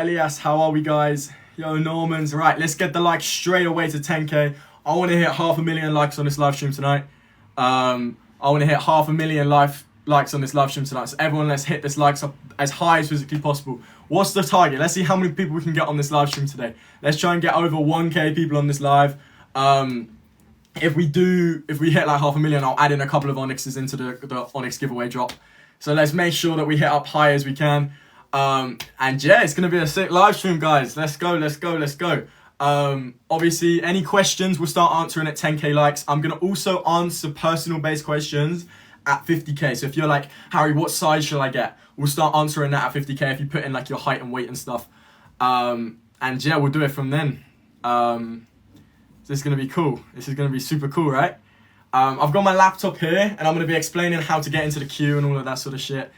Elias, how are we, guys? Yo, Normans. Right, let's get the likes straight away to 10k. I want to hit 500,000 likes on this live stream tonight. I want to hit 500,000 likes on this live stream tonight. So everyone, let's hit this likes up as high as physically possible. What's the target? Let's see how many people we can get on this live stream today. Let's try and get over 1k people on this live. If we hit like 500,000, I'll add in a couple of Onyxes into the Onyx giveaway drop. So let's make sure that we hit up high as we can. And yeah, it's gonna be a sick live stream, guys. Let's go. Obviously, any questions we'll start answering at 10k likes. I'm gonna also answer personal based questions at 50k. So if you're like, Harry, what size shall I get? We'll start answering that at 50k if you put in like your height and weight and stuff. And yeah, we'll do it from then. This is gonna be cool. This is gonna be super cool, right? I've got my laptop here and I'm gonna be explaining how to get into the queue and all of that sort of shit.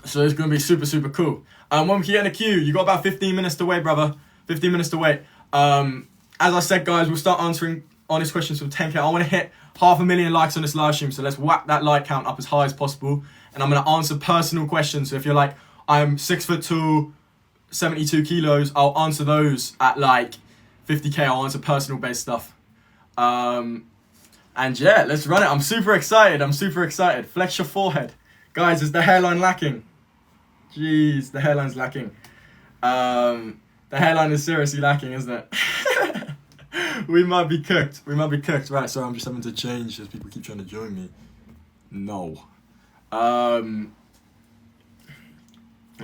So it's going to be super cool. When we get in the queue, you got about 15 minutes to wait, brother. 15 minutes to wait. As I said, guys, we'll start answering honest questions from 10k. I want to hit 500,000 likes on this live stream, so let's whack that like count up as high as possible. And I'm going to answer personal questions. So if you're like, I'm 6'2", 72 kilos, I'll answer those at like 50k. I'll answer personal based stuff. And yeah, let's run it. I'm super excited. Flex your forehead. Guys, is the hairline lacking? Jeez, the hairline's lacking. The hairline is seriously lacking, isn't it? We might be cooked. Right, sorry, I'm just having to change as people keep trying to join me. No. Bro,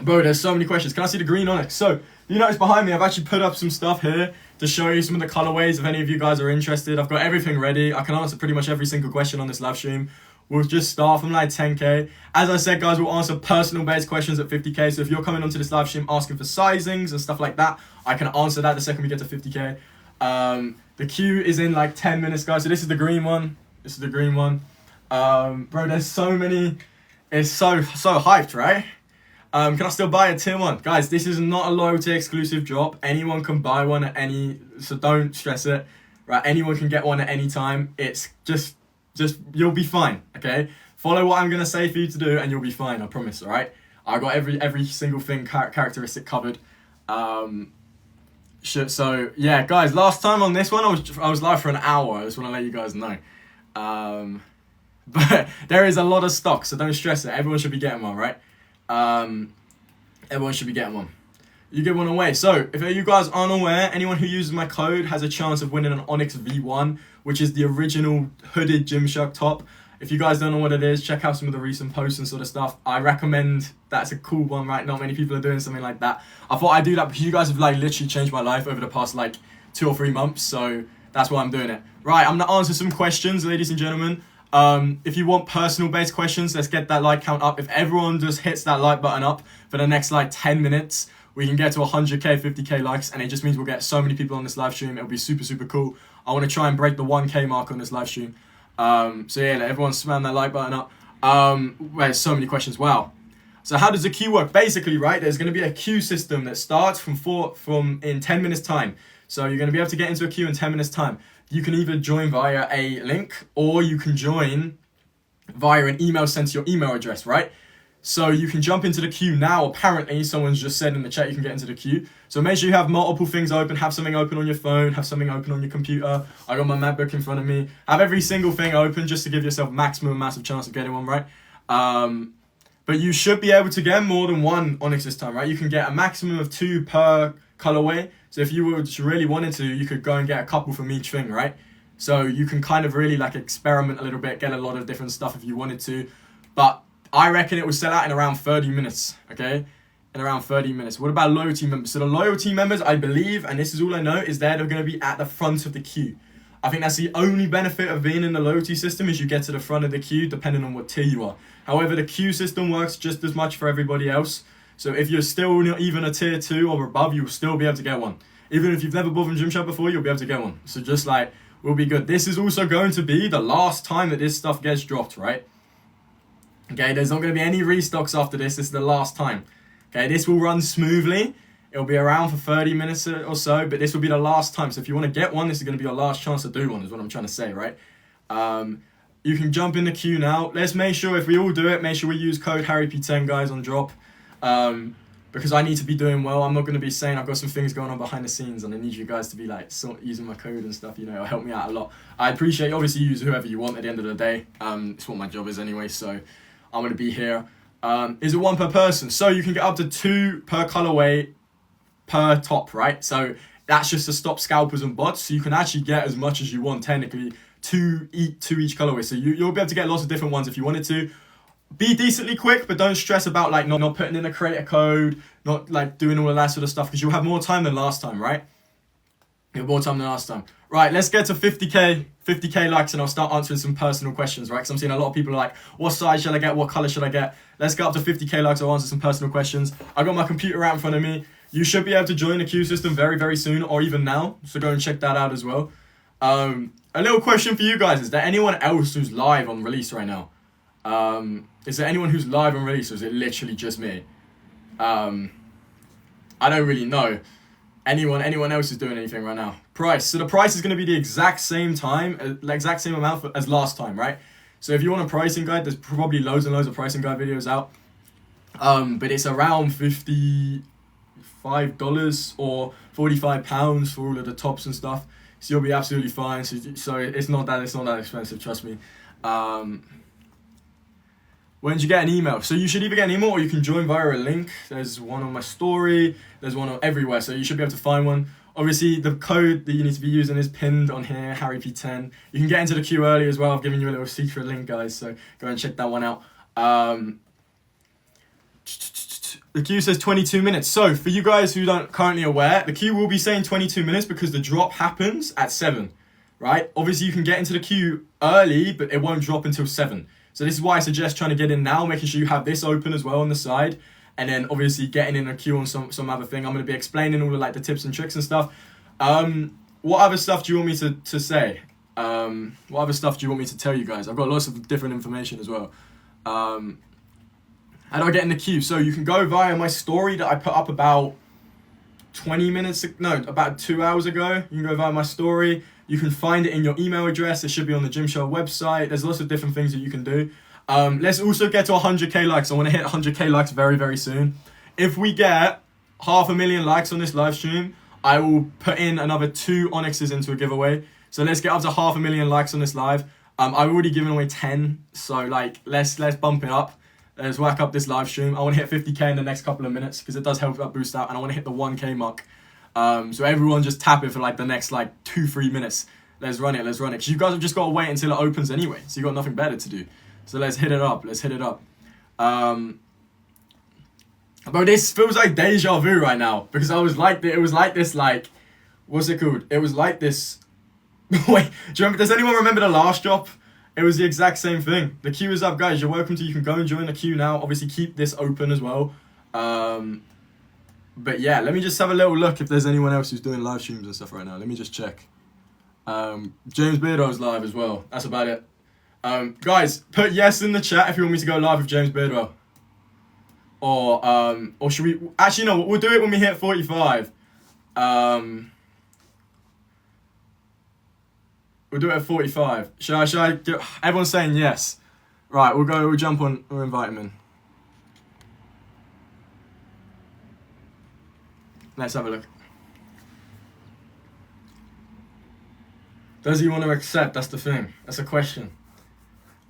there's so many questions. Can I see the green Onyx? So, you notice behind me, I've actually put up some stuff here to show you some of the colorways if any of you guys are interested. I've got everything ready. I can answer pretty much every single question on this live stream. We'll just start from like 10k. As I said, guys, we'll answer personal based questions at 50k. So if you're coming onto this live stream asking for sizings and stuff like that, I can answer that the second we get to 50k. The queue is in like 10 minutes, guys. So this is the green one. Bro, there's so many. It's so hyped, right? Can I still buy a tier 1? Guys, this is not a loyalty exclusive drop. Anyone can buy one at any, so don't stress it. Right? Anyone can get one at any time. It's just you'll be fine, okay? Follow what I'm gonna say for you to do and you'll be fine, I promise, all right? I got every single thing characteristic covered. So yeah, guys, last time on this one I was live for an hour. I just want to let you guys know. But there is a lot of stock, so don't stress it. Everyone should be getting one, right? Everyone should be getting one. You give one away. So if you guys aren't aware, anyone who uses my code has a chance of winning an Onyx V1, which is the original hooded Gymshark top. If you guys don't know what it is, check out some of the recent posts and sort of stuff. I recommend. That's a cool one, right? Not many people are doing something like that. I thought I'd do that because you guys have like literally changed my life over the past like 2 or 3 months. So that's why I'm doing it. Right, I'm gonna answer some questions, ladies and gentlemen. If you want personal based questions, let's get that like count up. If everyone just hits that like button up for the next like 10 minutes, we can get to 100k, 50k likes, and it just means we'll get so many people on this live stream. It'll be super cool. I want to try and break the 1k mark on this live stream. So yeah, let everyone slam that like button up. There's so many questions. Wow. So how does the queue work? Basically, right, there's going to be a queue system that starts from in 10 minutes time. So you're going to be able to get into a queue in 10 minutes time. You can either join via a link or you can join via an email sent to your email address, right? So you can jump into the queue now. Apparently, someone's just said in the chat you can get into the queue. So make sure you have multiple things open. Have something open on your phone. Have something open on your computer. I got my MacBook in front of me. Have every single thing open just to give yourself maximum massive chance of getting one, right? But you should be able to get more than one Onyx this time, right? You can get a maximum of 2 per colorway. So if you really wanted to, you could go and get a couple from each thing, right? So you can kind of really like experiment a little bit, get a lot of different stuff if you wanted to. But I reckon it will sell out in around 30 minutes, okay? In around 30 minutes. What about loyalty members? So the loyalty members, I believe, and this is all I know, is they're going to be at the front of the queue. I think that's the only benefit of being in the loyalty system is you get to the front of the queue depending on what tier you are. However, the queue system works just as much for everybody else. So if you're still not even a tier 2 or above, you'll still be able to get one. Even if you've never bought from Gymshark before, you'll be able to get one. So just like, we'll be good. This is also going to be the last time that this stuff gets dropped, right? Okay, there's not going to be any restocks after this. This is the last time. Okay, this will run smoothly. It'll be around for 30 minutes or so, but this will be the last time. So if you want to get one, this is going to be your last chance to do one, is what I'm trying to say, right? You can jump in the queue now. Let's make sure, if we all do it, make sure we use code HarryP10, guys, on drop. because I need to be doing well. I'm not going to be saying I've got some things going on behind the scenes and I need you guys to be like using my code and stuff, you know, it'll help me out a lot. I appreciate, obviously, use whoever you want at the end of the day. It's what my job is anyway, so I'm going to be here. Is it 1 per person? So you can get up to 2 per colorway per top, right? So that's just to stop scalpers and bots. So you can actually get as much as you want, technically, to each colorway. So you'll be able to get lots of different ones if you wanted to. Be decently quick, but don't stress about like not putting in a creator code, not like doing all of that sort of stuff, because you'll have more time than last time, right? You have more time than last time. Right, let's get to 50k likes, and I'll start answering some personal questions, right? Because I'm seeing a lot of people are like, what size should I get? What color should I get? Let's get up to 50k likes. I'll answer some personal questions. I got my computer out in front of me. You should be able to join the queue system very, very soon, or even now. So go and check that out as well. A little question for you guys: is there anyone else who's live on release right now? Is there anyone who's live on release, or is it literally just me? I don't really know. Anyone else is doing anything right now? Price. So the price is going to be the exact same time, the exact same amount as last time, right? So if you want a pricing guide, there's probably loads and loads of pricing guide videos out. But it's around $55 or £45 for all of the tops and stuff. So you'll be absolutely fine. So it's not that expensive, trust me. When did you get an email? So you should either get an email or you can join via a link. There's one on my story. There's one on everywhere. So you should be able to find one. Obviously, the code that you need to be using is pinned on here, HarryP10. You can get into the queue early as well. I've given you a little secret link, guys. So go and check that one out. The queue says 22 minutes. So for you guys who aren't currently aware, the queue will be saying 22 minutes because the drop happens at 7, right? Obviously, you can get into the queue early, but it won't drop until 7. So this is why I suggest trying to get in now, making sure you have this open as well on the side, and then obviously getting in a queue on some other thing. I'm going to be explaining all of like the tips and tricks and stuff. What other stuff do you want me to say? What other stuff do you want me to tell you guys? I've got lots of different information as well. How do I get in the queue? So you can go via my story that I put up about 2 hours ago. You can go via my story. You can find it in your email address. It should be on the Gymshark website. There's lots of different things that you can do. Let's also get to 100k likes. I want to hit 100k likes very, very soon. If we get 500,000 likes on this live stream, I will put in another 2 Onyxes into a giveaway. So let's get up to 500,000 likes on this live. I've already given away 10. So like, let's bump it up. Let's whack up this live stream. I want to hit 50k in the next couple of minutes because it does help that boost out, and I want to hit the 1k mark. So everyone just tap it for like the next like 2-3 minutes. Let's run it. Because you guys have just got to wait until it opens anyway. So you got nothing better to do. So let's hit it up. Bro, this feels like deja vu right now because I was like, it was like this, like, what's it called? It was like this. Wait, do you remember? Does anyone remember the last drop? It was the exact same thing. The queue is up, guys. You're welcome to. You can go and join the queue now. Obviously, keep this open as well. But yeah, let me just have a little look if there's anyone else who's doing live streams and stuff right now. Let me just check. James Beardwell's live as well. That's about it. Guys, put yes in the chat if you want me to go live with James Beardwell. Or should we... Actually, no, we'll do it when we hit 45. We'll do it at 45. Should I get... Everyone's saying yes. Right, we'll jump on, we'll invite him in. Let's have a look. Does he want to accept? That's the thing. That's a question.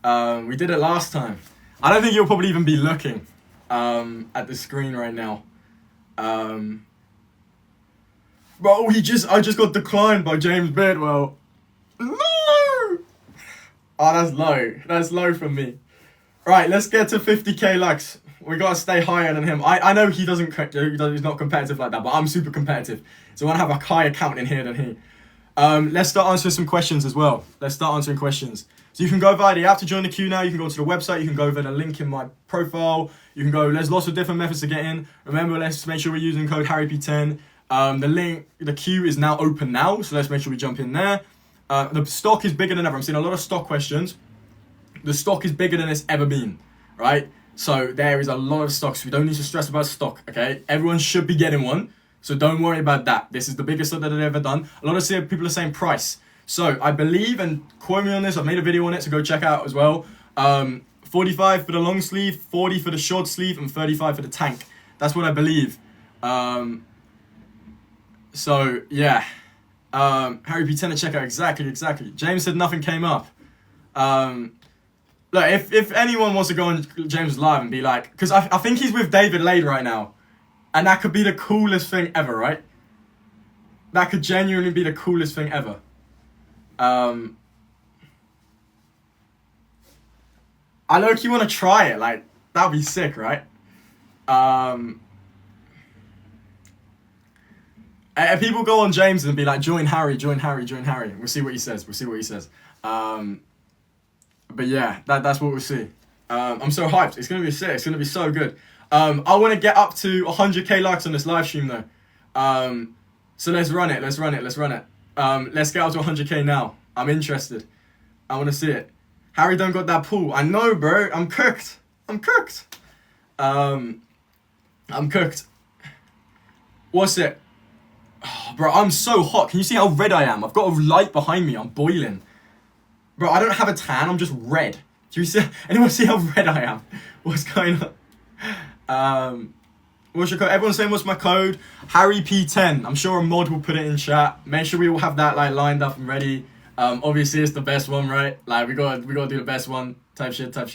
We did it last time. I don't think he'll probably even be looking at the screen right now. Bro, I just got declined by James Beardwell. No! Oh, that's low. That's low from me. Right, let's get to 50k likes. We gotta stay higher than him. I know he's not competitive like that, but I'm super competitive. So I wanna have a higher count in here than he. Let's start answering some questions as well. Let's start answering questions. So you can go via the app to join the queue now. You can go to the website. You can go via the link in my profile. You can go, there's lots of different methods to get in. Remember, let's make sure we're using code HarryP10. The queue is now open now. So let's make sure we jump in there. The stock is bigger than ever. I'm seeing a lot of stock questions. The stock is bigger than it's ever been, right? So there is a lot of stocks. We don't need to stress about stock, okay? Everyone should be getting one. So don't worry about that. This is the biggest stock that they've ever done. A lot of people are saying price. So I believe, and quote me on this, I've made a video on it, so go check out as well. 45 for the long sleeve, 40 for the short sleeve, and 35 for the tank. That's what I believe. So yeah. Harry P10 to check out. Exactly. James said nothing came up. Look, if anyone wants to go on James live and be like, because I think he's with David Lade right now, and that could be the coolest thing ever, right? That could genuinely be the coolest thing ever. I low-key want to try it. Like, that'd be sick, right? If people go on James and be like, join Harry. We'll see what he says. But yeah, that's what we'll see. I'm so hyped. It's going to be sick. It's going to be so good. I want to get up to 100k likes on this live stream though. So let's run it. Let's get up to 100k now. I'm interested. I want to see it. Harry don't got that pool. I know, bro. I'm cooked. What's it? Oh, bro, I'm so hot. Can you see how red I am? I've got a light behind me. I'm boiling. Bro, I don't have a tan. I'm just red. Do you see? Anyone see how red I am? What's going on? What's your code? Everyone's saying what's my code? Harry P10. I'm sure a mod will put it in chat. Make sure we all have that like lined up and ready. Obviously it's the best one, right? Like we gotta do the best one. Type shit. Let's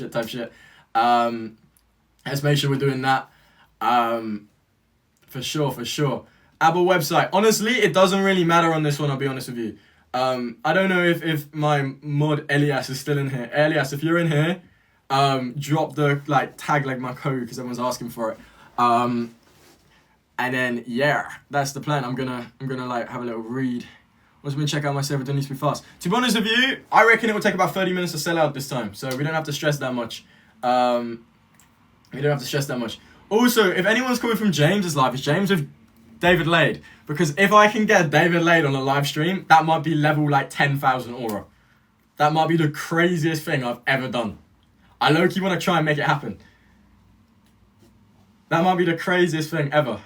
make sure we're doing that. For sure. Apple website. Honestly, it doesn't really matter on this one, I'll be honest with you. I don't know if my mod Elias is still in here. Elias, if you're in here, drop the tag my code because everyone's asking for it. And then yeah, that's the plan. I'm gonna have a little read. Once we check out my server, don't need to be fast. To be honest with you, I reckon it will take about 30 minutes to sell out this time, so we don't have to stress that much. Also, if anyone's coming from James's live, it's James with David Lade. Because if I can get David Lade on a live stream, that might be level 10,000 aura. That might be the craziest thing I've ever done. I low-key want to try and make it happen. That might be the craziest thing ever.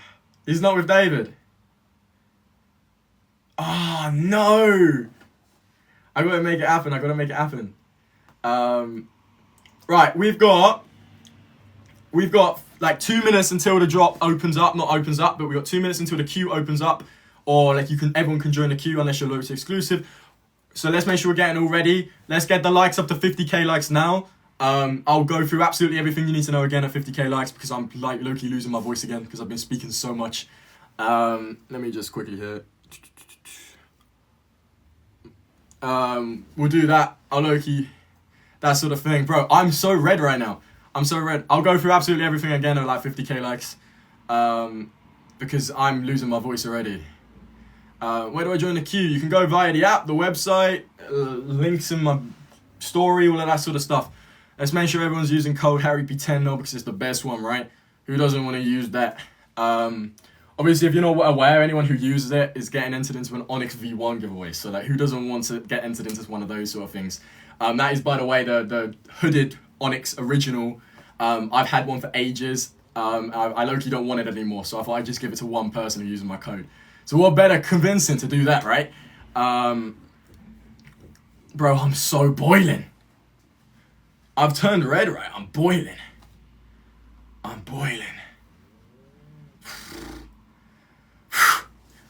He's not with David. Oh, no. I gotta make it happen. Right, we've got 2 minutes until the drop opens up. Not opens up, but we've got 2 minutes until the queue opens up. Or everyone can join the queue unless you're low-key exclusive. So let's make sure we're getting all ready. Let's get the likes up to 50k likes now. I'll go through absolutely everything you need to know again at 50k likes because I'm low-key losing my voice again because I've been speaking so much. Let me just quickly here. We'll do that. I'll low-key, that sort of thing. Bro, I'm so red right now. I'll go through absolutely everything again at 50k likes. Because I'm losing my voice already. Where do I join the queue? You can go via the app, the website, links in my story, all of that sort of stuff. Let's make sure everyone's using code HarryP10 now because it's the best one, right? Who doesn't want to use that? Obviously, if you're not aware, anyone who uses it is getting entered into an Onyx V1 giveaway. So who doesn't want to get entered into one of those sort of things? That is, by the way, the hooded Onyx original. I've had one for ages. I low-key don't want it anymore, so I thought I'd just give it to one person who's using my code. So what better convincing to do that, right? Bro, I'm so boiling. I've turned red, right? I'm boiling.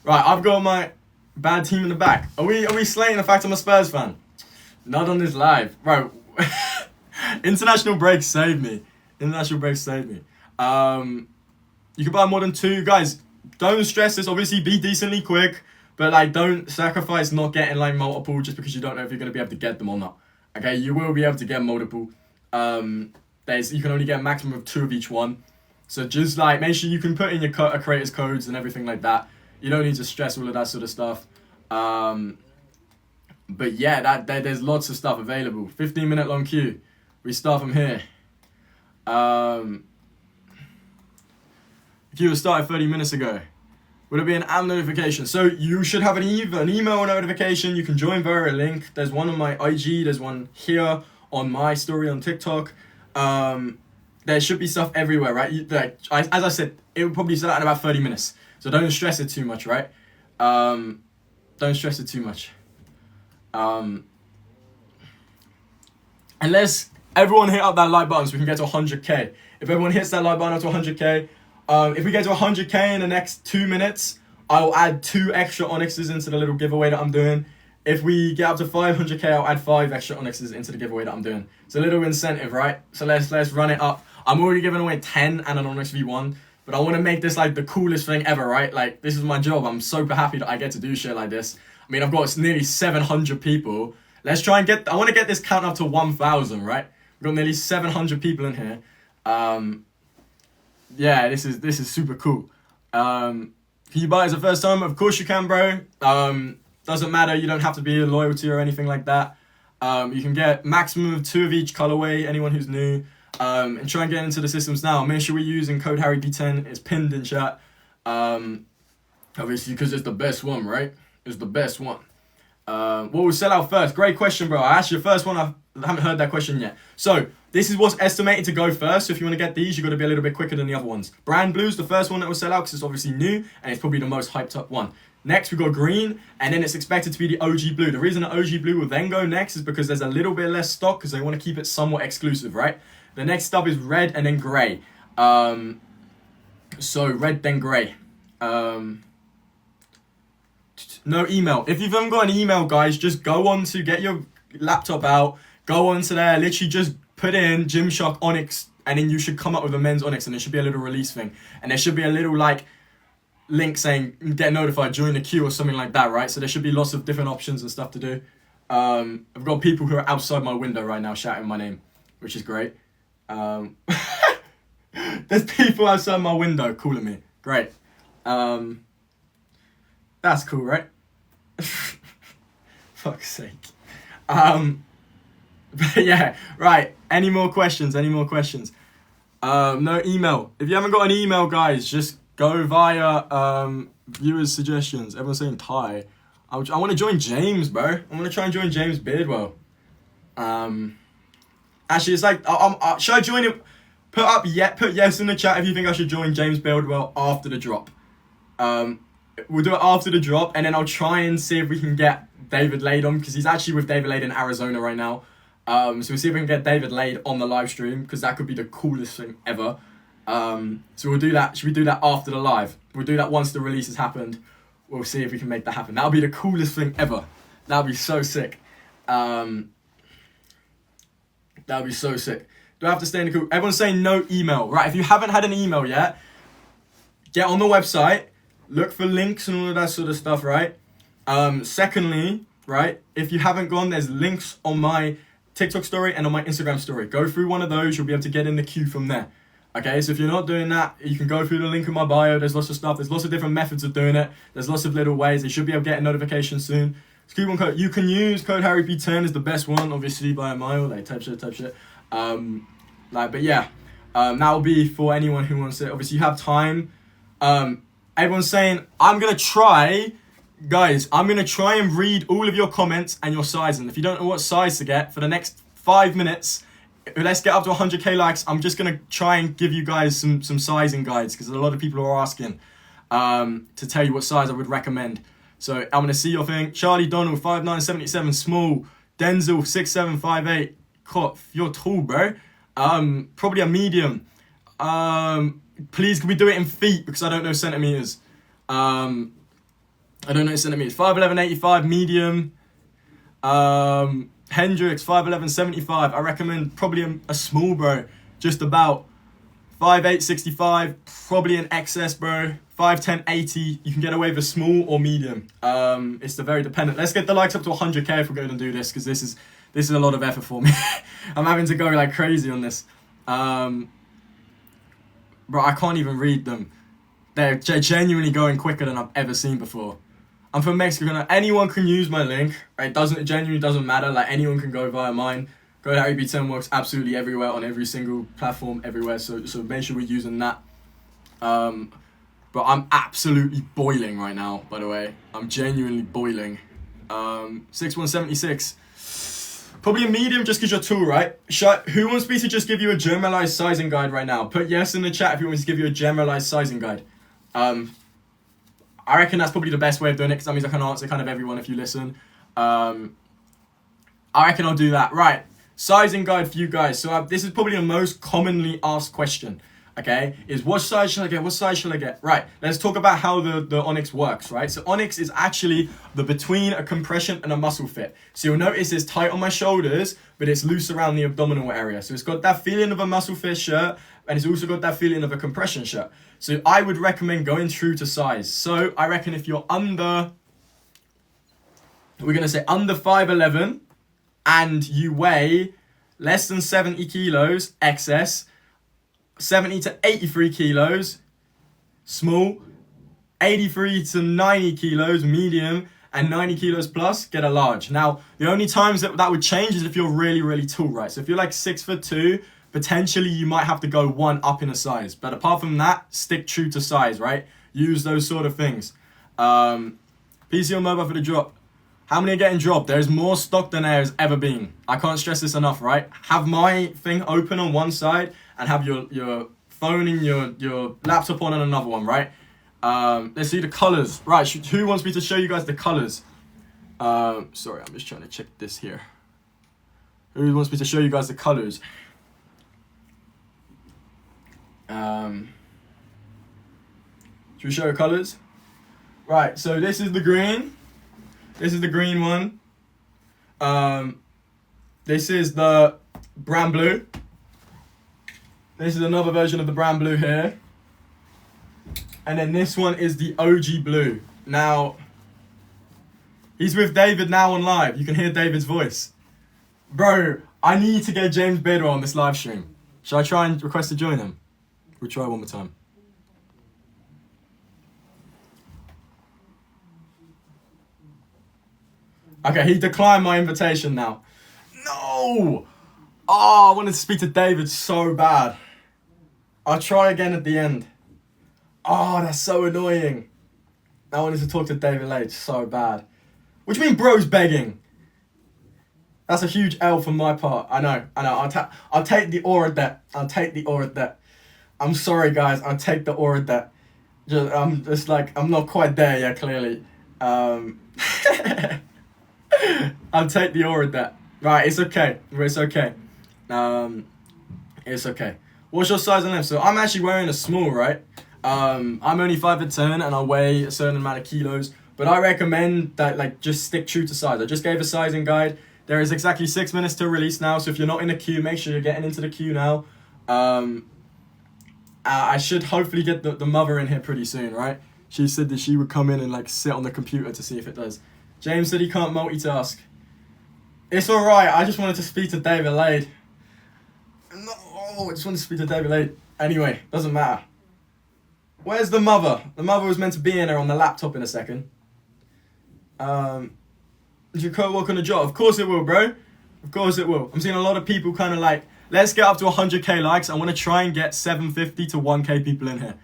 Right, I've got my bad team in the back. Are we slaying the fact I'm a Spurs fan? Not on this live. Bro, international break saved me. You can buy more than 2. Guys, don't stress this. Obviously, be decently quick. But, don't sacrifice not getting, multiple just because you don't know if you're going to be able to get them or not. Okay, you will be able to get multiple. You can only get a maximum of 2 of each one. So just, make sure you can put in your creators' codes and everything like that. You don't need to stress all of that sort of stuff. But, yeah, there's lots of stuff available. 15-minute long queue. We start from here. Queue was started 30 minutes ago. Would it be an app notification? So you should have an email notification. You can join via a link. There's one on my IG. There's one here on my story on TikTok. There should be stuff everywhere, right? As I said, it will probably start in about 30 minutes. So don't stress it too much, right? Unless everyone hit up that like button so we can get to 100k. If everyone hits that like button up to 100k, If we get to 100k in the next 2 minutes, I'll add 2 extra onyxes into the little giveaway that I'm doing. If we get up to 500k, I'll add 5 extra onyxes into the giveaway that I'm doing. It's a little incentive, right? So let's run it up. I'm already giving away 10 and an onyx v1, but I want to make this like the coolest thing ever, right? Like, this is my job. I'm super happy that I get to do shit like this. I mean, I've got nearly 700 people. Let's try and I want to get this count up to 1,000, right? We've got nearly 700 people in here. Yeah, this is super cool. Can you buy it as a first time? Of course you can, bro. Doesn't matter. You don't have to be a loyalty or anything like that. You can get maximum of 2 of each colorway, anyone who's new. And try and get into the systems now. Make sure we're using code HarryB10. It's pinned in chat. Obviously, because it's the best one, right? It's the best one. What will sell out first? Great question, bro. I asked you the first one. I haven't heard that question yet. So, this is what's estimated to go first. So if you want to get these, you've got to be a little bit quicker than the other ones. Brand blue's the first one that will sell out because it's obviously new and it's probably the most hyped up one. Next, we got green, and then it's expected to be the OG blue. The reason the OG blue will then go next is because there's a little bit less stock because they want to keep it somewhat exclusive, right? The next up is red and then grey. So red, then grey. No email. If you haven't got an email, guys, just go on to get your laptop out. Go on to there. Literally just put in Gymshark Onyx, and then you should come up with a men's Onyx, and there should be a little release thing. And there should be a little, like, link saying get notified, join the queue or something like that, right? So there should be lots of different options and stuff to do. I've got people who are outside my window right now shouting my name, which is great. There's people outside my window calling me. Great. That's cool, right? Fuck's sake. But yeah, right. Any more questions? No email. If you haven't got an email, guys, just go via viewers' suggestions. Everyone's saying Ty. I want to join James, bro. I want to try and join James Beardwell. Actually, it's like, should I join him? Put yes in the chat if you think I should join James Beardwell after the drop. We'll do it after the drop, and then I'll try and see if we can get David Lade on, because he's actually with David Lade in Arizona right now. So we'll see if we can get David Lade on the live stream, because that could be the coolest thing ever. So we'll do that. Should we do that after the live? We'll do that once the release has happened. We'll see if we can make that happen. That'll be the coolest thing ever. That'll be so sick. That'll be so sick. Do I have to stay in the queue? Everyone's saying no email. Right, if you haven't had an email yet, get on the website, look for links and all of that sort of stuff, right? Secondly, right, if you haven't gone, there's links on my TikTok story and on my Instagram story. Go through one of those, you'll be able to get in the queue from there. Okay, so if you're not doing that, you can go through the link in my bio. There's lots of stuff. There's lots of different methods of doing it. There's lots of little ways. You should be able to get a notification soon. Coupon code. You can use code HarryB10 is the best one, obviously, by a mile. Like, type shit. But yeah, that will be for anyone who wants it. Obviously, you have time. Everyone's saying, I'm going to try and read all of your comments and your sizing. If you don't know what size to get, for the next 5 minutes, let's get up to 100k likes. I'm just going to try and give you guys some sizing guides, because a lot of people are asking to tell you what size I would recommend. So I'm going to see your thing. Charlie Donald, 5'9", small. Denzel, 6'7", 5'8". Cough, you're tall, bro. Probably a medium. Please, can we do it in feet, because I don't know centimeters. I don't know centimeters. 5'11", 85, medium. Hendrix, 5'11", 75. I recommend probably a small, bro. Just about 5'8", 65. Probably an XS, bro. 5'10", 80. You can get away with a small or medium. It's very dependent. Let's get the likes up to 100k if we're going to do this, because this is a lot of effort for me. I'm having to go like crazy on this. Bro, I can't even read them. They're genuinely going quicker than I've ever seen before. I'm from Mexico. Anyone can use my link. It genuinely doesn't matter. Like, anyone can go via mine. Go to HarryB10 works absolutely everywhere, on every single platform, everywhere. So make sure we're using that. But I'm absolutely boiling right now, by the way. I'm genuinely boiling. 6176. Probably a medium, just because you're tall, right? Who wants me to just give you a generalized sizing guide right now? Put yes in the chat if you want me to give you a generalized sizing guide. I reckon that's probably the best way of doing it, because that means I can answer kind of everyone if you listen. I reckon I'll do that. Right, sizing guide for you guys. So this is probably the most commonly asked question. okay, is what size should I get? What size should I get? Right, let's talk about how the Onyx works, right? So Onyx is actually the between a compression and a muscle fit. So you'll notice it's tight on my shoulders, but it's loose around the abdominal area. So it's got that feeling of a muscle fit shirt, and it's also got that feeling of a compression shirt. So I would recommend going true to size. So I reckon if you're under, we're going to say under 5'11", and you weigh less than 70 kilos, excess, 70 to 83 kilos, small, 83 to 90 kilos, medium, and 90 kilos plus, get a large. Now, the only times that would change is if you're really, really tall, right? So if you're like 6'2", potentially you might have to go one up in a size. But apart from that, stick true to size, right? Use those sort of things. PC or mobile for the drop. How many are getting dropped? There's more stock than there has ever been. I can't stress this enough, right? Have my thing open on one side and have your phone and your laptop on another one, right? Let's see the colors. Right, who wants me to show you guys the colors? Sorry, I'm just trying to check this here. Who wants me to show you guys the colors? Should we show colors? Right, so this is the green. This is the green one. This is the brand blue. This is another version of the brand blue here. And then this one is the OG blue. Now, he's with David now on live. You can hear David's voice. Bro, I need to get James Beardwell on this live stream. Should I try and request to join him? We'll try one more time. Okay, he declined my invitation now. No! Oh, I wanted to speak to David so bad. I'll try again at the end. Oh, that's so annoying. I wanted to talk to David Lage so bad. What do you mean bro's begging? That's a huge L from my part. I know. I'll take the aura debt. I'm sorry, guys. I'll take the aura debt. I'm not quite there yet, clearly. I'll take the aura debt. Right, it's okay. It's okay. It's okay. What's your size and length? So I'm actually wearing a small, right? I'm only 5'10" and I weigh a certain amount of kilos. But I recommend that just stick true to size. I just gave a sizing guide. There is exactly 6 minutes to release now. So if you're not in the queue, make sure you're getting into the queue now. I should hopefully get the mother in here pretty soon, right? She said that she would come in and sit on the computer to see if it does. James said he can't multitask. It's alright, I just wanted to speak to David Lade. No, I just wanted to speak to David Lade. Anyway, doesn't matter. Where's the mother? The mother was meant to be in there on the laptop in a second. Did your code work on the job? Of course it will, bro. Of course it will. I'm seeing a lot of people kind of let's get up to 100k likes. I want to try and get 750 to 1k people in here.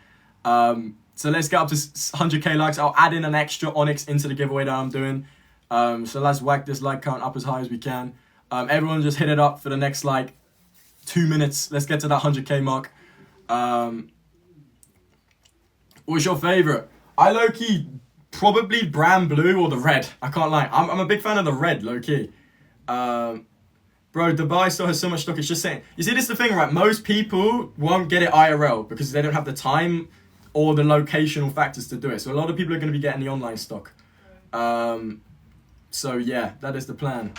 So let's get up to 100k likes. I'll add in an extra Onyx into the giveaway that I'm doing. So let's whack this like count up as high as we can. Everyone just hit it up for the next 2 minutes. Let's get to that 100k mark. What's your favorite? I low-key probably brand blue or the red. I can't lie. I'm a big fan of the red, low-key. Bro, Dubai still has so much stock. It's just saying. You see, this is the thing, right? Most people won't get it IRL because they don't have the time or the locational factors to do it. So a lot of people are going to be getting the online stock. So yeah, that is the plan.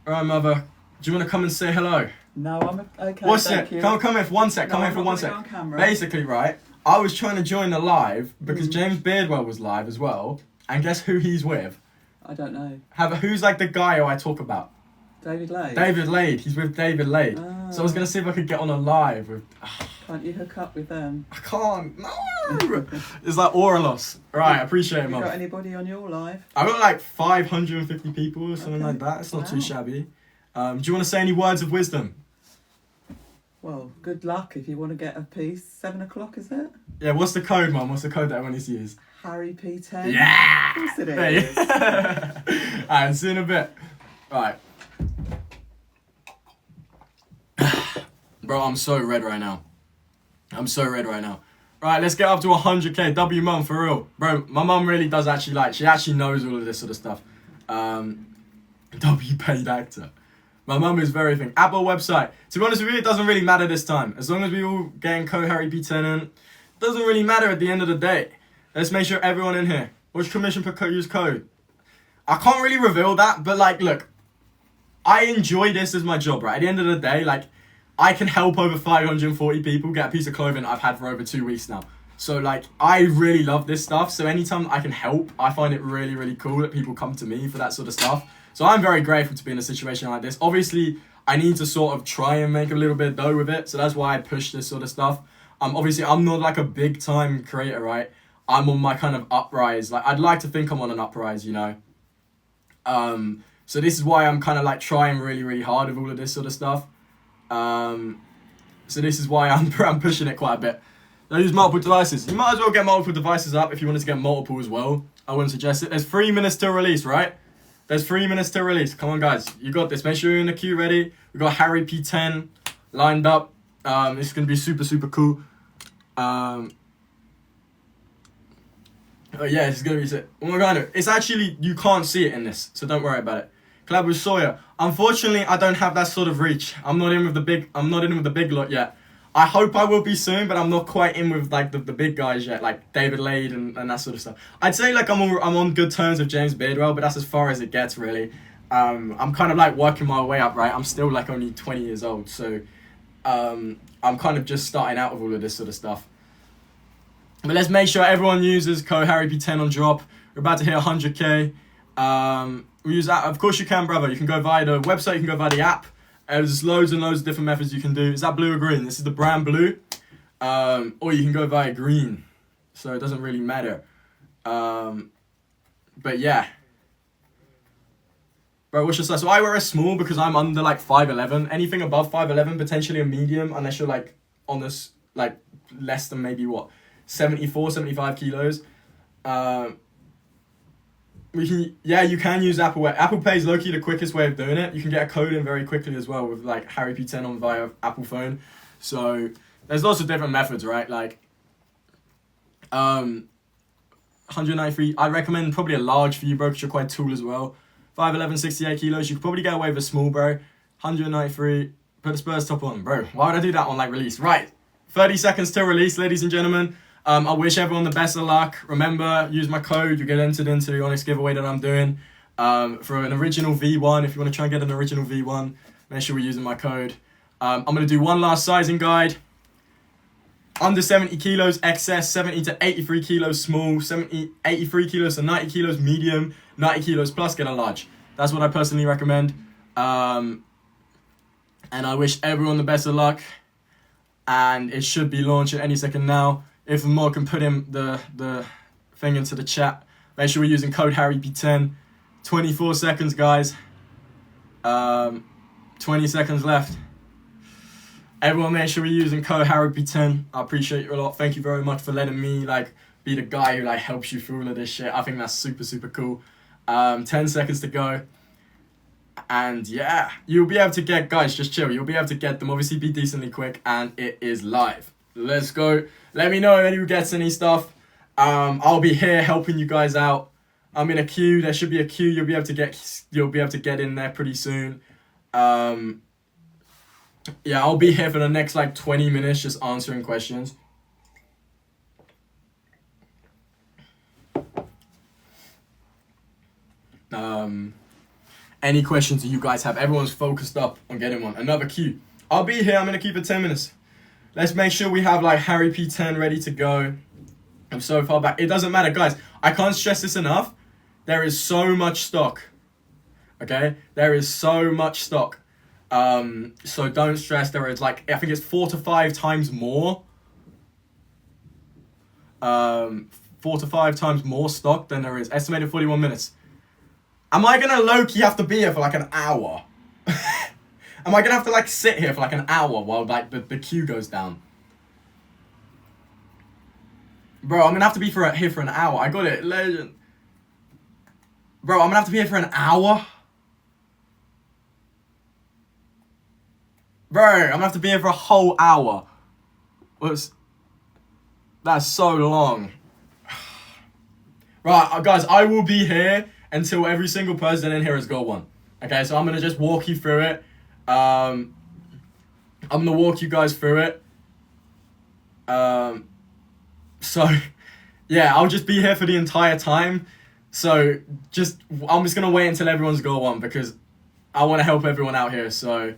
All right, mother. Do you want to come and say hello? No, I'm okay. What's it? Come here for 1 sec. Come here for 1 sec. Basically, right, I was trying to join the live because James Beardwell was live as well. And guess who he's with? I don't know. Who's the guy who I talk about? David Lade. David Lade. He's with David Lade. Oh. So I was going to see if I could get on a live with... Can't you hook up with them? I can't. No. It's aura loss. Right, I appreciate it, Have you mum. got anybody on your live? I got 550 people or something like that. It's not too shabby. Do you want to say any words of wisdom? Well, good luck if you want to get a piece. 7 o'clock, is it? Yeah, what's the code, mum? What's the code that everyone needs to use? Harry P10. Yeah! Of course it Hey. is. Alright, see you in a bit. Right. Bro, I'm so red right now. Right, let's get up to 100k. W mum, for real. Bro, my mum really does actually she actually knows all of this sort of stuff. W paid actor. My mum is very thing. Apple website. To be honest with you, it doesn't really matter this time. As long as we all getting code Harry P10 in, it doesn't really matter at the end of the day. Let's make sure everyone in here. Which commission per use code? I can't really reveal that, but like, look, I enjoy this as my job, right? At the end of the day, like, I can help over 540 people get a piece of clothing I've had for over 2 weeks now. So like, I really love this stuff. So anytime I can help, I find it really, really cool that people come to me for that sort of stuff. So I'm very grateful to be in a situation like this. Obviously, I need to sort of try and make a little bit of dough with it. So that's why I push this sort of stuff. Obviously, I'm not like a big time creator, right? I'm on my kind of uprise. Like, I'd like to think I'm on an uprise, you know? So this is why I'm kind of like trying really, really hard with all of this sort of stuff. So this is why I'm pushing it quite a bit. I use multiple devices. You might as well get multiple devices up if you wanted to get multiple as well. I wouldn't suggest it. There's 3 minutes till release, right? There's 3 minutes till release. Come on, guys. You got this. Make sure you're in the queue ready. We've got Harry P10 lined up. It's going to be super, super cool. Oh yeah, it's gonna be sick. Oh my god, it's actually, you can't see it in this, so don't worry about it. Collab with Sawyer. Unfortunately, I don't have that sort of reach. I'm not in with the big lot yet. I hope I will be soon, but I'm not quite in with like the big guys yet, like David Lade and that sort of stuff. I'd say like I'm on good terms with James Beardwell, but that's as far as it gets really. I'm kind of like working my way up, right? I'm still like only 20 years old, so I'm kind of just starting out with all of this sort of stuff. But let's make sure everyone uses code HarryP10 on drop. We're about to hit 100k. We use that. Of course you can, brother. You can go via the website. You can go via the app. There's loads and loads of different methods you can do. Is that blue or green? This is the brand blue. Or you can go via green. So it doesn't really matter. But yeah. Bro, what's your size? So I wear a small because I'm under like 5'11". Anything above 5'11", potentially a medium, unless you're like on this, like less than maybe what? 74, 75 kilos. You can use Apple Pay. Apple Pay is low-key the quickest way of doing it. You can get a code in very quickly as well with like Harry P10 on via Apple phone. So there's lots of different methods, right? Like 193. I recommend probably a large for you, bro, because you're quite tall as well. 5'11", 68 kilos. You could probably get away with a small, bro. 193. Put the Spurs top on, bro. Why would I do that on like release? Right. 30 seconds till release, ladies and gentlemen. I wish everyone the best of luck. Remember, use my code. You get entered into the Onyx giveaway that I'm doing for an original V1. If you want to try and get an original V1, make sure we're using my code. I'm going to do one last sizing guide. Under 70 kilos, excess, 70 to 83 kilos, small, 83 kilos to 90 kilos, medium, 90 kilos plus, get a large. That's what I personally recommend. And I wish everyone the best of luck. And it should be launching any second now. If more can put in the thing into the chat. Make sure we're using code HarryP10. 24 seconds, guys. 20 seconds left. Everyone make sure we're using code HarryP10. I appreciate you a lot. Thank you very much for letting me like be the guy who like helps you through all of this shit. I think that's super, super cool. 10 seconds to go. And yeah, you'll be able to get, guys, just chill. You'll be able to get them. Obviously be decently quick, and it is live. Let's go. Let me know if anyone gets any stuff. I'll be here helping you guys out. I'm in a queue. There should be a queue. You'll be able to get in there pretty soon. Yeah, I'll be here for the next like 20 minutes just answering questions. Any questions that you guys have? Everyone's focused up on getting one. Another queue. I'll be here. I'm going to keep it 10 minutes. Let's make sure we have like Harry P10 ready to go. I'm so far back. It doesn't matter, guys. I can't stress this enough. There is so much stock. Okay? There is so much stock. So don't stress. There is like, I think it's 4 to 5 times more. 4 to 5 times more stock than there is. Estimated 41 minutes. Am I gonna low-key have to be here for like an hour? Am I gonna have to like sit here for like an hour while like the queue goes down? Bro, I'm gonna have to be here for an hour. I got it, legend. Bro, I'm gonna have to be here for an hour? Bro, I'm gonna have to be here for a whole hour. That's so long. Right, guys, I will be here until every single person in here has got one. Okay, so I'm gonna just walk you through it. I'm gonna walk you guys through it. So yeah, I'll just be here for the entire time. So I'm just gonna wait until everyone's got one because I want to help everyone out here. So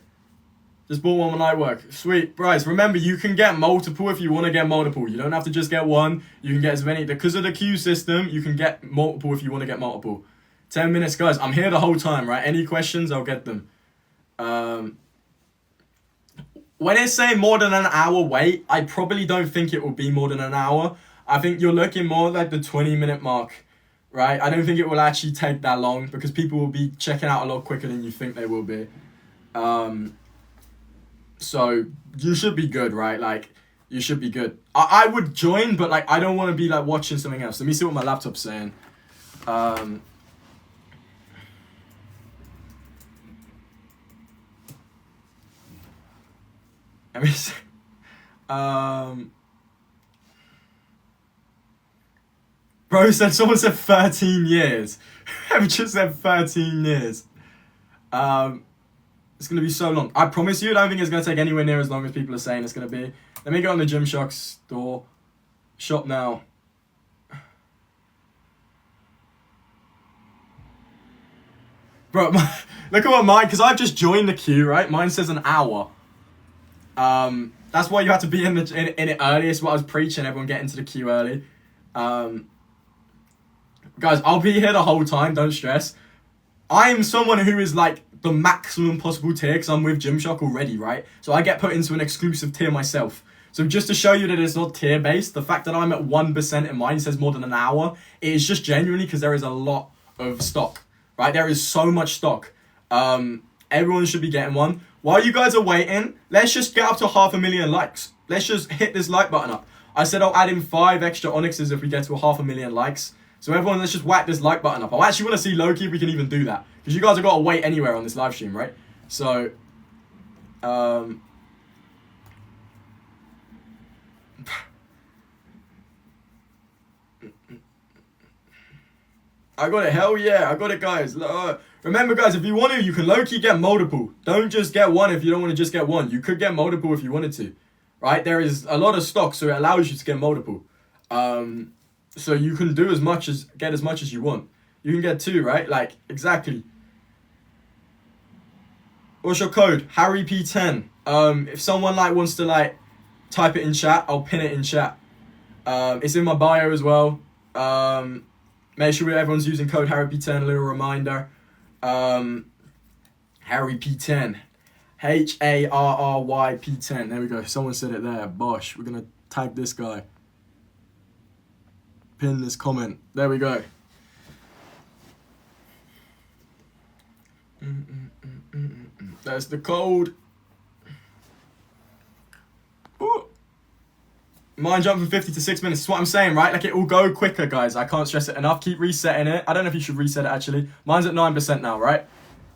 just bought one when I work. Sweet, guys. Remember, you can get multiple if you want to get multiple. You don't have to just get one. You can get as many because of the queue system. You can get multiple if you want to get multiple. 10 minutes, guys. I'm here the whole time, right? Any questions, I'll get them. When it's saying more than an hour wait, I probably don't think it will be more than an hour. I think you're looking more like the 20-minute mark, right? I don't think it will actually take that long because people will be checking out a lot quicker than you think they will be. So you should be good, right? Like, you should be good. I would join, but like I don't want to be like watching something else. Let me see what my laptop's saying. Let me see. Bro said someone said 13 years. Whoever just said 13 years. It's gonna be so long. I promise you, I don't think it's gonna take anywhere near as long as people are saying it's gonna be. Let me go on the Gymshark store. Shop now. Bro, look at what mine, because I've just joined the queue, right? Mine says an hour. That's why you have to be in it early. It's what I was preaching. Everyone get into the queue early. Guys, I'll be here the whole time. Don't stress. I am someone who is like the maximum possible tier because I'm with Gymshark already, right? So I get put into an exclusive tier myself. So just to show you that it's not tier based, the fact that I'm at 1% and mine says more than an hour, it is just genuinely because there is a lot of stock, right? There is so much stock. Everyone should be getting one. While you guys are waiting, let's just get up to 500,000 likes. Let's just hit this like button up. I said I'll add in 5 extra Onyxes if we get to 500,000 likes. So everyone, let's just whack this like button up. I actually want to see Loki if we can even do that. Because you guys have got to wait anywhere on this live stream, right? So, I got it. Hell yeah, I got it, guys. Remember, guys, if you want to, you can low-key get multiple. Don't just get one if you don't want to just get one. You could get multiple if you wanted to, right? There is a lot of stock, so it allows you to get multiple. So you can get as much as you want. You can get 2, right? Like, exactly. What's your code? HarryP10. If someone like wants to like type it in chat, I'll pin it in chat. It's in my bio as well. Make sure everyone's using code HarryP10. A little reminder. HarryP10. HARRYP10. There we go. Someone said it there. Bosh. We're gonna tag this guy. Pin this comment. There we go. That's the code. Ooh. Mine jumped from 50 to 6 minutes. That's what I'm saying, right? Like, it will go quicker, guys. I can't stress it enough. Keep resetting it. I don't know if you should reset it, actually. Mine's at 9% now, right?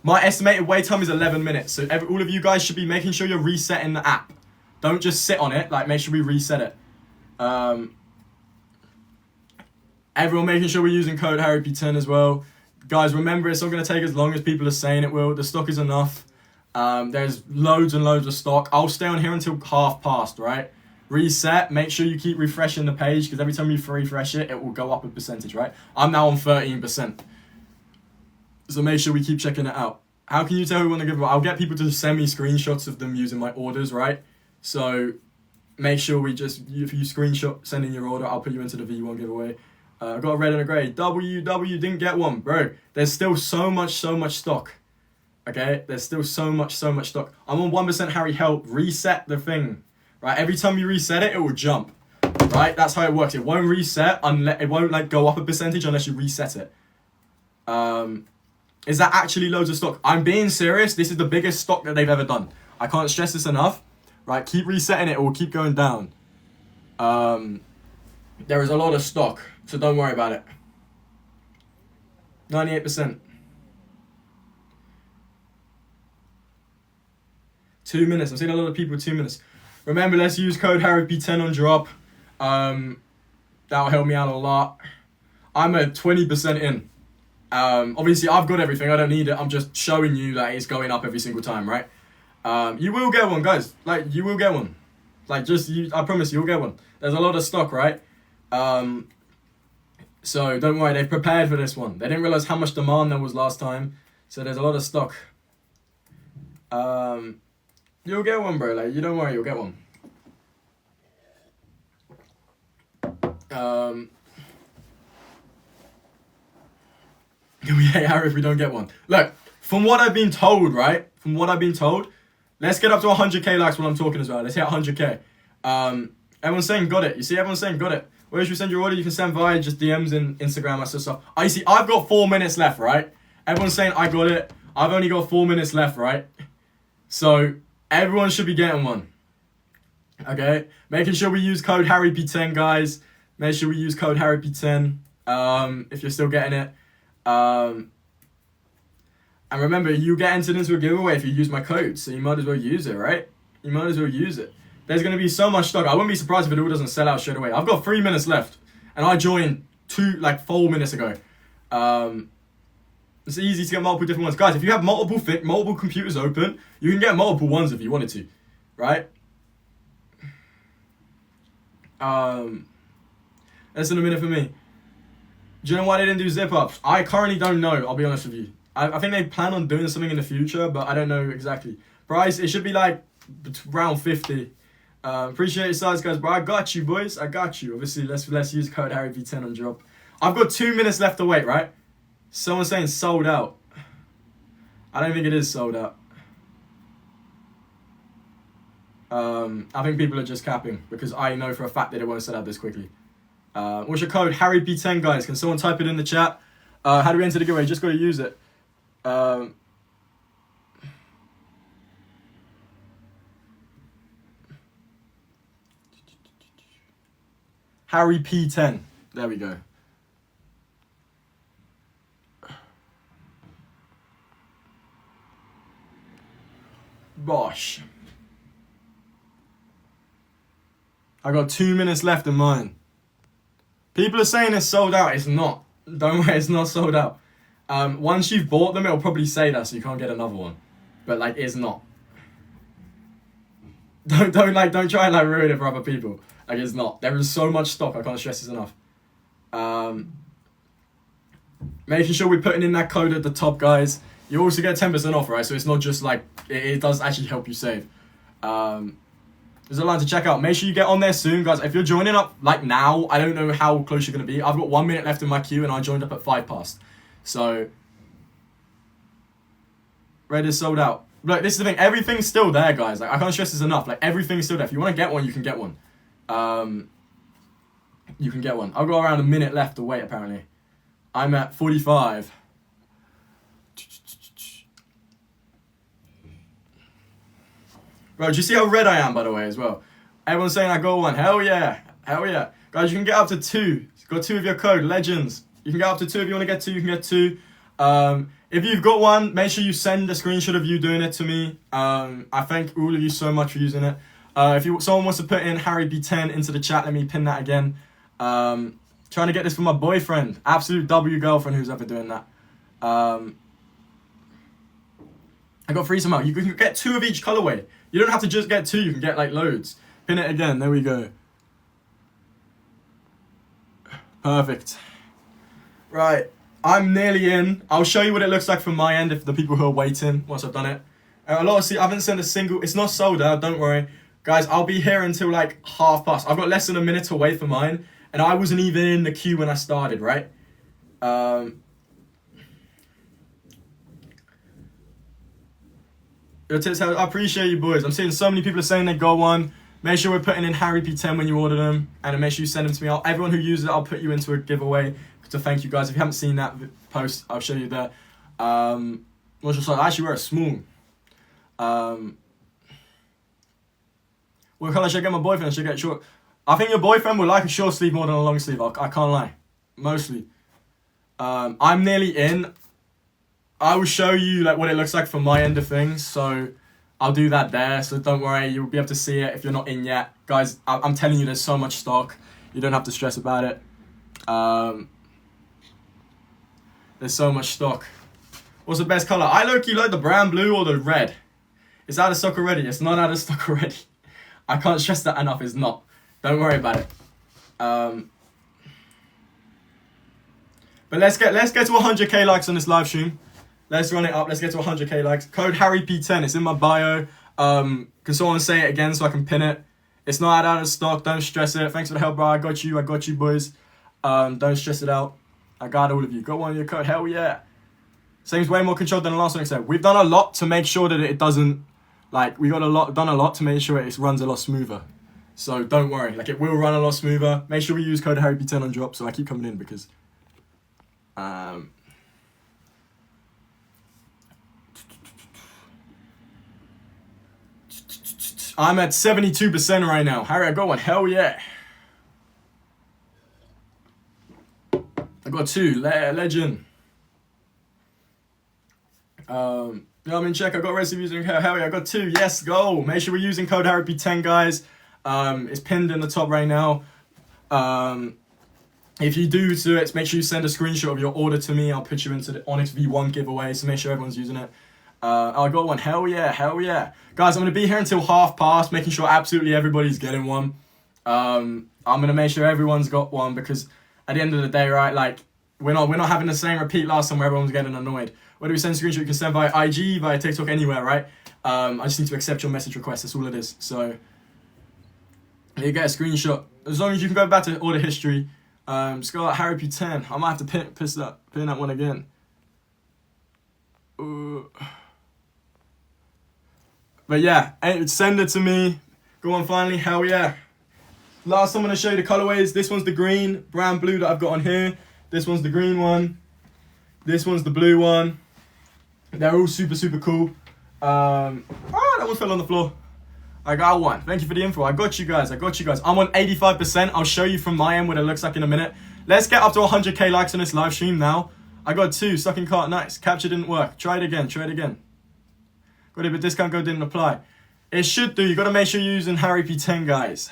My estimated wait time is 11 minutes. So all of you guys should be making sure you're resetting the app. Don't just sit on it. Like, make sure we reset it. Everyone making sure we're using code HarryP10 as well. Guys, remember, it's not going to take as long as people are saying it will. The stock is enough. There's loads and loads of stock. I'll stay on here until half past, right? Reset. Make sure you keep refreshing the page because every time you refresh it, it will go up a percentage, right? I'm now on 13%. So make sure we keep checking it out. How can you tell who want to give away? I'll get people to send me screenshots of them using my orders, right? So make sure if you screenshot sending your order, I'll put you into the V1 giveaway. I got a red and a grey. WW didn't get one, bro. There's still so much stock. Okay, there's still so much stock. I'm on 1%. Harry, help reset the thing, right? Every time you reset it, it will jump, right? That's how it works. It won't reset unless it won't like go up a percentage unless you reset it. Is that actually loads of stock? I'm being serious. This is the biggest stock that they've ever done. I can't stress this enough, right? Keep resetting it. It will keep going down. There is a lot of stock, so don't worry about it. 98%. 2 minutes. I'm seeing a lot of people 2 minutes. Remember, let's use code HarryP10 on drop. That'll help me out a lot. I'm at 20% in. Obviously, I've got everything. I don't need it. I'm just showing you that it's going up every single time, right? You will get one, guys. Like, you will get one. Like, I promise you'll get one. There's a lot of stock, right? So don't worry, they've prepared for this one. They didn't realize how much demand there was last time. So there's a lot of stock. You'll get one, bro. Like, you don't worry, you'll get one. We hate Harry if we don't get one. Look, from what I've been told, right? From what I've been told, let's get up to 100k likes while I'm talking as well. Let's hit 100k. Everyone's saying got it. You see, everyone's saying got it. Where should you send your order? You can send via just DMs in Instagram, that sort of stuff. I see. I've got 4 minutes left, right? Everyone's saying I got it. I've only got 4 minutes left, right? So everyone should be getting one. Okay, making sure we use code HarryP10, guys. Make sure we use code HarryP10 if you're still getting it. And remember, you get entered into a giveaway if you use my code, so you might as well use it, right? You might as well use it. There's going to be so much stock. I wouldn't be surprised if it all doesn't sell out straight away. I've got 3 minutes left, and I joined 4 minutes ago. It's easy to get multiple different ones. Guys, if you have multiple computers open, you can get multiple ones if you wanted to, right? Less than a minute for me. Do you know why they didn't do zip-ups? I currently don't know, I'll be honest with you. I think they plan on doing something in the future, but I don't know exactly. Price, it should be like around 50. Appreciate your size, guys, bro. I got you, boys. I got you. Obviously, let's use code HarryP10 on drop. I've got 2 minutes left to wait, right? Someone's saying sold out. I don't think it is sold out. I think people are just capping because I know for a fact that it won't sell out this quickly. What's your code? HarryP10, guys. Can someone type it in the chat? How do we enter the giveaway? Just got to use it. HarryP10. There we go. Bosh. I got 2 minutes left in mine. People are saying it's sold out. It's not. Don't worry, it's not sold out. Once you've bought them, it'll probably say that, so you can't get another one. But like, it's not. Don't try and like ruin it for other people. Like, it's not. There is so much stock. I can't stress this enough. Making sure we're putting in that code at the top, guys. You also get 10% off, right? So it's not just like it does actually help you save. There's a line to check out. Make sure you get on there soon, guys. If you're joining up like now, I don't know how close you're gonna be. I've got 1 minute left in my queue, and I joined up at 5 past. So, Red is sold out. Look, this is the thing. Everything's still there, guys. Like, I can't stress this enough. Like, everything's still there. If you want to get one, you can get one. You can get one. I've got around a minute left to wait, apparently. I'm at 45. Bro, do you see how red I am, by the way, as well? Everyone's saying I got one. Hell yeah. Hell yeah. Guys, you can get up to 2. Got 2 of your code. Legends. You can get up to 2 if you want to get 2. You can get 2. If you've got one, make sure you send a screenshot of you doing it to me. I thank all of you so much for using it. If someone wants to put in HarryP10 into the chat, let me pin that again. Trying to get this for my boyfriend. Absolute W girlfriend who's ever doing that. I got 3 somehow. You can get 2 of each colorway. You don't have to just get 2. You can get like loads. Pin it again. There we go. Perfect. Right. I'm nearly in. I'll show you what it looks like from my end if the people who are waiting once I've done it. I haven't sent a single. It's not sold out. Don't worry. Guys, I'll be here until like 1:30. I've got less than a minute to wait for mine. And I wasn't even in the queue when I started, right? I appreciate you, boys. I'm seeing so many people are saying they got one. Make sure we're putting in HarryP10 when you order them. And make sure you send them to me. Everyone who uses it, I'll put you into a giveaway to thank you guys. If you haven't seen that post, I'll show you there. What's your size? I actually wear a small. What colour should I get my boyfriend? Should I get short? I think your boyfriend will like a short sleeve more than a long sleeve. I can't lie. Mostly. I'm nearly in. I will show you like what it looks like from my end of things. So I'll do that there. So don't worry. You'll be able to see it if you're not in yet. Guys, I'm telling you, there's so much stock. You don't have to stress about it. There's so much stock. What's the best colour? I low-key like the brown, blue, or the red. It's out of stock already. It's not out of stock already. I can't stress that enough. It's not. Don't worry about it. But let's get to 100k likes on this live stream. Let's run it up. Let's get to 100k likes. Code HarryP10. It's in my bio. Can someone say it again so I can pin it? It's not out of stock. Don't stress it. Thanks for the help, bro. I got you, boys. Don't stress it out. I got all of you. Got one of your code. Hell yeah. Seems way more controlled than the last one, except we've done a lot to make sure that it doesn't, like, done a lot to make sure it runs a lot smoother. So don't worry, like, it will run a lot smoother. Make sure we use code HarryP10 on drop, so I keep coming in because, I'm at 72% right now. Harry, I got one. Hell yeah. I got two. Legend. Yeah, I'm in check. I got recipes using hell yeah, I got two. Yes, go. Make sure we're using code HarryP10, guys. It's pinned in the top right now. If you do it, make sure you send a screenshot of your order to me. I'll put you into the Onyx V1 giveaway, so make sure everyone's using it. I got one. Hell yeah, hell yeah. Guys, I'm going to be here until 1:30, making sure absolutely everybody's getting one. I'm going to make sure everyone's got one because at the end of the day, right, like, we're not having the same repeat last time where everyone's getting annoyed. Whether we send a screenshot, you can send via IG, via TikTok, anywhere, right? I just need to accept your message request. That's all it is. So, you get a screenshot. As long as you can go back to order history. Scott, HarryP10. I might have to pin that one again. But yeah, send it to me. Go on, finally. Hell yeah. Last, I'm going to show you the colorways. This one's the green, brown, blue that I've got on here. This one's the green one. This one's the blue one. They're all super, super cool. That one fell on the floor. I got one. Thank you for the info. I got you guys. I'm on 85%. I'll show you from my end what it looks like in a minute. Let's get up to 100k likes on this live stream now. I got two. Sucking cart. Nice. Capture didn't work. Try it again. Got it, but discount code didn't apply. It should do. You got to make sure you're using HarryP10, guys.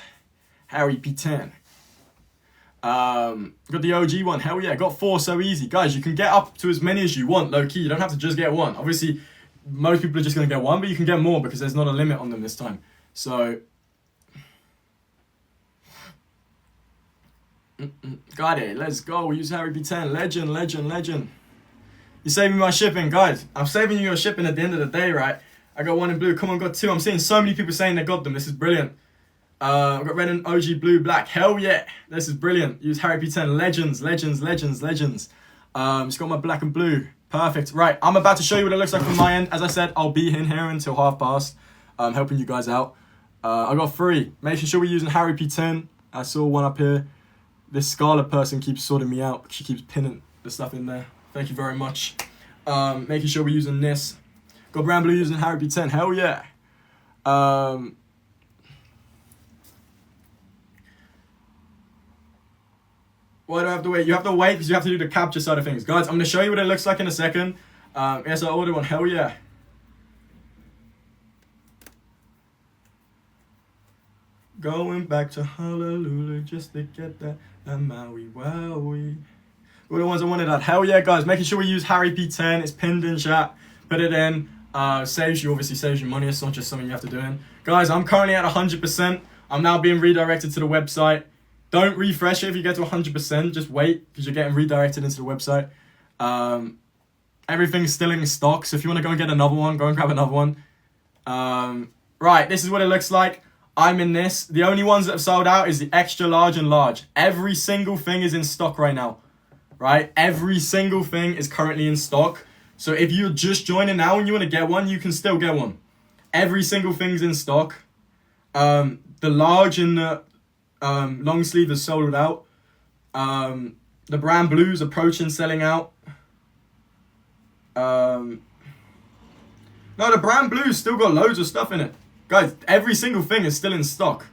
HarryP10. Got the OG one. Hell yeah. Got 4 so easy. Guys, you can get up to as many as you want, low key. You don't have to just get one. Obviously, most people are just going to get one, but you can get more because there's not a limit on them this time. So, got it. Let's go. We use HarryP10. Legend. You're saving my shipping, guys. I'm saving you your shipping at the end of the day, right? I got one in blue. Come on, got two. I'm seeing so many people saying they got them. This is brilliant. I've got red and OG blue, black. Hell yeah. This is brilliant. Use HarryP10. Legends. It's got my black and blue. Perfect. Right, I'm about to show you what it looks like from my end. As I said, I'll be in here until 1:30, helping you guys out. I got 3. Making sure we're using HarryP10. I saw one up here. This Scarlet person keeps sorting me out. She keeps pinning the stuff in there. Thank you very much. Making sure we're using this. Got brown blue using HarryP10. Hell yeah. Why do I have to wait? You have to wait because you have to do the capture side of things. Guys, I'm going to show you what it looks like in a second. Yes, I ordered one. Hell yeah. Going back to Honolulu just to get that Maui Wowie. All the ones I wanted at. Hell yeah, guys. Making sure we use HarryP10. It's pinned in chat. Put it in. Saves you money. It's not just something you have to do in. Guys, I'm currently at 100%. I'm now being redirected to the website. Don't refresh it if you get to 100%. Just wait because you're getting redirected into the website. Everything's still in stock. So if you want to go and get another one, go and grab another one. Right, this is what it looks like. I'm in this. The only ones that have sold out is the extra large and large. Every single thing is in stock right now. Right? Every single thing is currently in stock. So if you're just joining now and you want to get one, you can still get one. Every single thing's in stock. The large and the long sleeve is sold out. The brand blue's approaching selling out. No, the brand blue's still got loads of stuff in it. Guys, every single thing is still in stock.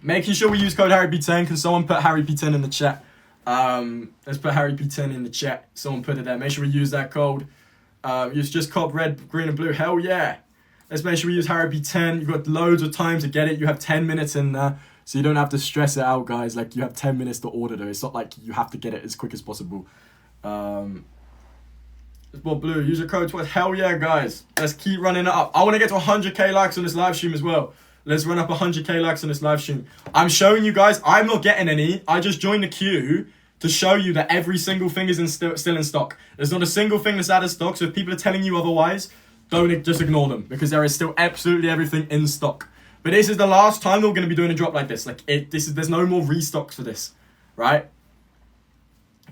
Making sure we use code HarryP10. Can someone put HarryP10 in the chat? Let's put HarryP10 in the chat. Someone put it there. Make sure we use that code. Use just cop red, green, and blue. Hell yeah. Let's make sure we use HarryP10. You've got loads of time to get it. You have 10 minutes in there. So you don't have to stress it out, guys. Like, you have 10 minutes to order though. It's not like you have to get it as quick as possible. Well, blue, use your code twice. Hell yeah, guys. Let's keep running it up. I want to get to 100k likes on this live stream as well. Let's run up 100k likes on this live stream. I'm showing you guys, I'm not getting any. I just joined the queue to show you that every single thing is still in stock. There's not a single thing that's out of stock. So if people are telling you otherwise, don't just ignore them, because there is still absolutely everything in stock. But this is the last time we're going to be doing a drop like this. There's no more restocks for this, right?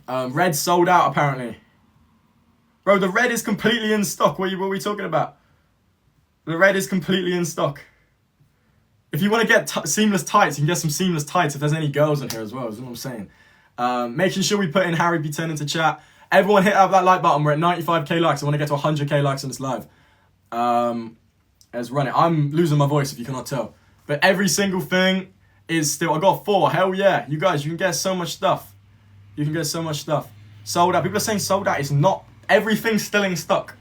Red sold out apparently. Bro, the red is completely in stock. What are we talking about? The red is completely in stock. If you want to get seamless tights, you can get some seamless tights if there's any girls in here as well, is what I'm saying. Making sure we put in Harry B10 into chat. Everyone hit up that like button. We're at 95k likes. I want to get to 100k likes on this live. Let's run it. I'm losing my voice if you cannot tell. But every single thing is still... I got 4. Hell yeah. You guys, you can get so much stuff. You can get so much stuff. Sold out. People are saying sold out. It's not. Everything's still in stock.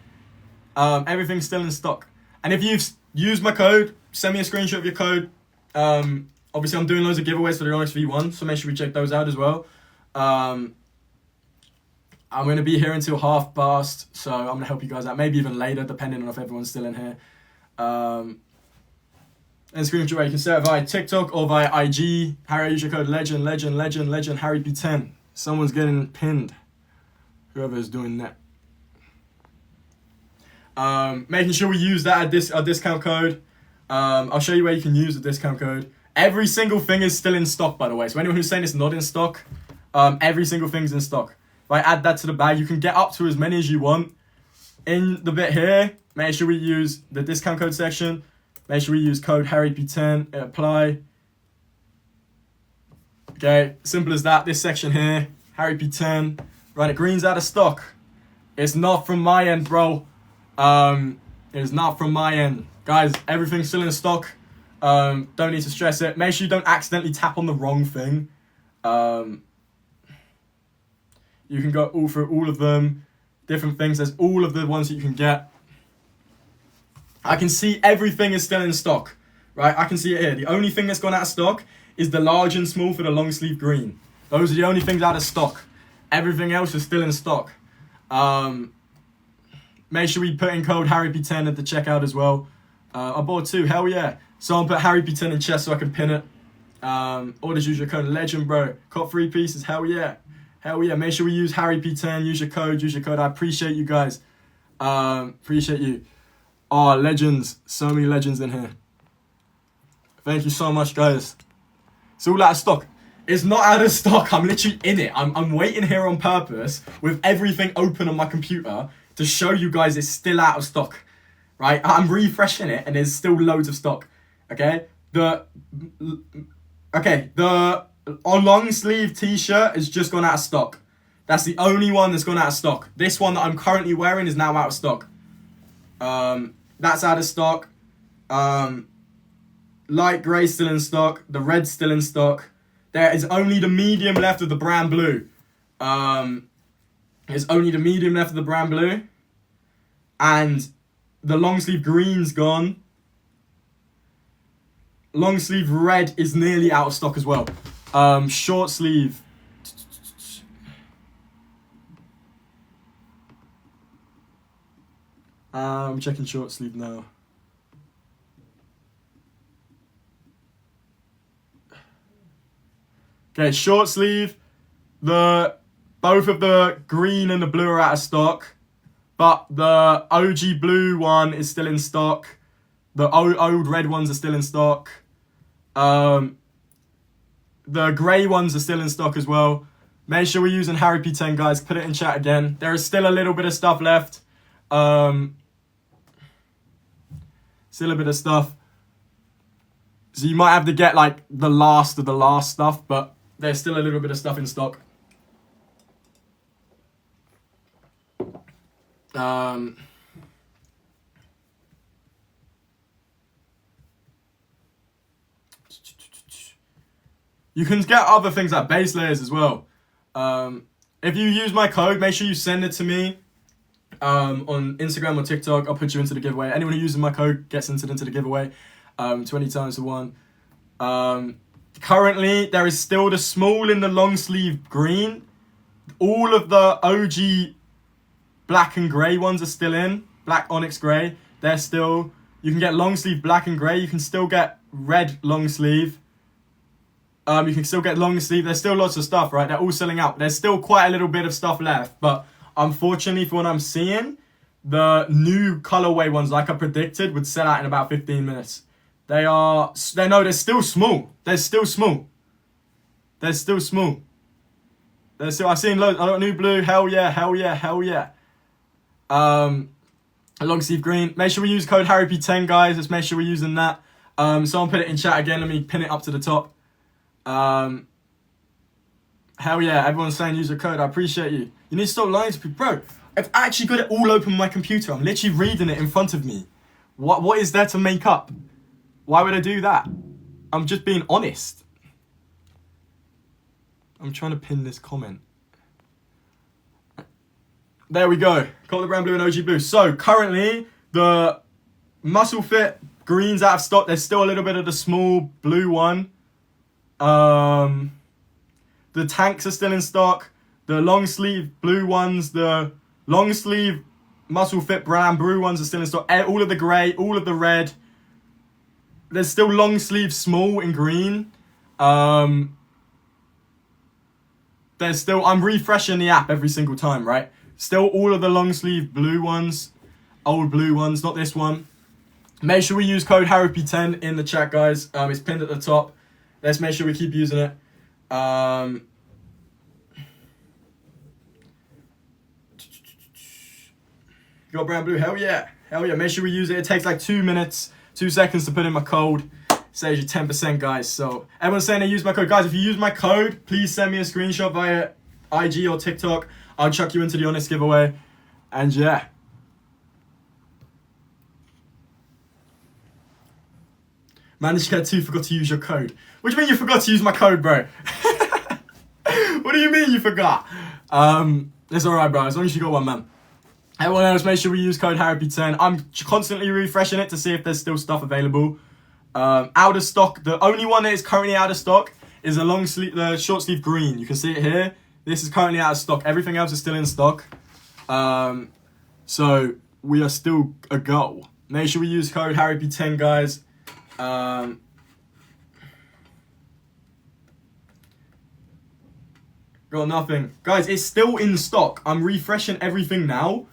Everything's still in stock. And if you've used my code, send me a screenshot of your code. Obviously, I'm doing loads of giveaways for the Onyx V1, so make sure we check those out as well. I'm going to be here until 5:30, so I'm going to help you guys out. Maybe even later, depending on if everyone's still in here. And screenshot where you can share it via TikTok or via IG. Harry, use your code legend, Harry B10. Someone's getting pinned. Whoever is doing that. Making sure we use that at discount code. I'll show you where you can use the discount code. Every single thing is still in stock, by the way. So anyone who's saying it's not in stock, every single thing's in stock. If I add that to the bag, you can get up to as many as you want. In the bit here, make sure we use the discount code section. Make sure we use code HarryP10, apply. Okay, simple as that. This section here, HarryP10. Right, green's out of stock. It's not from my end, bro. It's not from my end. Guys, everything's still in stock. Don't need to stress it. Make sure you don't accidentally tap on the wrong thing. You can go all through all of them. Different things. There's all of the ones that you can get. I can see everything is still in stock. Right? I can see it here. The only thing that's gone out of stock is the large and small for the long sleeve green. Those are the only things out of stock. Everything else is still in stock. Make sure we put in code HarryP10 at the checkout as well. I bought 2. Hell yeah. Someone put HarryP10 in chest so I can pin it. Orders, use your code legend, bro. Caught 3 pieces. Hell yeah. Hell yeah. Make sure we use HarryP10. Use your code. I appreciate you guys. Appreciate you. Oh, legends. So many legends in here. Thank you so much, guys. It's all out of stock. It's not out of stock. I'm literally in it. I'm waiting here on purpose with everything open on my computer to show you guys it's still out of stock. Right? I'm refreshing it and there's still loads of stock. Okay? The long sleeve t-shirt has just gone out of stock. That's the only one that's gone out of stock. This one that I'm currently wearing is now out of stock. That's out of stock. Light grey still in stock. The red's still in stock. There is only the medium left of the brand blue. There's only the medium left of the brand blue. And the long sleeve green's gone. Long sleeve red is nearly out of stock as well. Short sleeve. I'm checking short sleeve now. Okay, short sleeve. Both of the green and the blue are out of stock, but the OG blue one is still in stock. The old red ones are still in stock. The grey ones are still in stock as well. Make sure we're using HarryP10, guys. Put it in chat again. There is still a little bit of stuff left. Still a bit of stuff. So you might have to get like the last of the last stuff, but there's still a little bit of stuff in stock. You can get other things like base layers as well. If you use my code, make sure you send it to me on Instagram or TikTok. I'll put you into the giveaway. Anyone who uses my code gets entered into the giveaway. 20 times to 1. Currently, there is still the small in the long sleeve green. All of the OG black and grey ones are still in. Black onyx grey. They're still... You can get long sleeve black and grey. You can still get red long sleeve. You can still get long sleeve. There's still lots of stuff, right? They're all selling out. There's still quite a little bit of stuff left. But unfortunately, for what I'm seeing, the new colorway ones, like I predicted, would sell out in about 15 minutes. They're still small. They're still small. They're still small. They're still, I've seen loads. I got new blue. Hell yeah, hell yeah, hell yeah. A long sleeve green. Make sure we use code HarryP10, guys. Let's make sure we're using that. Someone put it in chat again. Let me pin it up to the top. Hell yeah, everyone's saying use the code. I appreciate you. You need to stop lying to people. Bro, I've actually got it all open on my computer. I'm literally reading it in front of me. What is there to make up? Why would I do that? I'm just being honest. I'm trying to pin this comment. There we go. Got the brand blue and OG blue. So currently the muscle fit green's out of stock. There's still a little bit of the small blue one. The tanks are still in stock. The long sleeve blue ones, the long sleeve muscle fit brand blue ones are still in stock. All of the grey, all of the red. There's still long sleeve small in green. There's still, I'm refreshing the app every single time, right? Still all of the long sleeve blue ones, old blue ones, not this one. Make sure we use code HarryP10 in the chat, guys. It's pinned at the top. Let's make sure we keep using it. Got brand blue, hell yeah. Hell yeah, make sure we use it. It takes like 2 minutes, 2 seconds to put in my code. Saves you 10%, guys. So everyone's saying they use my code. Guys, if you use my code, please send me a screenshot via IG or TikTok. I'll chuck you into the Onyx giveaway. And yeah. Managed to get 2, forgot to use your code. What do you mean you forgot to use my code, bro? What do you mean you forgot? It's alright, bro. As long as you got one, man. Everyone else, make sure we use code HarryP10. I'm constantly refreshing it to see if there's still stuff available. Out of stock. The only one that is currently out of stock is the short sleeve green. You can see it here. This is currently out of stock. Everything else is still in stock. So we are still a go. Make sure we use code HarryP10, guys. Got nothing. Guys, it's still in stock. I'm refreshing everything now.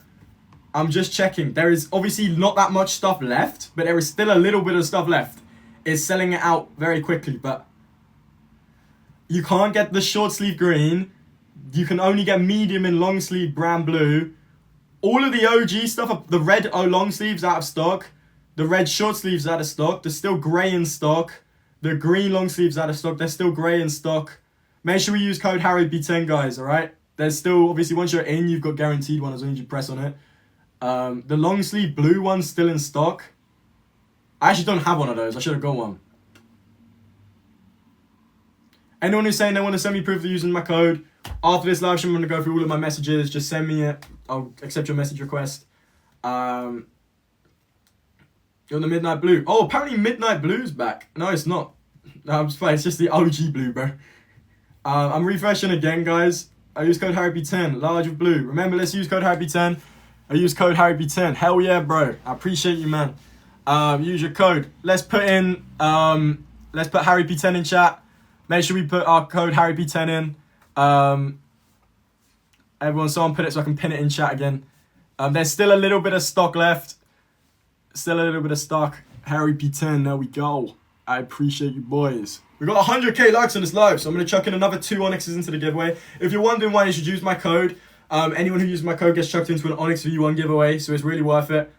I'm just checking. There is obviously not that much stuff left, but there is still a little bit of stuff left. It's selling it out very quickly, but you can't get the short sleeve green. You can only get medium and long sleeve brand blue. All of the OG stuff, the red long sleeves out of stock. The red short sleeves out of stock. There's still grey in stock. The green long sleeves out of stock. They're still grey in stock. Make sure we use code HarryP10, guys, alright? There's still, obviously, once you're in, you've got guaranteed one as long as you press on it. The long sleeve blue one's still in stock. I actually don't have one of those. I should have got one. Anyone who's saying they want to send me proof of using my code, after this live stream, I'm going to go through all of my messages. Just send me it. I'll accept your message request. You're the Midnight Blue. Oh, apparently Midnight Blue's back. No, it's not. No, I'm just fine. It's just the OG blue, bro. I'm refreshing again, guys. I use code HarryP10, large with blue. Remember, let's use code HarryP10. I use code HarryP10. Hell yeah, bro. I appreciate you, man. Use your code. Let's put HarryP10 in chat. Make sure we put our code HarryP10 in. Someone put it so I can pin it in chat again. There's still a little bit of stock left. Still a little bit of stock. HarryP10, there we go. I appreciate you, boys. We got 100k likes on this live, so I'm going to chuck in another 2 Onyxes into the giveaway. If you're wondering why you should use my code, anyone who uses my code gets chucked into an Onyx V1 giveaway, so it's really worth it.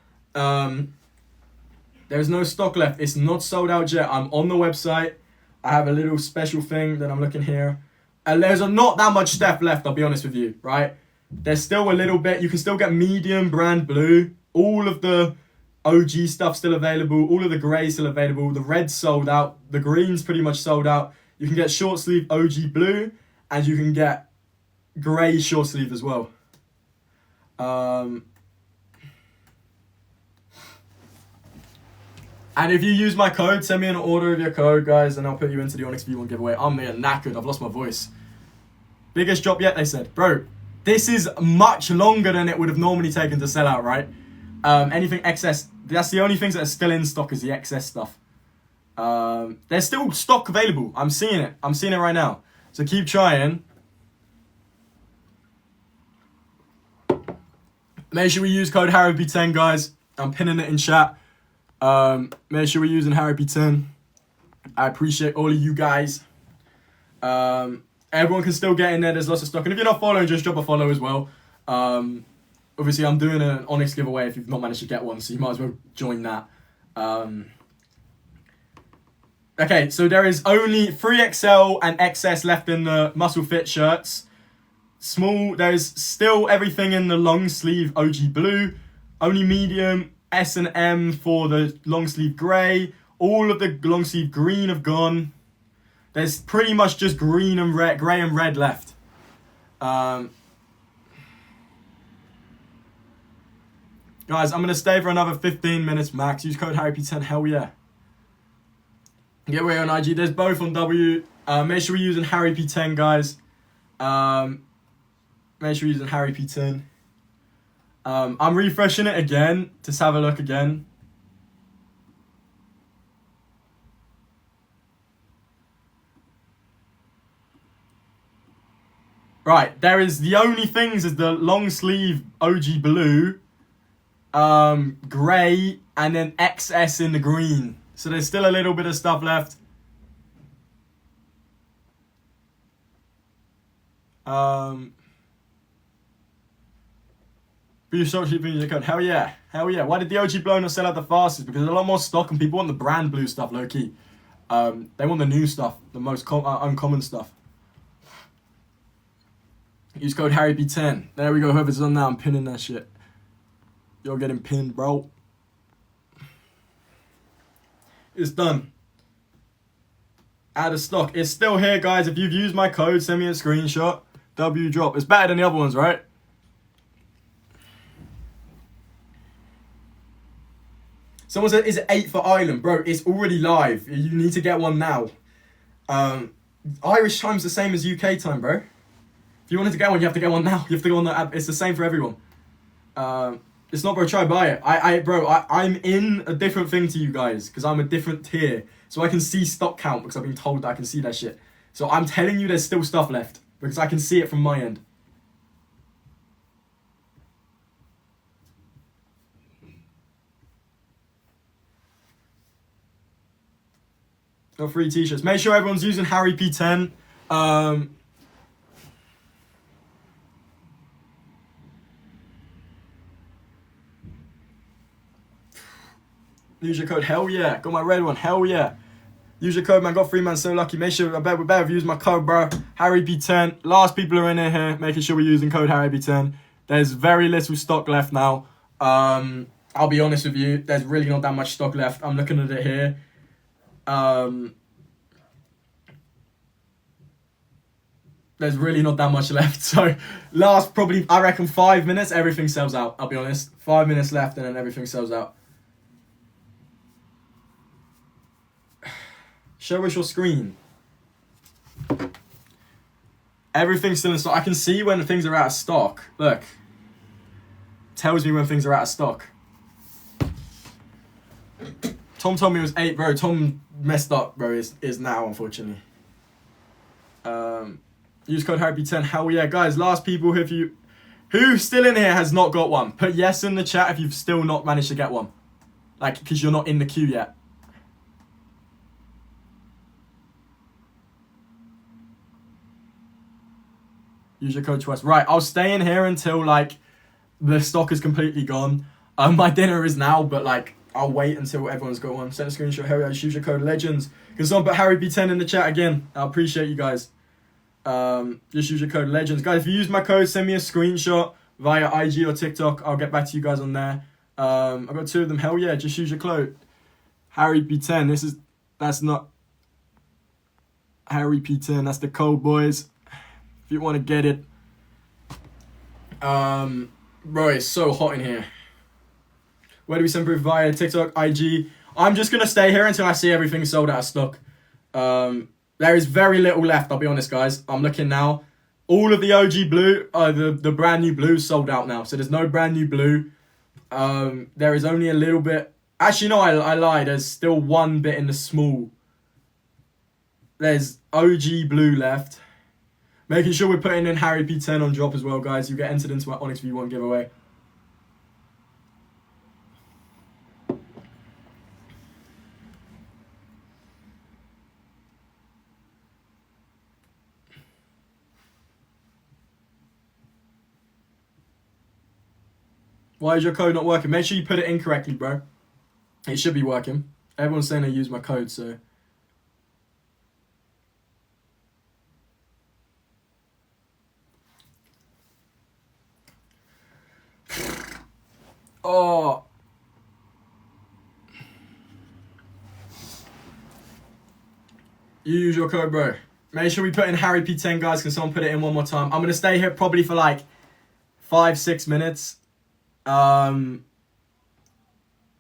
There's no stock left. It's not sold out yet. I'm on the website. I have a little special thing that I'm looking here. And there's not that much stuff left, I'll be honest with you, right? There's still a little bit. You can still get medium brand blue. All of the OG stuff still available. All of the grey still available. The red's sold out. The green's pretty much sold out. You can get short sleeve OG blue. And you can get grey short sleeve as well. And if you use my code, send me an order of your code, guys, and I'll put you into the Onyx V1 giveaway. I'm there knackered. I've lost my voice. Biggest drop yet, they said. Bro, This is much longer than it would have normally taken to sell out, right? Anything excess, that's the only things that are still in stock is the excess stuff. There's still stock available. I'm seeing it. I'm seeing it right now. So keep trying. Make sure we use code HarryP10, guys. I'm pinning it in chat. Make sure we're using HarryP10. I appreciate all of you guys. Everyone can still get in there. There's lots of stock. And if you're not following, just drop a follow as well. Obviously, I'm doing an Onyx giveaway if you've not managed to get one, so you might as well join that. Okay, so there is only 3XL and XS left in the Muscle Fit shirts. Small, there's still everything in the long sleeve OG blue. Only medium, S and M for the long sleeve grey. All of the long sleeve green have gone. There's pretty much just green and red, grey and red left. Guys, I'm going to stay for another 15 minutes max. Use code HarryP10, hell yeah. Get away on IG. There's both on W. Make sure we're using HarryP10, guys. Make sure you're using HarryP10. I'm refreshing it again. Just have a look again. Right, there is the only things is the long sleeve OG blue, grey, and then XS in the green. So there's still a little bit of stuff left. Be so cheap in your code. Hell yeah. Hell yeah. Why did the OG blue not sell out the fastest? Because there's a lot more stock and people want the brand blue stuff, low key. They want the new stuff, the most uncommon stuff. Use code HarryP10. There we go. Whoever's on now, I'm pinning that shit. You're getting pinned, bro. It's done. Out of stock. It's still here, guys. If you've used my code, send me a screenshot. W drop. It's better than the other ones, right? Someone said, is it 8 for Ireland? Bro, it's already live. You need to get one now. Irish time's the same as UK time, bro. If you wanted to get one, you have to get one now. You have to go on the app. It's the same for everyone. It's not, bro. Try buy it. I'm in a different thing to you guys because I'm a different tier. So I can see stock count because I've been told that I can see that shit. So I'm telling you there's still stuff left because I can see it from my end. Got free t-shirts. Make sure everyone's using HarryP10. Use your code, hell yeah. Got my red one, hell yeah. Use your code, man. Got free, man. So lucky. Make sure, we better use my code, bro. HarryP10. Last people are in here, making sure we're using code HarryP10. There's very little stock left now. I'll be honest with you. There's really not that much stock left. I'm looking at it here. There's really not that much left. So last probably, I reckon 5 minutes, everything sells out. I'll be honest. 5 minutes left and then everything sells out. Show us your screen. Everything's still in stock. I can see when things are out of stock. Look. Tells me when things are out of stock. Tom told me it was 8, bro. Tom messed up, bro. Is now, unfortunately. Use code HarryP10. Hell yeah, guys. Last people, if you... Who still in here has not got one? Put yes in the chat if you've still not managed to get one. Like, because you're not in the queue yet. Use your code twice. Right, I'll stay in here until, like, the stock is completely gone. My dinner is now, but, like, I'll wait until everyone's got one. Send a screenshot. Hurry, use your code LEGENDS. Can someone put HarryP10 in the chat again? I appreciate you guys. Just use your code LEGENDS. Guys, if you use my code, send me a screenshot via IG or TikTok. I'll get back to you guys on there. I've got 2 of them. Hell yeah, just use your code. HarryP10. That's not HarryP10. That's the code, boys. If you want to get it. Bro, it's so hot in here. Where do we send proof? Via TikTok, IG. I'm just going to stay here until I see everything sold out of stock. There is very little left, I'll be honest, guys. I'm looking now. All of the OG blue, the brand new blue sold out now. So there's no brand new blue. There is only a little bit. Actually, no, I lied. There's still one bit in the small. There's OG blue left. Making sure we're putting in Harry P10 on drop as well, guys. You get entered into my Onyx V1 giveaway. Why is your code not working? Make sure you put it in correctly, bro. It should be working. Everyone's saying they use my code, so... Oh. You use your code, bro. Make sure we put in Harry P10, guys. Can someone put it in one more time? I'm going to stay here probably for like 5-6 minutes.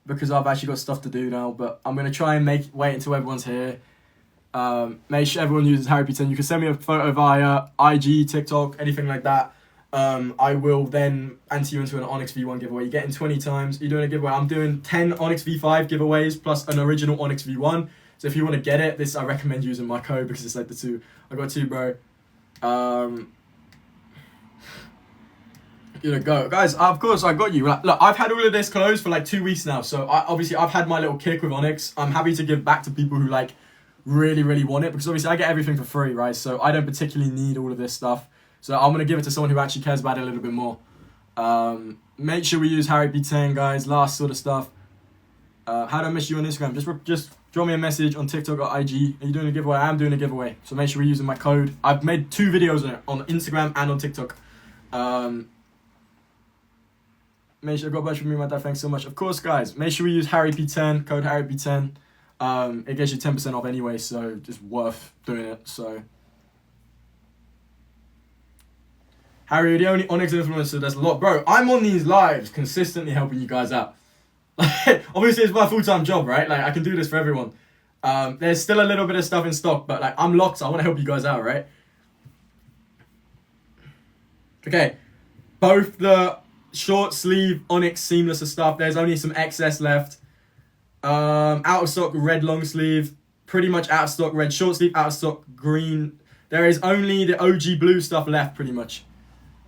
Because I've actually got stuff to do now. But I'm going to try and wait until everyone's here. Make sure everyone uses Harry P10. You can send me a photo via IG, TikTok, anything like that. I will then enter you into an Onyx V1 giveaway. You're getting 20 times. You're doing a giveaway. I'm doing 10 Onyx V5 giveaways plus an original Onyx V1. So if you want to get it, I recommend using my code because it's like the two. I got two, bro. You know, go. Guys, of course, I got you. Look, I've had all of this closed for like 2 weeks now. So obviously, I've had my little kick with Onyx. I'm happy to give back to people who like really, really want it because obviously I get everything for free, right? So I don't particularly need all of this stuff. So I'm going to give it to someone who actually cares about it a little bit more. Make sure we use Harry P10, guys. Last sort of stuff. How do I miss you on Instagram? Just drop me a message on TikTok or IG. Are you doing a giveaway? I am doing a giveaway. So make sure we're using my code. I've made 2 videos on it, on Instagram and on TikTok. Make sure I got a bunch from me, my dad. Thanks so much. Of course, guys. Make sure we use Harry P10, code Harry P10. It gets you 10% off anyway, so just worth doing it. So... Harry, you're the only Onyx influencer that's a lot. Bro, I'm on these lives consistently helping you guys out. Obviously, it's my full-time job, right? Like, I can do this for everyone. There's still a little bit of stuff in stock, but, like, I'm locked, so I want to help you guys out, right? Okay. Both the short sleeve Onyx seamless stuff, there's only some excess left. Out of stock red long sleeve. Pretty much out of stock red short sleeve, out of stock green. There is only the OG blue stuff left, pretty much.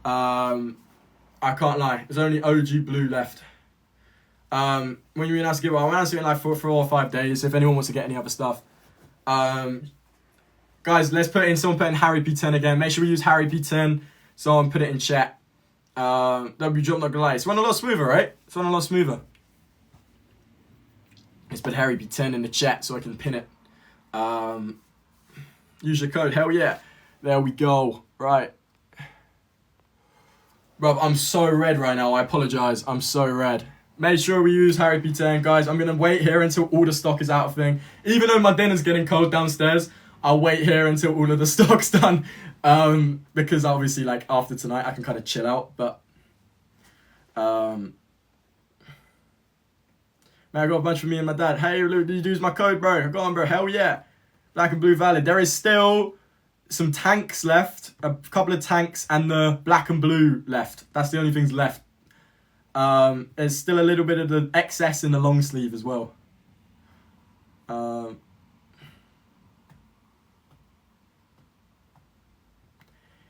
I can't lie. There's only OG blue left. When you announce a giveaway, I'll announce it in like 4 or 5 days if anyone wants to get any other stuff. Guys, let's someone put in Harry P10 again. Make sure we use Harry P10. Someone put it in chat. W jump, not gonna lie. It's run a lot smoother, right? It's run a lot smoother. Let's put Harry P10 in the chat so I can pin it. Use your code. Hell yeah. There we go. Right. Bro, I'm so red right now. I apologize. I'm so red. Make sure we use Harry P10, guys. I'm going to wait here until all the stock is out of thing. Even though my dinner's getting cold downstairs, I'll wait here until all of the stock's done. Because obviously, like, after tonight, I can kind of chill out. But, man, I got a bunch for me and my dad. Hey, Luke, did you use my code, bro? Go on, bro. Hell yeah. Black and blue valid. There is still some tanks left, a couple of tanks, and the black and blue left. That's the only things left. There's still a little bit of the excess in the long sleeve as well.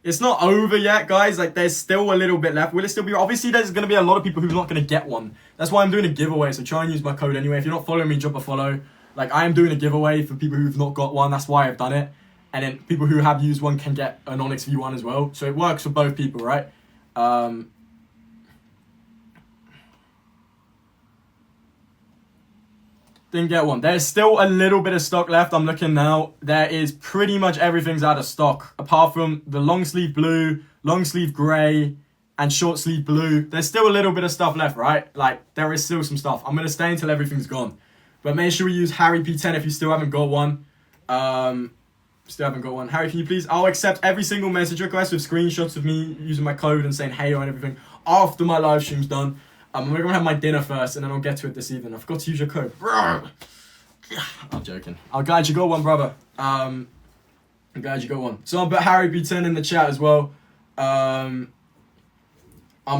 It's not over yet, guys. Like, there's still a little bit left. Will it still be? Obviously, there's going to be a lot of people who's not going to get one. That's why I'm doing a giveaway, so try and use my code anyway. If you're not following me, drop a follow. Like, I am doing a giveaway for people who've not got one. That's why I've done it. And then people who have used one can get an Onyx V1 as well. So it works for both people, right? Didn't get one. There's still a little bit of stock left. I'm looking now. There is pretty much everything's out of stock. Apart from the long sleeve blue, long sleeve grey, and short sleeve blue. There's still a little bit of stuff left, right? Like, there is still some stuff. I'm going to stay until everything's gone. But make sure we use Harry P10 if you still haven't got one. Still haven't got one. Harry, can you please? I'll accept every single message request with screenshots of me using my code and saying hey and everything after my live stream's done. I'm going to have my dinner first and then I'll get to it this evening. I forgot to use your code. I'm joking. I'm glad you got one, brother. I'm glad you got one. Someone put Harry P10 in the chat as well. I'm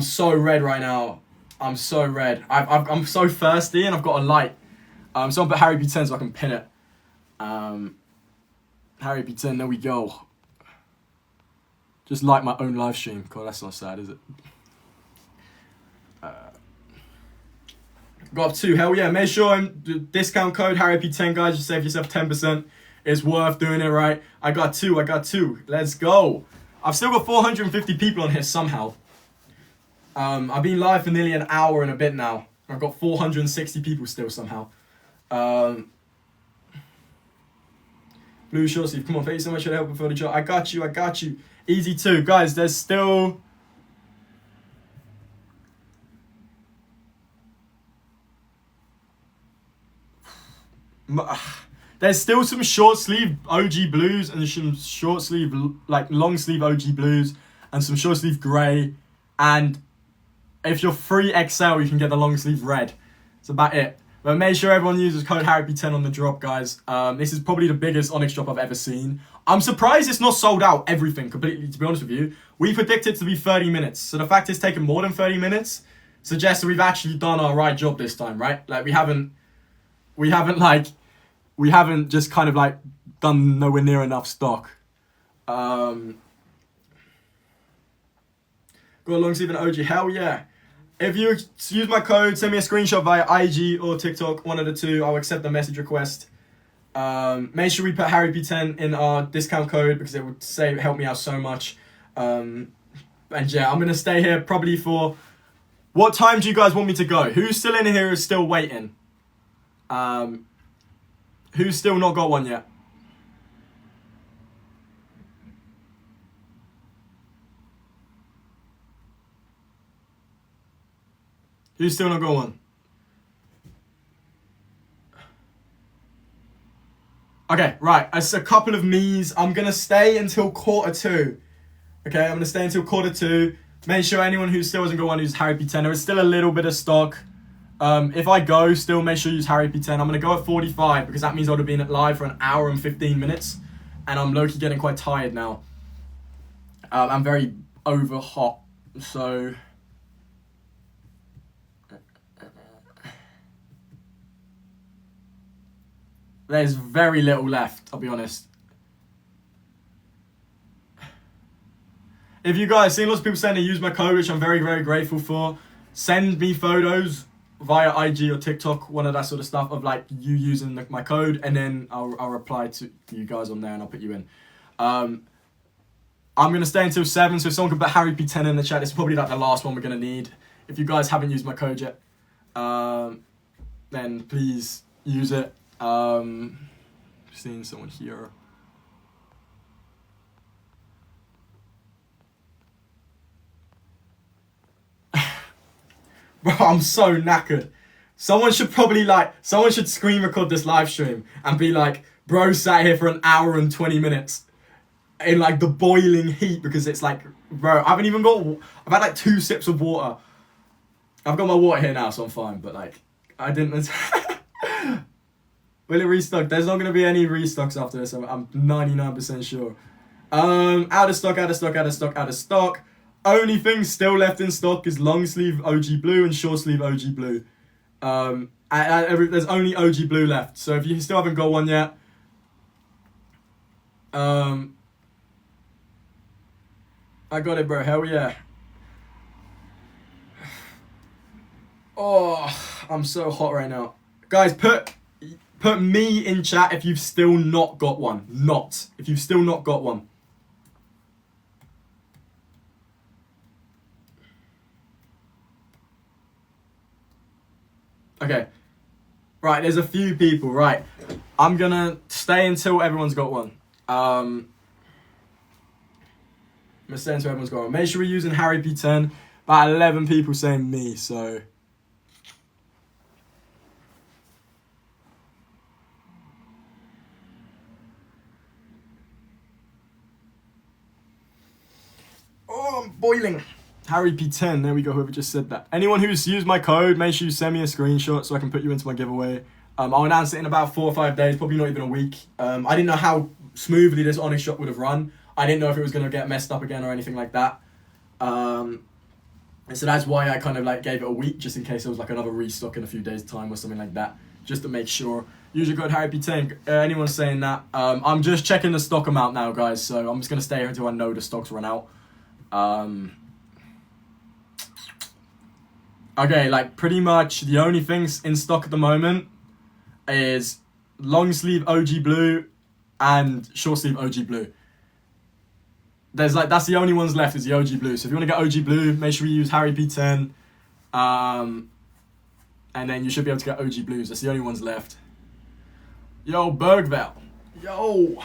so red right now. I'm so red. I'm so thirsty and I've got a light. Someone put Harry P10 so I can pin it. Harry P10, there we go. Just like my own live stream. God, that's not sad, is it? Got up 2. Hell yeah. Make sure the discount code Harry P10, guys. You save yourself 10%. It's worth doing it, right? I got 2. Let's go. I've still got 450 people on here somehow. I've been live for nearly an hour and a bit now. I've got 460 people still somehow. Blue short sleeve. Come on, thank you so much for the help before the job. I got you. Easy 2. Guys, there's still... There's still some short sleeve OG blues and some short sleeve, like long sleeve OG blues and some short sleeve grey. And if you're 3XL, you can get the long sleeve red. That's about it. But make sure everyone uses code HarryP10 on the drop, guys. This is probably the biggest Onyx drop I've ever seen. I'm surprised it's not sold out everything completely, to be honest with you. We predicted it to be 30 minutes. So the fact it's taken more than 30 minutes suggests that we've actually done our right job this time, right? Like we haven't just kind of like done nowhere near enough stock. Got a long sleeve and OG, hell yeah. If you use my code, send me a screenshot via IG or TikTok, one of the two, I'll accept the message request. Make sure we put HarryP10 in our discount code because it would help me out so much. And yeah, I'm going to stay here probably for... What time do you guys want me to go? Who's still in here is still waiting? Who's still not got one yet? Who's still not got one? Okay, right. It's a couple of me's. I'm going to stay until 1:45. Okay, I'm going to stay until 1:45. Make sure anyone who still hasn't got one uses HarryP10. There is still a little bit of stock. If I go, still make sure you use HarryP10. I'm going to go at 45 because that means I would have been live for an hour and 15 minutes. And I'm low-key getting quite tired now. I'm very over hot. So... There's very little left, I'll be honest. If you guys see lots of people saying they use my code, which I'm very, very grateful for, send me photos via IG or TikTok, one of that sort of stuff of like you using my code, and then I'll reply to you guys on there and I'll put you in. I'm going to stay until 7, so if someone could put HarryP10 in the chat, it's probably like the last one we're going to need. If you guys haven't used my code yet, then please use it. Seeing someone here. Bro, I'm so knackered. Someone should screen record this live stream and be like, bro sat here for an hour and 20 minutes in like the boiling heat because it's like, bro, I've had like 2 sips of water. I've got my water here now, so I'm fine, but like, I didn't... Will it restock? There's not going to be any restocks after this. I'm 99% sure. Out of stock. Only thing still left in stock is long sleeve OG blue and short sleeve OG blue. There's only OG blue left. So if you still haven't got one yet, I got it, bro. Hell yeah. Oh, I'm so hot right now. Guys, put me in chat if you've still not got one. If you've still not got one. Okay. Right, there's a few people. Right. I'm going to stay until everyone's got one. I'm going to stay until everyone's got one. Make sure we're using HarryP10. About 11 people saying me, so... Oh, I'm boiling. HarryP10, there we go, whoever just said that. Anyone who's used my code, make sure you send me a screenshot so I can put you into my giveaway. I'll announce it in about 4 or 5 days, probably not even a week. I didn't know how smoothly this Onyx shop would have run. I didn't know if it was going to get messed up again or anything like that. And so that's why I kind of like gave it a week, just in case there was like another restock in a few days' time or something like that, just to make sure. Use your code HarryP10. Anyone saying that? I'm just checking the stock amount now, guys. So I'm just going to stay here until I know the stock's run out. Okay, like pretty much the only things in stock at the moment is long sleeve OG blue and short sleeve OG blue. There's like, that's the only ones left is the OG blue. So if you want to get OG blue, make sure you use HarryP10. And then you should be able to get OG blues. That's the only ones left. Yo, Bergville. Yo.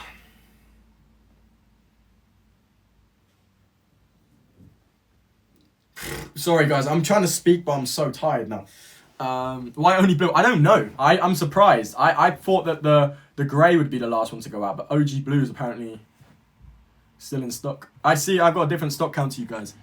Sorry guys, I'm trying to speak, but I'm so tired now. Why only blue? I don't know. I'm surprised. I thought that the grey would be the last one to go out, but OG blue is apparently still in stock. I see I've got a different stock count to you guys.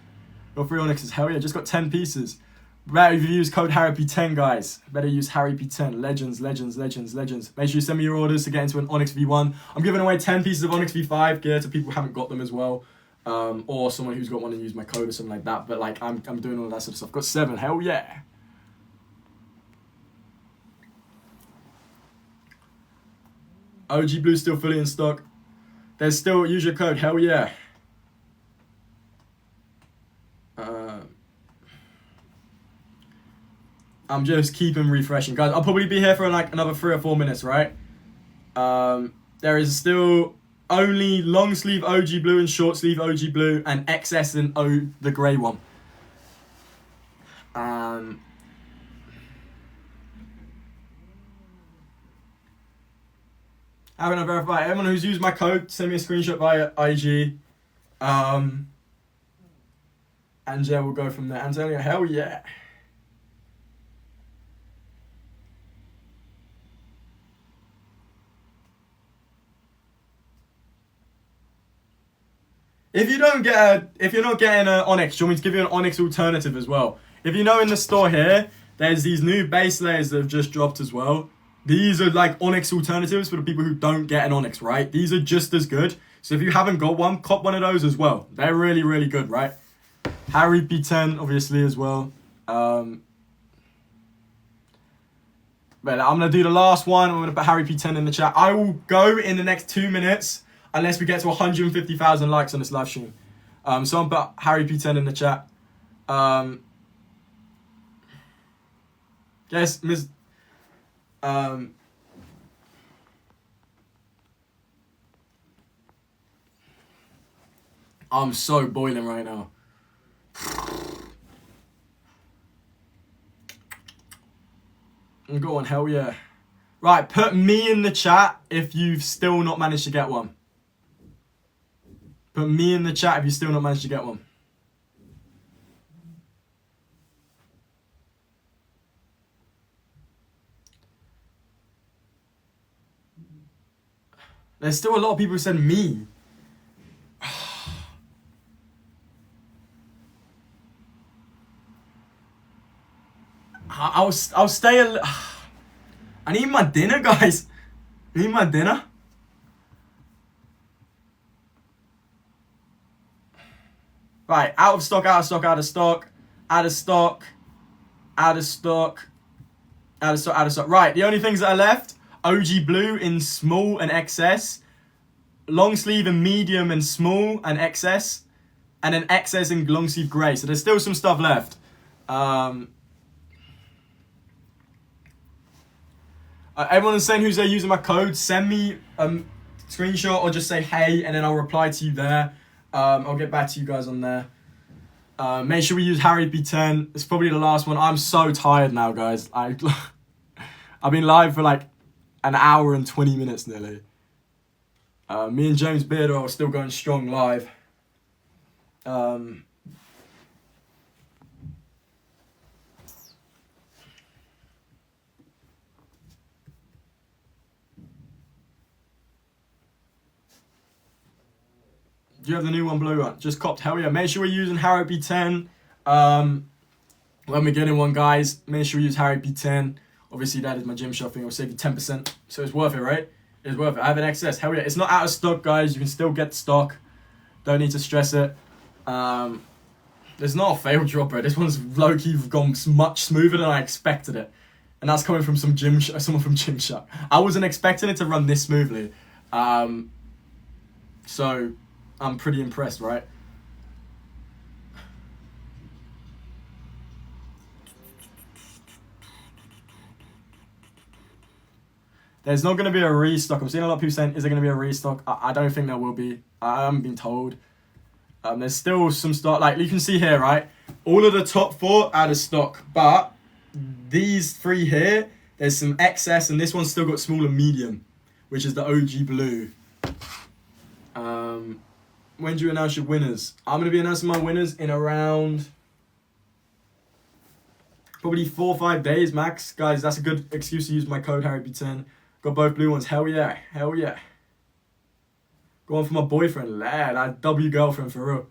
Got 3 Onyxes. Hell yeah, just got 10 pieces. Better if you use code HarryP10, guys. Better use HarryP10. Legends, legends, legends, legends. Make sure you send me your orders to get into an Onyx V1. I'm giving away 10 pieces of Onyx V5 gear to people who haven't got them as well. Or someone who's got one and use my code or something like that. But like I'm doing all that sort of stuff. Got 7. Hell yeah. OG blue still fully in stock. There's still, use your code. Hell yeah. I'm just keeping refreshing, guys. I'll probably be here for like another 3 or 4 minutes, right? There is still only long sleeve OG blue and short sleeve OG blue and XS and the grey one. I haven't verified. Everyone who's used my code, send me a screenshot via IG. And yeah, we'll go from there. Antonio, hell yeah. If you're not getting an Onyx, do you want me to give you an Onyx alternative as well? If you know in the store here, there's these new base layers that have just dropped as well. These are like Onyx alternatives for the people who don't get an Onyx, right? These are just as good. So if you haven't got one, cop one of those as well. They're really, really good, right? HarryP10, obviously, as well. But I'm going to do the last one. I'm going to put HarryP10 in the chat. I will go in the next 2 minutes unless we get to 150,000 likes on this live stream. So I'm put HarryP10 in the chat. Yes, Ms. I'm so boiling right now. Go on, hell yeah. Right, put me in the chat if you've still not managed to get one. Put me in the chat if you still not managed to get one. There's still a lot of people who said me. I'll stay I need my dinner, guys. I need my dinner. Right, out of stock, out of stock, out of stock, out of stock, out of stock, out of stock, out of stock. Right, the only things that are left, OG blue in small and XS, long sleeve in medium and small and XS, and then XS in long sleeve grey. So there's still some stuff left. Everyone is saying who's there using my code, send me a screenshot or just say hey, and then I'll reply to you there. I'll get back to you guys on there. Make sure we use HarryP10. It's probably the last one. I'm so tired now, guys. I've been live for like an hour and 20 minutes nearly. Me and James Bearder are still going strong live. Do you have the new one, blue one? Just copped. Hell yeah. Make sure we're using HarryP10. When we're getting one, guys, make sure we use HarryP10. Obviously, that is my Gymshark thing. I'll save you 10%. So it's worth it, right? It's worth it. I have an excess. Hell yeah. It's not out of stock, guys. You can still get stock. Don't need to stress it. There's not a failed drop, bro. This one's low-key gone much smoother than I expected it. And that's coming from someone from Gymshark. I wasn't expecting it to run this smoothly. So I'm pretty impressed, right? There's not going to be a restock. I'm seeing a lot of people saying, is there going to be a restock? I don't think there will be. I haven't been told. There's still some stock. Like, you can see here, right? All of the top 4 out of stock. But these 3 here, there's some excess. And this one's still got small and medium, which is the OG blue. When do you announce your winners? I'm going to be announcing my winners in around probably 4 or 5 days max. Guys, that's a good excuse to use my code HarryB10. Got both blue ones. Hell yeah. Hell yeah. Go on for my boyfriend, lad. I W girlfriend for real.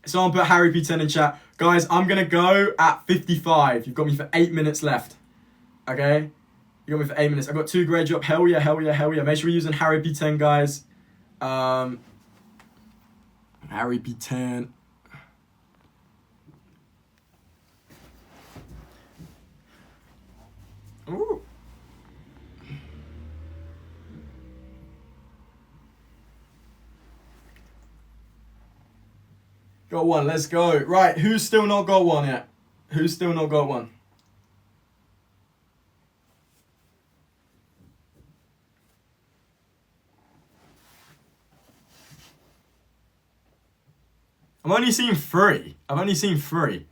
Someone put HarryB10 in chat. Guys, I'm going to go at 55. You've got me for 8 minutes left. Okay? You got me for 8 minutes. I got 2 grade drop. Hell yeah, hell yeah, hell yeah. Make sure you're using HarryB10, guys. HarryB10. Ooh. Got one, let's go. Right, who's still not got one yet? Who's still not got one? I'm only seeing 3. I've only seen 3.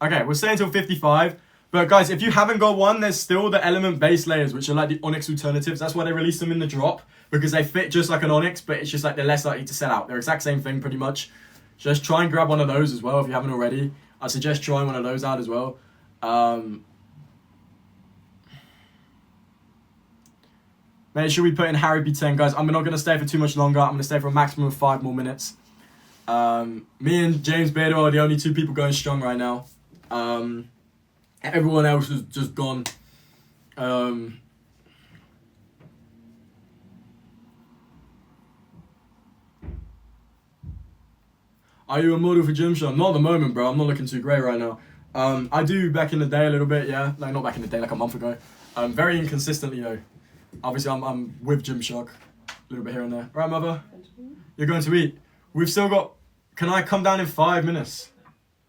Okay, we'll stay until 55. But guys, if you haven't got one, there's still the element base layers, which are like the Onyx alternatives. That's why they release them in the drop, because they fit just like an Onyx, but it's just like they're less likely to sell out. They're exact same thing pretty much. Just try and grab one of those as well if you haven't already. I suggest trying one of those out as well. Make sure we put in HarryB10, guys. I'm not going to stay for too much longer. I'm going to stay for a maximum of 5 more minutes. Me and James Beardo are the only 2 people going strong right now. Everyone else is just gone. Are you a model for Gymshark? Not at the moment, bro. I'm not looking too great right now. I do back in the day a little bit, yeah. Like, not back in the day, like a month ago. Very inconsistently, though. Obviously, I'm with Gymshark. A little bit here and there. Right, mother? You're going to eat. We've still got... Can I come down in 5 minutes?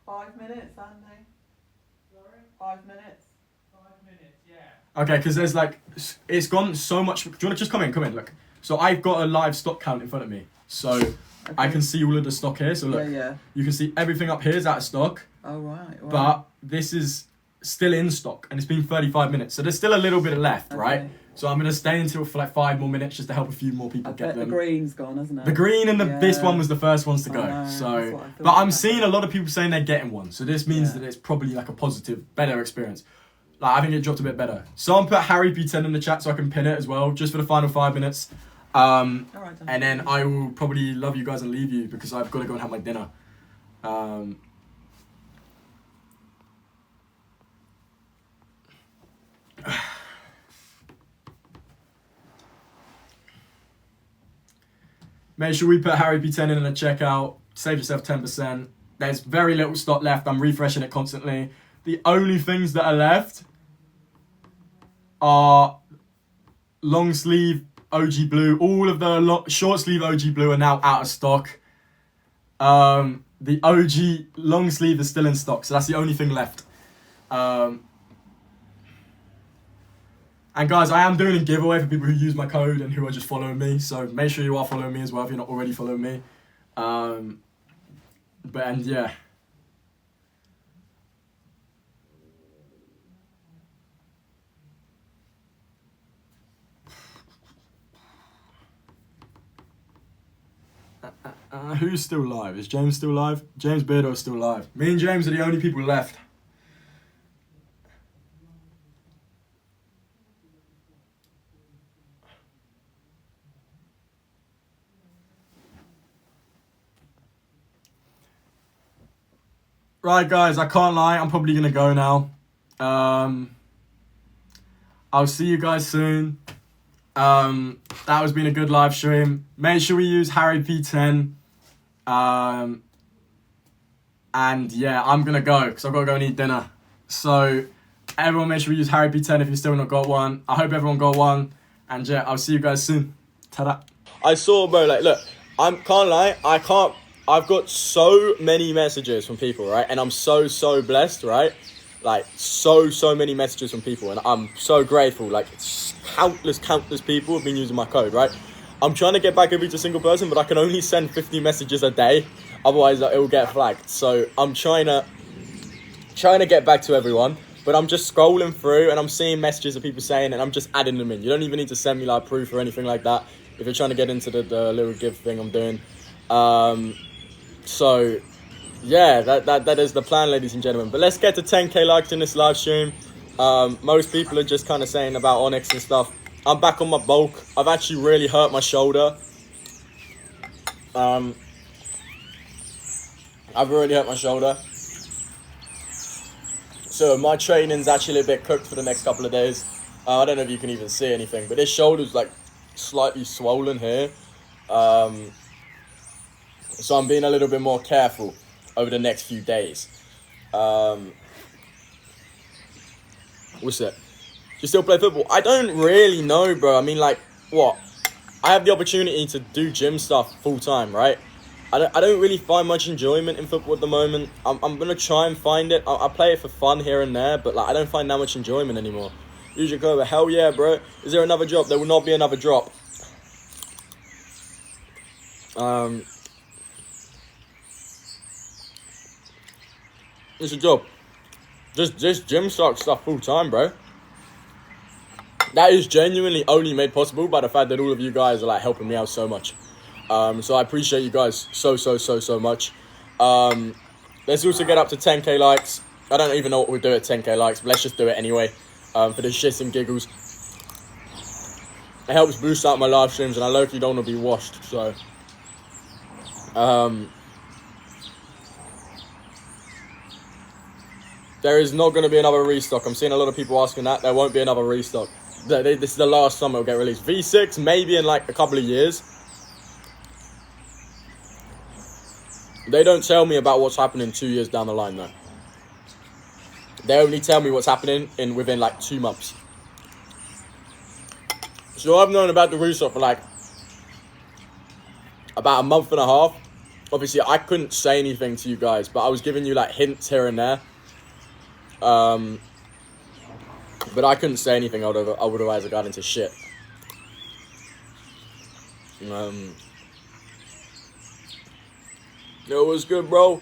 5 minutes, aren't they? 5 minutes. 5 minutes, yeah. Okay, because there's like... It's gone so much... Do you want to just come in? Come in, look. So I've got a live stock count in front of me. So okay. I can see all of the stock here. So look, yeah. You can see everything up here is out of stock. Oh, right. But this is still in stock, and it's been 35 minutes. So there's still a little bit left, right? So I'm going to stay until for like 5 more minutes just to help a few more people get them. The green's gone, hasn't it? The green and this one was the first ones to go. So, but I'm seeing a lot of people saying they're getting one. So this means that it's probably like a positive, better experience. Like, I think it dropped a bit better. Someone put HarryB10 in the chat so I can pin it as well, just for the final 5 minutes. And then I will probably love you guys and leave you because I've got to go and have my dinner. Make sure we put HarryB10 in the checkout. Save yourself 10%. There's very little stock left. I'm refreshing it constantly. The only things that are left are long sleeve OG blue. All of the short sleeve OG blue are now out of stock. The OG long sleeve is still in stock, so that's the only thing left. And guys, I am doing a giveaway for people who use my code and who are just following me. So make sure you are following me as well if you're not already following me. Yeah. Who's still live? Is James still live? James Beardo's still live. Me and James are the only people left. Right, guys, I can't lie. I'm probably going to go now. I'll see you guys soon. That has been a good live stream. Make sure we use Harry P10. And yeah, I'm gonna go because I've got to go and eat dinner. So everyone make sure we use Harry P10 if you still not got one. I hope everyone got one. And yeah, I'll see you guys soon. Ta-da. I saw, bro, like, look, can't lie, I've got so many messages from people, right? And I'm so blessed, right? Like, so many messages from people. And I'm so grateful. Like, countless people have been using my code, right? I'm trying to get back every single person, but I can only send 50 messages a day. Otherwise, it will get flagged. So I'm trying to get back to everyone. But I'm just scrolling through and I'm seeing messages of people saying, and I'm just adding them in. You don't even need to send me like proof or anything like that if you're trying to get into the little give thing I'm doing. So yeah, that is the plan, ladies and gentlemen. But let's get to 10k likes in this live stream. Most people are just kind of saying about Onyx and stuff. I'm back on my bulk. I've actually really hurt my shoulder. I've really hurt my shoulder. So my training's actually a bit cooked for the next couple of days. I don't know if you can even see anything, but this shoulder's like slightly swollen here. So I'm being a little bit more careful over the next few days. What's that? Do you still play football? I don't really know, bro. I mean, like, what? I have the opportunity to do gym stuff full time, right? I don't really find much enjoyment in football at the moment. I'm going to try and find it. I play it for fun here and there, but like I don't find that much enjoyment anymore. Use your code, hell yeah, bro. Is there another drop? There will not be another drop. It's a job. Just gym stuff full time, bro. That is genuinely only made possible by the fact that all of you guys are like helping me out so much. So I appreciate you guys so much. Let's also get up to 10k likes. I don't even know what we'll do at 10k likes, but let's just do it anyway. For the shits and giggles. It helps boost out my live streams, and I low-key don't want to be washed, so. There is not going to be another restock. I'm seeing a lot of people asking that. There won't be another restock. This is the last time it'll get released. V6, maybe in like a couple of years. They don't tell me about what's happening 2 years down the line, though. They only tell me what's happening within like 2 months. So I've known about the restock for like about a month and a half. Obviously, I couldn't say anything to you guys, but I was giving you like hints here and there. But I couldn't say anything. Otherwise I got into shit. It was good, bro.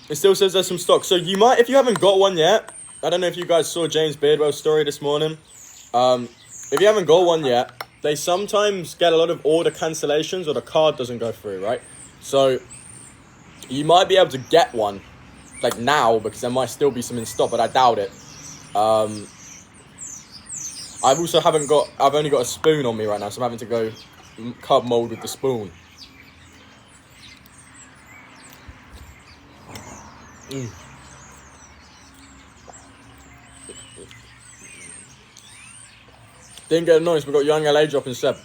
It still says there's some stock. So you might, if you haven't got one yet, I don't know if you guys saw James Beardwell's story this morning. If you haven't got one yet, they sometimes get a lot of order cancellations or the card doesn't go through, right? So you might be able to get one, like now, because there might still be some in stock, but I doubt it. I've only got a spoon on me right now, so I'm having to go cub mold with the spoon. Didn't get a notice, we got Young LA dropping Seb.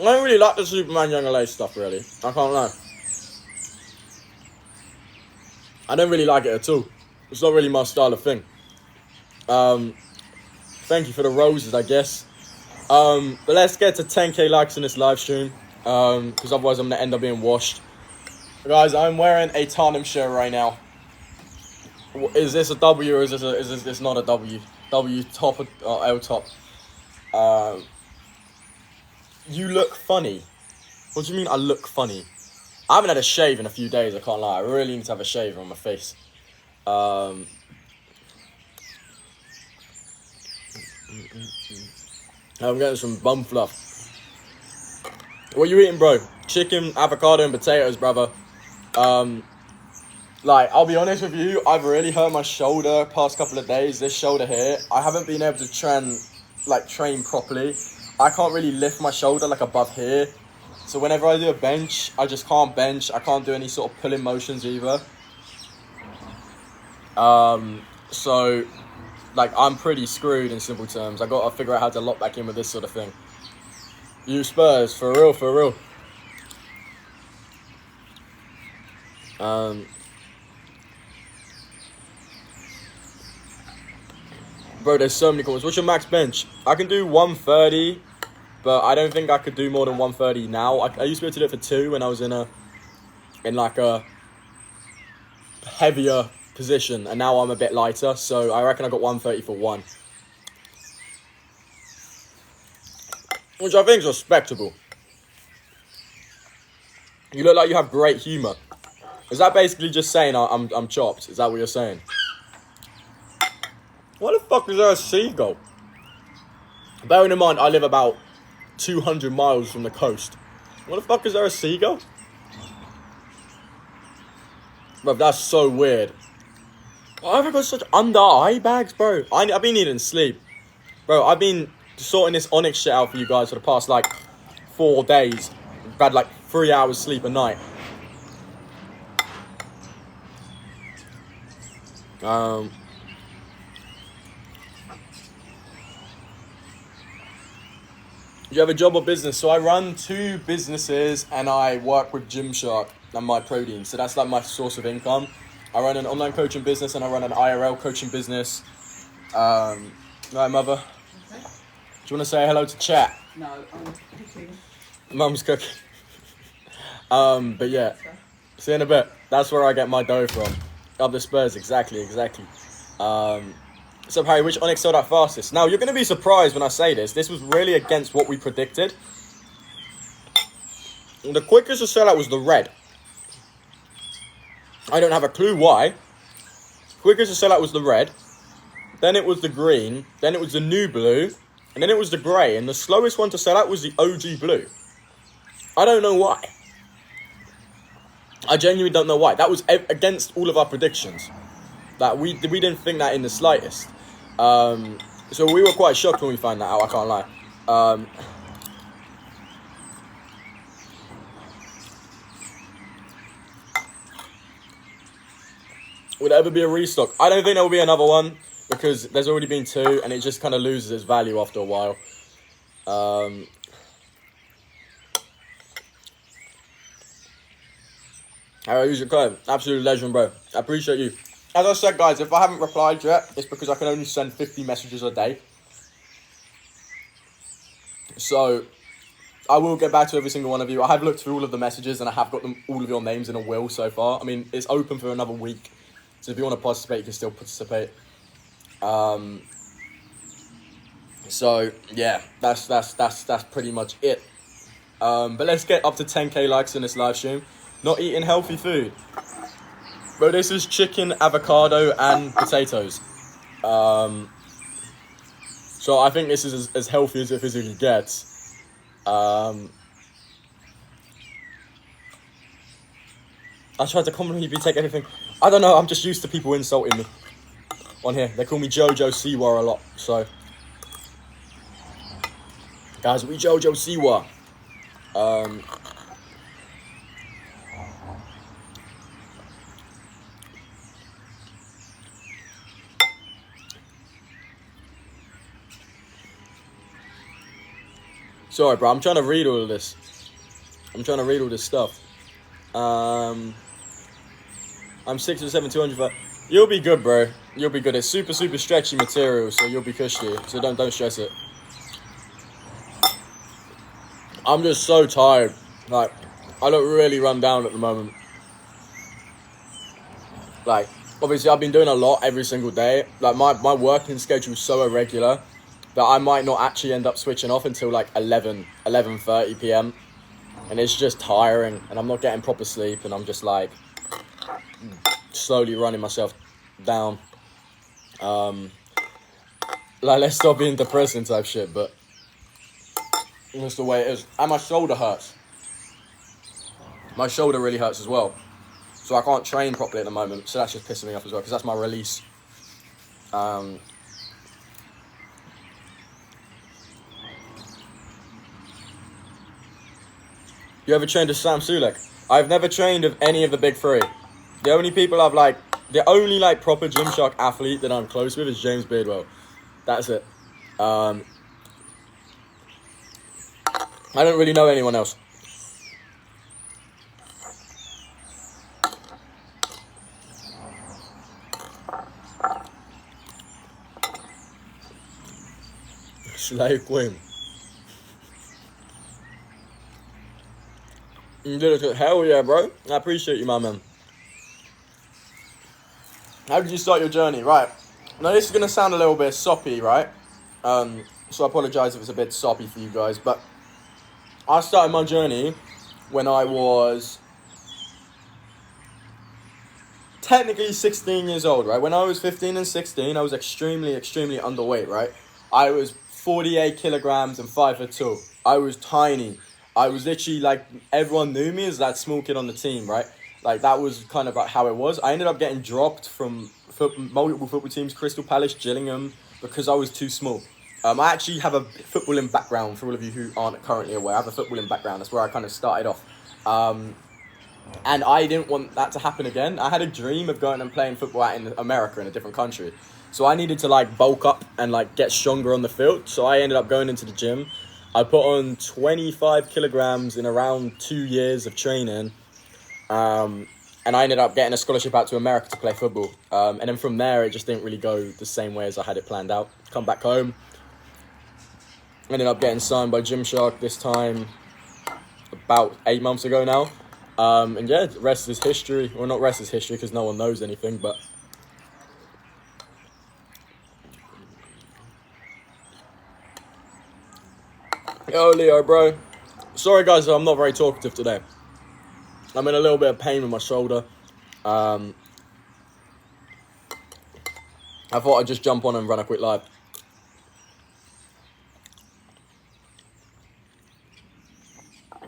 I don't really like the Superman Young LA stuff, really. I can't lie. I don't really like it at all. It's not really my style of thing. Thank you for the roses, I guess. But let's get to 10k likes in this live stream. Because otherwise I'm going to end up being washed. Guys, I'm wearing a Tarnum shirt right now. Is this a W or is this not a W? W top or L top? You look funny. What do you mean I look funny? I haven't had a shave in a few days, I can't lie. I really need to have a shave on my face. I'm getting some bum fluff. What you eating, bro? Chicken, avocado, and potatoes, brother. Like, I'll be honest with you, I've really hurt my shoulder past couple of days. This shoulder here, I haven't been able to train properly. I can't really lift my shoulder like above here. So whenever I do a bench, I just can't bench. I can't do any sort of pulling motions either. So like, I'm pretty screwed in simple terms. I got to figure out how to lock back in with this sort of thing. You Spurs, for real, for real. Bro, there's so many comments. What's your max bench? I can do 130, but I don't think I could do more than 130 now. I used to be able to do it for 2 when I was in like a heavier position, and now I'm a bit lighter, so I reckon I got 130 for 1. Which I think is respectable. You look like you have great humour. Is that basically just saying I'm chopped? Is that what you're saying? Why the fuck is there a seagull? Bearing in mind, I live about 200 miles from the coast. What the fuck is there a seagull? Bro, that's so weird. Why have I got such under-eye bags, bro? I've been needing sleep. Bro, I've been sorting this Onyx shit out for you guys for the past, like, 4 days. I've had, like, 3 hours sleep a night. You have a job or business? So I run 2 businesses and I work with Gymshark and My Protein. So that's like my source of income. I run an online coaching business and I run an IRL coaching business. Right, mother? Okay. Do you want to say hello to chat? No, I'm cooking. Mum's cooking. But yeah, see you in a bit. That's where I get my dough from. Of the Spurs, exactly. So Harry, which Onyx sold out fastest? Now, you're going to be surprised when I say this. This was really against what we predicted. The quickest to sell out was the red. I don't have a clue why. Quickest to sell out was the red. Then it was the green. Then it was the new blue. And then it was the grey. And the slowest one to sell out was the OG blue. I don't know why. I genuinely don't know why. That was against all of our predictions. That we didn't think that in the slightest. So we were quite shocked when we found that out, I can't lie. Would there ever be a restock? I don't think there will be another one because there's already been 2 and it just kind of loses its value after a while. How use your code? Absolute legend, bro. I appreciate you. As I said, guys, if I haven't replied yet, it's because I can only send 50 messages a day. So, I will get back to every single one of you. I have looked through all of the messages and I have got all of your names in a will so far. I mean, it's open for another week. So if you want to participate, you can still participate. So, yeah, that's pretty much it. But let's get up to 10k likes in this live stream. Not eating healthy food. Bro, this is chicken, avocado, and potatoes. So I think this is as healthy as it physically gets. I tried to compliment you, take everything. I don't know, I'm just used to people insulting me on here. They call me Jojo Siwa a lot, so. Guys, we Jojo Siwa. Sorry, bro. I'm trying to read all of this. I'm trying to read all this stuff. I'm 6 or 7, 200. You'll be good, bro. You'll be good. It's super stretchy material, so you'll be cushy. So don't stress it. I'm just so tired. Like, I look really run down at the moment. Like, obviously, I've been doing a lot every single day. Like, my working schedule is so irregular that I might not actually end up switching off until like 11:30 p.m. And it's just tiring and I'm not getting proper sleep and I'm just like slowly running myself down. Like, let's stop being depressing type shit, but that's the way it is. And my shoulder hurts. My shoulder really hurts as well. So I can't train properly at the moment. So that's just pissing me off as well because that's my release. You ever trained with Sam Sulek? I've never trained with any of the big 3. The only people I've like The only like proper Gymshark athlete that I'm close with is James Beardwell. That's it. I don't really know anyone else. Slay Queen. You did it. Hell yeah, bro. I appreciate you, my man. How did you start your journey? Right. Now, this is going to sound a little bit soppy, right? So I apologise if it's a bit soppy for you guys. But I started my journey when I was technically 16 years old, right? When I was 15 and 16, I was extremely, extremely underweight, right? I was 48 kilograms and 5'2". I was tiny. I was literally like, everyone knew me as that small kid on the team, right? Like, that was kind of like how it was. I ended up getting dropped from multiple football teams, Crystal Palace, Gillingham, because I was too small. I actually have a footballing background, for all of you who aren't currently aware. I have a footballing background. That's where I kind of started off. And I didn't want that to happen again. I had a dream of going and playing football out in America, in a different country. So I needed to, like, bulk up and, like, get stronger on the field. So I ended up going into the gym. I put on 25 kilograms in around 2 years of training. And I ended up getting a scholarship out to America to play football. And then from there, it just didn't really go the same way as I had it planned out. Come back home. Ended up getting signed by Gymshark this time about 8 months ago now. And yeah, the rest is history. Well, not rest is history because no one knows anything, but... Yo, Leo, bro. Sorry, guys, I'm not very talkative today. I'm in a little bit of pain with my shoulder. I thought I'd just jump on and run a quick live.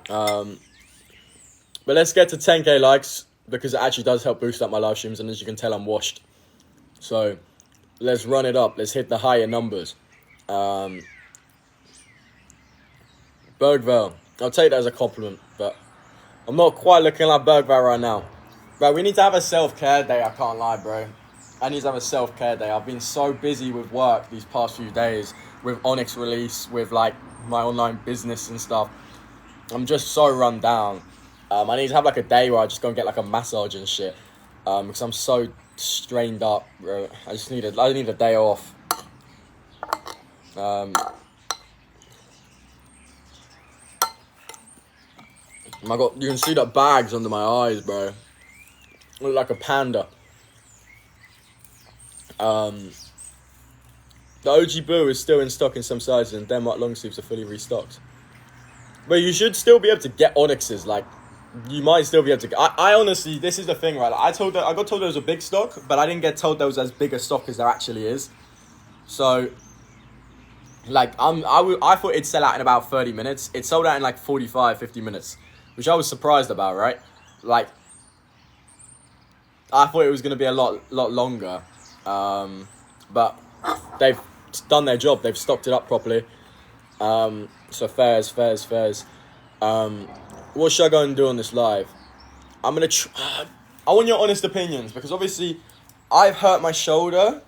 But let's get to 10k likes because it actually does help boost up my live streams, and as you can tell, I'm washed. So let's run it up. Let's hit the higher numbers. Bergville, I'll take that as a compliment, but I'm not quite looking like Bergville right now. Bro, we need to have a self-care day, I can't lie, bro. I need to have a self-care day. I've been so busy with work these past few days, with Onyx release, with like my online business and stuff. I'm just so run down. I need to have like a day where I just go and get like a massage and shit. Because I'm so strained up, bro. I need a day off. My God, you can see the bags under my eyes, bro. I look like a panda. The OG Boo is still in stock in some sizes, and Denmark long sleeves are fully restocked. But you should still be able to get Onyxes. Like, you might still be able to get... I honestly, this is the thing, right? Like, I got told there was a big stock, but I didn't get told there was as big a stock as there actually is. So, like, I thought it'd sell out in about 30 minutes. It sold out in like 45, 50 minutes, which I was surprised about, right? Like, I thought it was going to be a lot longer. But they've done their job. They've stocked it up properly. So fairs. What should I go and do on this live? I'm going to I want your honest opinions, because obviously I've hurt my shoulder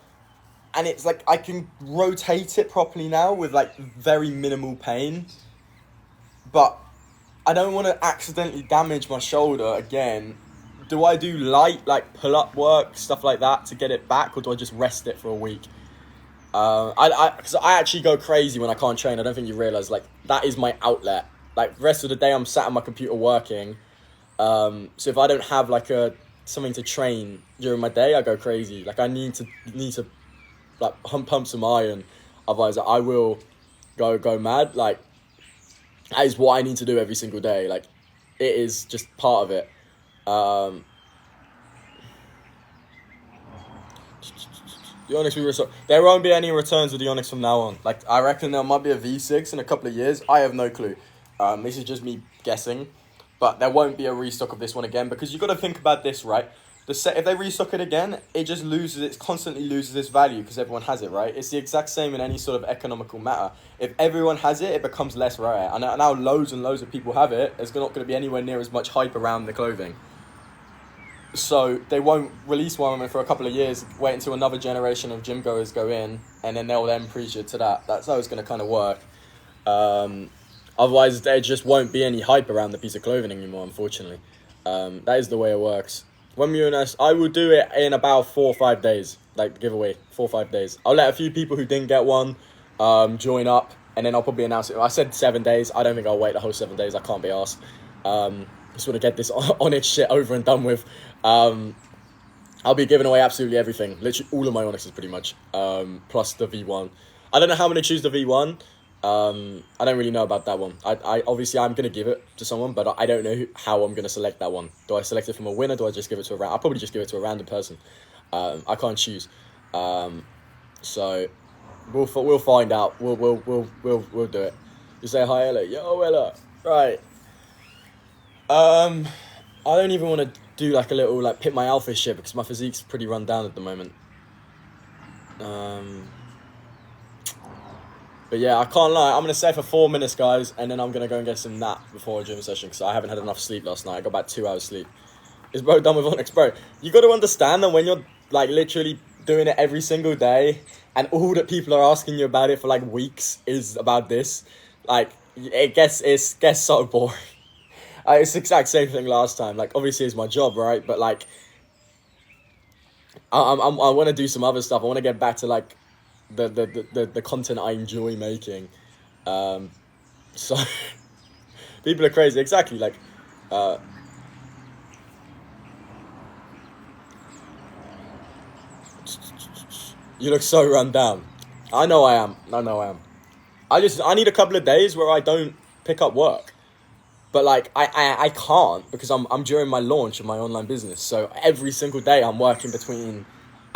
and it's like I can rotate it properly now with like very minimal pain. But I don't want to accidentally damage my shoulder again. Do I do light, like pull-up work, stuff like that to get it back, or do I just rest it for a week? Because I actually go crazy when I can't train. I don't think you realise, like, that is my outlet. Like, the rest of the day I'm sat on my computer working. So if I don't have, like, something to train during my day, I go crazy. Like, I need to like, pump some iron. Otherwise, I will go mad. Like, that is what I need to do every single day. Like, it is just part of it. The Onyx there won't be any returns of the Onyx from now on. Like, I reckon there might be a V6 in a couple of years. I have no clue. This is just me guessing. But there won't be a restock of this one again, because you've got to think about this, right? If they restock it again, it constantly loses its value because everyone has it, right? It's the exact same in any sort of economical matter. If everyone has it, it becomes less rare. And now loads and loads of people have it. There's not going to be anywhere near as much hype around the clothing. So they won't release one for a couple of years, wait until another generation of gym goers go in, and then they'll then preach it to that. That's how it's going to kind of work. Otherwise, there just won't be any hype around the piece of clothing anymore, unfortunately. That is the way it works. When we were I will do it in about 4 or 5 days, like the giveaway, 4 or 5 days. I'll let a few people who didn't get one join up, and then I'll probably announce it. I said 7 days. I don't think I'll wait the whole 7 days. I can't be arsed. Just want to get this Onyx shit over and done with. I'll be giving away absolutely everything. Literally all of my Onyxes pretty much, plus the V1. I don't know how I'm going to choose the V1. I don't really know about that one. I obviously I'm gonna give it to someone, but I don't know how I'm gonna select that one. Do I select it from a winner? Do I just give it to I'll probably just give it to a random person. I can't choose. So we'll find out. We'll do it. You say hi, Ella. Yo, Ella. Right. I don't even want to do like a little like pit my outfit shit because my physique's pretty run down at the moment. But yeah, I can't lie. I'm going to stay for 4 minutes, guys, and then I'm going to go and get some nap before a gym session because I haven't had enough sleep last night. I got about 2 hours sleep. Is bro done with Onyx? Bro, you got to understand that when you're like literally doing it every single day and all that people are asking you about it for like weeks is about this, like it gets so boring. It's the exact same thing last time. Like obviously it's my job, right? But like I want to do some other stuff. I want to get back to like the content I enjoy making. So people are crazy. Exactly, like you look so run down. I know I am. I need a couple of days where I don't pick up work. But like I can't because I'm during my launch of my online business. So every single day I'm working between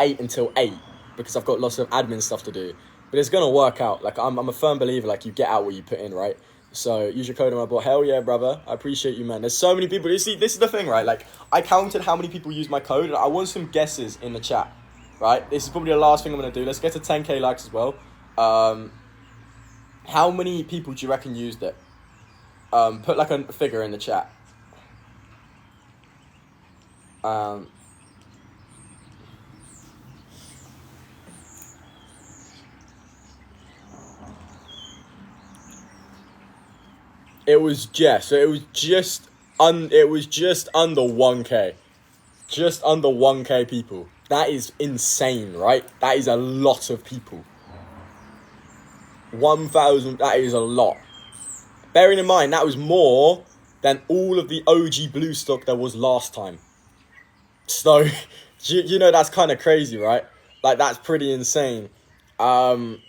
8 until 8 because I've got lots of admin stuff to do. But it's gonna work out. Like I'm a firm believer. Like you get out what you put in, right? So use your code on my bot. Hell yeah, brother. I appreciate you, man. There's so many people. You see, this is the thing, right? Like I counted how many people use my code, and I want some guesses in the chat. Right? This is probably the last thing I'm gonna do. Let's get to 10k likes as well. How many people do you reckon used it? Put like a figure in the chat. It was just under 1k. Just under 1k people. That is insane, right? That is a lot of people. 1,000, that is a lot. Bearing in mind, that was more than all of the OG blue stock there was last time. So, you know, that's kind of crazy, right? Like, that's pretty insane. Honestly,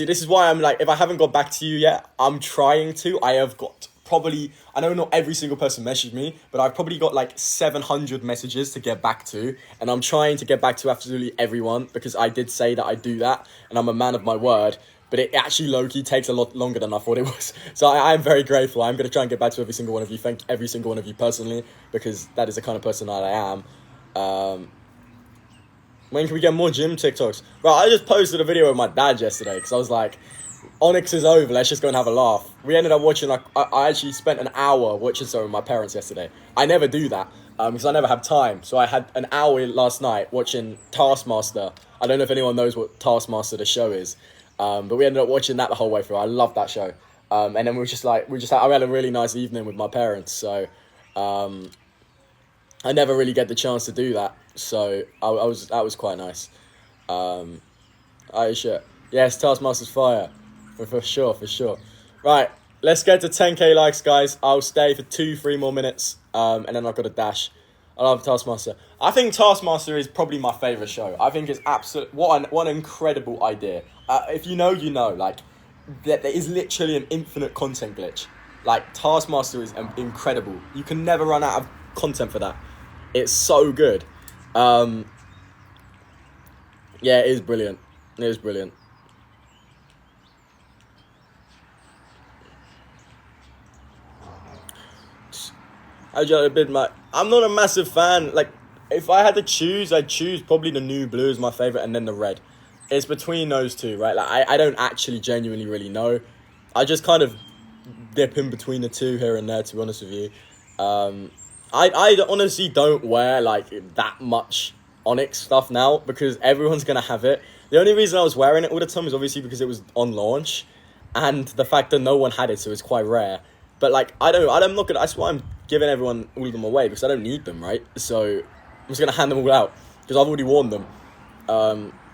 this is why I'm like, if I haven't got back to you yet, I'm trying to. I have got probably, I know not every single person messaged me, but I've probably got like 700 messages to get back to. And I'm trying to get back to absolutely everyone because I did say that I'd do that. And I'm a man of my word. But it actually low-key takes a lot longer than I thought it was. So I am very grateful. I'm going to try and get back to every single one of you. Thank every single one of you personally, because that is the kind of person that I am. When can we get more gym TikToks? Right, I just posted a video with my dad yesterday, because I was like, Onyx is over, let's just go and have a laugh. We ended up watching, like, I actually spent an hour watching some with my parents yesterday. I never do that, because I never have time. So I had an hour last night watching Taskmaster. I don't know if anyone knows what Taskmaster the show is. But we ended up watching that the whole way through. I love that show. And then I had a really nice evening with my parents. So, I never really get the chance to do that. So that was quite nice. Shit. Yes, Taskmaster's fire. For sure. Right, let's get to 10k likes, guys. I'll stay for 2-3 more minutes. And then I've got a dash. I love Taskmaster. I think Taskmaster is probably my favourite show. I think it's absolute. What an incredible idea. If you know, you know. Like, there is literally an infinite content glitch. Like, Taskmaster is incredible. You can never run out of content for that. It's so good. Yeah, it is brilliant. I'm not a massive fan. Like, if I had to choose, I'd choose probably the new blue as my favorite, and then the red. It's between those two, right? Like, I don't actually genuinely really know. I just kind of dip in between the two here and there, to be honest with you. I honestly don't wear like that much Onyx stuff now because everyone's gonna have it. The only reason I was wearing it all the time is obviously because it was on launch, and the fact that no one had it, so it's quite rare. But like I'm not gonna. That's why I'm giving everyone all of them away because I don't need them, right? So I'm just gonna hand them all out because I've already worn them.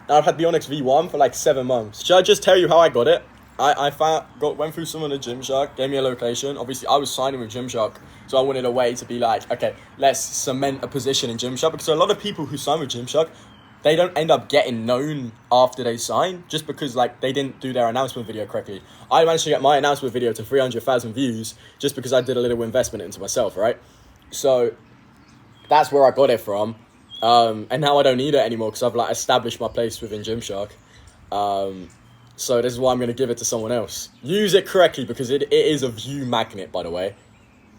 I've had the Onyx V1 for like 7 months. Should I just tell you how I got it? Went through someone at Gymshark, gave me a location. Obviously, I was signing with Gymshark, so I wanted a way to be like, okay, let's cement a position in Gymshark. Because a lot of people who sign with Gymshark, they don't end up getting known after they sign, just because like they didn't do their announcement video correctly. I managed to get my announcement video to 300,000 views just because I did a little investment into myself, right? So that's where I got it from. And now I don't need it anymore because I've like established my place within Gymshark. So this is why I'm going to give it to someone else. Use it correctly because it is a view magnet, by the way.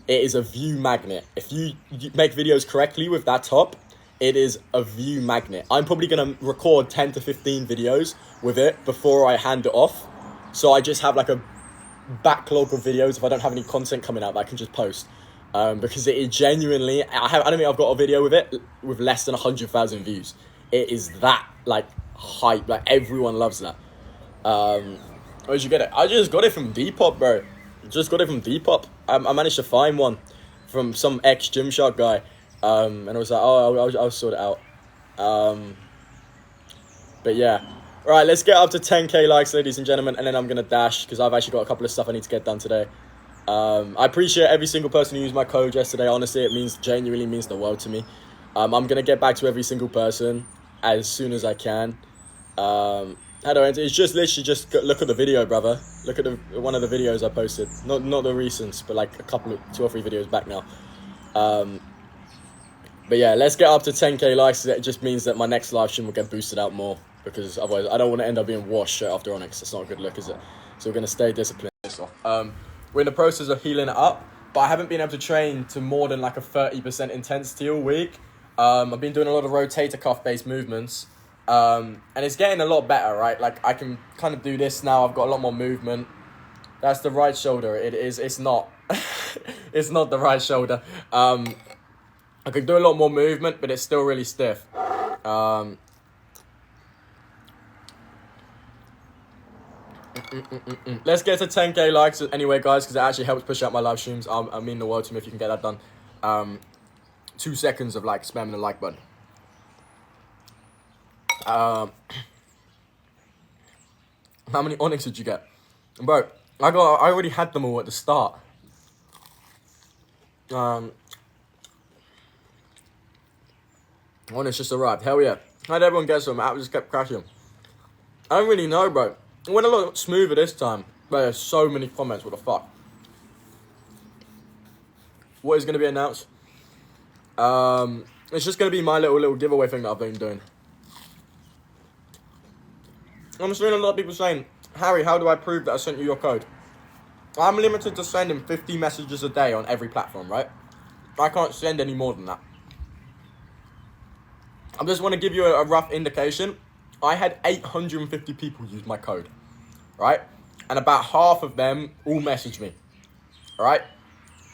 It is a view magnet. If you make videos correctly with that top, it is a view magnet. I'm probably going to record 10 to 15 videos with it before I hand it off. So I just have like a backlog of videos if I don't have any content coming out that I can just post. Because it is genuinely... I don't think I've got a video with it with less than 100,000 views. It is that, like, hype. Like, everyone loves that. Where'd you get it? I just got it from Depop, bro. Just got it from Depop. I managed to find one from some ex-Gymshark guy. And I was like, I'll sort it out. But yeah. Alright, let's get up to 10k likes, ladies and gentlemen, and then I'm gonna dash, because I've actually got a couple of stuff I need to get done today. I appreciate every single person who used my code yesterday. Honestly, it genuinely means the world to me. I'm gonna get back to every single person as soon as I can. How do I answer? It's just literally just look at the video, brother. Look at one of the videos I posted. Not the recents, but like a couple of 2 or 3 videos back now. But yeah, let's get up to 10k likes. It just means that my next live stream will get boosted out more, because otherwise I don't want to end up being washed straight after Onyx. That's not a good look, is it? So we're gonna stay disciplined. We're in the process of healing it up, but I haven't been able to train to more than like a 30% intensity all week. I've been doing a lot of rotator cuff based movements. And it's getting a lot better, right? Like I can kind of do this now. I've got a lot more movement. That's the right shoulder. It's not. It's not the right shoulder. I can do a lot more movement, but it's still really stiff. Let's get to 10k likes anyway, guys, because it actually helps push out my live streams. I mean the world to me if you can get that done. 2 seconds of like spamming the like button. How many Onyx did you get? Bro, I already had them all at the start. Onyx just arrived. Hell yeah. How'd everyone get some? I just kept crashing. I don't really know, bro. It went a lot smoother this time. But there's so many comments. What the fuck? What is going to be announced? It's just going to be my little giveaway thing that I've been doing. I'm seeing a lot of people saying, Harry, how do I prove that I sent you your code? I'm limited to sending 50 messages a day on every platform, right? I can't send any more than that. I just want to give you a rough indication. I had 850 people use my code, right? And about half of them all messaged me, right?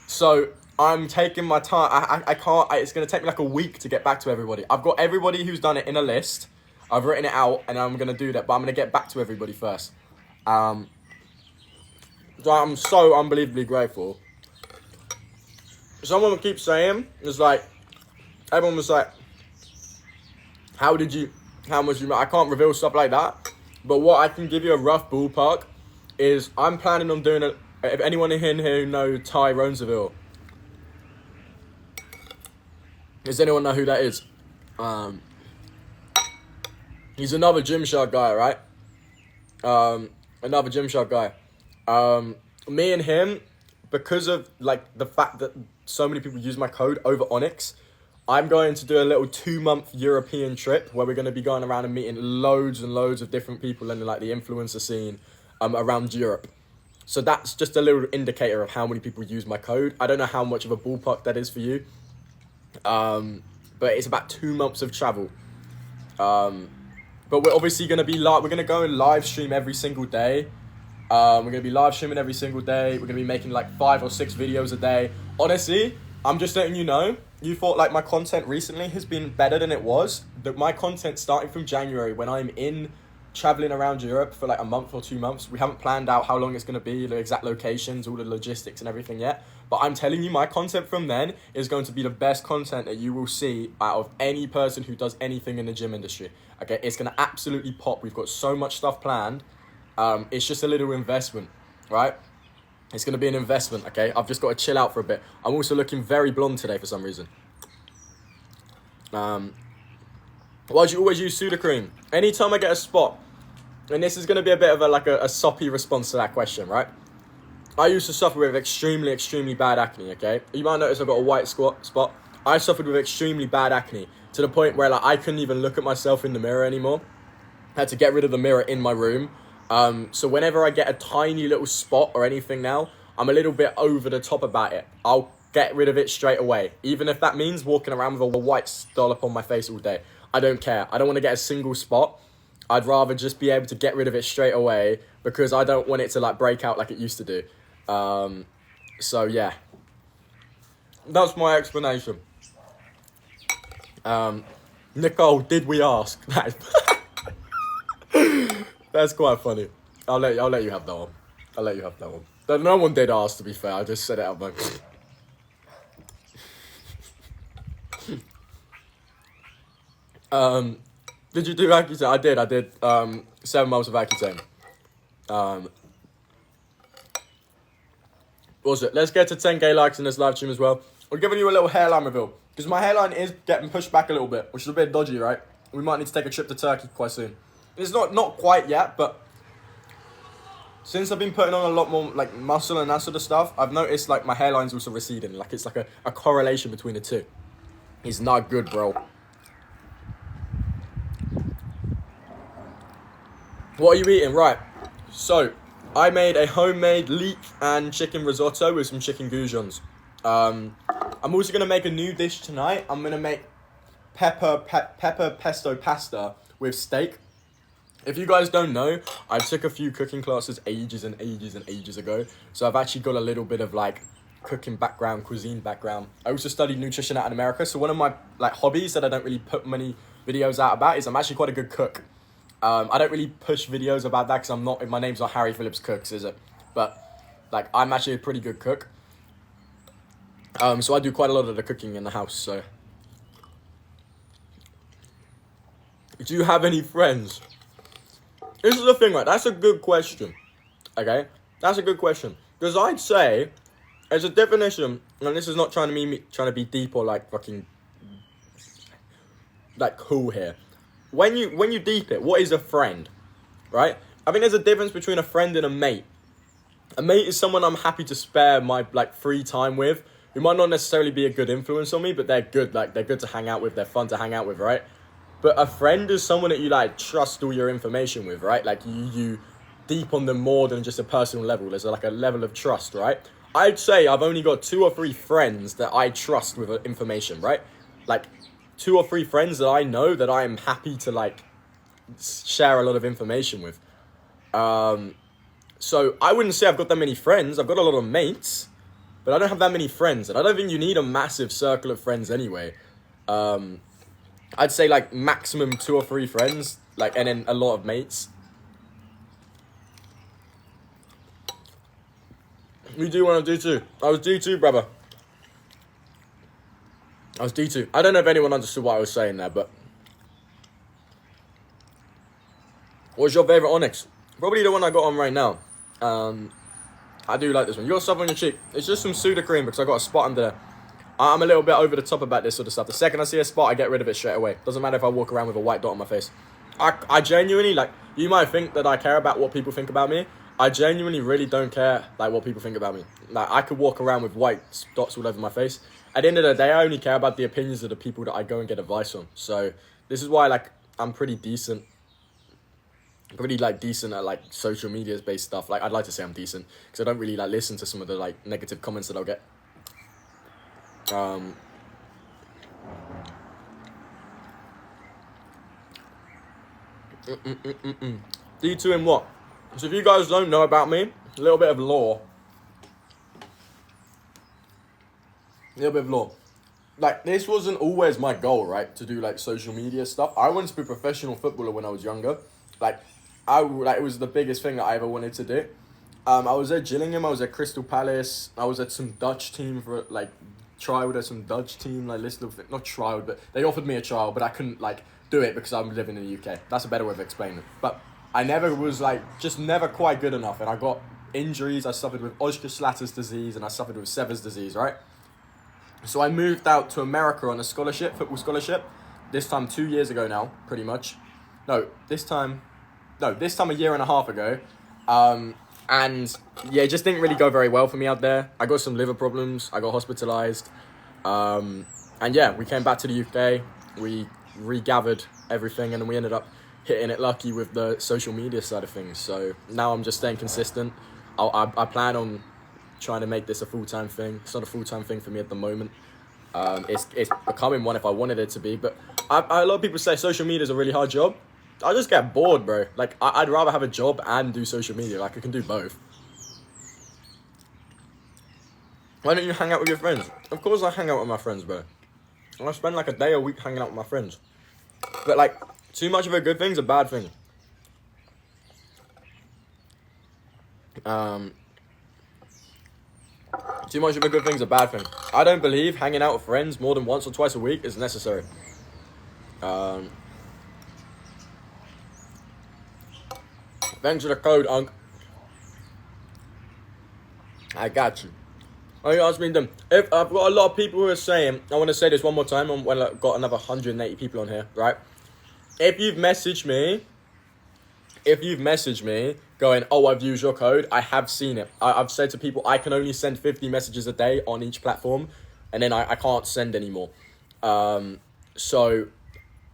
So I'm taking my time. I can't, it's going to take me like a week to get back to everybody. I've got everybody who's done it in a list. I've written it out and I'm going to do that, but I'm going to get back to everybody first. So I'm so unbelievably grateful. Someone keeps saying, it's like, everyone was like, how much you make? I can't reveal stuff like that. But what I can give you a rough ballpark is I'm planning on doing it. If anyone in here who knows Ty Roneseville, does anyone know who that is? He's another Gymshark guy, right? Another Gymshark guy. Me and him, because of like the fact that so many people use my code over Onyx, I'm going to do a little 2-month European trip where we're going to be going around and meeting loads and loads of different people in like the influencer scene around Europe. So that's just a little indicator of how many people use my code. I don't know how much of a ballpark that is for you. But it's about 2 months of travel. But we're obviously going to be we're going to go and live stream every single day. We're going to be live streaming every single day. We're going to be making like 5 or 6 videos a day. Honestly, I'm just letting you know. You thought like my content recently has been better than it was. That my content starting from January when I'm in traveling around Europe for like a month or 2 months. We haven't planned out how long it's going to be, the exact locations, all the logistics and everything yet. But I'm telling you, my content from then is going to be the best content that you will see out of any person who does anything in the gym industry. Okay, it's going to absolutely pop. We've got so much stuff planned. It's just a little investment, right? It's going to be an investment, okay? I've just got to chill out for a bit. I'm also looking very blonde today for some reason. Why do you always use Sudocrem? Anytime I get a spot, and this is going to be a bit of a soppy response to that question, right? I used to suffer with extremely bad acne, okay? You might notice I've got a white spot. I suffered with extremely bad acne to the point where like I couldn't even look at myself in the mirror anymore. I had to get rid of the mirror in my room. So whenever I get a tiny little spot or anything now, I'm a little bit over the top about it. I'll get rid of it straight away. Even if that means walking around with a white dollop on my face all day. I don't care. I don't want to get a single spot. I'd rather just be able to get rid of it straight away because I don't want it to like break out like it used to do. So yeah. That's my explanation. Nicole, did we ask? That's quite funny. I'll let you have that one. I'll let you have that one. No one did ask, to be fair. I just said it out my... Did you do Accutane? I did 7 months of Accutane. What was it? Let's get to 10k likes in this live stream as well. We're giving you a little hairline reveal. Because my hairline is getting pushed back a little bit, which is a bit dodgy, right? We might need to take a trip to Turkey quite soon. It's not quite yet, but since I've been putting on a lot more like muscle and that sort of stuff, I've noticed like my hairline's also receding. Like it's like a correlation between the two. It's not good, bro. What are you eating? Right. So, I made a homemade leek and chicken risotto with some chicken goujons. I'm also going to make a new dish tonight. I'm going to make pepper pesto pasta with steak. If you guys don't know, I took a few cooking classes ages ago. So I've actually got a little bit of like cooking background, cuisine background. I also studied nutrition out in America. So one of my like hobbies that I don't really put many videos out about is I'm actually quite a good cook. I don't really push videos about that because my name's not Harry Phillips Cooks, is it? But like I'm actually a pretty good cook. So I do quite a lot of the cooking in the house. So, do you have any friends? This is the thing, right? That's a good question. Okay, that's a good question because I'd say, as a definition, and this is not trying to be deep or like fucking like cool here. When you deep it, what is a friend, right? I think there's a difference between a friend and a mate. A mate is someone I'm happy to spare my like free time with, who might not necessarily be a good influence on me, but they're good. Like they're good to hang out with. They're fun to hang out with, right? But a friend is someone that you like trust all your information with, right? Like you deep on them more than just a personal level. There's like a level of trust, right? I'd say I've only got 2 or 3 friends that I trust with information, right? Like 2 or 3 friends that I know that I am happy to like share a lot of information with. So I wouldn't say I've got that many friends. I've got a lot of mates, but I don't have that many friends. And I don't think you need a massive circle of friends anyway. I'd say like maximum 2 or 3 friends, like, and then a lot of mates. You do want to do 2. I was D2, brother. I was D2. I don't know if anyone understood what I was saying there, but... What's your favourite Onyx? Probably the one I got on right now. I do like this one. You got stuff on your cheek. It's just some Sudocrem because I got a spot under there. I'm a little bit over the top about this sort of stuff. The second I see a spot, I get rid of it straight away. Doesn't matter if I walk around with a white dot on my face. I genuinely, like, you might think that I care about what people think about me. I genuinely really don't care, like, what people think about me. Like, I could walk around with white dots all over my face. At the end of the day, I only care about the opinions of the people that I go and get advice from. So, this is why, like, I'm pretty decent. Pretty, like, decent at, like, social media-based stuff. Like, I'd like to say I'm decent. Because I don't really, like, listen to some of the, like, negative comments that I'll get. D2 in what? So if you guys don't know about me, a little bit of lore. little bit of law. Like, this wasn't always my goal, right? To do, like, social media stuff. I wanted to be a professional footballer when I was younger. Like, it was the biggest thing that I ever wanted to do. I was at Gillingham, I was at Crystal Palace, I was at some Dutch team for, like, trialed at some Dutch team, like, not trialed, but they offered me a trial, but I couldn't, like, do it because I'm living in the UK. That's a better way of explaining it. But I never was, like, just never quite good enough, and I got injuries. I suffered with Osgood-Schlatter's disease, and I suffered with Sever's disease, right? So I moved out to America on a scholarship, football scholarship, this time 2 years ago now, pretty much. This time a year and a half ago. And yeah, it just didn't really go very well for me out there. I got some liver problems. I got hospitalised. And yeah, we came back to the UK. We regathered everything, and then we ended up hitting it lucky with the social media side of things. So now I'm just staying consistent. I plan on trying to make this a full-time thing. It's not a full-time thing for me at the moment. It's becoming one if I wanted it to be. But a lot of people say social media is a really hard job. I just get bored, bro. Like, I'd rather have a job and do social media. Like, I can do both. Why don't you hang out with your friends? Of course I hang out with my friends, bro. I spend like a day a week hanging out with my friends. But, like, too much of a good thing is a bad thing. Too much of a good thing is a bad thing. I don't believe hanging out with friends more than once or twice a week is necessary. Thanks for the code, Unc. I got you. Oh, you asked me them. If I've got a lot of people who are saying, I want to say this one more time when I've got another 180 people on here, right? If you've messaged me going, oh, I've used your code, I have seen it. I've said to people, I can only send 50 messages a day on each platform, and then I can't send anymore. So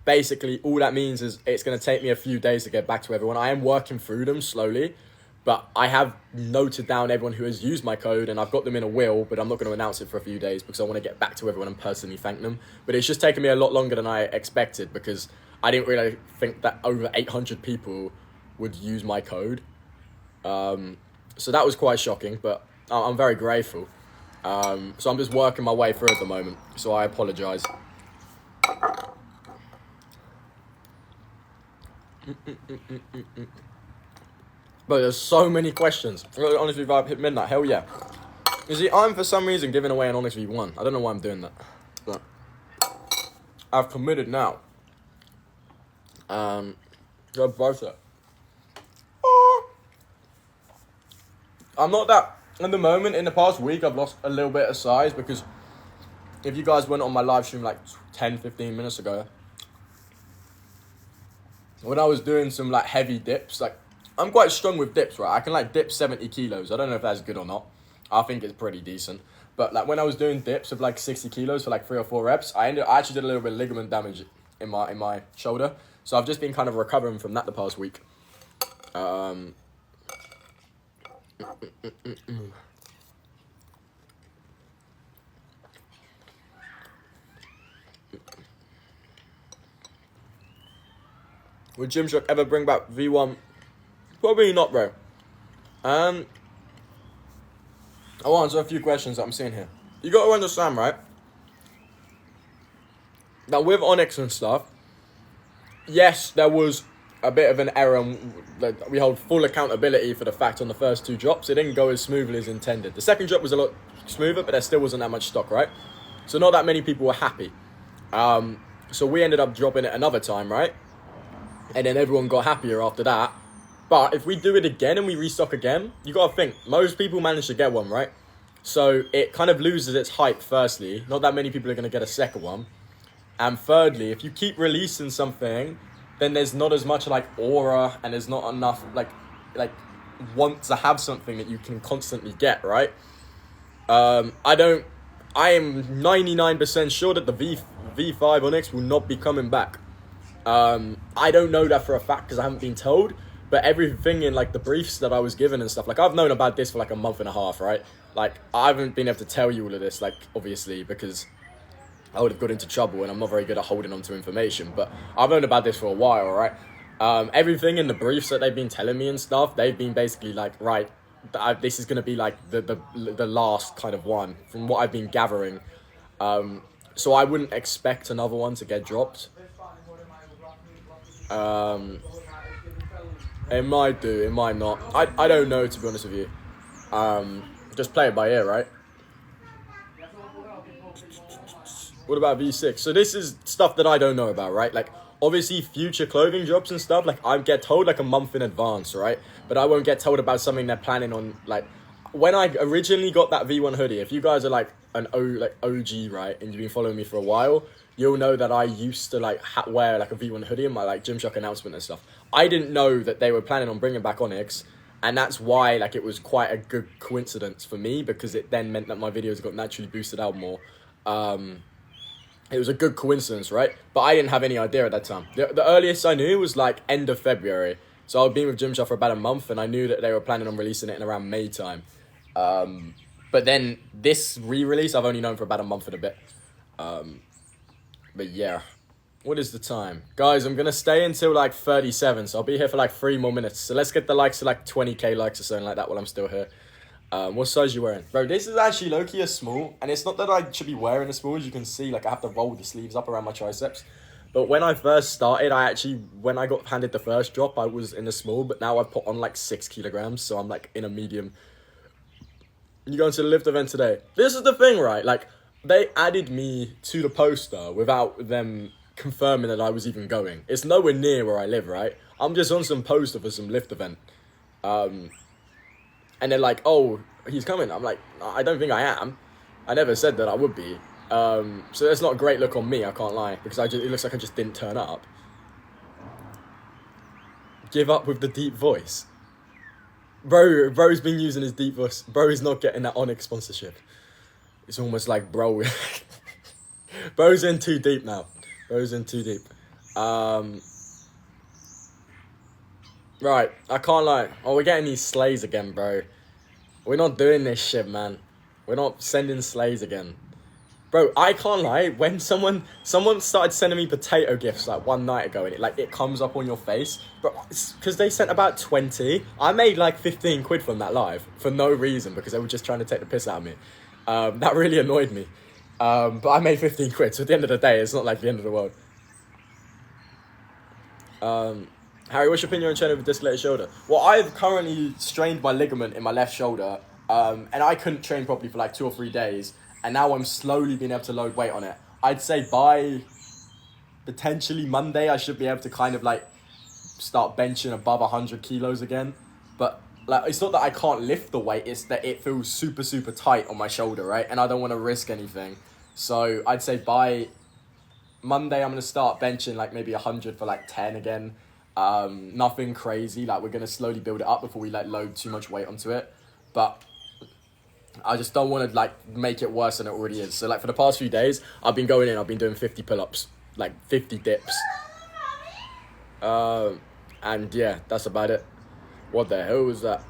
basically, all that means is it's going to take me a few days to get back to everyone. I am working through them slowly, but I have noted down everyone who has used my code, and I've got them in a will, but I'm not going to announce it for a few days because I want to get back to everyone and personally thank them. But it's just taken me a lot longer than I expected because I didn't really think that over 800 people would use my code. So that was quite shocking, but I'm very grateful. So I'm just working my way through at the moment, so I apologise. But there's so many questions. Honestly, Vibe hit midnight. Hell yeah. You see, I'm for some reason giving away an Onyx V1. I don't know why I'm doing that, but I've committed now. Go both it. I'm not that. At the moment, in the past week, I've lost a little bit of size because if you guys went on my live stream like 10-15 minutes ago, when I was doing some like heavy dips, like I'm quite strong with dips, right? I can like dip 70 kilos. I don't know if that's good or not. I think it's pretty decent. But like when I was doing dips of like 60 kilos for like 3 or 4 reps, I actually did a little bit of ligament damage in my shoulder. So I've just been kind of recovering from that the past week. Would Gymshark ever bring back V1? Probably not, bro. I'll answer a few questions that I'm seeing here. You got to understand, right? Now, with Onyx and stuff, yes, there was a bit of an error. We hold full accountability for the fact on the first 2 drops, it didn't go as smoothly as intended. The second drop was a lot smoother, but there still wasn't that much stock, right? So not that many people were happy. So we ended up dropping it another time, right? And then everyone got happier after that. But if we do it again and we restock again, you got to think, most people manage to get one, right? So it kind of loses its hype, firstly. Not that many people are going to get a second one. And thirdly, if you keep releasing something, then there's not as much like aura and there's not enough like want to have something that you can constantly get, right? I am 99% sure that the V5 Onyx will not be coming back. I don't know that for a fact because I haven't been told, but everything in like the briefs that I was given and stuff, like I've known about this for like a month and a half, right? Like I haven't been able to tell you all of this, like obviously because I would have got into trouble and I'm not very good at holding on to information, but I've known about this for a while, right? Everything in the briefs that they've been telling me and stuff, they've been basically like, right, this is going to be like the last kind of one from what I've been gathering. So I wouldn't expect another one to get dropped. It might do, it might not. I don't know, to be honest with you. Just play it by ear, right? What about V6? So this is stuff that I don't know about, right? Like, obviously, future clothing drops and stuff, like, I get told, like, a month in advance, right? But I won't get told about something they're planning on, like... When I originally got that V1 hoodie, if you guys are, like, OG, right, and you've been following me for a while, you'll know that I used to, like, wear, like, a V1 hoodie in my, like, Gymshark announcement and stuff. I didn't know that they were planning on bringing back Onyx, and that's why, like, it was quite a good coincidence for me, because it then meant that my videos got naturally boosted out more. It was a good coincidence, right? But I didn't have any idea at that time. The earliest I knew was, like, end of February. So I'd been with Gymshark for about a month, and I knew that they were planning on releasing it in around May time. But then this re-release, I've only known for about a month and a bit. But yeah. What is the time? Guys, I'm going to stay until, like, 37, so I'll be here for, like, 3 more minutes. So let's get the likes to, like, 20k likes or something like that while I'm still here. What size are you wearing? Bro, this is actually low-key a small, and it's not that I should be wearing a small. As you can see, like, I have to roll the sleeves up around my triceps. But when I first started, when I got handed the first drop, I was in a small, but now I've put on, like, 6 kilograms, so I'm, like, in a medium. You going to the lift event today? This is the thing, right? Like, they added me to the poster without them confirming that I was even going. It's nowhere near where I live, right? I'm just on some poster for some lift event. And they're like, oh, he's coming. I'm like, I don't think I am. I never said that I would be. So that's not a great look on me, I can't lie. Because it looks like I just didn't turn up. Give up with the deep voice. Bro's been using his deep voice. Bro is not getting that Onyx sponsorship. It's almost like bro. Bro's in too deep now. Bro's in too deep. Right, I can't lie. Oh, we're getting these slays again, bro. We're not doing this shit, man. We're not sending slays again. Bro, I can't lie. When someone started sending me potato gifts like one night ago, and it comes up on your face, bro, because they sent about 20. I made like 15 quid from that live for no reason, because they were just trying to take the piss out of me. That really annoyed me. But I made 15 quid, so at the end of the day, it's not like the end of the world. Harry, what's your opinion on training with a dislocated shoulder? Well, I've currently strained my ligament in my left shoulder, and I couldn't train properly for like 2 or 3 days, and now I'm slowly being able to load weight on it. I'd say by potentially Monday, I should be able to kind of like start benching above 100 kilos again. But like, it's not that I can't lift the weight, it's that it feels super, super tight on my shoulder, right? And I don't want to risk anything. So I'd say by Monday, I'm going to start benching like maybe 100 for like 10 again. Nothing crazy, like we're going to slowly build it up before we like load too much weight onto it. But I just don't want to like make it worse than it already is. So like for the past few days, I've been going in, I've been doing 50 pull-ups, like 50 dips. And yeah, that's about it. What the hell was that?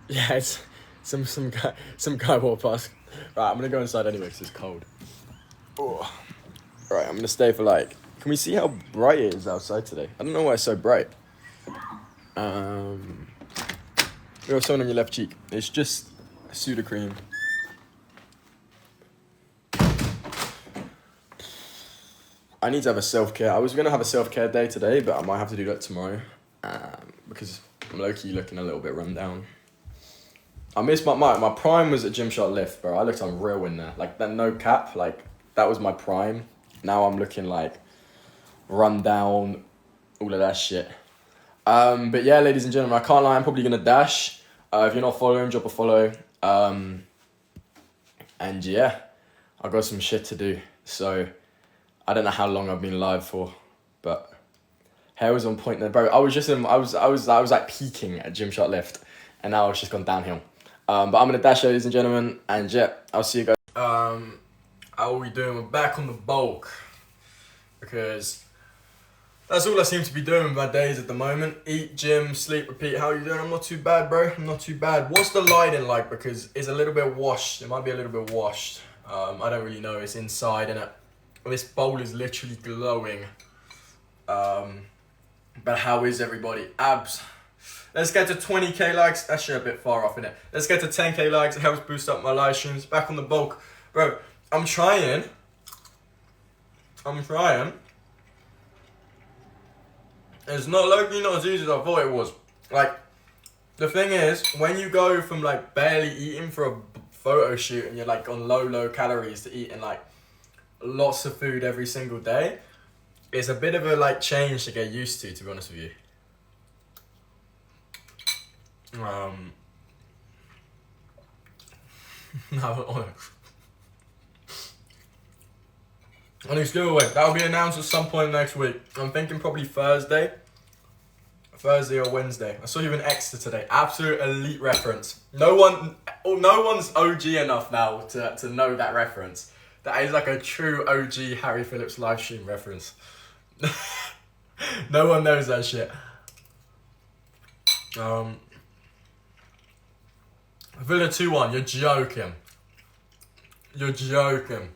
Yeah, it's some guy walked past. Right, I'm gonna go inside anyway because it's cold. Oh. Right, I'm gonna stay for like. Can we see how bright it is outside today? I don't know why it's so bright. You have something on your left cheek. It's just Sudocrem. I need to have a self-care. I was gonna have a self-care day today, but I might have to do that tomorrow. Because I'm low-key looking a little bit run down. I missed my prime was at Gymshark Lift, bro. I looked unreal in there. Like, that no cap, like, that was my prime. Now I'm looking, like, run down, all of that shit. But yeah, ladies and gentlemen, I can't lie, I'm probably going to dash. If you're not following, drop a follow. And yeah, I've got some shit to do. So, I don't know how long I've been live for, but hair was on point there, bro. I was like peaking at Gymshark Lift, and now it's just gone downhill. But I'm gonna dash, ladies and gentlemen, and yeah, I'll see you guys. How are we doing? We're back on the bulk, because that's all I seem to be doing with my days at the moment. Eat, gym, sleep, repeat. How are you doing? I'm not too bad, bro. I'm not too bad. What's the lighting like? Because it's a little bit washed. It might be a little bit washed. I don't really know. It's inside, and this bowl is literally glowing. But how is everybody? Abs. Let's get to 20k likes. Actually, a bit far off, innit? Let's get to 10k likes. It helps boost up my live streams. Back on the bulk. Bro, I'm trying. It's not as easy as I thought it was. Like, the thing is, when you go from like barely eating for a photo shoot and you're like on low calories to eating like lots of food every single day, it's a bit of a like change to get used to be honest with you. No, Onyx giveaway. That'll be announced at some point next week. I'm thinking probably Thursday or Wednesday. I saw you in Exeter today. Absolute elite reference. No one's OG enough now to know that reference. That is like a true OG Harry Phillips live stream reference. No one knows that shit. Villa 2-1. You're joking.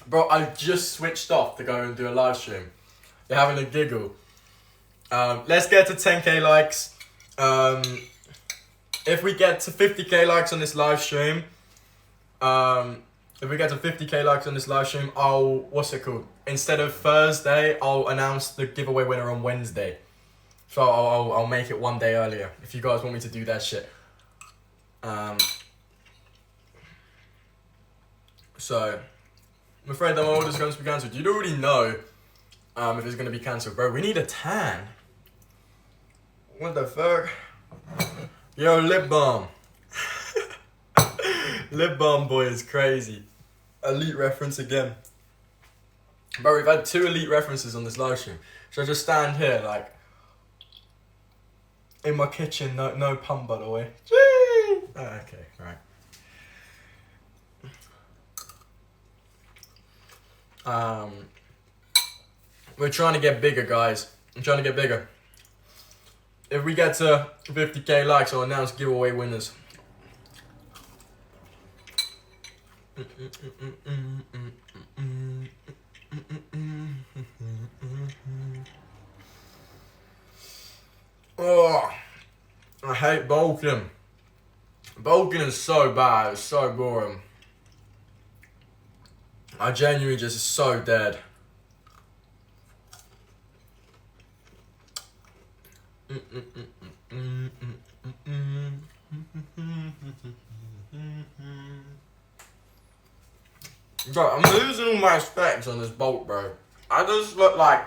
Bro, I just switched off to go and do a live stream. You're having a giggle. Let's get to 10k likes. If we get to 50k likes on this live stream, I'll, what's it called? Instead of Thursday, I'll announce the giveaway winner on Wednesday. So I'll make it one day earlier, if you guys want me to do that shit. So, I'm afraid that my order's going to be cancelled. You'd already know if it's going to be cancelled. Bro, we need a tan. What the fuck? Yo, lip balm. Lip balm boy is crazy. Elite reference again. Bro, we've had 2 elite references on this live stream. Should I just stand here like in my kitchen? No pun, by the way. Gee! Okay, right. We're trying to get bigger, guys. I'm trying to get bigger. If we get to 50k likes, I'll announce giveaway winners. Oh, I hate bulking. Bulking is so bad. It's so boring. I genuinely just so dead. Bro, I'm losing all my specs on this bulk, bro. I just look like...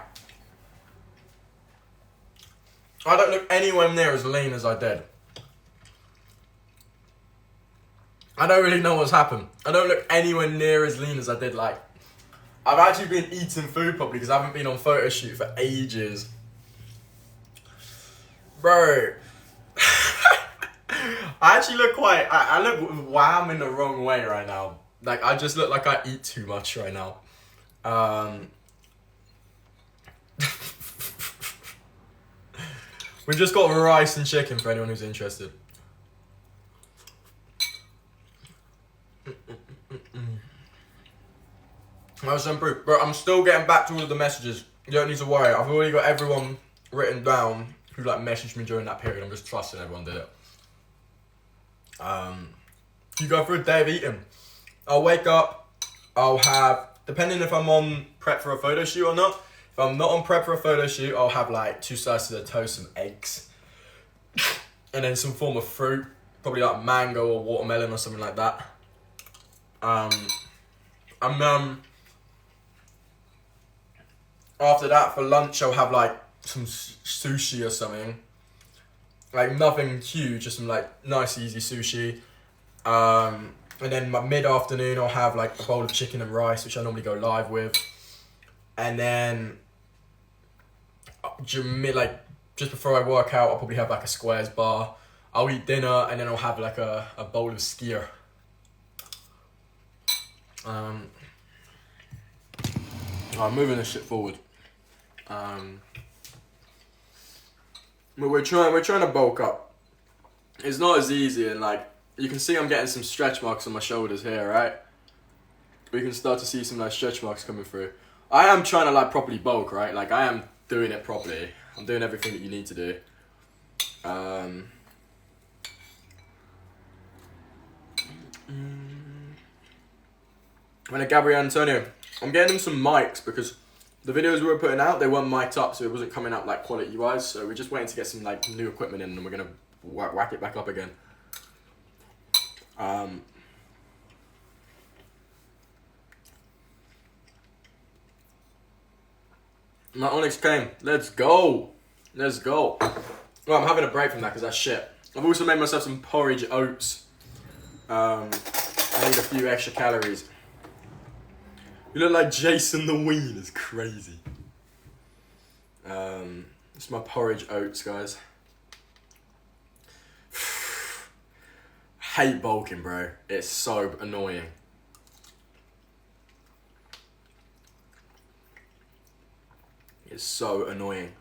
I don't look anywhere near as lean as I did. I don't really know what's happened. I don't look anywhere near as lean as I did. Like, I've actually been eating food properly because I haven't been on photo shoot for ages. Bro. I actually look quite... I look wham in the wrong way right now. Like, I just look like I eat too much right now. We just got rice and chicken for anyone who's interested. Bro, I'm still getting back to all of the messages. You don't need to worry. I've already got everyone written down who like messaged me during that period. I'm just trusting everyone did it. You go for a day of eating. I'll wake up. I'll have, depending if I'm on prep for a photo shoot or not. If I'm not on prep for a photo shoot, I'll have like 2 slices of toast, some eggs, and then some form of fruit, probably like mango or watermelon or something like that. After that, for lunch, I'll have like some sushi or something. Like nothing huge, just some like nice easy sushi. And then my mid-afternoon, I'll have like a bowl of chicken and rice, which I normally go live with. And then, just before I work out, I'll probably have like a squares bar. I'll eat dinner, and then I'll have like a bowl of skyr. I'm moving this shit forward. But we're trying to bulk up. It's not as easy, and like you can see, I'm getting some stretch marks on my shoulders here, right? We can start to see some like stretch marks coming through. I am trying to like properly bulk, right? Like I am doing it properly. I'm doing everything that you need to do. When a Gabriel Antonio, I'm getting him some mics because the videos we were putting out, they weren't mic'd up, so it wasn't coming out like quality wise. So we're just waiting to get some like new equipment in, and we're gonna whack it back up again. My Onyx came. Let's go. Let's go. Well, I'm having a break from that because that's shit. I've also made myself some porridge oats. I need a few extra calories. You look like Jason the Ween. It's crazy. It's my porridge oats, guys. Hate bulking, bro. It's so annoying. It's so annoying.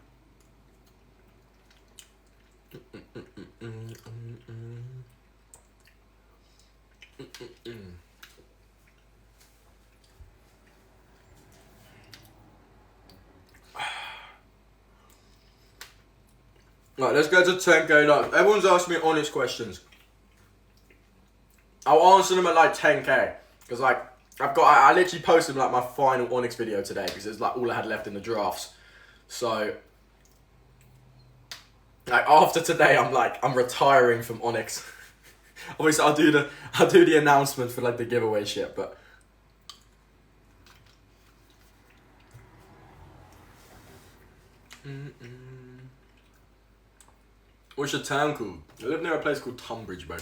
Right, let's go to 10k likes. Everyone's asking me honest questions. I'll answer them at like 10k. Because like, I literally posted like my final Onyx video today because it's like all I had left in the drafts. So, like after today, I'm retiring from Onyx. Obviously, I'll do the announcement for like the giveaway shit, but. What's your town called? I live near a place called Tunbridge, bro.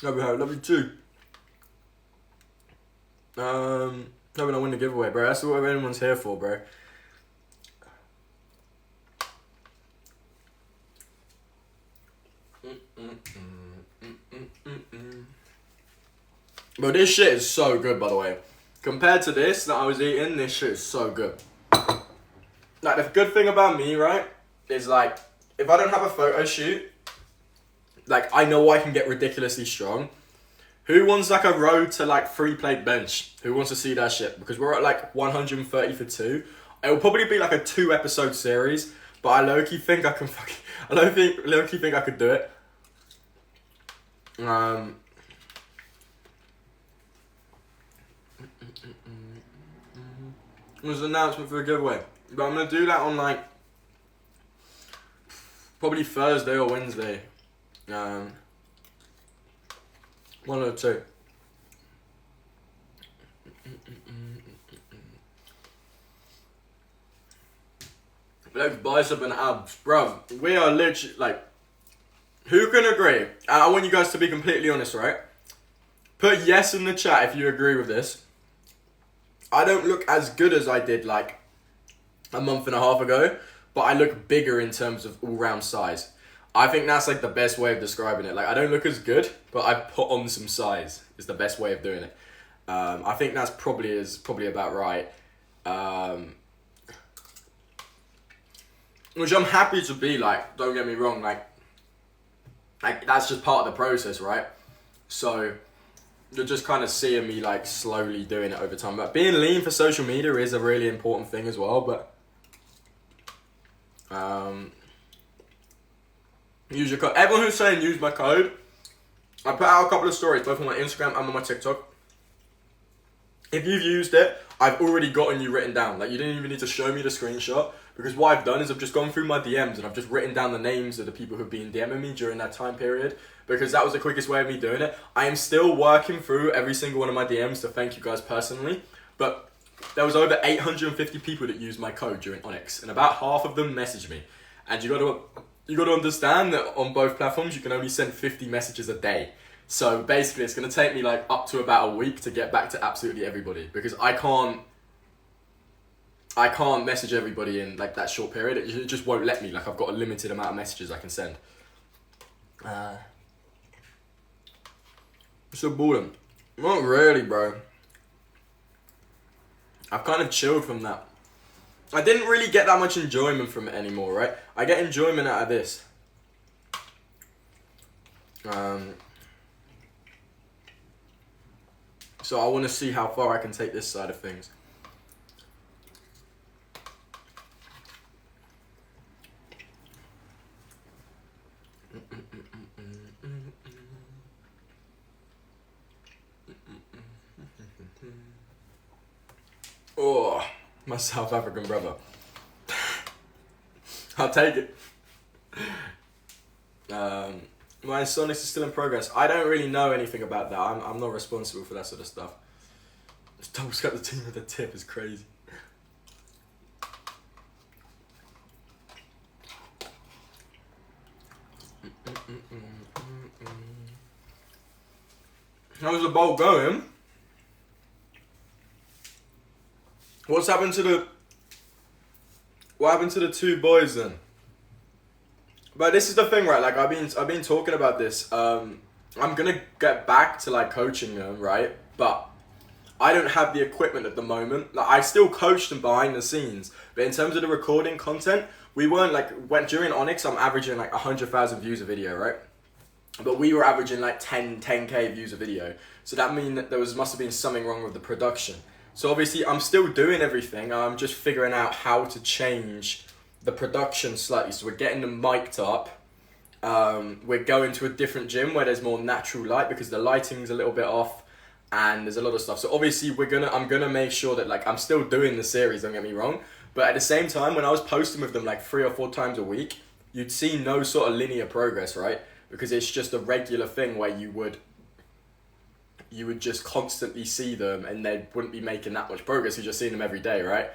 Love you too. Hoping I win the giveaway, bro. That's what anyone's here for, bro. Bro, this shit is so good, by the way. Compared to this that I was eating, this shit is so good. Like, the good thing about me, right, is like, if I don't have a photo shoot, like, I know I can get ridiculously strong. Who wants like a road to like 3-plate bench? Who wants to see that shit? Because we're at like 130 for 2. It will probably be like a 2-episode series, but I low-key think I can low-key think I could do it. Was an announcement for the giveaway, but I'm gonna do that on like probably Thursday or Wednesday. One or two. Legs, bicep, and abs, bro. We are literally like. Who can agree? And I want you guys to be completely honest, right? Put yes in the chat if you agree with this. I don't look as good as I did like a month and a half ago, but I look bigger in terms of all-round size. I think that's like the best way of describing it. Like, I don't look as good, but I put on some size is the best way of doing it. I think that's probably about right. Which I'm happy to be, like, don't get me wrong, like that's just part of the process, right? So you're just kind of seeing me like slowly doing it over time. But being lean for social media is a really important thing as well. But use your code. Everyone who's saying use my code, I put out a couple of stories both on my Instagram and on my TikTok. If you've used it, I've already gotten you written down. Like, you didn't even need to show me the screenshot, because what I've done is I've just gone through my DMs and I've just written down the names of the people who've been DMing me during that time period, because that was the quickest way of me doing it. I am still working through every single one of my DMs to thank you guys personally, but there was over 850 people that used my code during Onyx, and about half of them messaged me. And you got to understand that on both platforms you can only send 50 messages a day. So basically it's going to take me like up to about a week to get back to absolutely everybody, because I can't message everybody in like that short period. It just won't let me. Like, I've got a limited amount of messages I can send. So boredom. Not really, bro. I've kind of chilled from that. I didn't really get that much enjoyment from it anymore, right? I get enjoyment out of this. So I want to see how far I can take this side of things. Oh, my South African brother. I'll take it. My Sonics is still in progress. I don't really know anything about that. I'm not responsible for that sort of stuff. Dobbs got the team with a tip is crazy. How's the bolt going? What happened to the two boys then? But this is the thing, right? Like I've been talking about this. I'm gonna get back to like coaching them, right? But I don't have the equipment at the moment. Like I still coach them behind the scenes, but in terms of the recording content, we weren't like during Onyx. I'm averaging like 100,000 views a video, right? But we were averaging like 10k views a video. So that means that must have been something wrong with the production. So obviously I'm still doing everything. I'm just figuring out how to change the production slightly. So we're getting them mic'd up. We're going to a different gym where there's more natural light because the lighting's a little bit off and there's a lot of stuff. So obviously I'm gonna make sure that like I'm still doing the series, don't get me wrong. But at the same time, when I was posting with them like 3 or 4 times a week, you'd see no sort of linear progress, right? Because it's just a regular thing where you would just constantly see them and they wouldn't be making that much progress. You're just seeing them every day, right?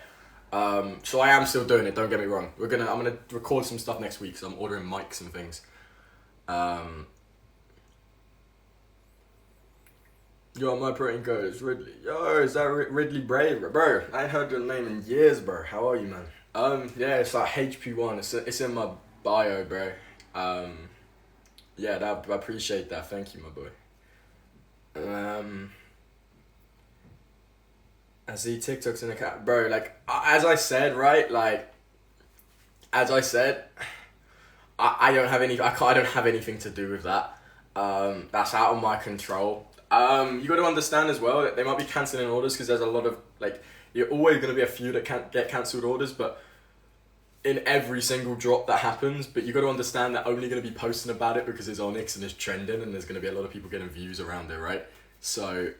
So I am still doing it, don't get me wrong. I'm gonna record some stuff next week, so I'm ordering mics and things. Yo, my protein code is Ridley. Yo, is that Ridley Brave? Bro, I ain't heard your name in years, bro. How are you, man? Yeah, it's like HP1. It's in my bio, bro. Yeah, I appreciate that. Thank you, my boy. I see TikToks in the cat, bro. Like as I said, right? Like as I said, I don't have any. I don't have anything to do with that. That's out of my control. You got to understand as well that they might be cancelling orders because there's a lot of like. You're always gonna be a few that can't get cancelled orders, but in every single drop that happens, but you got to understand they're only going to be posting about it because it's Onyx and it's trending and there's going to be a lot of people getting views around it, right? So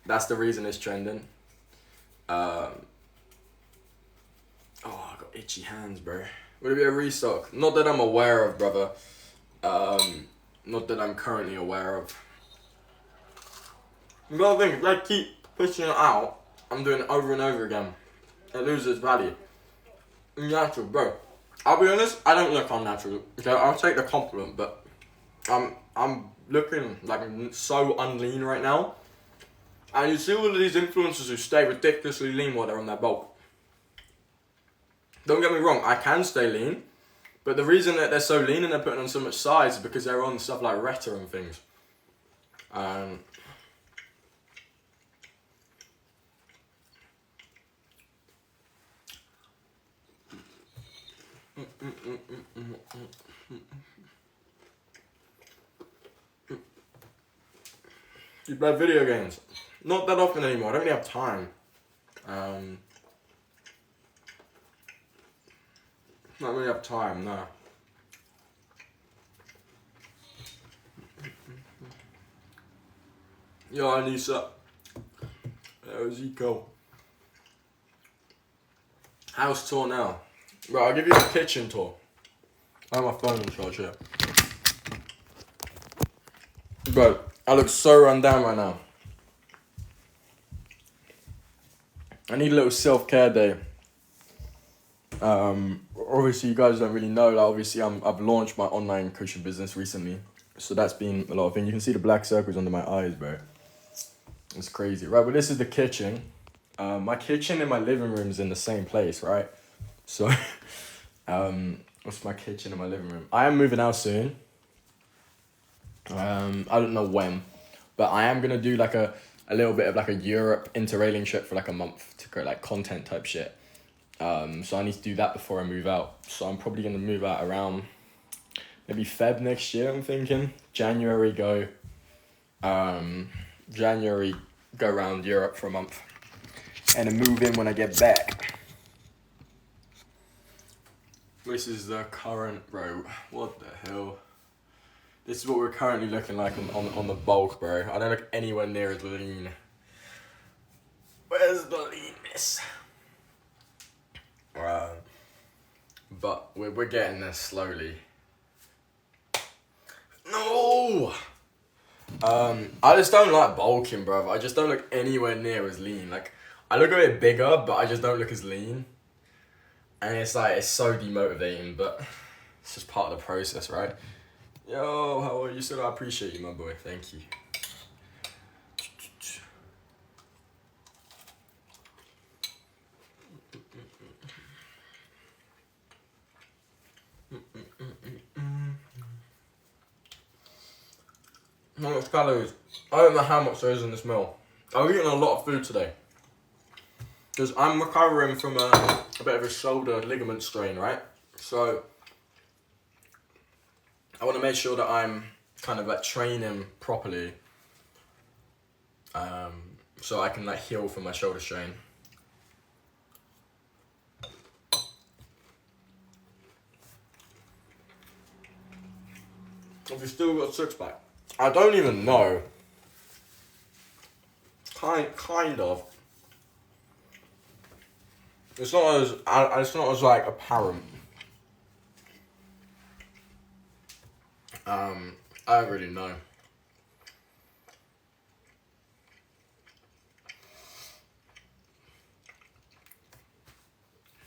that's the reason it's trending. I got itchy hands, bro. Would it be a restock? Not that I'm aware of, brother. Not that I'm currently aware of. You gotta think, if they keep pushing it out, I'm doing it over and over again. It loses value. Natural, bro. I'll be honest, I don't look unnatural. Okay, I'll take the compliment, but I'm looking like so unlean right now. And you see all of these influencers who stay ridiculously lean while they're on their bulk. Don't get me wrong, I can stay lean, but the reason that they're so lean and they're putting on so much size is because they're on stuff like Retta and things. You play video games? Not that often anymore. I don't really have time. Not really have time, no. Yo, Anissa. Zico. House tour now. Right, I'll give you a kitchen tour. I have my phone in charge here. Bro, I look so run down right now. I need a little self-care day. Obviously you guys don't really know, like obviously I've launched my online coaching business recently. So that's been a lot of things. You can see the black circles under my eyes, bro. It's crazy. Right, but this is the kitchen. My kitchen and my living room is in the same place, right? So, what's my kitchen and my living room? I am moving out soon. I don't know when, but I am gonna do like a little bit of like a Europe interrailing trip for like a month to create like content type shit. So I need to do that before I move out. So I'm probably gonna move out around maybe Feb next year. I'm thinking January go around Europe for a month, and then move in when I get back. This is the current, bro. What the hell? This is what we're currently looking like on the bulk, bro. I don't look anywhere near as lean. Where's the leanness? But we're getting there slowly. No! I just don't like bulking, bruv. I just don't look anywhere near as lean. Like, I look a bit bigger, but I just don't look as lean. And it's like, it's so demotivating, but it's just part of the process, right? Yo, how are you? So I appreciate you, my boy. Thank you. How much calories? I don't know how much there is in this meal. I've eaten a lot of food today. Because I'm recovering from a bit of a shoulder ligament strain, right? So, I want to make sure that I'm kind of like training properly. So I can like heal from my shoulder strain. Have you still got a six pack? I don't even know. Kind of. It's not as like apparent. I don't really know.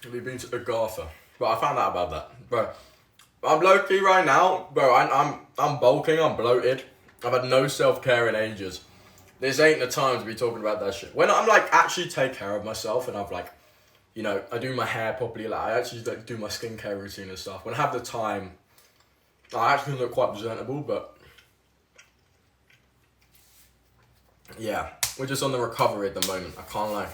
Have you been to Agatha? But I found out about that, bro. I'm low key right now, bro. I'm bulking. I'm bloated. I've had no self-care in ages. This ain't the time to be talking about that shit. When I'm like actually take care of myself and I've like, you know, I do my hair properly. Like I actually like do my skincare routine and stuff. When I have the time, I actually look quite presentable. But yeah, we're just on the recovery at the moment. I can't lie.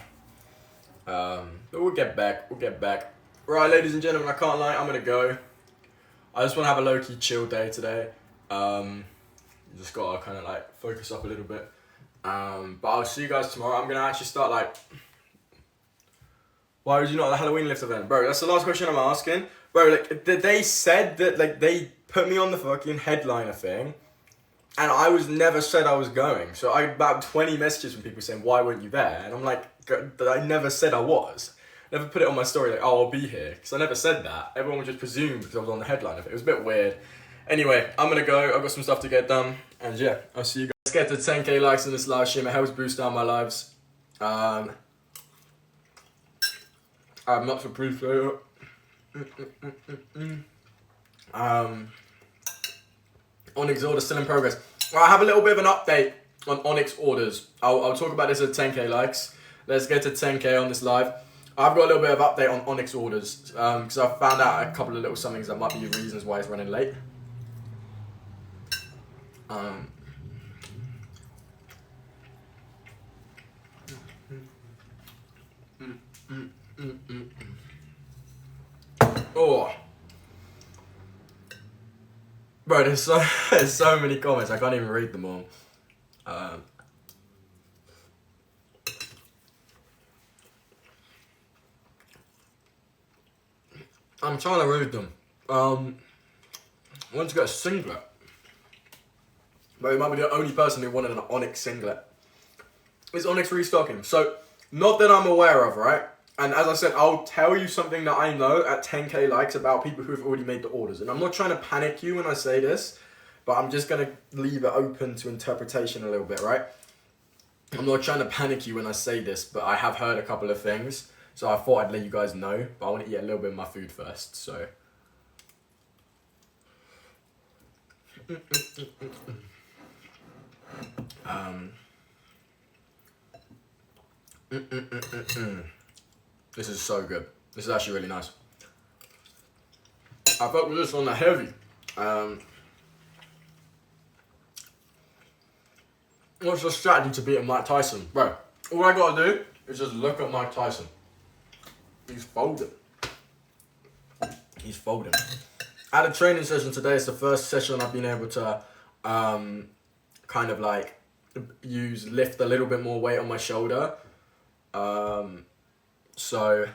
But we'll get back. We'll get back. Right, ladies and gentlemen, I can't lie. I'm gonna go. I just want to have a low-key chill day today. Just gotta kind of like focus up a little bit. But I'll see you guys tomorrow. I'm gonna actually start like. Why would you not at the Halloween lift event, bro? That's the last question I'm asking, bro. Like they said that like they put me on the fucking headliner thing, and I was never said I was going. So I about 20 messages from people saying why weren't you there, and I'm like, I never said I was. Never put it on my story like, oh, I'll be here, because I never said that. Everyone would just presume because I was on the headliner. It was a bit weird. Anyway, I'm gonna go. I've got some stuff to get done, and yeah, I'll see you guys. Let's get to 10k likes in this live stream. It helps boost down my lives. I'm much appreciated. Onyx order still in progress. Well, I have a little bit of an update on Onyx orders. I'll talk about this at 10k likes. Let's get to 10k on this live. I've got a little bit of update on Onyx orders because I found out a couple of little somethings that might be reasons why it's running late. Oh, bro, there's so many comments. I can't even read them all. I'm trying to read them. I want to get a singlet. But it might be the only person who wanted an Onyx singlet. Is Onyx restocking? So, not that I'm aware of, right? And as I said, I'll tell you something that I know at 10k likes about people who've already made the orders. And I'm not trying to panic you when I say this, but I'm just going to leave it open to interpretation a little bit, right? I'm not trying to panic you when I say this, but I have heard a couple of things. So I thought I'd let you guys know, but I want to eat a little bit of my food first, so. This is so good. This is actually really nice. I fuck with this on the heavy. What's the strategy to beating Mike Tyson? Bro, all I gotta do is just look at Mike Tyson. He's folding. He's folding. At a training session today, it's the first session I've been able to kind of like lift a little bit more weight on my shoulder. So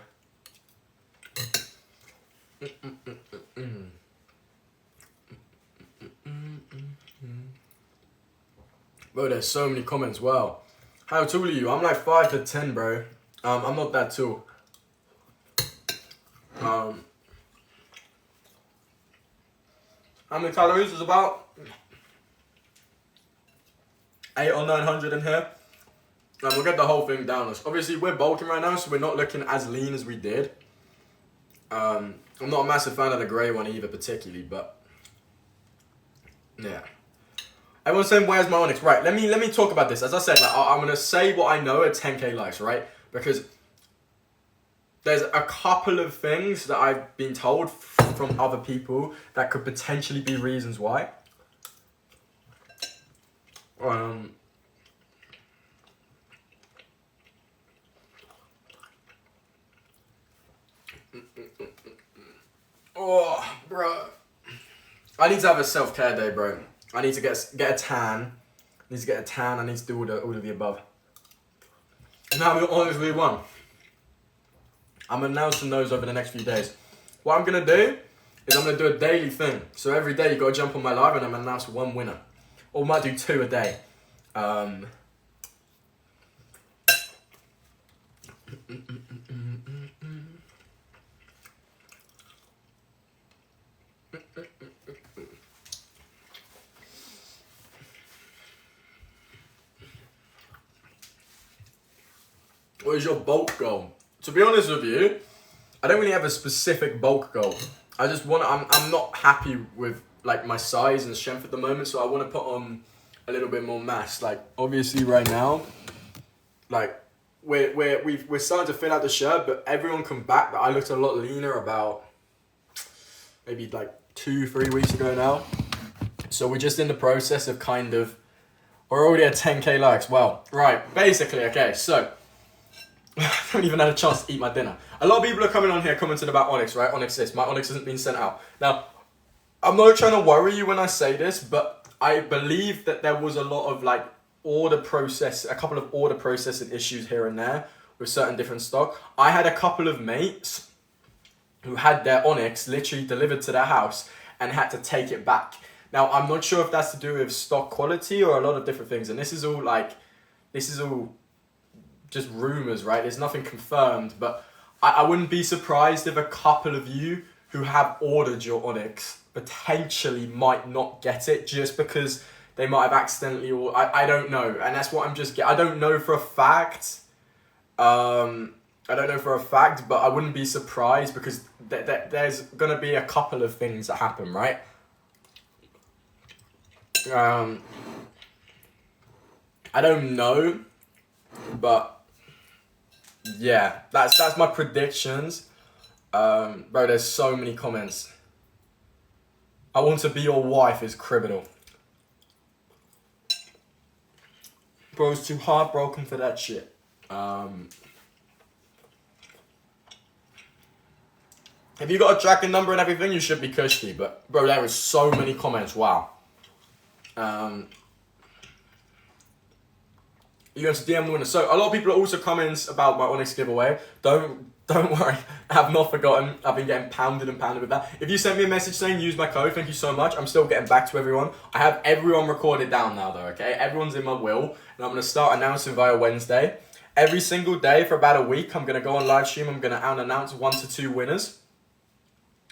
Bro, there's so many comments. Wow. How tall are you? I'm like 5'10", bro. I'm not that tall. How many calories is about 800 or 900 in here. And we'll get the whole thing down. Obviously, we're bulking right now, so we're not looking as lean as we did. I'm not a massive fan of the grey one either, particularly, but yeah. Everyone's saying, "Where's my Onyx?" Right. Let me talk about this. As I said, like, I'm gonna say what I know at 10k likes, right? Because there's a couple of things that I've been told from other people that could potentially be reasons why. Oh, bro. I need to have a self-care day, bro. I need to get a tan. I need to get a tan. I need to do all of the above. Now we're on this V1. I'm announcing those over the next few days. What I'm gonna do is I'm gonna do a daily thing. So every day you gotta jump on my live and I'm gonna announce one winner. Or might do 2 a day. What is your bulk goal? To be honest with you, I don't really have a specific bulk goal. I just want. I'm not happy with like my size and strength at the moment, so I want to put on a little bit more mass. Like obviously right now, like we're starting to fill out the shirt, but everyone come back that I looked a lot leaner about maybe like 2-3 weeks ago now. So we're just in the process of kind of. We're already at 10k likes. Well, right, basically, okay, so. I haven't even had a chance to eat my dinner. A lot of people are coming on here commenting about Onyx, right? Onyx this. My Onyx hasn't been sent out. Now, I'm not trying to worry you when I say this, but I believe that there was a lot of like a couple of order processing issues here and there with certain different stock. I had a couple of mates who had their Onyx literally delivered to their house and had to take it back. Now, I'm not sure if that's to do with stock quality or a lot of different things. And this is all just rumors, right? There's nothing confirmed, but I wouldn't be surprised if a couple of you who have ordered your Onyx potentially might not get it just because they might have accidentally, or I don't know. And that's what I don't know for a fact. I don't know for a fact, but I wouldn't be surprised because there's going to be a couple of things that happen, right? I don't know, but yeah, that's my predictions. Bro, there's so many comments. I want to be your wife is criminal. Bro's too heartbroken for that shit. If you got a tracking number and everything, you should be cushy. But bro, there is so many comments. Wow. You're going to DM the winner. So a lot of people are also comments about my Onyx giveaway. Don't worry, I have not forgotten. I've been getting pounded with that. If you sent me a message saying use my code, thank you so much. I'm still getting back to everyone. I have everyone recorded down now though, okay? Everyone's in my will. And I'm going to start announcing via Wednesday. Every single day for about a week, I'm going to go on live stream. I'm going to announce 1 to 2 winners.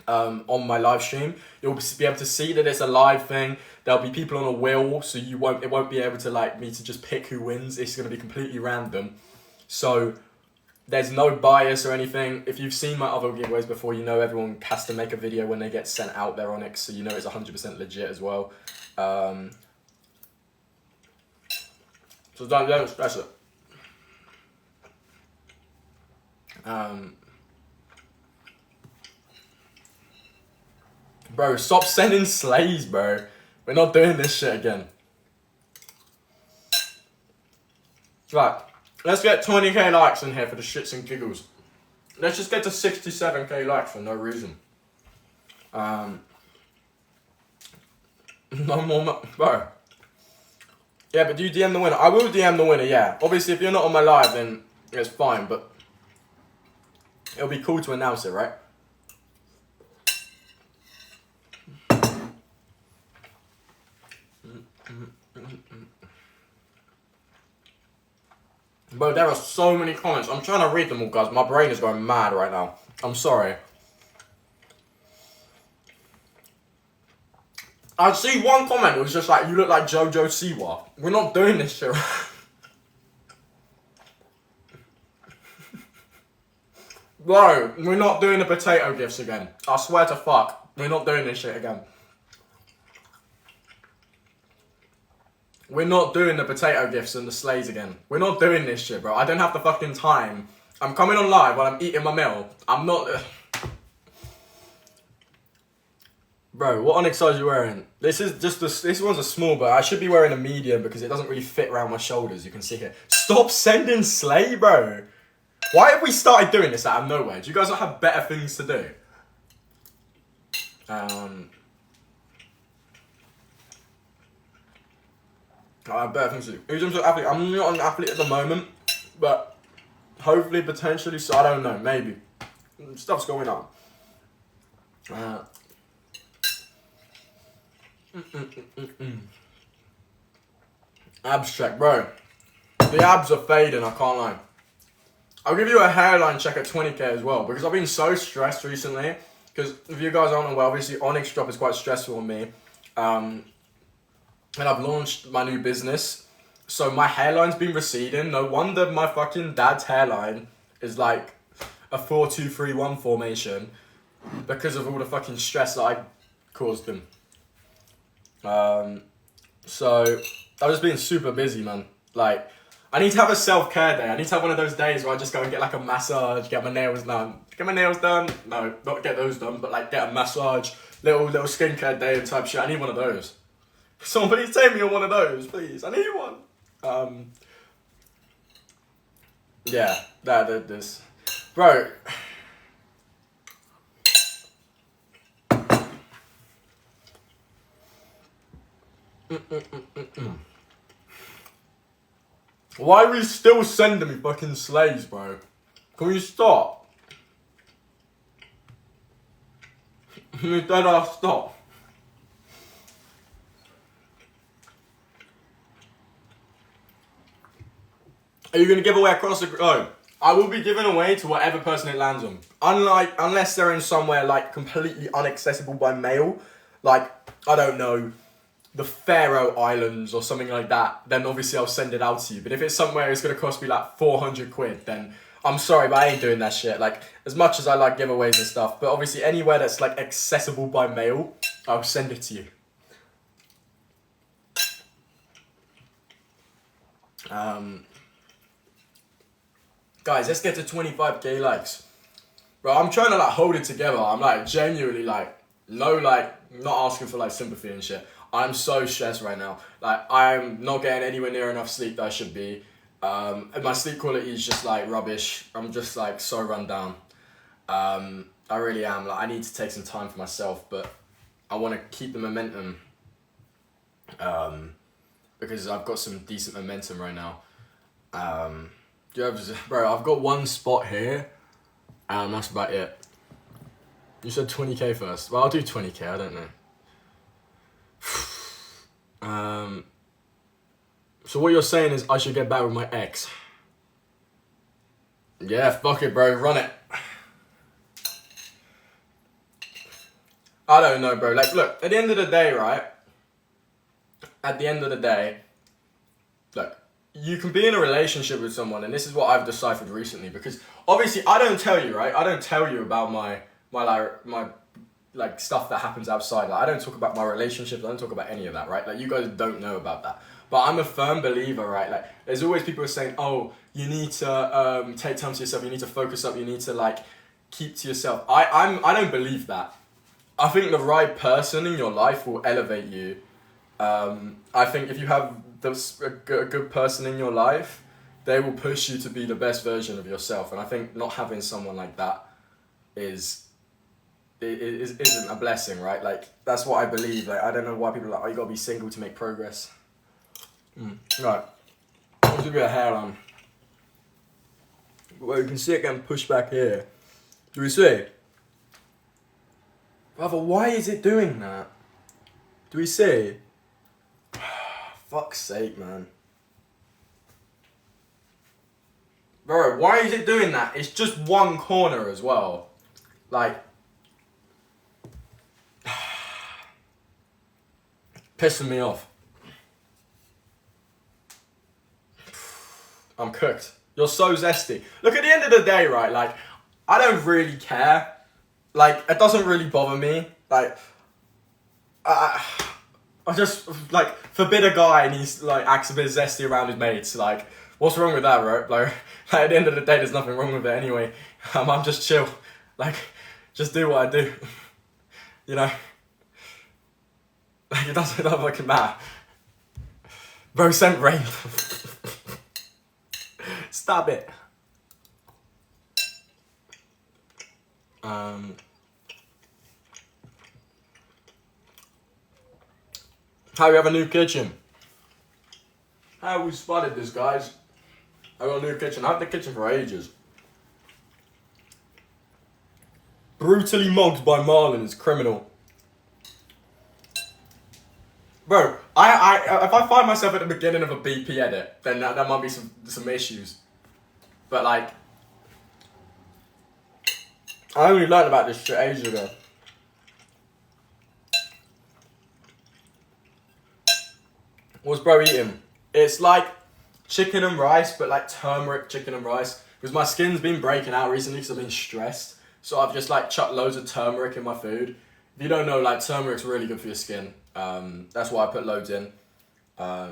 On my live stream, you'll be able to see that it's a live thing. There'll be people on a wheel, so it won't be able to like me to just pick who wins. It's going to be completely random, so there's no bias or anything. If you've seen my other giveaways before, you know everyone has to make a video when they get sent out their Onyx, so you know it's 100% legit as well. So that's it. Bro, stop sending slays, bro. We're not doing this shit again. Right, let's get 20k likes in here for the shits and giggles. Let's just get to 67k likes for no reason. No more, bro. Yeah, but do you DM the winner? I will DM the winner, yeah. Obviously, if you're not on my live, then it's fine, but it'll be cool to announce it, right? Bro, there are so many comments. I'm trying to read them all, guys. My brain is going mad right now. I'm sorry. I see one comment. It was just like, you look like Jojo Siwa. We're not doing this shit. Bro, we're not doing the potato gifts again. I swear to fuck. We're not doing this shit again. We're not doing the potato gifts and the sleighs again. We're not doing this shit, bro. I don't have the fucking time. I'm coming on live while I'm eating my meal. I'm not... Bro, what Onyx size are you wearing? This is just this one's a small, but I should be wearing a medium because it doesn't really fit around my shoulders. You can see here. Stop sending sleigh, bro. Why have we started doing this out of nowhere? Do you guys not have better things to do? I have better things to do. Who's an athlete? I'm not an athlete at the moment, but hopefully, potentially, so I don't know, maybe. Stuff's going on. Abstract, bro. The abs are fading, I can't lie. I'll give you a hairline check at 20k as well, because I've been so stressed recently. Because if you guys aren't aware, obviously Onyx drop is quite stressful on me. And I've launched my new business. So my hairline's been receding. No wonder my fucking dad's hairline is like a 4-2-3-1 formation. Because of all the fucking stress that I caused him. So I've just been super busy, man. Like, I need to have a self-care day. I need to have one of those days where I just go and get like a massage, get my nails done. Get my nails done? No, not get those done, but like get a massage, little skincare day and type shit. I need one of those. Someone please take me on one of those, please. I need one. Yeah, this. Bro. Why are you still sending me fucking sleighs, bro? Can you stop? You dead ass stop. Are you gonna give away across the globe? I will be giving away to whatever person it lands on. Unless they're in somewhere like completely inaccessible by mail, like, I don't know, the Faroe Islands or something like that, then obviously I'll send it out to you. But if it's somewhere it's gonna cost me like 400 quid, then I'm sorry, but I ain't doing that shit. Like, as much as I like giveaways and stuff, but obviously anywhere that's like accessible by mail, I'll send it to you. Guys, let's get to 25k likes. Bro, I'm trying to like hold it together. I'm like genuinely like, not asking for like sympathy and shit. I'm so stressed right now. Like, I'm not getting anywhere near enough sleep that I should be. And my sleep quality is just like rubbish. I'm just like so run down. I really am. Like, I need to take some time for myself, but I want to keep the momentum. Because I've got some decent momentum right now. Bro, I've got one spot here, and that's about it. You said 20k first. Well, I'll do 20k, I don't know. So what you're saying is I should get back with my ex. Yeah, fuck it, bro. Run it. I don't know, bro. Like, look, at the end of the day, right? At the end of the day, look, you can be in a relationship with someone, and this is what I've deciphered recently, because obviously I don't tell you, right? I don't tell you about my stuff that happens outside. Like, I don't talk about my relationships. I don't talk about any of that, right? Like, you guys don't know about that. But I'm a firm believer, right? Like, there's always people saying, oh, you need to take time to yourself. You need to focus up. You need to like keep to yourself. I don't believe that. I think the right person in your life will elevate you. I think if you have a good person in your life, they will push you to be the best version of yourself. And I think not having someone like that isn't a blessing, right? Like, that's what I believe. Like, I don't know why people are like, oh, you gotta be single to make progress. Right. Let's do a hairline. Well, you can see it getting pushed back here. Do we see? Brother, why is it doing that? Do we see? Fuck's sake, man. Bro, why is it doing that? It's just one corner as well. Like, pissing me off. I'm cooked. You're so zesty. Look, at the end of the day, right, like, I don't really care. Like, it doesn't really bother me. Like, I just, like, forbid a guy and he's, like, acts a bit zesty around his mates. Like, what's wrong with that, right? Like, at the end of the day, there's nothing wrong with it anyway. I'm just chill. Like, just do what I do. You know? Like, it doesn't fucking matter. Bro sent rain. Stop it. How we have a new kitchen? How we spotted this, guys? I got a new kitchen. I had the kitchen for ages. Brutally mugged by Marlon is criminal. Bro, I if I find myself at the beginning of a BP edit, then that might be some issues. But like, I only learned about this shit ages ago. What's bro eating? It's like chicken and rice, but like turmeric chicken and rice. Because my skin's been breaking out recently because I've been stressed. So I've just like chucked loads of turmeric in my food. If you don't know, like turmeric's really good for your skin. That's why I put loads in. I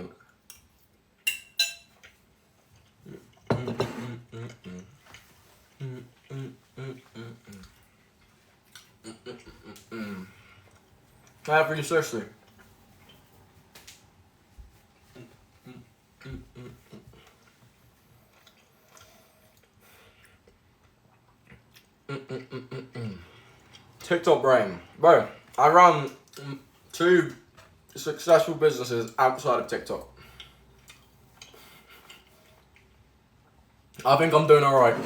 have really seriously. TikTok brain. Bro, I run 2 successful businesses outside of TikTok. I think I'm doing alright.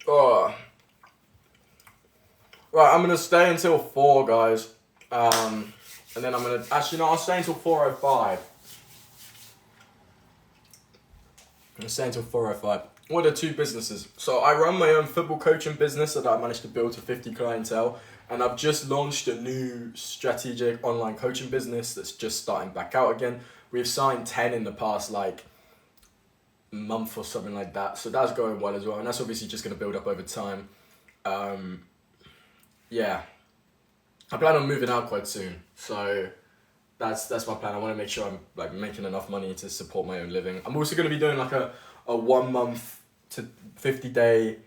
Oh. Right, I'm gonna stay until 4, guys. And then I'm gonna actually no, I'll stay until 4:05. I'm staying until 4:05. What are 2 businesses? So I run my own football coaching business that I managed to build to 50 clientele, and I've just launched a new strategic online coaching business that's just starting back out again. We've signed 10 in the past like month or something like that, so that's going well as well, and that's obviously just going to build up over time. Yeah, I plan on moving out quite soon, so that's my plan. I want to make sure I'm like making enough money to support my own living. I'm also going to be doing like a 1 month to 50-day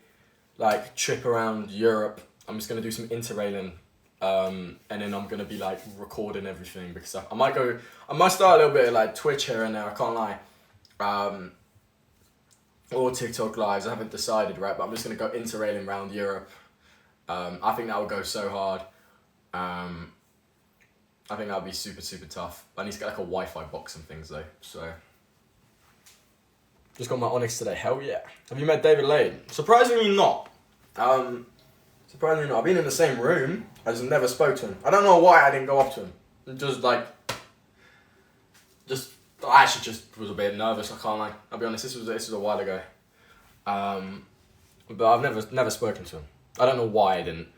like trip around Europe. I'm just going to do some interrailing, and then I'm going to be like recording everything because I might start a little bit of like Twitch here and there, I can't lie. Or TikTok lives, I haven't decided, right, but I'm just going to go interrailing around Europe. I think that would go so hard. I think that would be super, super tough. I need to get like a Wi-Fi box and things though, so. Just got my Onyx today, hell yeah. Have you met David Lane? Surprisingly not. Surprisingly not. I've been in the same room, I just never spoke to him. I don't know why I didn't go up to him. I actually just was a bit nervous, I can't lie. I'll be honest, this was a while ago. But I've never spoken to him. I don't know why I didn't.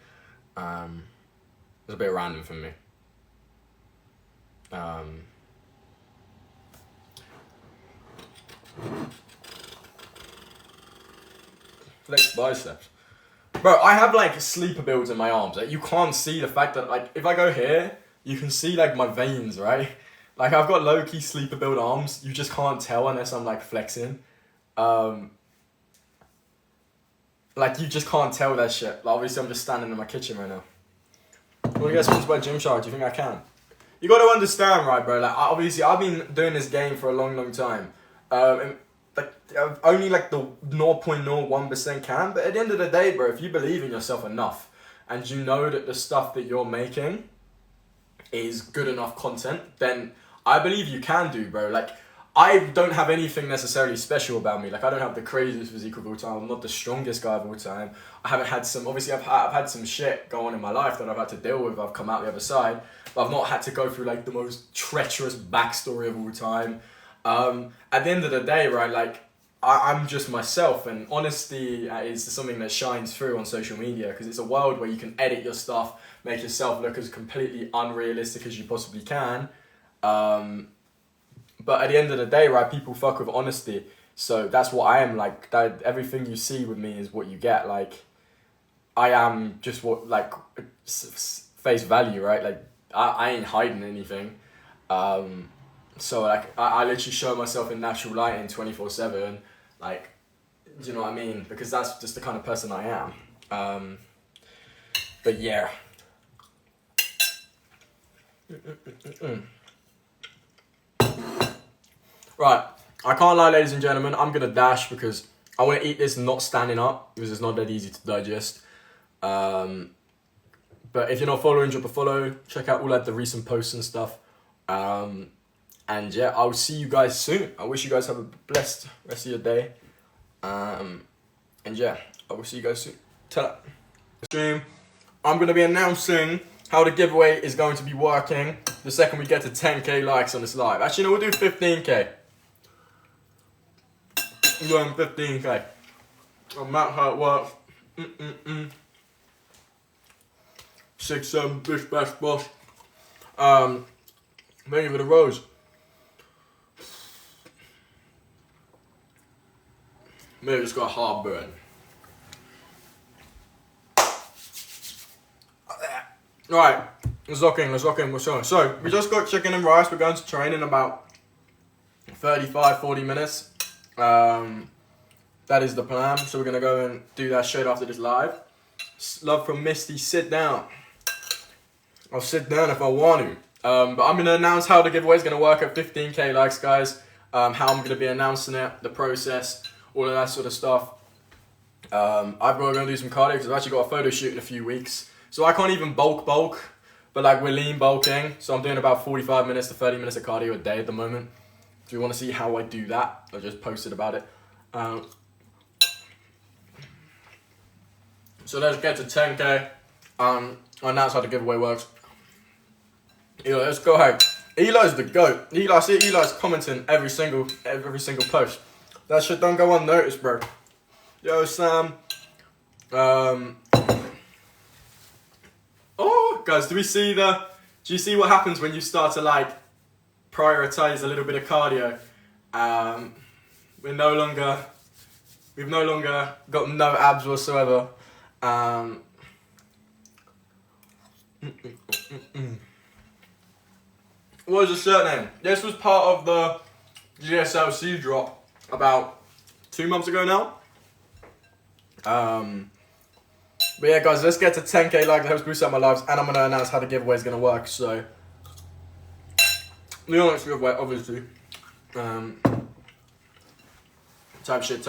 It was a bit random for me. Flex biceps. Bro, I have like sleeper builds in my arms. Like, you can't see the fact that like if I go here, you can see like my veins, right? Like I've got low-key sleeper build arms. You just can't tell unless I'm like flexing. Like you just can't tell that shit. Like, obviously I'm just standing in my kitchen right now. Want to get sponsored by Gymshark? Do you think I can? You got to understand, right, bro? Like obviously I've been doing this game for a long, long time. And, like only like the 0.01% can. But at the end of the day, bro, if you believe in yourself enough and you know that the stuff that you're making is good enough content, then I believe you can do, bro. Like I don't have anything necessarily special about me. Like, I don't have the craziest physique of all time. I'm not the strongest guy of all time. I haven't had some, obviously I've had some shit go on in my life that I've had to deal with. I've come out the other side, but I've not had to go through like the most treacherous backstory of all time. At the end of the day, right, like, I'm just myself, and honesty is something that shines through on social media, because it's a world where you can edit your stuff, make yourself look as completely unrealistic as you possibly can. But at the end of the day, right, people fuck with honesty. So that's what I am like. That everything you see with me is what you get. Like, I am just what, like, face value, right? Like, I ain't hiding anything. So like, I literally show myself in natural lighting 24/7. Like, do you know what I mean? Because that's just the kind of person I am. But yeah. Right, I can't lie, ladies and gentlemen, I'm gonna dash because I want to eat this not standing up, because it's not that easy to digest. But if you're not following, drop a follow, check out all like the recent posts and stuff. And yeah, I'll see you guys soon. I wish you guys have a blessed rest of your day. And yeah, I will see you guys soon. Ta-da. Stream, I'm gonna be announcing how the giveaway is going to be working the second we get to 10k likes on this live. Actually, no, we'll do 15k. I'm going 15k. I'm out how it works. 6, 7, bish, bash, bosh. Thank you for the rose. Maybe it's got a hard burn. Right, let's lock in, what's on? So, we just got chicken and rice. We're going to train in about 35-40 minutes. That is the plan. So we're going to go and do that straight after this live. Love from Misty, sit down. I'll sit down if I want to. But I'm going to announce how the giveaway is going to work at 15k likes, guys. How I'm going to be announcing it, the process, all of that sort of stuff. I've got to go and do some cardio because I've actually got a photo shoot in a few weeks. So I can't even bulk, but like we're lean bulking. So I'm doing about 45 minutes to 30 minutes of cardio a day at the moment. If you want to see how I do that, I just posted about it. So let's get to 10k. And that's how the giveaway works. Eli, let's go ahead. Eli's the GOAT. Eli, see Eli's commenting every single post. That shit don't go unnoticed, bro. Yo, Sam. Oh, guys, do you see what happens when you start to like prioritize a little bit of cardio? We've no longer got no abs whatsoever. What was the shirt name? This was part of the GSLC drop about 2 months ago now. But yeah, guys, let's get to 10k likes. It helps boost up my lives, and I'm gonna announce how the giveaway is gonna work. So, the honest giveaway, obviously. Type shit.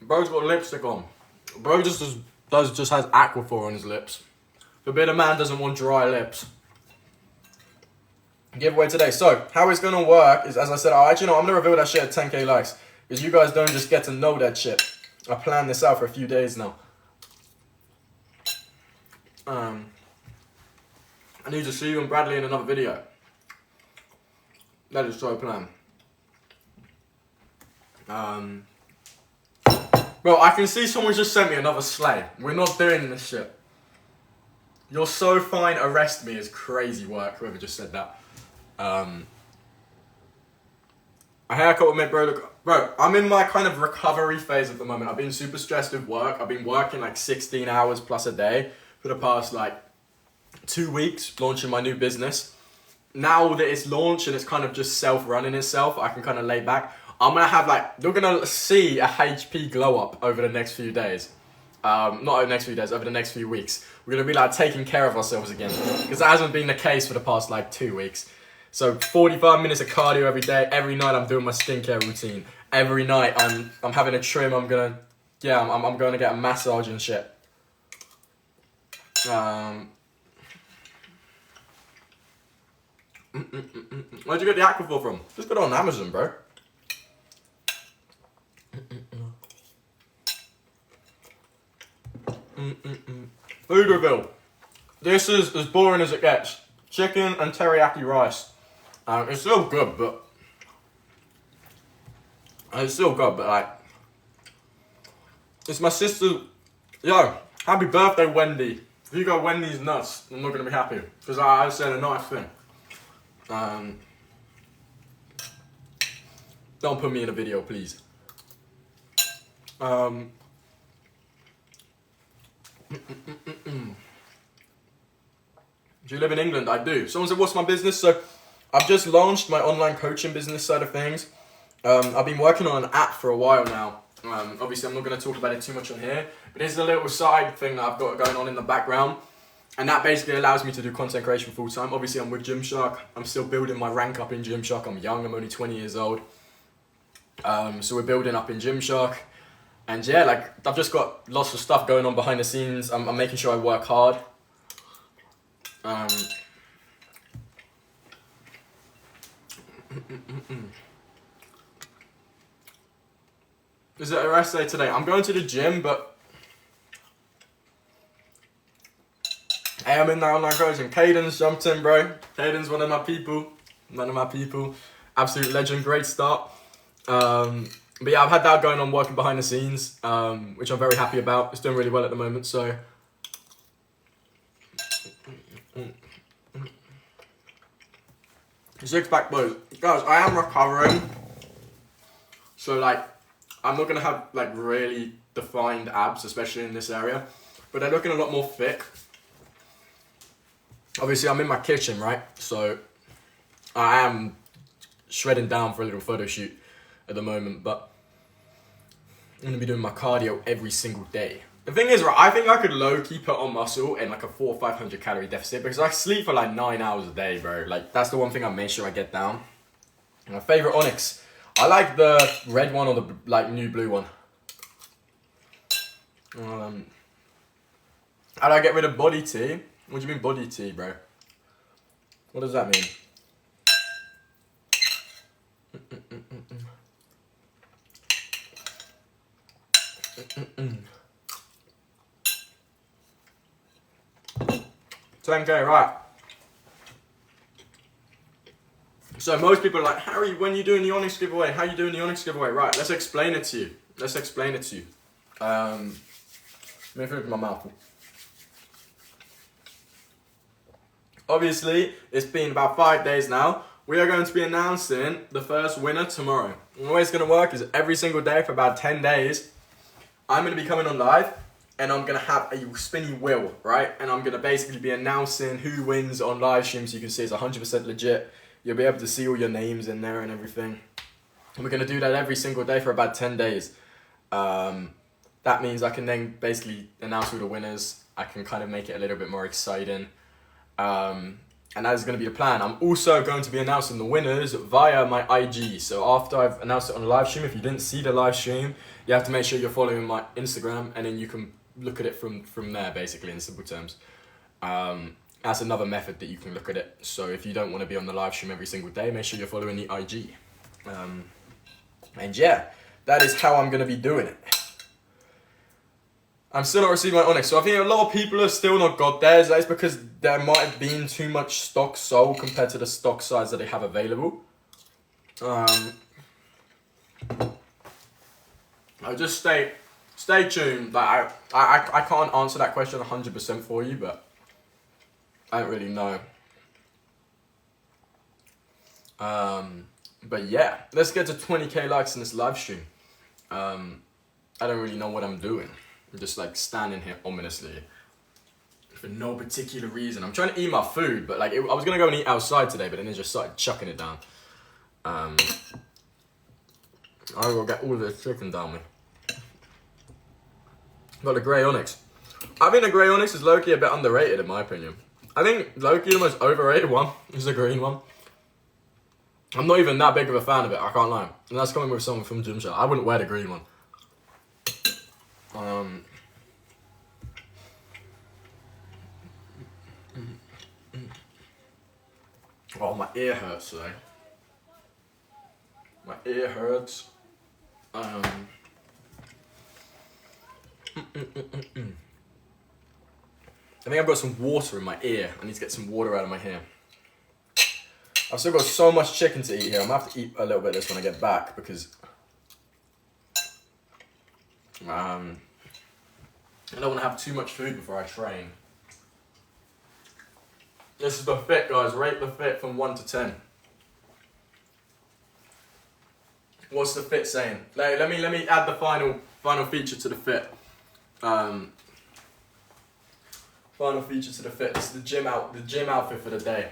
Bro's got lipstick on. Bro just has Aquaphor on his lips. Forbid a man doesn't want dry lips. Giveaway today. So, how it's gonna work is, as I said, I'm gonna reveal that shit at 10k likes. Because you guys don't just get to know that shit. I planned this out for a few days now. I need to see you and Bradley in another video. That is so planned. Bro, I can see someone just sent me another sleigh. We're not doing this shit. You're so fine, arrest me is crazy work, whoever just said that. A haircut will make bro look... Bro, I'm in my kind of recovery phase at the moment. I've been super stressed with work. I've been working like 16 hours plus a day for the past like 2 weeks, launching my new business. Now that it's launched and it's kind of just self-running itself, I can kind of lay back. I'm going to have like... You're going to see a HP glow up over the next few days. Not over the next few days, over the next few weeks. We're going to be like taking care of ourselves again. Because that hasn't been the case for the past like 2 weeks. So 45 minutes of cardio every day. Every night I'm doing my skincare routine. Every night I'm having a trim. I'm going to get a massage and shit. Where'd you get the Aquaphor from? Just got it on Amazon, bro. Food reveal. This is as boring as it gets. Chicken and teriyaki rice. It's still good, but like, it's my sister. Yo, happy birthday, Wendy. If you go Wendy's nuts, I'm not gonna be happy because I said a nice thing. Don't put me in a video, please. Do you live in England? I do. Someone said, what's my business? So I've just launched my online coaching business side of things. I've been working on an app for a while now. Obviously, I'm not going to talk about it too much on here, but it's a little side thing that I've got going on in the background. And that basically allows me to do content creation full time. Obviously, I'm with Gymshark. I'm still building my rank up in Gymshark. I'm young. I'm only 20 years old. So we're building up in Gymshark. And yeah, like, I've just got lots of stuff going on behind the scenes. I'm making sure I work hard. Is it a rest day today? I'm going to the gym, but hey, I'm in there online coaching. Caden's jumped in, bro. Caden's one of my people. Absolute legend, great start. But yeah, I've had that going on, working behind the scenes, which I'm very happy about. It's doing really well at the moment, so. Six pack boys. Guys, I am recovering. So like, I'm not gonna have like really defined abs, especially in this area, but they're looking a lot more thick. Obviously, I'm in my kitchen, right? So I am shredding down for a little photo shoot at the moment, but I'm gonna be doing my cardio every single day. The thing is, right, I think I could low-key put on muscle in like a 400 or 500 calorie deficit because I sleep for like 9 hours a day, bro. Like, that's the one thing I make sure I get down. My favorite Onyx. I like the red one or the like new blue one. How do I get rid of body tea? What do you mean body tea, bro? What does that mean? $10K, right. So most people are like, Harry, when you doing the Onyx giveaway? How you doing the Onyx giveaway? Right, let's explain it to you. Let me finish my mouth. Obviously, it's been about 5 days now. We are going to be announcing the first winner tomorrow. And the way it's going to work is every single day for about 10 days, I'm going to be coming on live and I'm going to have a spinny wheel, right? And I'm going to basically be announcing who wins on live stream, so you can see it's 100% legit. You'll be able to see all your names in there and everything. And we're going to do that every single day for about 10 days. That means I can then basically announce all the winners. I can kind of make it a little bit more exciting. And that is going to be the plan. I'm also going to be announcing the winners via my IG. So after I've announced it on the live stream, if you didn't see the live stream, you have to make sure you're following my Instagram, and then you can look at it from there, basically, in simple terms. That's another method that you can look at it. So if you don't want to be on the live stream every single day, make sure you're following the IG. And yeah, that is how I'm going to be doing it. I'm still not receiving my Onyx, so I think a lot of people have still not got theirs. That is because there might have been too much stock sold compared to the stock size that they have available. I'll just stay tuned. Like I can't answer that question 100% for you, but I don't really know. But yeah, let's get to 20k likes in this live stream. I don't really know what I'm doing. I'm just like standing here ominously for no particular reason. I'm trying to eat my food, but like I was gonna go and eat outside today, but then they just started chucking it down. I will get all this chicken down me. Got the grey Onyx. I think the grey Onyx is low-key a bit underrated in my opinion. I think low-key the most overrated one is the green one. I'm not even that big of a fan of it, I can't lie. And that's coming with someone from Gymshark. I wouldn't wear the green one. Oh, my ear hurts today. My ear hurts. I think I've got some water in my ear. I need to get some water out of my hair. I've still got so much chicken to eat here. I'm gonna have to eat a little bit of this when I get back because I don't want to have too much food before I train. This is the fit, guys. Rate the fit from 1 to 10. What's the fit saying? Let me add the final feature to the fit. Final feature to the fit. This is the gym outfit for the day.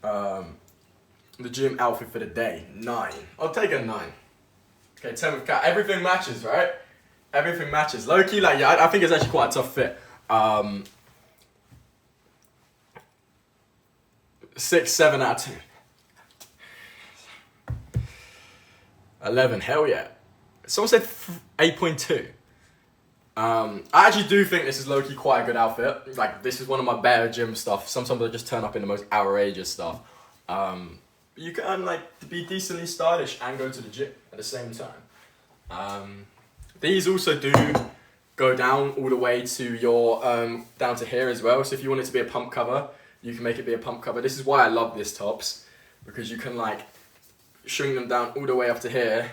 The gym outfit for the day. 9. I'll take a 9. Okay, 10 with cat. Everything matches, right? Everything matches. Low key, like, yeah, I think it's actually quite a tough fit. 6, 7 out of 10. 11, hell yeah. Someone said 8.2. I actually do think this is low-key quite a good outfit. Like, this is one of my better gym stuff. Sometimes I just turn up in the most outrageous stuff. You can, like, be decently stylish and go to the gym at the same time. These also do go down all the way to your, down to here as well. So if you want it to be a pump cover, you can make it be a pump cover. This is why I love this tops, because you can, like, shrink them down all the way up to here,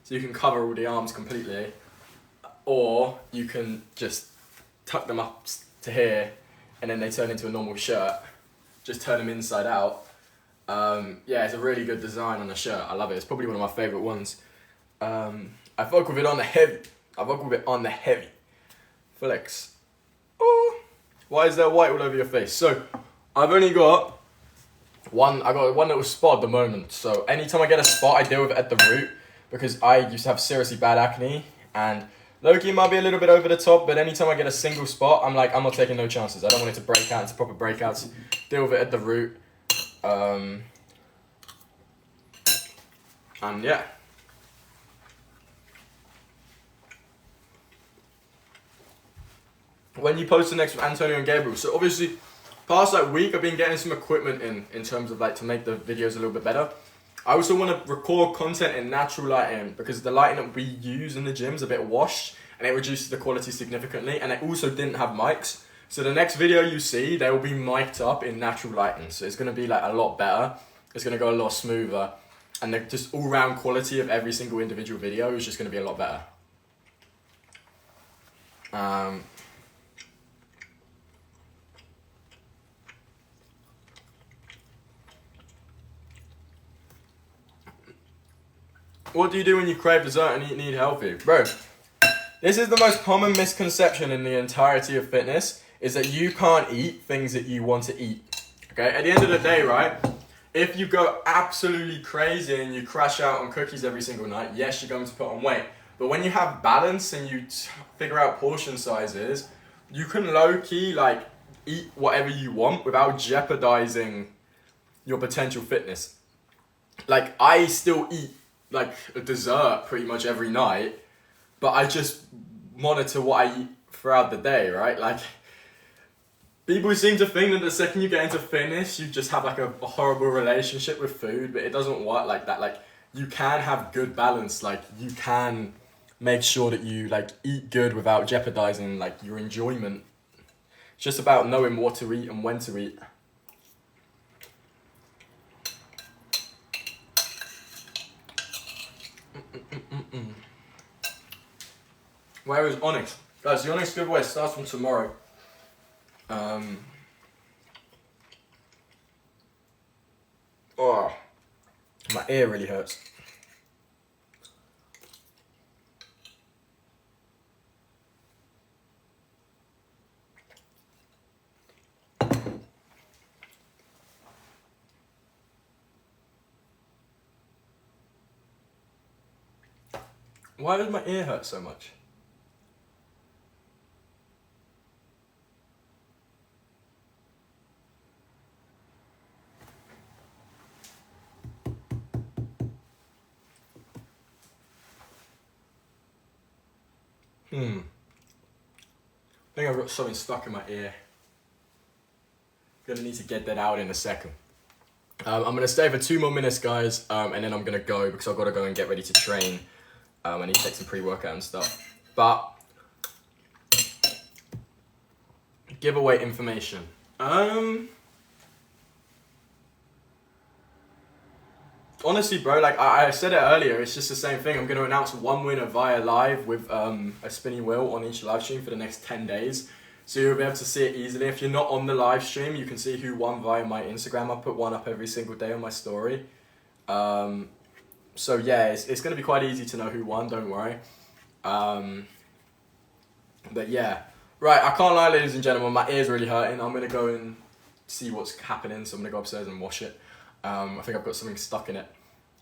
so you can cover all the arms completely. Or you can just tuck them up to here, and then they turn into a normal shirt. Just turn them inside out. Yeah, it's a really good design on the shirt. I love it. It's probably one of my favourite ones. I fuck with it on the heavy. Flex. Oh, why is there white all over your face? So, I've only got one. I got one little spot at the moment. So anytime I get a spot, I deal with it at the root, because I used to have seriously bad acne, and low-key might be a little bit over the top, but anytime I get a single spot, I'm like, I'm not taking no chances. I don't want it to break out into proper breakouts. Deal with it at the root. And yeah. When you post the next with Antonio and Gabriel, so obviously, past like week, I've been getting some equipment in terms of like to make the videos a little bit better. I also want to record content in natural lighting, because the lighting that we use in the gym is a bit washed and it reduces the quality significantly, and it also didn't have mics. So the next video you see, they will be mic'd up in natural lighting. So it's going to be like a lot better. It's going to go a lot smoother, and the just all round quality of every single individual video is just going to be a lot better. What do you do when you crave dessert and eat healthy? Bro, this is the most common misconception in the entirety of fitness, is that you can't eat things that you want to eat. Okay, at the end of the day, right, if you go absolutely crazy and you crash out on cookies every single night, yes, you're going to put on weight. But when you have balance and you figure out portion sizes, you can low-key, like, eat whatever you want without jeopardizing your potential fitness. Like, I still eat like a dessert pretty much every night, but I just monitor what I eat throughout the day, right? Like, people seem to think that the second you get into fitness, you just have like a horrible relationship with food, but it doesn't work like that. Like, you can have good balance. Like, you can make sure that you like eat good without jeopardizing like your enjoyment. It's just about knowing what to eat and when to eat. Where is Onyx? Guys, the Onyx giveaway starts from tomorrow. Oh, my ear really hurts. Why does my ear hurt so much? I think I've got something stuck in my ear. Gonna need to get that out in a second. I'm gonna stay for 2 more minutes, guys, and then I'm gonna go because I've got to go and get ready to train. I need to take some pre-workout and stuff. But giveaway information. Honestly, bro, like I said it earlier, it's just the same thing. I'm gonna announce one winner via live with a spinning wheel on each live stream for the next 10 days. So you'll be able to see it easily. If you're not on the live stream, you can see who won via my Instagram. I put one up every single day on my story. So yeah, it's going to be quite easy to know who won, don't worry. But yeah. Right, I can't lie, ladies and gentlemen, my ear's really hurting. I'm going to go and see what's happening, so I'm going to go upstairs and wash it. I think I've got something stuck in it.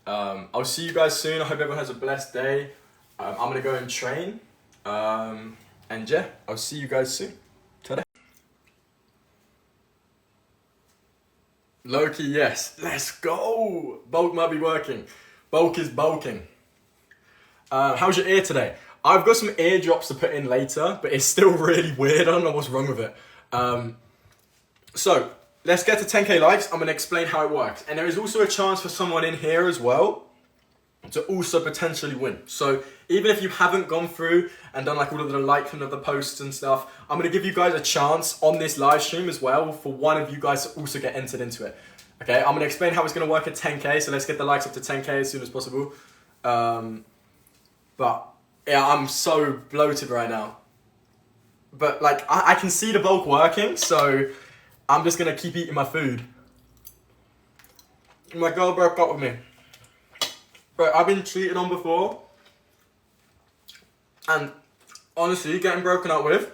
I'll see you guys soon. I hope everyone has a blessed day. I'm going to go and train. And yeah, I'll see you guys soon. Ta-da. Loki, yes. Let's go. Bulk might be working. Bulk is bulking. How's your ear today? I've got some ear drops to put in later, but it's still really weird. I don't know what's wrong with it. So, let's get to 10k likes. I'm going to explain how it works. And there is also a chance for someone in here as well to also potentially win. So, even if you haven't gone through and done like all of the liking of the posts and stuff, I'm going to give you guys a chance on this live stream as well for one of you guys to also get entered into it. Okay, I'm going to explain how it's going to work at 10k. So, let's get the likes up to 10k as soon as possible. But yeah, I'm so bloated right now. But like, I can see the bulk working, so I'm just gonna keep eating my food. My girl broke up with me. But I've been cheated on before. And honestly, getting broken up with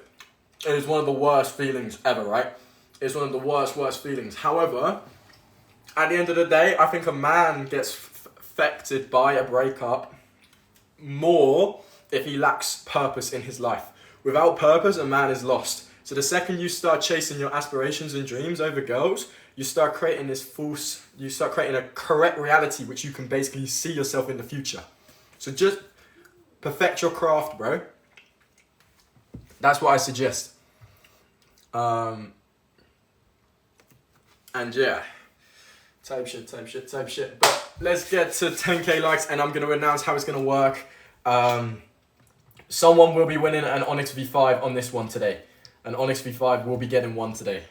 is one of the worst feelings ever, right? It's one of the worst feelings. However, at the end of the day, I think a man gets affected by a breakup more if he lacks purpose in his life. Without purpose, a man is lost. So the second you start chasing your aspirations and dreams over girls, you start creating a correct reality which you can basically see yourself in the future. So just perfect your craft, bro. That's what I suggest. And yeah, type shit. But let's get to 10k likes and I'm going to announce how it's going to work. Someone will be winning an Onyx V5 on this one today. An Onyx V5 will be getting one today.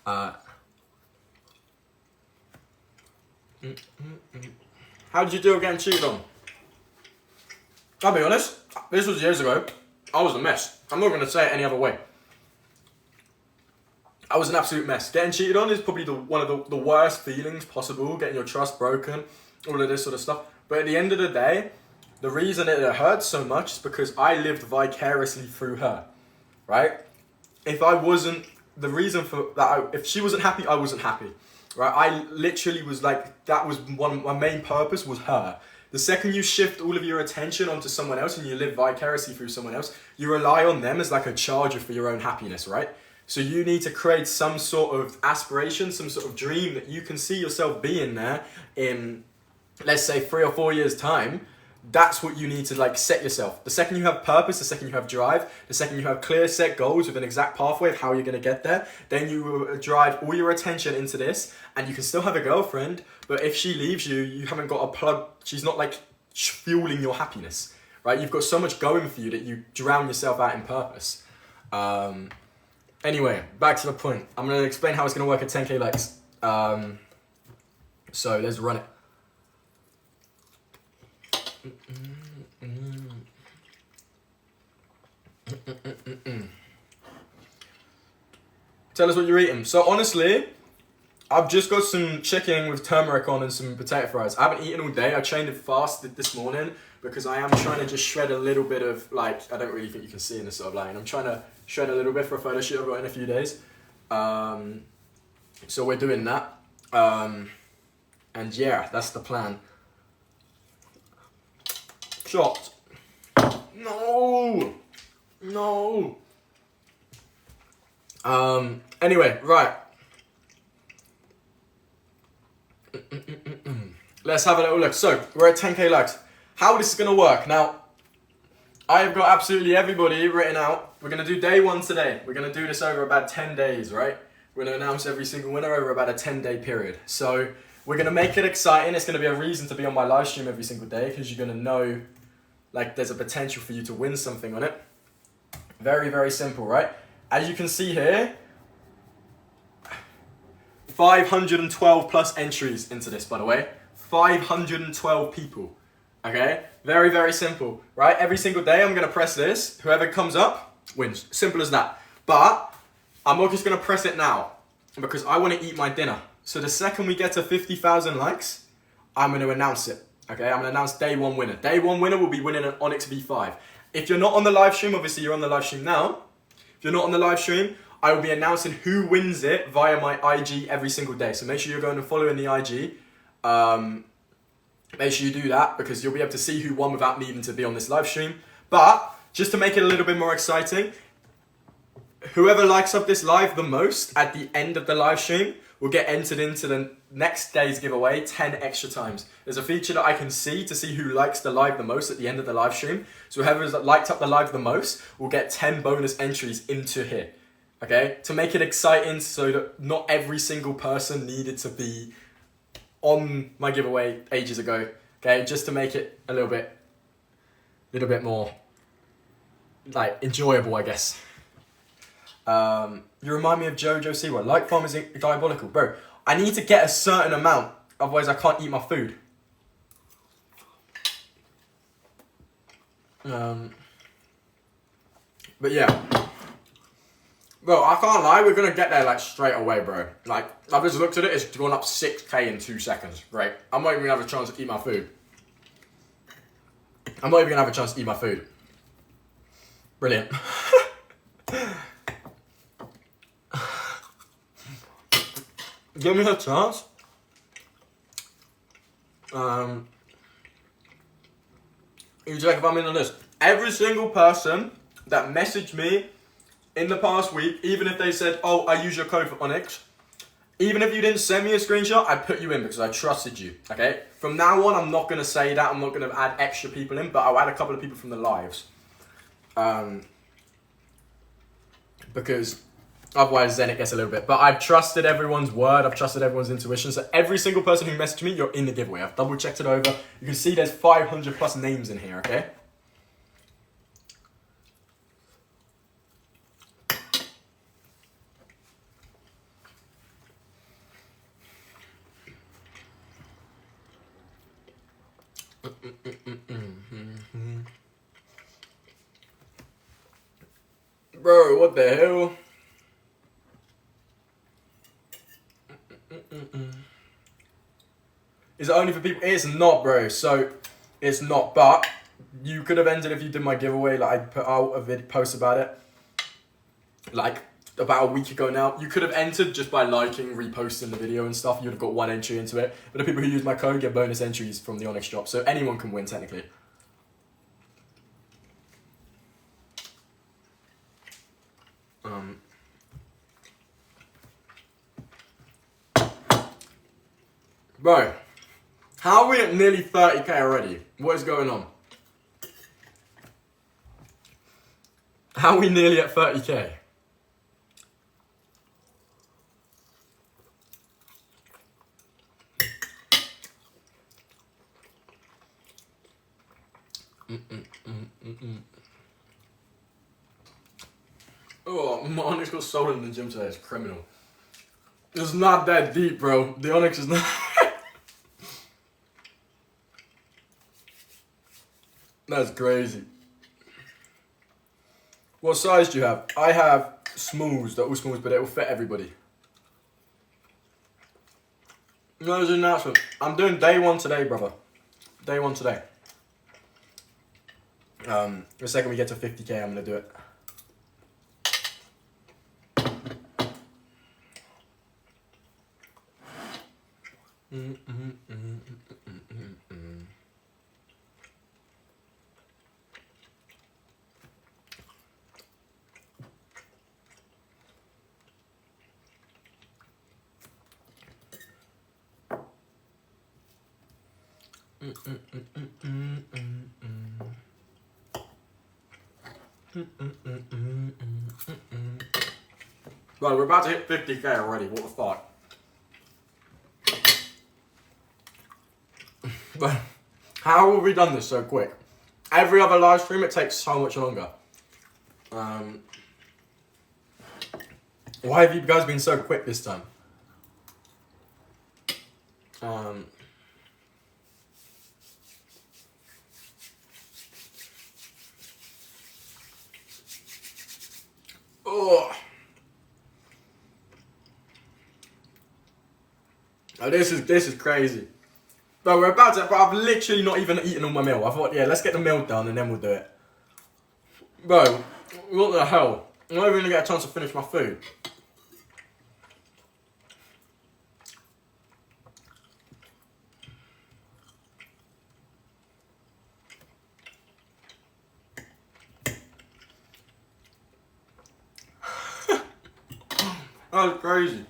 How did you do getting cheated on? I'll be honest, this was years ago. I was a mess. I'm not going to say it any other way. I was an absolute mess. Getting cheated on is probably one of the worst feelings possible. Getting your trust broken, all of this sort of stuff. But at the end of the day, the reason it hurts so much is because I lived vicariously through her, right? If I wasn't, the reason for that, if she wasn't happy, I wasn't happy, right? I literally was like, that was my main purpose was her. The second you shift all of your attention onto someone else and you live vicariously through someone else, you rely on them as like a charger for your own happiness, right? So you need to create some sort of aspiration, some sort of dream that you can see yourself being there in, let's say, 3 or 4 years' time. That's what you need to like set yourself. The second you have purpose, the second you have drive, the second you have clear set goals with an exact pathway of how you're going to get there, then you drive all your attention into this and you can still have a girlfriend, but if she leaves you, you haven't got a plug, she's not like fueling your happiness, right? You've got so much going for you that you drown yourself out in purpose. Anyway, back to the point. I'm going to explain how it's going to work at 10k likes. So let's run it. Tell us what you're eating. So honestly, I've just got some chicken with turmeric on and some potato fries. I haven't eaten all day. I trained and fasted this morning because I am trying to just shred a little bit of like, I don't really think you can see in this sort of lighting. I'm trying to shred a little bit for a photo shoot I've got in a few days. So we're doing that. And yeah, that's the plan. Shot. No. Anyway, right. Let's have a little look. So, we're at 10k likes. How this is going to work. Now, I've got absolutely everybody written out. We're going to do day 1 today. We're going to do this over about 10 days, right? We're going to announce every single winner over about a 10-day period. So we're going to make it exciting. It's going to be a reason to be on my live stream every single day because you're going to know like there's a potential for you to win something on it. Very, very simple, right? As you can see here, 512 plus entries into this, by the way. 512 people. Okay? Very, very simple, right? Every single day I'm going to press this. Whoever comes up wins. Simple as that. But I'm not just going to press it now because I want to eat my dinner. So the second we get to 50,000 likes, I'm going to announce it. Okay? I'm going to announce day one winner. Day one winner will be winning an Onyx V5. If you're not on the live stream, obviously you're on the live stream now. If you're not on the live stream, I will be announcing who wins it via my IG every single day. So make sure you're going and following the IG. Make sure you do that because you'll be able to see who won without needing to be on this live stream. But just to make it a little bit more exciting, whoever likes up this live the most at the end of the live stream will get entered into the next day's giveaway 10 extra times. There's a feature that I can see to see who likes the live the most at the end of the live stream. So whoever's liked up the live the most will get 10 bonus entries into here. Okay? To make it exciting so that not every single person needed to be on my giveaway ages ago. Okay? Just to make it a little bit more like enjoyable, I guess. You remind me of Jojo Siwa. Like farm is diabolical. Bro, I need to get a certain amount, otherwise I can't eat my food. But yeah. Bro, I can't lie, we're gonna get there like straight away, bro. Like, I've just looked at it, it's gone up 6k in 2 seconds. Great. I'm not even gonna have a chance to eat my food. Brilliant. Give me a chance. You check if I'm in on this. Every single person that messaged me in the past week, even if they said, oh, I use your code for Onyx, even if you didn't send me a screenshot, I put you in because I trusted you, okay? From now on, I'm not going to say that. I'm not going to add extra people in, but I'll add a couple of people from the lives. Because otherwise, then it gets a little bit. But I've trusted everyone's word. I've trusted everyone's intuition. So every single person who messaged me, you're in the giveaway. I've double checked it over. You can see there's 500 plus names in here, okay? Bro, what the hell? Is it only for people? It's not, bro. So, it's not. But you could have entered if you did my giveaway. Like, I put out a post about it. Like, about a week ago now. You could have entered just by liking, reposting the video and stuff. You'd have got 1 entry into it. But the people who use my code get bonus entries from the Onyx shop. So, anyone can win, technically. Bro, how are we at nearly 30k already? What is going on? How are we nearly at 30k? Oh, my Onyx got sold in the gym today. It's criminal. It's not that deep, bro. The Onyx is not... That's crazy. What size do you have? I have smalls. They're all smalls, but it will fit everybody. No, there's an announcement. I'm doing day 1 today, brother. Day 1 today. The second we get to 50k, I'm gonna do it. Right, we're about to hit 50k already. What the fuck? But how have we done this so quick? Every other live stream, it takes so much longer. Why have you guys been so quick this time? Oh, this is crazy. But we're about to. But I've literally not even eaten all my meal. I thought, yeah, let's get the meal done and then we'll do it. Bro, what the hell? I'm not even gonna get a chance to finish my food. That was crazy.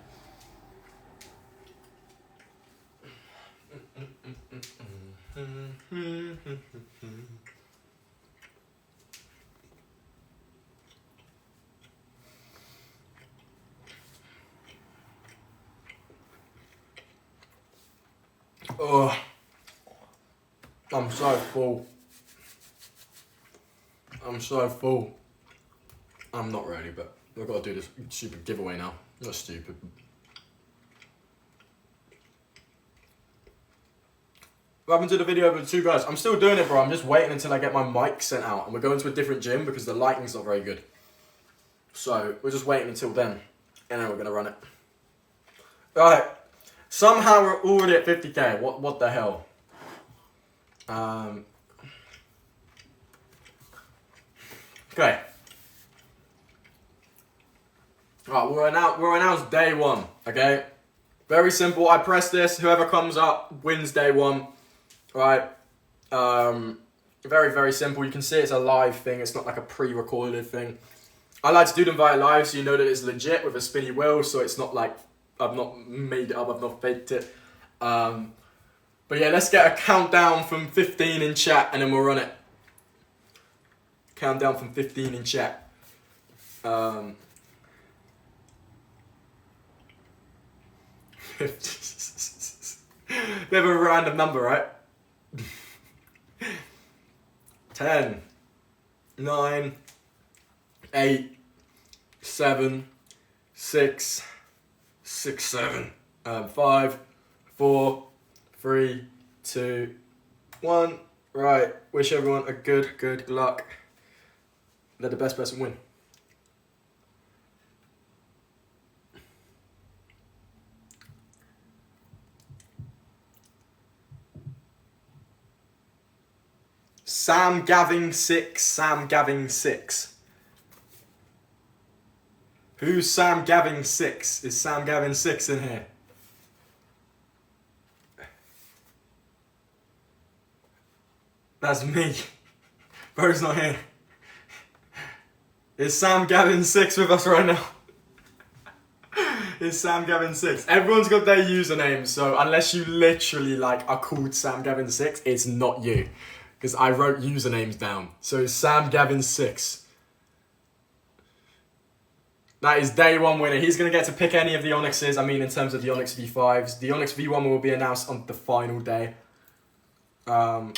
Oh, I'm so full. I'm so full. I'm not ready, but we've got to do this stupid giveaway now. Not stupid. What happened to the video with the two guys? I'm still doing it, bro. I'm just waiting until I get my mic sent out. And we're going to a different gym because the lighting's not very good. So, we're just waiting until then. And then we're going to run it. Alright. Somehow we're already at 50k. What the hell? Okay. Alright, we're announced day one. Okay? Very simple. I press this. Whoever comes up wins day one. Right, very, very simple. You can see it's a live thing. It's not like a pre-recorded thing. I like to do them via live so you know that it's legit with a spinny wheel. So it's not like I've not made it up. I've not faked it. But yeah, let's get a countdown from 15 in chat and then we'll run it. Countdown from 15 in chat. Bit of a random number, right? 10, 9, 8, 7, 6, 6, 7, 5, 4, 3, 2, 1. Right, wish everyone a good luck. Let the best person win. Sam Gavin 6, Sam Gavin 6. Who's Sam Gavin 6? Is Sam Gavin 6 in here? That's me. Bro's not here. Is Sam Gavin 6 with us right now? Is Sam Gavin 6. Everyone's got their username, so unless you literally like are called Sam Gavin 6, it's not you. Because I wrote usernames down. So Sam Gavin 6. That is day one winner. He's going to get to pick any of the Onyxes. I mean, in terms of the Onyx V5s. The Onyx V1 will be announced on the final day. I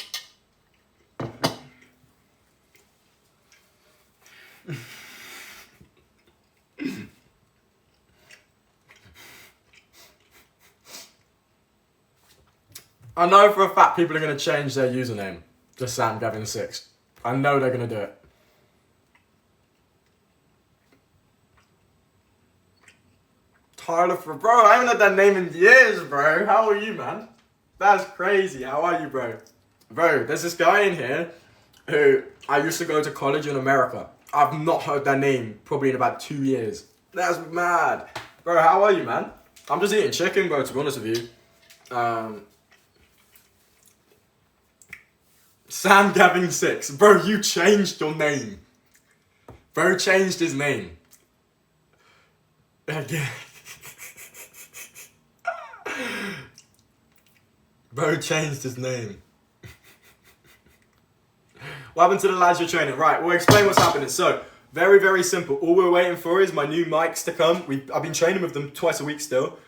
know for a fact people are going to change their username to Sam Gavin 6. I know they're going to do it. Tyler for bro, I haven't had that name in years, bro. How are you, man? That's crazy. How are you, bro? Bro, there's this guy in here who I used to go to college in America. I've not heard that name probably in about 2 years. That's mad. Bro, how are you, man? I'm just eating chicken, bro, to be honest with you. Sam Gavin 6. Bro, you changed your name. Bro changed his name. Again. Bro changed his name. What happened to the lads you're training? Right, we'll explain what's happening. So, Very, very simple. All we're waiting for is my new mics to come. I've been training with them twice a week still.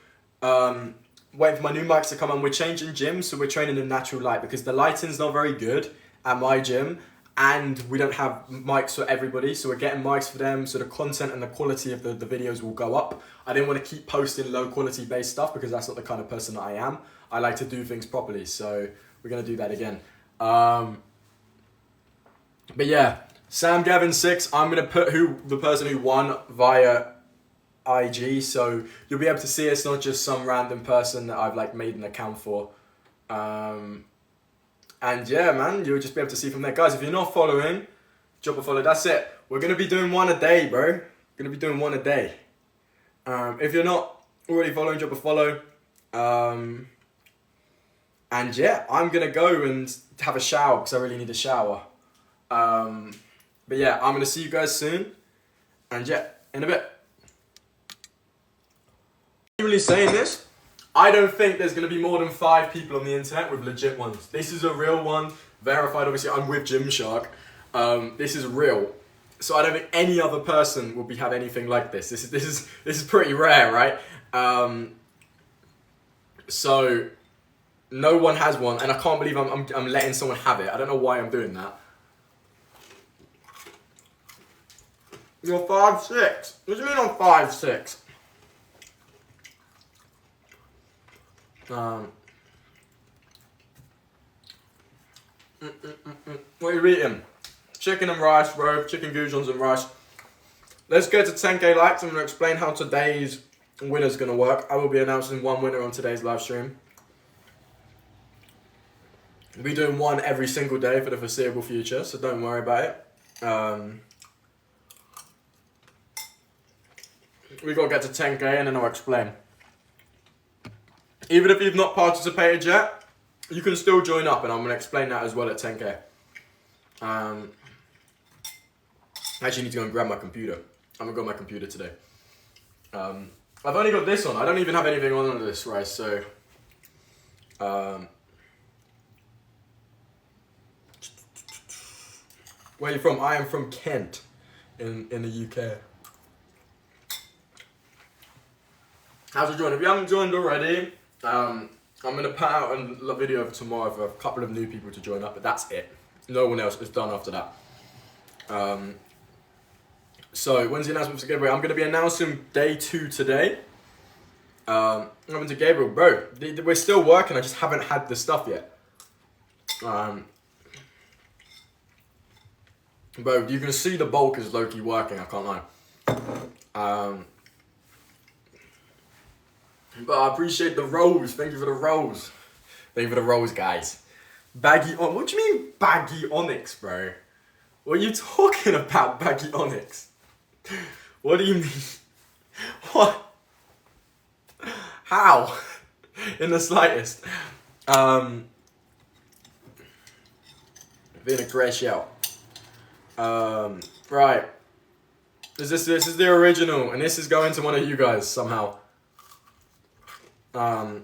Waiting for my new mics to come, and we're changing gyms, so we're training in natural light because the lighting's not very good at my gym, and we don't have mics for everybody, so we're getting mics for them, so the content and the quality of the videos will go up. I didn't want to keep posting low quality based stuff because that's not the kind of person that I am. I like to do things properly, so we're going to do that again. But yeah, Sam Gavin 6, I'm going to put the person who won via IG, so you'll be able to see it's not just some random person that I've like made an account for. And yeah, man, you'll just be able to see from there. Guys, if you're not following, drop a follow. That's it. We're going to be doing one a day, bro. Going to be doing one a day. If you're not already following, drop a follow. And yeah, I'm going to go and have a shower because I really need a shower. But yeah, I'm going to see you guys soon. And yeah, in a bit. Really saying this, I don't think there's going to be more than 5 people on the internet with legit ones. This is a real one, verified. Obviously, I'm with Gymshark. This is real, so I don't think any other person will have anything like this. This is pretty rare, right? So no one has one, and I can't believe I'm letting someone have it. I don't know why I'm doing that. You're 5'6". What do you mean I'm 5'6"? What are you eating? Chicken and rice, bro. Chicken goujons and rice. Let's get to 10k likes. I'm going to explain how today's winner's going to work. I will be announcing one winner on today's live stream. We'll be doing one every single day for the foreseeable future, so don't worry about it. We got to get to 10k and then I'll explain. Even if you've not participated yet, you can still join up, and I'm going to explain that as well at 10k. I actually need to go and grab my computer. I'm going to go on my computer today. I've only got this on. I don't even have anything on this, right? So, where are you from? I am from Kent in the UK. How's it joined? If you haven't joined already, I'm going to put out a video for tomorrow for a couple of new people to join up, but that's it. No one else is done after that. So, when's the announcement for Gabriel? I'm going to be announcing day 2 today. I'm going to Gabriel, bro. We're still working, I just haven't had the stuff yet. Bro, you can see the bulk is low-key working, I can't lie. But I appreciate the rolls. Thank you for the rolls. Thank you for the rolls, guys. Baggy on. What do you mean baggy onyx, bro? What are you talking about, baggy onyx? What do you mean? What? How? In the slightest. Being a crash out. Right. This is the original, and this is going to one of you guys somehow. But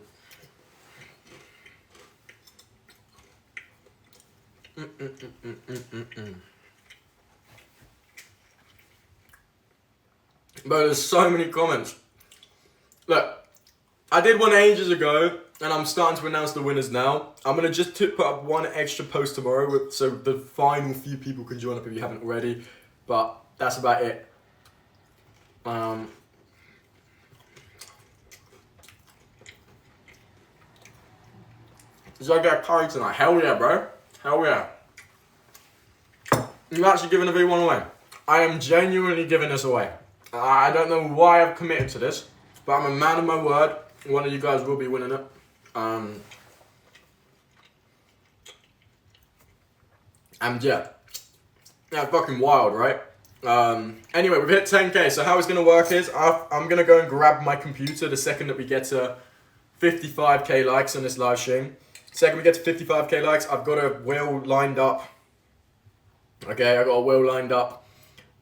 there's so many comments. Look, I did one ages ago, and I'm starting to announce the winners now. I'm gonna just put up one extra post tomorrow, so the final few people can join up if you haven't already. But that's about it. So I get a curry tonight. Hell yeah, bro. Hell yeah. I'm actually giving a V1 away. I am genuinely giving this away. I don't know why I've committed to this, but I'm a man of my word. One of you guys will be winning it. And yeah. Yeah, fucking wild, right? Anyway, we've hit 10k, so how it's going to work is I'm going to go and grab my computer the second that we get to 55k likes on this live stream. Second we get to 55k likes, I've got a wheel lined up. Okay, I've got a wheel lined up.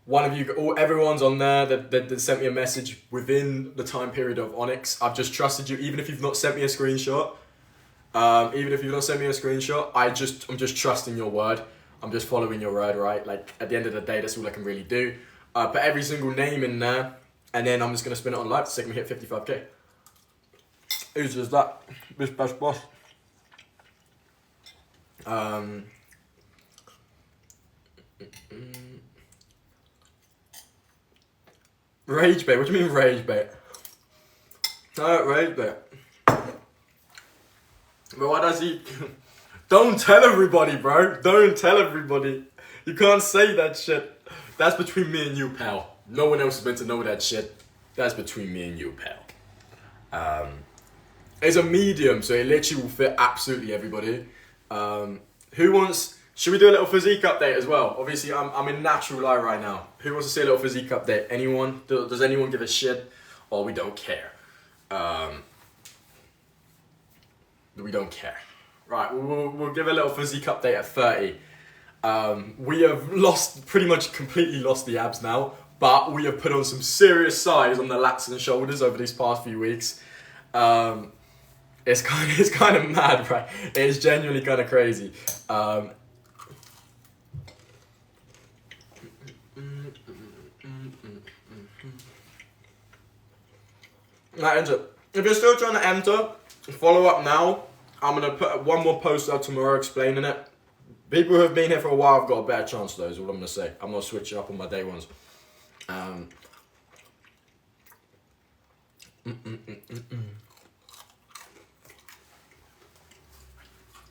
One of you, everyone's on there that sent me a message within the time period of Onyx. I've just trusted you, even if you've not sent me a screenshot. I'm just trusting your word. I'm just following your word, right? Like, at the end of the day, that's all I can really do. Put every single name in there, and then I'm just gonna spin it on live to see if we hit 55k. Who's just that? This best boss. Rage bait. What do you mean rage bait? Rage bait. But why does he? Don't tell everybody, bro. Don't tell everybody. You can't say that shit. That's between me and you, pal. No one else is meant to know that shit. That's between me and you, pal. It's a medium, so it literally will fit absolutely everybody. Who wants? Should we do a little physique update as well? Obviously, I'm in natural light right now. Who wants to see a little physique update? Anyone? Does anyone give a shit? Or we don't care? We don't care. Right, we'll give a little physique update at 30. We have pretty much completely lost the abs now, but we have put on some serious size on the lats and shoulders over these past few weeks. It's kind of mad, right? It's genuinely kind of crazy. Right, enter. If you're still trying to enter, follow up now. I'm going to put one more post out tomorrow explaining it. People who have been here for a while have got a better chance, though, is what I'm going to say. I'm not switching up on my day ones.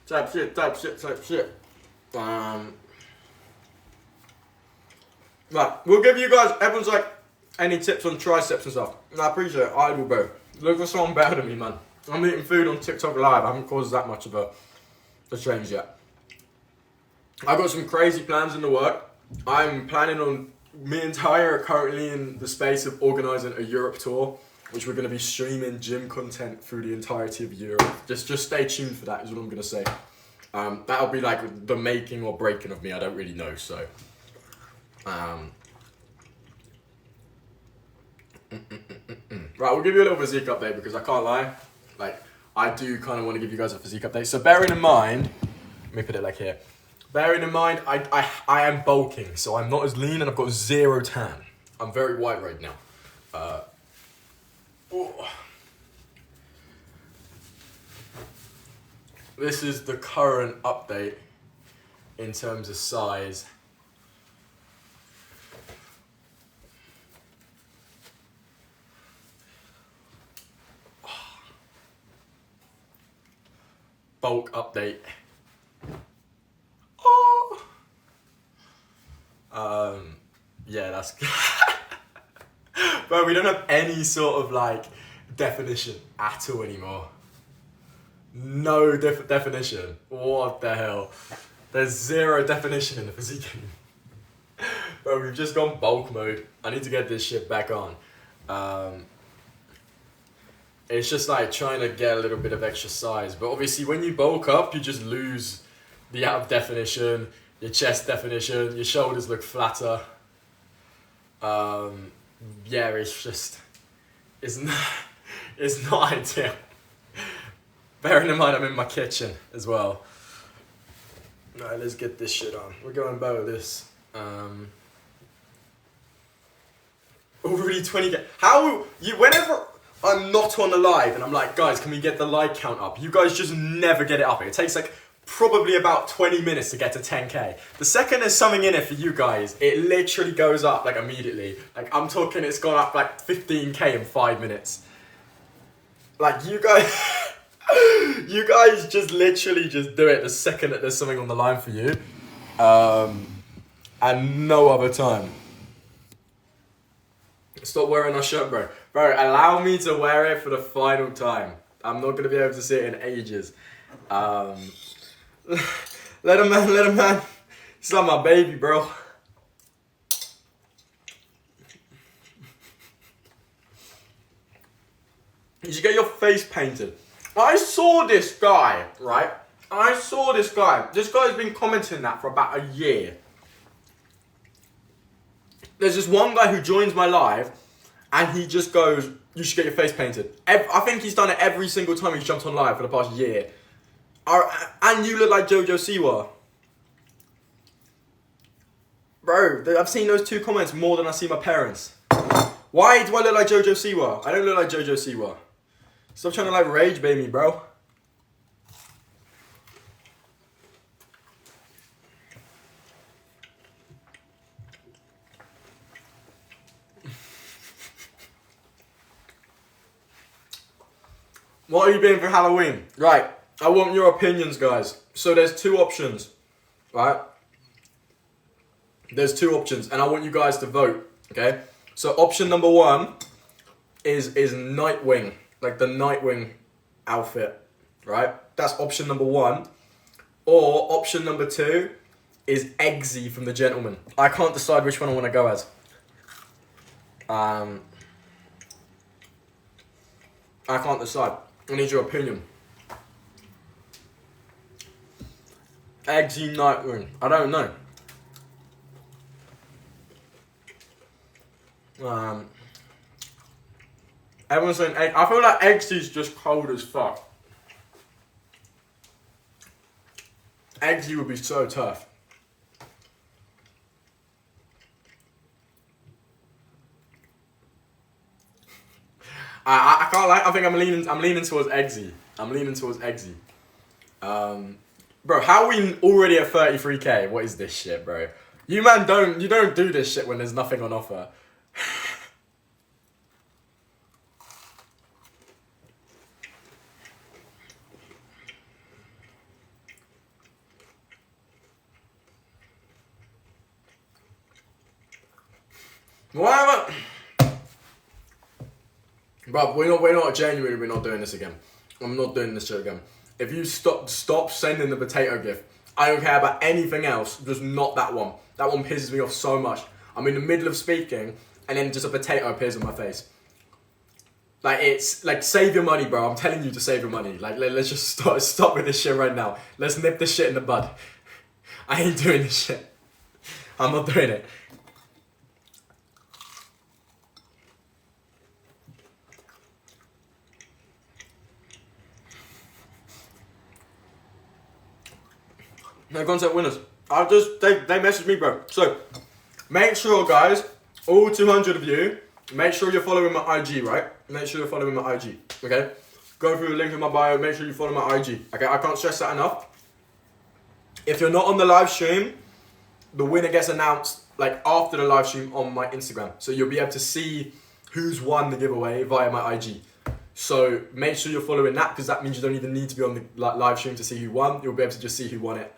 Type shit. Right, we'll give you guys, everyone's like, any tips on triceps and stuff. I appreciate it, I will, bro. Look for someone better than me, man. I'm eating food on TikTok Live. I haven't caused that much of a change yet. I've got some crazy plans in the work. I'm planning on, me and Ty are currently in the space of organising a Europe tour, which we're going to be streaming gym content through the entirety of Europe. Just stay tuned for that is what I'm going to say. That'll be like the making or breaking of me. I don't really know, so. Right, we'll give you a little physique update because I can't lie. Like, I do kind of want to give you guys a physique update. So bearing in mind, let me put it like here. Bearing in mind, I am bulking, so I'm not as lean and I've got 0 tan. I'm very white right now. This is the current update in terms of size. Bulk update. Yeah, that's bro, we don't have any sort of like definition at all anymore. No definition. What the hell? There's 0 definition in the physique. Bro, we've just gone bulk mode. I need to get this shit back on. It's just like trying to get a little bit of extra size. But obviously when you bulk up, you just lose the out of definition, your chest definition, your shoulders look flatter. Yeah, it's not ideal. Bearing in mind I'm in my kitchen as well. Alright, let's get this shit on. We're going about this. Already 20k. How you? Whenever I'm not on the live and I'm like, guys, can we get the like count up? You guys just never get it up. It takes like probably about 20 minutes to get to 10k. The second there's something in it for you guys, it literally goes up like immediately. Like I'm talking, it's gone up like 15k in 5 minutes. Like you guys, you guys just literally just do it the second that there's something on the line for you, and no other time. Stop wearing our shirt, bro. Bro, allow me to wear it for the final time. I'm not gonna be able to see it in ages. Let him man. It's like my baby, bro. You should get your face painted. I saw this guy, right? This guy's been commenting that for about a year. There's this one guy who joins my live and he just goes, you should get your face painted. I think he's done it every single time he's jumped on live for the past year. And you look like Jojo Siwa. Bro, I've seen those 2 comments more than I see my parents. Why do I look like Jojo Siwa? I don't look like Jojo Siwa. Stop trying to like rage bait me, bro. What are you being for Halloween? Right, I want your opinions, guys. So there's 2 options, right? There's 2 options, and I want you guys to vote, okay? So option number 1 is Nightwing, like the Nightwing outfit, right? That's option number 1. Or option number 2 is Eggsy from The Gentleman. I can't decide which one I want to go as. I can't decide. I need your opinion. Eggsy Nightwing. I don't know. Everyone's saying egg. I feel like Eggsy's just cold as fuck. Eggsy would be so tough. I can't lie. I think I'm leaning towards Eggsy. Bro, how are we already at 33k? What is this shit, bro? You man don't do this shit when there's nothing on offer. Why am I? Bro, we're not genuinely. We're not doing this again. I'm not doing this shit again. If you stop sending the potato gift, I don't care about anything else. Just not that one. That one pisses me off so much. I'm in the middle of speaking, and then just a potato appears on my face. Like, it's like, save your money, bro. I'm telling you to save your money. Like, let's just stop with this shit right now. Let's nip this shit in the bud. I ain't doing this shit. I'm not doing it. No content winners. They messaged me, bro. So, make sure, guys, all 200 of you, make sure you're following my IG, right? Make sure you're following my IG, okay? Go through the link in my bio, make sure you follow my IG, okay? I can't stress that enough. If you're not on the live stream, the winner gets announced, like, after the live stream on my Instagram. So you'll be able to see who's won the giveaway via my IG. So, make sure you're following that, because that means you don't even need to be on the live stream to see who won. You'll be able to just see who won it.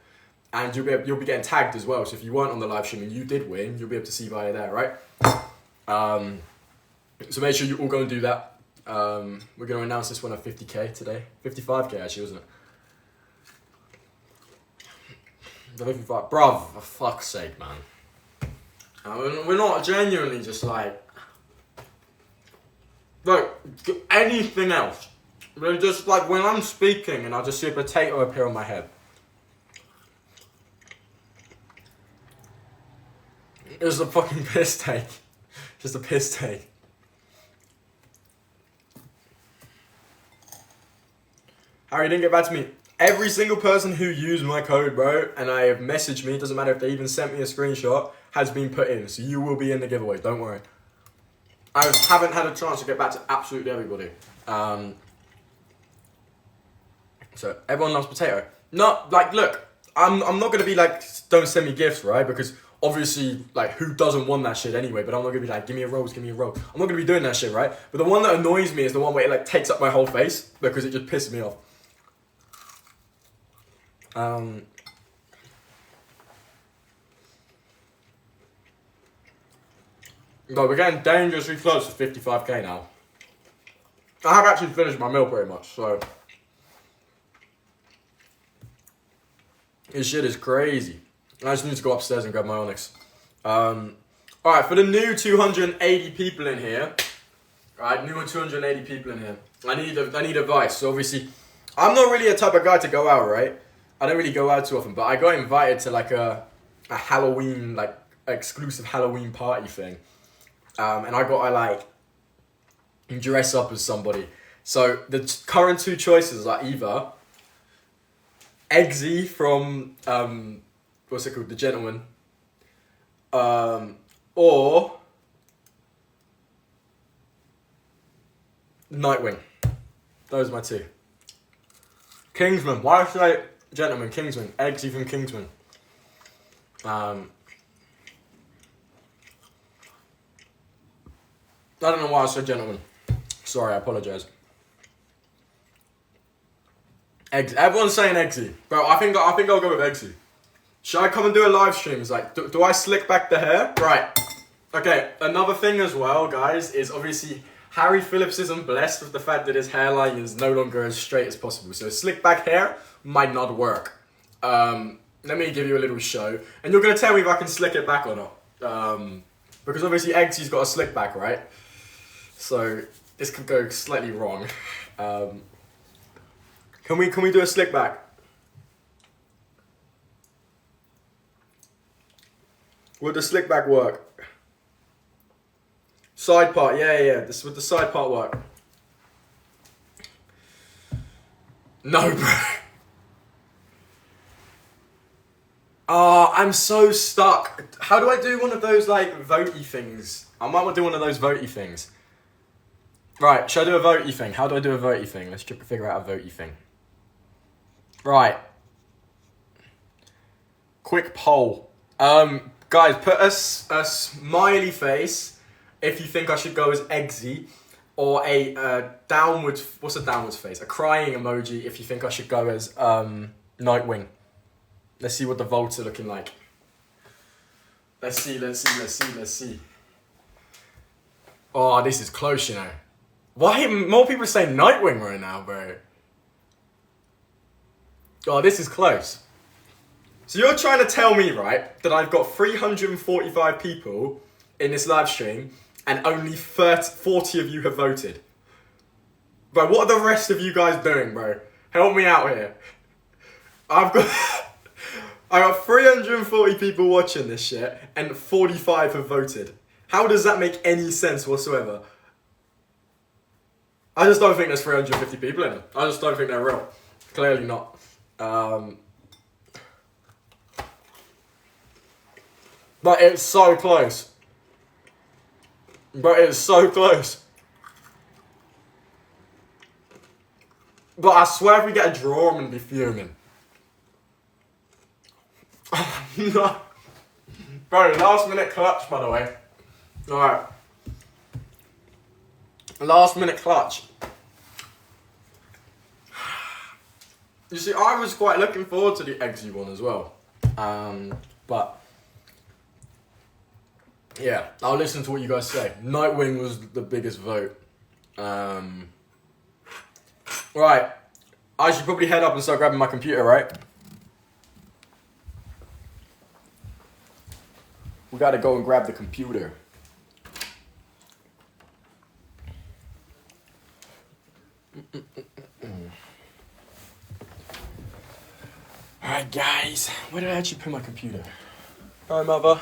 And you'll be getting tagged as well. So if you weren't on the live stream and you did win, you'll be able to see via there, right? So make sure you all go and do that. We're going to announce this one at 50k today. 55k actually, wasn't it? The 55. Bruv, for fuck's sake, man. We're not genuinely just like anything else. We're just like, when I'm speaking and I just see a potato appear on my head. It was a fucking piss take. Just a piss take. Harry didn't get back to me. Every single person who used my code, bro, and I have messaged me, doesn't matter if they even sent me a screenshot, has been put in. So you will be in the giveaway, don't worry. I haven't had a chance to get back to absolutely everybody. So everyone loves potato. No, like, look, I'm not going to be like, don't send me gifts, right? Because obviously, like, who doesn't want that shit anyway? But I'm not going to be like, give me a rose, give me a rose. I'm not going to be doing that shit, right? But the one that annoys me is the one where it, like, takes up my whole face because it just pisses me off. But we're getting dangerously close to 55k now. I have actually finished my meal pretty much, so this shit is crazy. I just need to go upstairs and grab my Onyx. Alright, for the new 280 people in here. Alright, new 280 people in here. I need advice. So obviously, I'm not really a type of guy to go out, right? I don't really go out too often, but I got invited to like a Halloween, like exclusive Halloween party thing. And I got to like dress up as somebody. So the current 2 choices are either Eggsy from what's it called, The Gentleman, or Nightwing. Those are my two. Kingsman. Why should I say Gentleman? Kingsman. Eggsy from Kingsman. I don't know why I said Gentleman. Sorry, I apologise. Eggs. Everyone's saying Eggsy. Bro, I think I'll go with Eggsy. Should I come and do a live stream? It's like, do I slick back the hair? Right. Okay, another thing as well, guys, is obviously Harry Phillips isn't blessed with the fact that his hairline is no longer as straight as possible. So slick back hair might not work. Let me give you a little show. And you're going to tell me if I can slick it back or not. Because obviously Eggsy's got a slick back, right? So this could go slightly wrong. Can we do a slick back? Would the slick back work? Side part, yeah. This would the side part work? No, bro. Oh, I'm so stuck. How do I do one of those like votey things? I might want to do one of those votey things. Right, should I do a votey thing? How do I do a votey thing? Let's figure out a votey thing. Right. Quick poll. Guys, put a smiley face if you think I should go as Eggsy, or a downwards. What's a downwards face? A crying emoji if you think I should go as Nightwing. Let's see what the votes are looking like. Let's see. Oh, this is close, you know. Why more people saying Nightwing right now, bro? Oh, this is close. So you're trying to tell me, right, that I've got 345 people in this live stream and only 40 of you have voted. Bro, what are the rest of you guys doing, bro? Help me out here. I got 340 people watching this shit and 45 have voted. How does that make any sense whatsoever? I just don't think there's 350 people in it. I just don't think they're real. Clearly not. But it's so close. But it's so close. But I swear if we get a draw, I'm going to be fuming. No. Bro, last minute clutch, by the way. Alright. Last minute clutch. You see, I was quite looking forward to the Eggsy one as well. But yeah, I'll listen to what you guys say. Nightwing was the biggest vote. Right. I should probably head up and start grabbing my computer, right? We gotta go and grab the computer. Alright guys, where did I actually put my computer? Alright mother.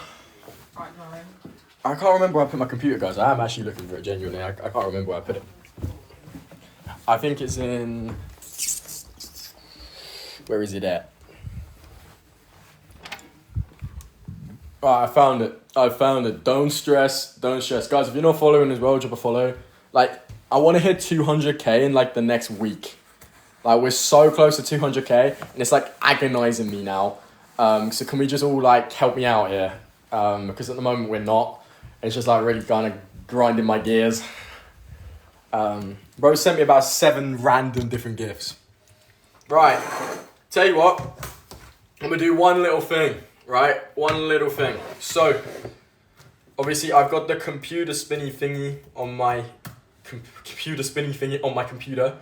Right, darling. I can't remember where I put my computer, guys. I am actually looking for it genuinely. I can't remember where I put it. I think it's in... Where is it at? Oh, I found it. Don't stress. Guys, if you're not following as well, drop a follow. Like, I want to hit 200k in like the next week. Like, we're so close to 200k and it's like agonizing me now. So can we just all like help me out here? Because at the moment we're not. It's just like really kind of grinding my gears. Bro sent me about 7 random different gifts. Right, tell you what, I'm gonna do one little thing, right? One little thing. So, obviously I've got the computer spinny thingy on my computer.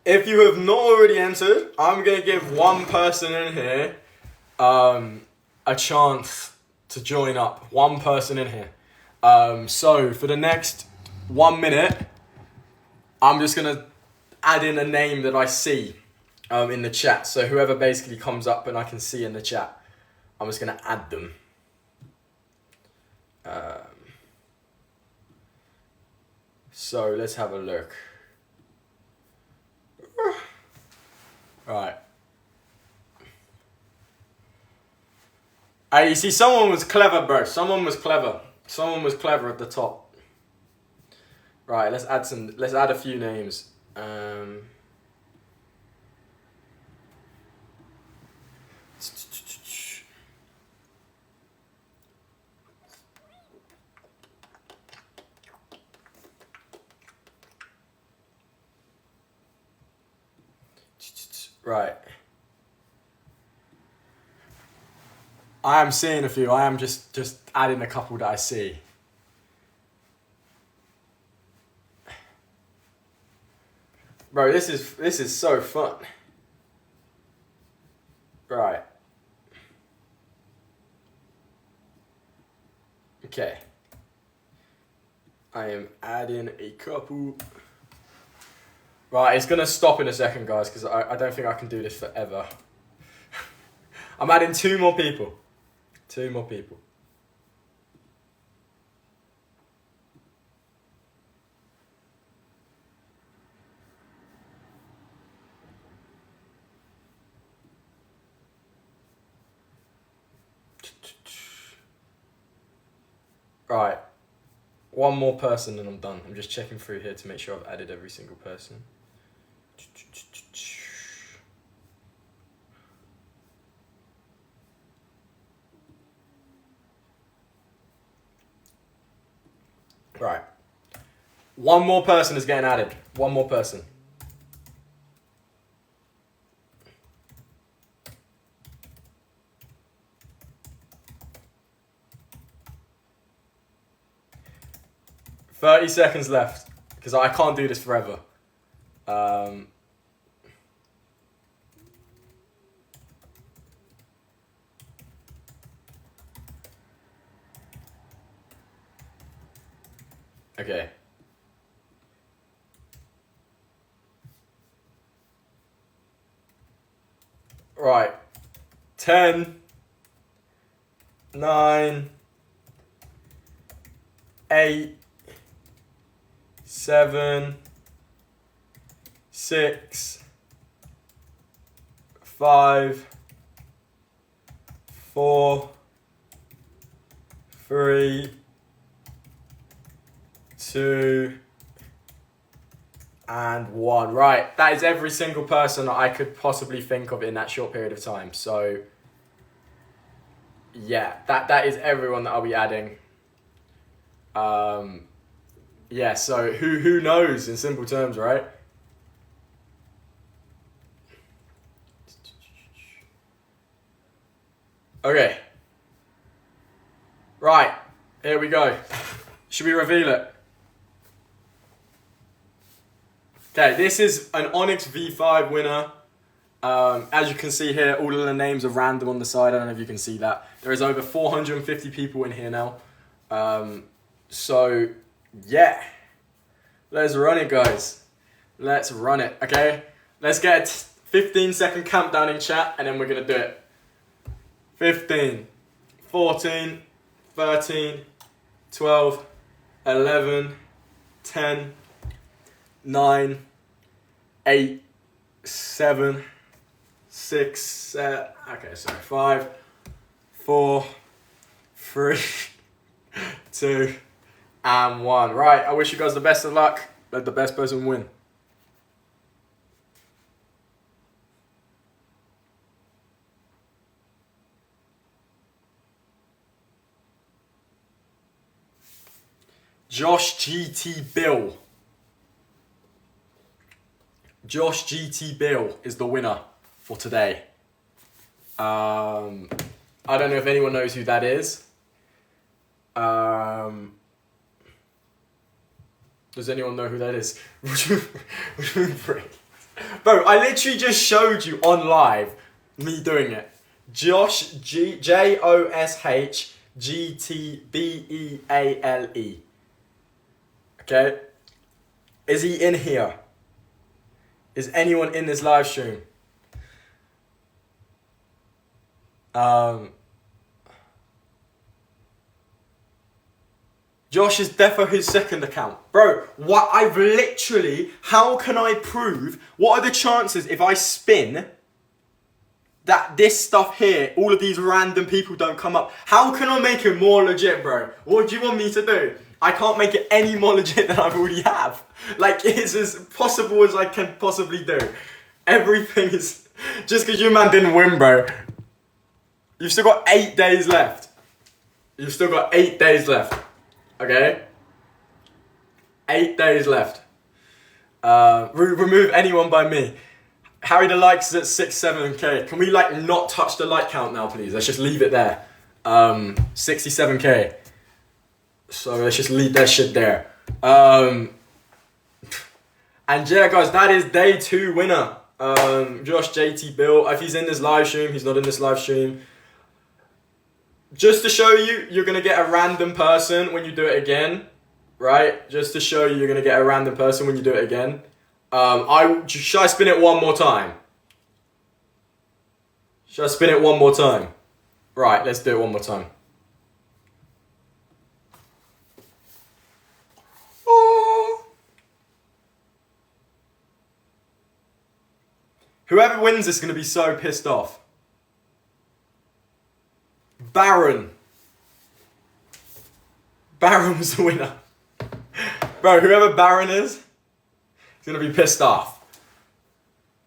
If you have not already entered, I'm gonna give one person in here a chance to join up. One person in here. So for the next 1 minute, I'm just gonna add in a name that I see in the chat. So whoever basically comes up and I can see in the chat, I'm just gonna add them. So let's have a look. Right. You see, someone was clever, bro. Someone was clever. Someone was clever at the top. Right, let's add a few names. Right. I am seeing a few. I am just adding a couple that I see. Bro, this is so fun. Right. Okay. I am adding a couple. Right, it's gonna stop in a second, guys, because I don't think I can do this forever. I'm adding 2 more people. 2 more people. Right. 1 more person and I'm done. I'm just checking through here to make sure I've added every single person. Right. 1 more person is getting added. 1 more person. $30 seconds left because I can't do this forever. Okay. Right. 10, 9, 8, 7, 6, 5, 4, 3, 2, and 1. Right, that is every single person that I could possibly think of in that short period of time. So, yeah, that is everyone that I'll be adding. Yeah, so who knows in simple terms, right? Okay. Right, here we go. Should we reveal it? Okay, this is an Onyx V5 winner. As you can see here, all of the names are random on the side. I don't know if you can see that. There is over 450 people in here now. So, yeah. Let's run it, guys. Let's run it, okay? Let's get a 15-second countdown in chat, and then we're going to do it. 15, 14, 13, 12, 11, 10, 9, 8, 7, 6, okay, so 5, 4, 3, 2, and 1. Right, I wish you guys the best of luck. Let the best person win. Josh GT Bill. Josh GT Bill is the winner for today. I don't know if anyone knows who that is. Does anyone know who that is? Bro, I literally just showed you on live me doing it. Josh Josh GTBeale. Okay? Is he in here? Is anyone in this live stream? Josh is defo his second account. Bro, what I've literally, how can I prove, what are the chances if I spin that this stuff here, all of these random people don't come up. How can I make it more legit, bro? What do you want me to do? I can't make it any more legit than I already have. Like, it's as possible as I can possibly do. Everything is... Just because you man didn't win, bro. You've still got 8 days left. You've still got 8 days left. Okay? 8 days left. Remove anyone by me. Harry the likes is at 6-7k. Can we like not touch the like count now, please? Let's just leave it there. 67k. So let's just leave that shit there. And yeah, guys, that is day 2 winner. Josh JT Bill. If he's in this live stream, he's not in this live stream. Just to show you, you're gonna get a random person when you do it again, right? Just to show you, you're gonna get a random person when you do it again. Should I spin it one more time? Should I spin it one more time? Right, let's do it one more time. Oh. Whoever wins is going to be so pissed off. Baron. Baron was the winner. Bro, whoever Baron is going to be pissed off.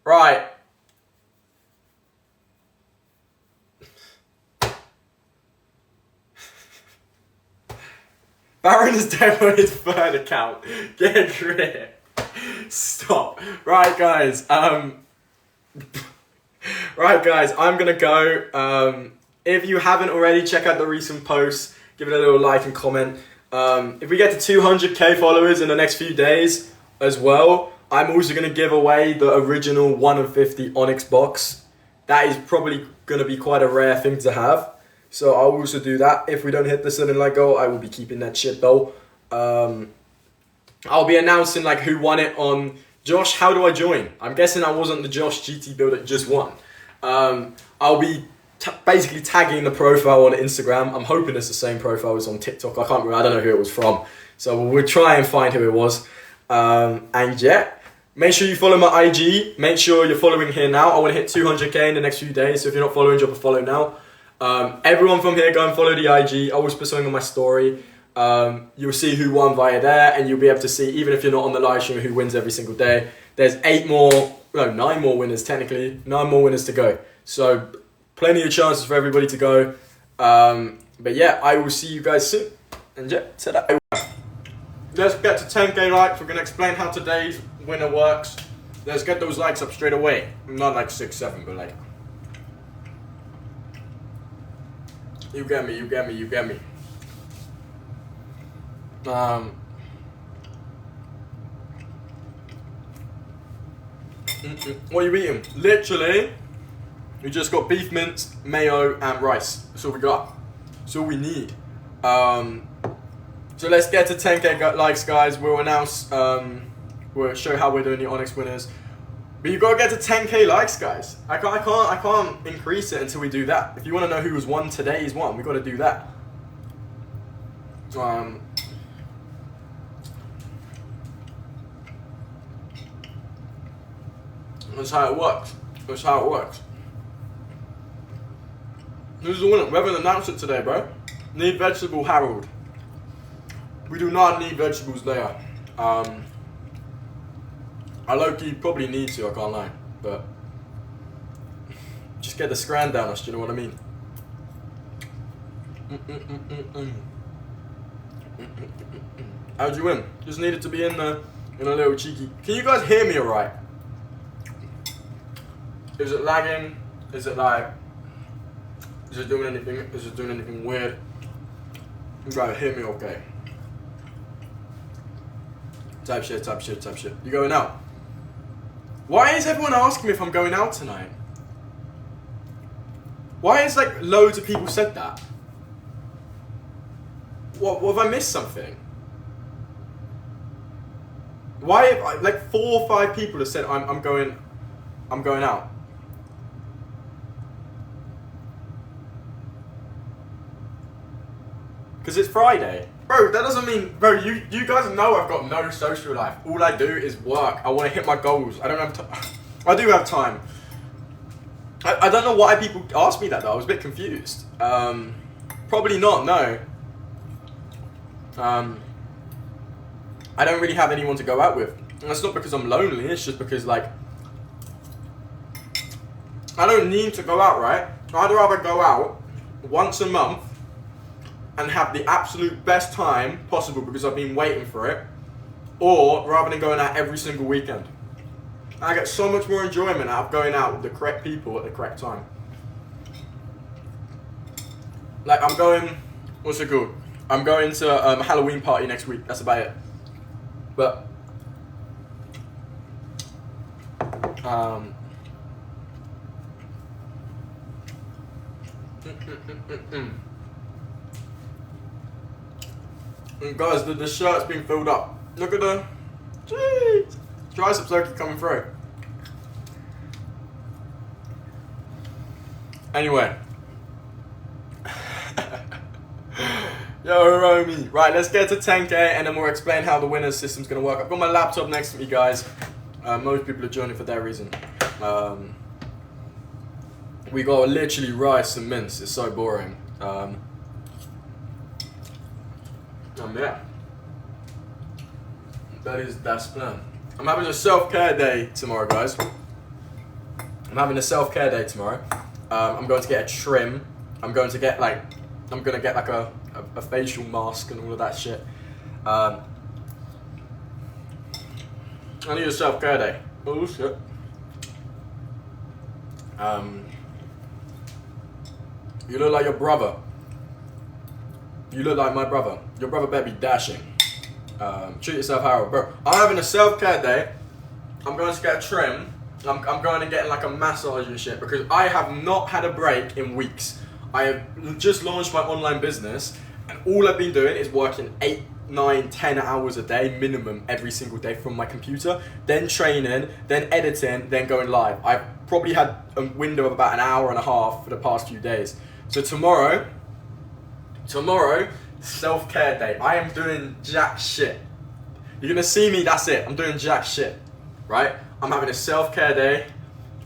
Right. Baron is definitely his 3rd account. Get a grip. Stop. Right, guys. Right, guys. I'm going to go. If you haven't already, check out the recent posts. Give it a little like and comment. If we get to 200k followers in the next few days as well, I'm also going to give away the original 1 of 50 Onyx box. That is probably going to be quite a rare thing to have. So I'll also do that. If we don't hit the 7 like goal, I will be keeping that shit though. I'll be announcing like who won it on... Josh, how do I join? I'm guessing I wasn't the Josh GT build that just won. I'll be basically tagging the profile on Instagram. I'm hoping it's the same profile as on TikTok. I can't remember. I don't know who it was from. So we'll try and find who it was. And yeah, make sure you follow my IG. Make sure you're following here now. I want to hit 200k in the next few days. So if you're not following, drop a follow now. Everyone from here, go and follow the IG. I always put something on my story. You'll see who won via there, and you'll be able to see, even if you're not on the live stream, who wins every single day. There's 9 more winners technically. 9 more winners to go. So plenty of chances for everybody to go. But yeah, I will see you guys soon. And yeah, ta-da. Let's get to 10k likes. We're gonna explain how today's winner works. Let's get those likes up straight away. Not like 6, 7, but like... You get me, you get me, you get me. What are you eating? Literally, we just got beef mince, mayo, and rice. That's all we got. That's all we need. So let's get to 10k likes, guys. We'll announce, we'll show how we're doing the Onyx winners. But you gotta get to 10k likes, guys. I can't increase it until we do that. If you want to know who was won today's one, we gotta do that. That's how it works. That's how it works. This is the winner. We haven't announced it today, bro. Need vegetable Harold. We do not need vegetables there. I low-key probably need to, I can't lie. But just get the scran down us, do you know what I mean? How'd you win? Just needed to be in a little cheeky. Can you guys hear me alright? Is it lagging? Is it like... Is it doing anything? Is it doing anything weird? You gotta hear me okay. Type shit, type shit, type shit. You going out? Why is everyone asking me if I'm going out tonight? Why is like loads of people said that? What have I missed something? Why have like 4 or 5 people have said I'm going out? Because it's Friday. Bro, that doesn't mean... Bro, you guys know I've got no social life. All I do is work. I want to hit my goals. I don't have time. I do have time. I don't know why people ask me that though. I was a bit confused. Probably not, no. I don't really have anyone to go out with. And that's not because I'm lonely, it's just because, like, I don't need to go out, right? I'd rather go out once a month and have the absolute best time possible because I've been waiting for it, or rather than going out every single weekend. I get so much more enjoyment out of going out with the correct people at the correct time. Like, I'm going, what's it called? I'm going to a Halloween party next week, that's about it. But, and guys, the shirt's been filled up. Look at the, jeez, triceps are coming through. Anyway. Yo, Romy. Right, let's get to 10k and then we'll explain how the winners system's gonna work. I've got my laptop next to me, guys. Most people are joining for that reason. We got literally rice and mince. It's so boring. Yeah. That's plan. I'm having a self-care day tomorrow, guys. I'm having a self-care day tomorrow. I'm going to get a trim. I'm gonna get like a facial mask and all of that shit. I need a self-care day. Oh shit. You look like your brother. You look like my brother. Your brother better be dashing. Treat yourself, Harold, bro. I'm having a self-care day. I'm going to get a trim. I'm going to get like a massage and shit because I have not had a break in weeks. I have just launched my online business and all I've been doing is working 8, 9, 10 hours a day minimum every single day from my computer, then training, then editing, then going live. I've probably had a window of about an hour and a half for the past few days. So tomorrow, self-care day. I am doing jack shit. You're gonna see me, that's it. I'm doing jack shit, right? I'm having a self-care day.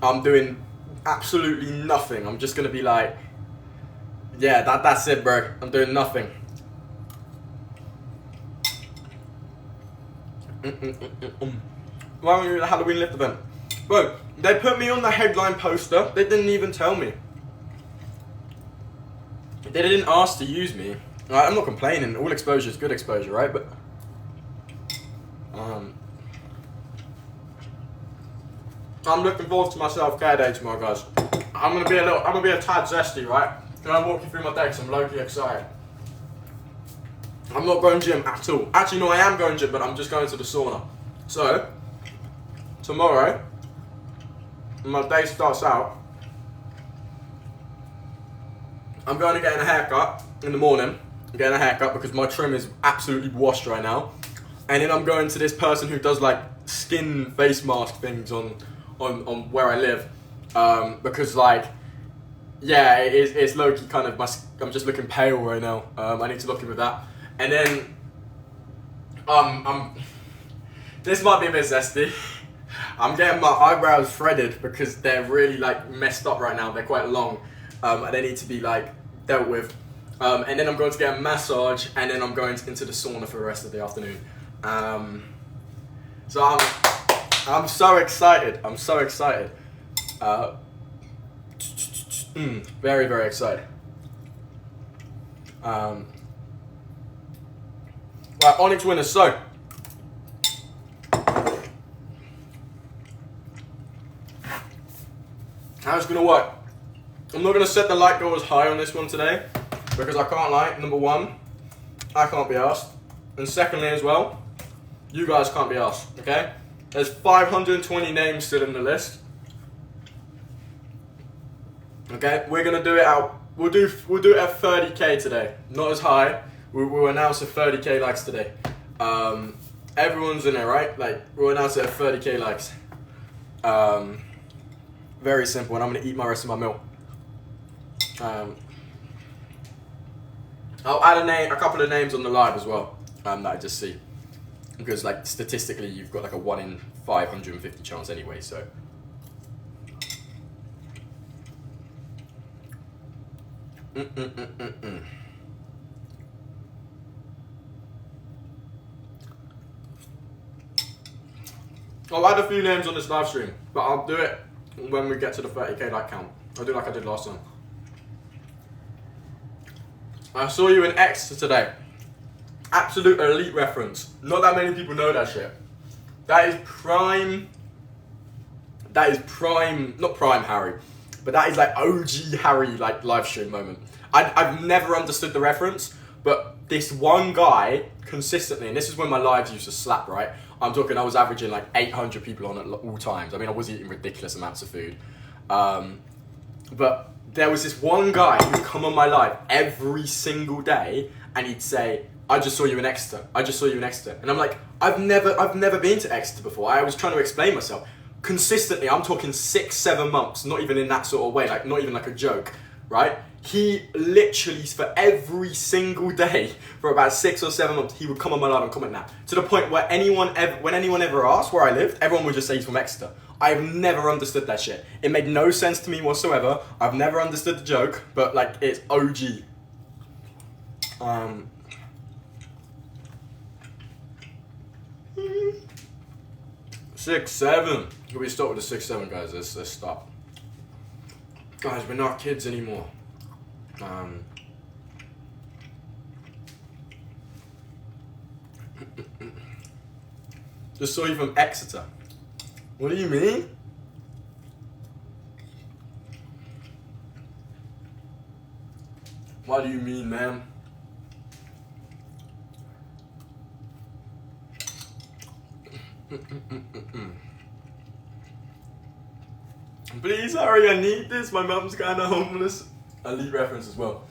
I'm doing absolutely nothing. I'm just gonna be like, yeah, that's it, bro. I'm doing nothing. Why were you at the Halloween lift event? Bro, they put me on the headline poster. They didn't even tell me. They didn't ask to use me. Right, I'm not complaining. All exposure is good exposure, right? But I'm looking forward to my self-care day tomorrow, guys. I'm gonna be a tad zesty, right? Can I walk you through my day? 'Cause I'm low-key excited. I'm not going gym at all. Actually, no, I am going gym, but I'm just going to the sauna. So, tomorrow, when my day starts out, I'm going to get a haircut in the morning. I'm getting a haircut because my trim is absolutely washed right now. And then I'm going to this person who does like skin face mask things on where I live. Because like, yeah, it's low-key kind of, I'm just looking pale right now. I need to look in with that. And then, this might be a bit zesty. I'm getting my eyebrows threaded because they're really like messed up right now. They're quite long. And they need to be like dealt with. And then I'm going to get a massage and then I'm going into the sauna for the rest of the afternoon. So I'm so excited. I'm so excited. Very, very excited. Right, Onyx winners. So, how it's gonna work? I'm not gonna set the like goal as high on this one today because I can't lie. Number one, I can't be asked, and secondly as well, you guys can't be asked. Okay? There's 520 names still in the list. Okay, we're gonna do it out. We'll do it at 30k today. Not as high. We'll announce a 30k likes today. Everyone's in there, right? Like we'll announce it at 30k likes. Very simple, and I'm gonna eat my rest of my meal. I'll add a couple of names on the live as well. That I just see, because like statistically, you've got like a 1 in 550 chance anyway. So. I'll add a few names on this live stream, but I'll do it when we get to the 30k like count. I'll do like I did last time. I saw you in Exeter today. Absolute elite reference. Not that many people know that shit. That is prime. That is prime, not prime Harry, but that is like OG Harry like live stream moment. I've never understood the reference, but this one guy consistently, and this is when my lives used to slap, right? I'm talking, I was averaging like 800 people on at all times. I mean, I was eating ridiculous amounts of food. But there was this one guy who'd come on my live every single day and he'd say, I just saw you in Exeter. I just saw you in Exeter. And I'm like, I've never been to Exeter before. I was trying to explain myself. Consistently, I'm talking 6-7 months, not even in that sort of way, like not even like a joke, right? He literally, for every single day, for about 6 or 7 months, he would come on my live and comment that. To the point where when anyone ever asked where I lived, everyone would just say he's from Exeter. I've never understood that shit. It made no sense to me whatsoever. I've never understood the joke, but like, it's OG. 6-7. Can we start with the 6-7, guys? Let's stop. Guys, we're not kids anymore. Just saw you from Exeter. What do you mean? What do you mean, man? Please hurry, I need this. My mum's kind of homeless. Elite reference as well.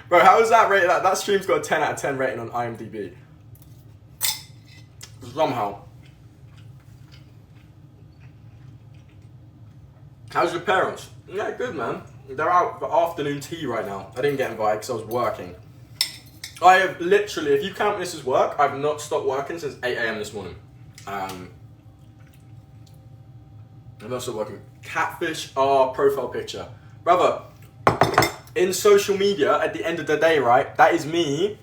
Bro, how is that rated? That stream's got a 10 out of 10 rating on IMDb. Somehow. How's your parents? Yeah, good, man. They're out for afternoon tea right now. I didn't get invited because I was working. I have literally, if you count this as work, I've not stopped working since 8 AM this morning. I've not stopped working. Catfish our profile picture. Brother, in social media, at the end of the day, right, that is me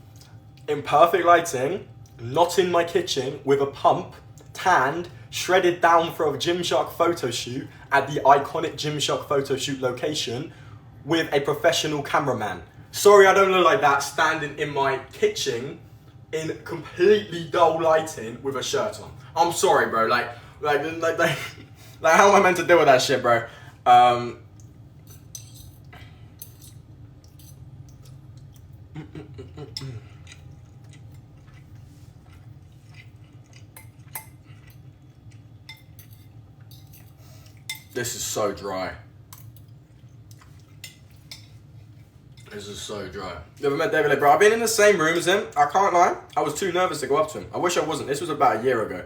in perfect lighting, not in my kitchen, with a pump, tanned, shredded down for a Gymshark photo shoot at the iconic Gymshark photo shoot location with a professional cameraman. Sorry, I don't look like that, standing in my kitchen in completely dull lighting with a shirt on. I'm sorry, bro. Like, how am I meant to deal with that shit, bro? This is so dry. This is so dry. You ever met David Lee, bro? I've been in the same room as him. I can't lie. I was too nervous to go up to him. I wish I wasn't. This was about a year ago.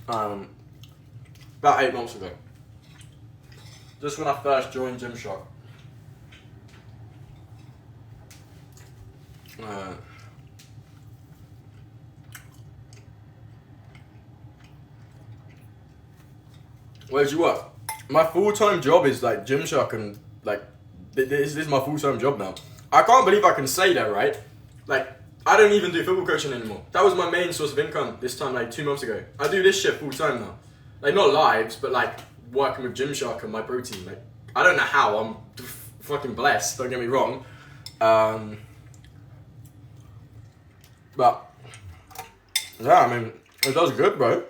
About 8 months ago. Just when I first joined Gymshark. Where did you work? My full-time job is like Gymshark, and like this is my full-time job now. I can't believe I can say that, right? Like, I don't even do football coaching anymore. That was my main source of income this time, like 2 months ago. I do this shit full-time now. Like, not lives, but like working with Gymshark and my pro team. Like, I don't know how. I'm fucking blessed, don't get me wrong. But yeah, I mean, it does good, bro.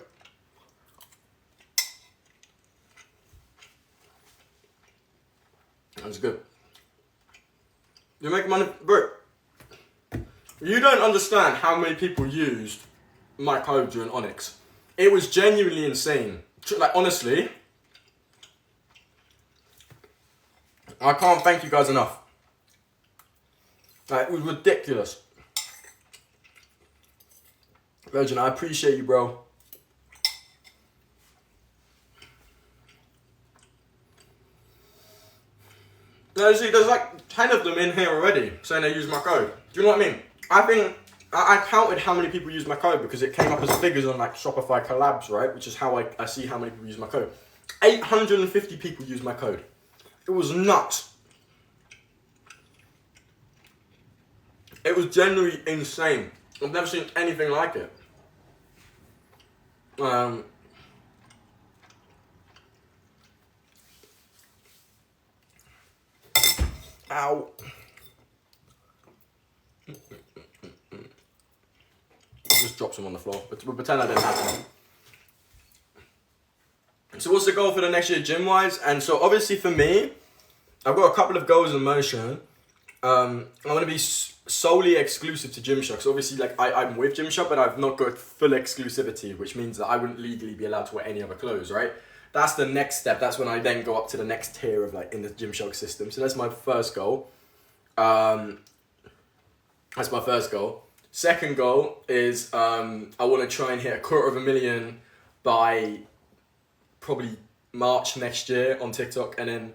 That's good. You make money, bro. You don't understand how many people used my code during Onyx. It was genuinely insane. Like, honestly, I can't thank you guys enough. Like, it was ridiculous. Virgin, I appreciate you, bro. There's like 10 of them in here already saying they use my code. Do you know what I mean? I think I counted how many people use my code because it came up as figures on like Shopify collabs, right? Which is how I see how many people use my code. 850 people use my code. It was nuts. It was genuinely insane. I've never seen anything like it. Ow. Just drop some on the floor, but we'll pretend I didn't have them. So what's the goal for the next year gym-wise? And so obviously for me, I've got a couple of goals in motion. I'm going to be solely exclusive to Gymshark. So obviously, like, I'm with Gymshark, but I've not got full exclusivity, which means that I wouldn't legally be allowed to wear any other clothes, right? That's the next step. That's when I then go up to the next tier of, like, in the Gymshark system. So that's my first goal. That's my first goal. Second goal is I want to try and hit 250,000 by probably March next year on TikTok, and then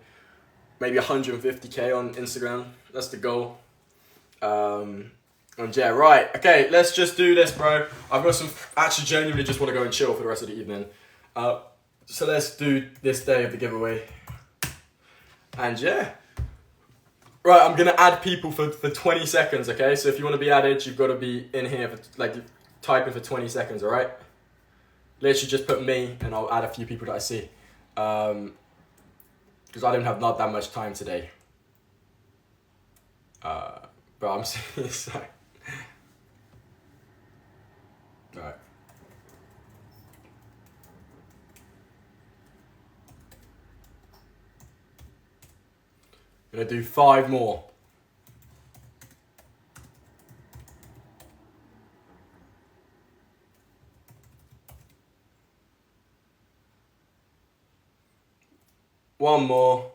maybe 150k on Instagram. That's the goal. And yeah, right. Okay, let's just do this, bro. I've got some. Actually, genuinely just want to go and chill for the rest of the evening. So let's do this day of the giveaway. And yeah. Right, I'm gonna add people for 20 seconds, okay? So if you want to be added, you've got to be in here for, like, type in for 20 seconds, alright? Literally just put me and I'll add a few people that I see. Because I don't have not that much time today. But I'm serious. Alright. I'm gonna do 5 more. One more.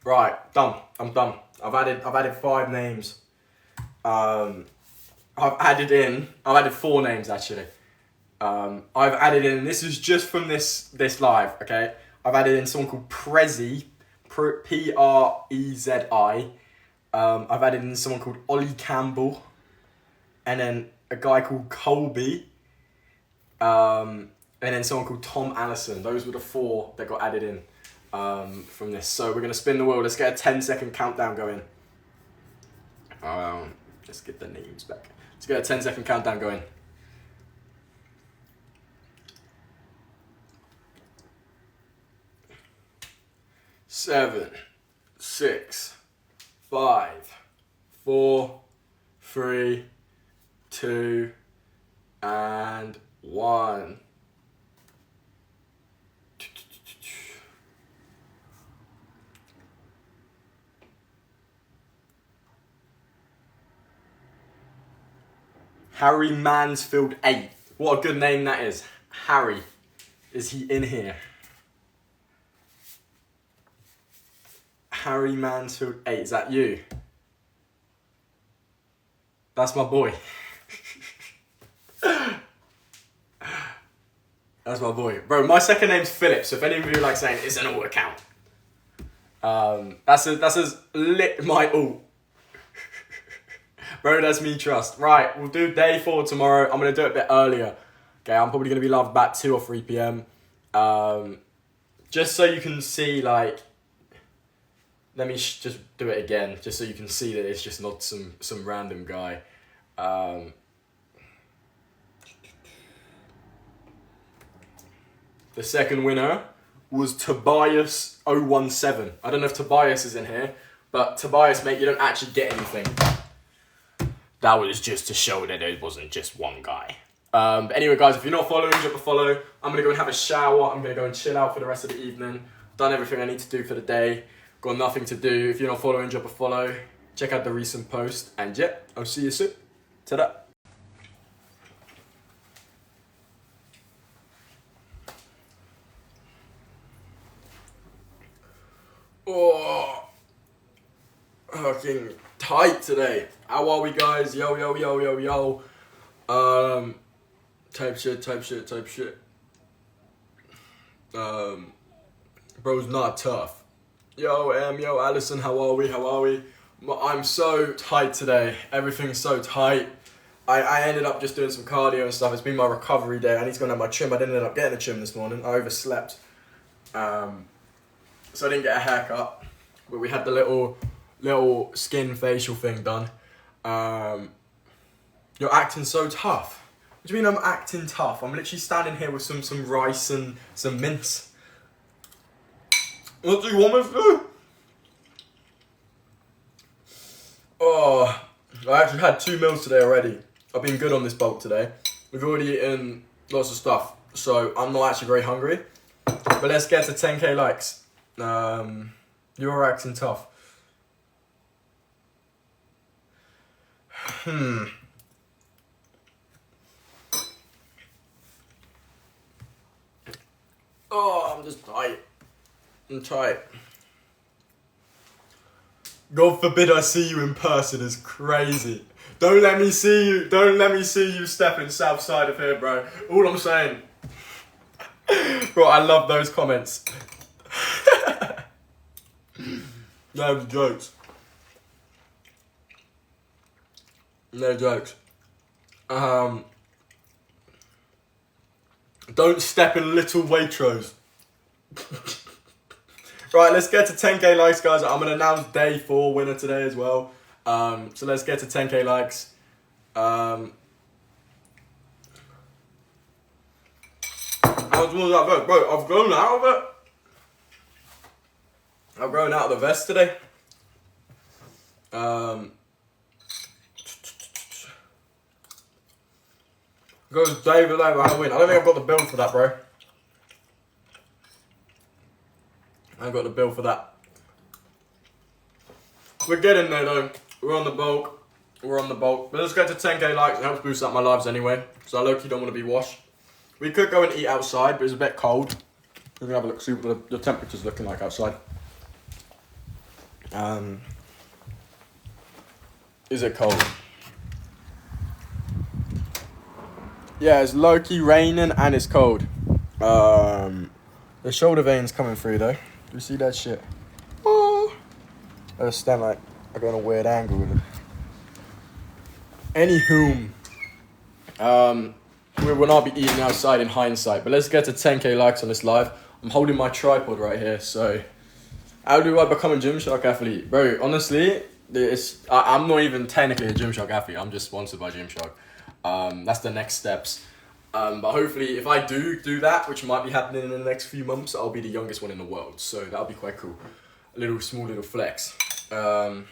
Right, done. I'm done. I've added 5 names. I've added 4 names actually. I've added in, this is just from this live, okay? I've added in someone called Prezi, Prezi. I've added in someone called Ollie Campbell, and then a guy called Colby, and then someone called Tom Allison. Those were the 4 that got added in from this. So we're gonna spin the wheel. Let's get a 10-second countdown going. Let's get the names back. Let's get a 10-second countdown going. 7, 6, 5, 4, 3, 2, and 1. Harry Mansfield 8. What a good name that is. Harry. Is he in here? Harry Mansfield 8. Is that you? That's my boy. That's my boy. Bro, my second name's Phillips, so if any of you like saying it's an alt account. That's as lit my alt. Bro, that's me trust. Right, we'll do day 4 tomorrow. I'm going to do it a bit earlier. Okay, I'm probably going to be live about 2 or 3 p.m. Just so you can see, like... Let me just do it again, just so you can see that it's just not some random guy. The second winner was Tobias017. I don't know if Tobias is in here, but Tobias, mate, you don't actually get anything. That was just to show that it wasn't just one guy. But anyway, guys, if you're not following, drop a follow. I'm going to go and have a shower. I'm going to go and chill out for the rest of the evening. Done everything I need to do for the day. Got nothing to do. If you're not following, drop a follow. Check out the recent post. And yeah, I'll see you soon. Ta-da. Oh, fucking tight today. How are we, guys? Yo, yo, yo, yo, yo. Type shit. Bro's not tough. Yo, yo, Allison, how are we? I'm so tight today. Everything's so tight. I ended up just doing some cardio and stuff. It's been my recovery day. I need to go and have my trim. I didn't end up getting a trim this morning. I overslept. So I didn't get a haircut. But we had the little skin facial thing done. You're acting so tough. What do you mean I'm acting tough? I'm literally standing here with some rice and some mince. What do you want me to do? Oh, I actually had 2 meals today already. I've been good on this bulk today. We've already eaten lots of stuff, so I'm not actually very hungry. But let's get to 10k likes. You're acting tough. Oh, I'm just tight. I'm tight. God forbid I see you in person is crazy. Don't let me see you. Don't let me see you stepping south side of here, bro. All I'm saying. Bro, I love those comments. No jokes. No jokes. Don't step in little Waitrose. Right, let's get to 10k likes, guys. I'm gonna announce day 4 winner today as well. So let's get to 10k likes. How much more that vest? Bro, I've grown out of it. I've grown out of the vest today. Goes David over Halloween. I don't think I've got the bill for that, bro. I've got the bill for that. We're getting there though. We're on the bulk. We're on the bulk. But let's get to 10k likes. It helps boost up my lives anyway. So I low-key don't want to be washed. We could go and eat outside, but it's a bit cold. We're gonna have a look, see what the temperature's looking like outside. Is it cold? Yeah, it's low-key raining and it's cold. The shoulder vein's coming through though. Do you see that shit? Oh. I just stand like I got a weird angle with it. Anywho, we will not be eating outside in hindsight, but let's get to 10k likes on this live. I'm holding my tripod right here, so how do I become a Gymshark athlete? Bro, honestly, I'm not even technically a Gymshark athlete. I'm just sponsored by Gymshark. That's the next steps. But hopefully, if I do that, which might be happening in the next few months, I'll be the youngest one in the world. So that'll be quite cool. A small little flex. I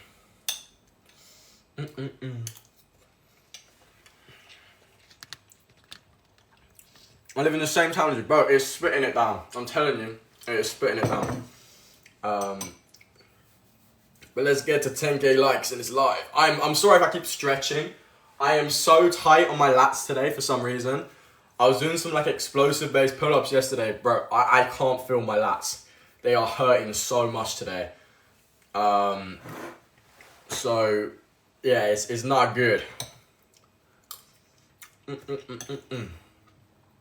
live in the same town as you, bro. It's spitting it down. I'm telling you, it's spitting it down. But let's get to 10k likes and it's live. I'm sorry if I keep stretching. I am so tight on my lats today for some reason. I was doing some like explosive based pull-ups yesterday, bro. I can't feel my lats. They are hurting so much today. So yeah, it's not good. What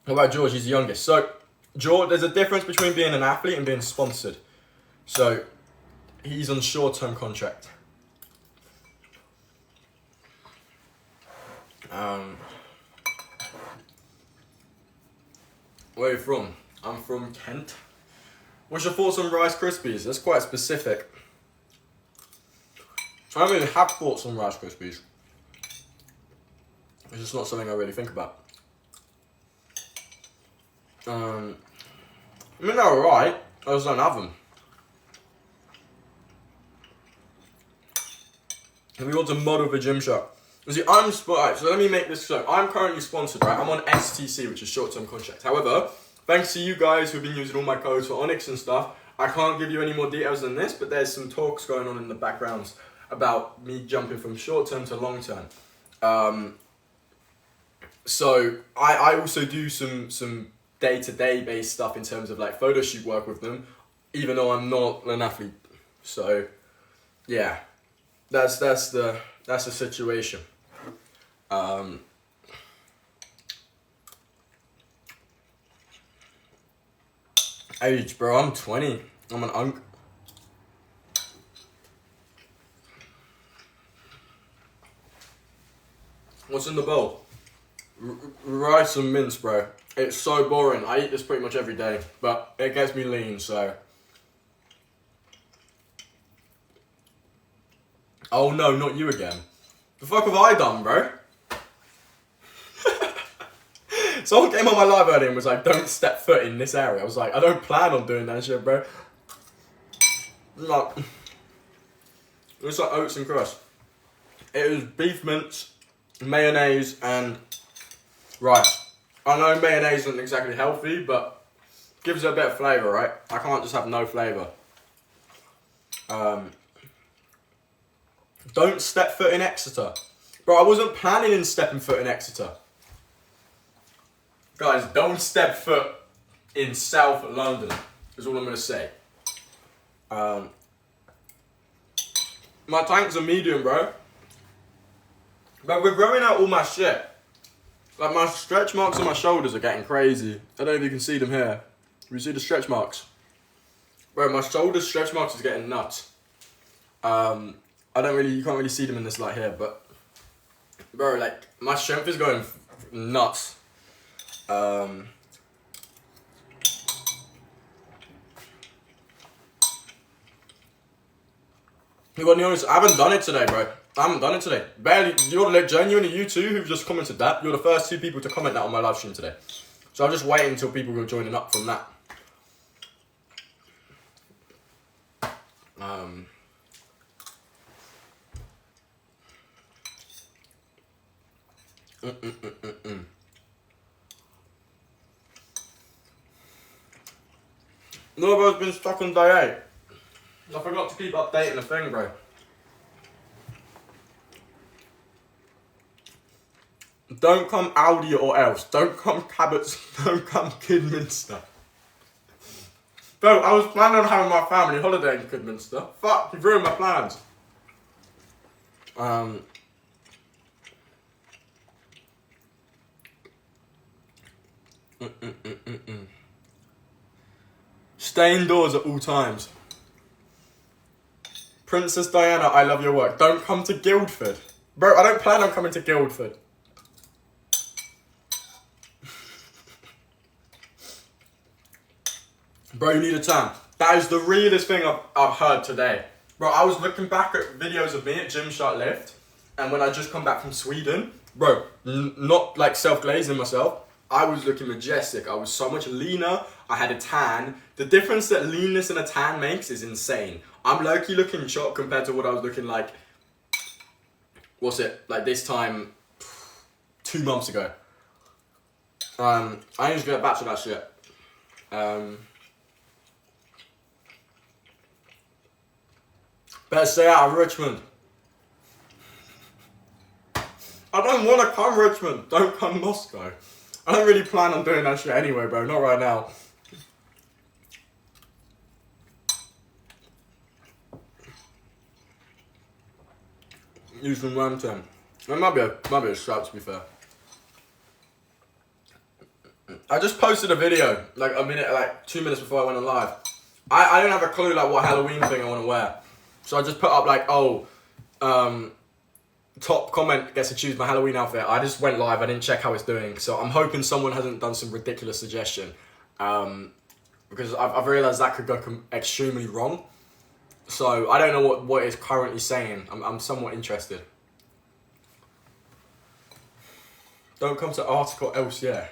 about George? He's the youngest. So George, there's a difference between being an athlete and being sponsored. So he's on short-term contract. Where are you from? I'm from Kent. What's your thoughts on Rice Krispies? That's quite specific. I don't really have thoughts on Rice Krispies. It's just not something I really think about. I mean, they're alright. I just don't have them. If we want to model the Gymshark. See, right, so let me make this so. I'm currently sponsored, right? I'm on STC, which is short-term contract. However, thanks to you guys who've been using all my codes for Onyx and stuff, I can't give you any more details than this, but there's some talks going on in the backgrounds about me jumping from short-term to long-term. So I also do some day-to-day based stuff in terms of like photo shoot work with them, even though I'm not an athlete. So yeah, that's the situation. Age, bro, I'm 20. I'm an uncle. What's in the bowl? Rice and mince, bro. It's so boring. I eat this pretty much every day, but it gets me lean, so. Oh no, not you again. The fuck have I done, bro? Someone came on my live earlier and was like, don't step foot in this area. I was like, I don't plan on doing that shit, bro. Like, it's like oats and crust. It was beef mince, mayonnaise, and rice. I know mayonnaise isn't exactly healthy, but gives it a bit of flavour, right? I can't just have no flavour. Don't step foot in Exeter. Bro, I wasn't planning on stepping foot in Exeter. Guys, don't step foot in South London, is all I'm going to say. My tanks are medium, bro. But we're growing out all my shit. Like, my stretch marks on my shoulders are getting crazy. I don't know if you can see them here. You see the stretch marks? Bro, my shoulder stretch marks is getting nuts. You can't really see them in this light here, but bro, like, my strength is going nuts. You got any honest? I haven't done it today, bro. I haven't done it today. Barely. You're like genuinely you two who've just commented that. You're the first 2 people to comment that on my live stream today. So I'll just wait until people go joining up from that. No, bro's been stuck on day 8. I forgot to keep updating the thing, bro. Don't come Audi or else. Don't come Cabot's. Don't come Kidminster. Bro, I was planning on having my family holiday in Kidminster. Fuck, you've ruined my plans. Stay indoors at all times. Princess Diana, I love your work. Don't come to Guildford. Bro, I don't plan on coming to Guildford. Bro, you need a tan. That is the realest thing I've heard today. Bro, I was looking back at videos of me at Gymshark Lift, and when I just come back from Sweden, bro, not like self-glazing myself, I was looking majestic. I was so much leaner. I had a tan. The difference that leanness and a tan makes is insane. I'm low-key looking chopped compared to what I was looking like, like this time 2 months ago. I need to get back to that shit. Better stay out of Richmond. I don't want to come Richmond. Don't come Moscow. I don't really plan on doing that shit anyway, bro. Not right now. Use some Ramton. It might be a shout, to be fair. I just posted a video, like 2 minutes before I went on live. I don't have a clue like what Halloween thing I want to wear. So I just put up like, top comment gets to choose my Halloween outfit. I just went live, I didn't check how it's doing. So I'm hoping someone hasn't done some ridiculous suggestion. Because I've realised that could go extremely wrong. So I don't know what it's currently saying. I'm somewhat interested. Don't come to Arctic or else, yeah.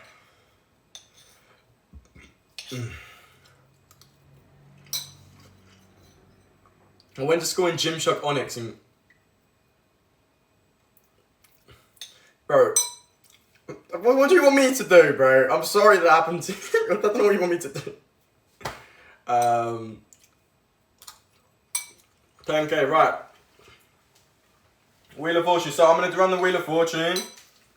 I went to school in Gymshark Onyx and... Bro, what do you want me to do, bro? I'm sorry that happened to you. I don't know what you want me to do. 10k, right. Wheel of Fortune. So I'm going to run the Wheel of Fortune.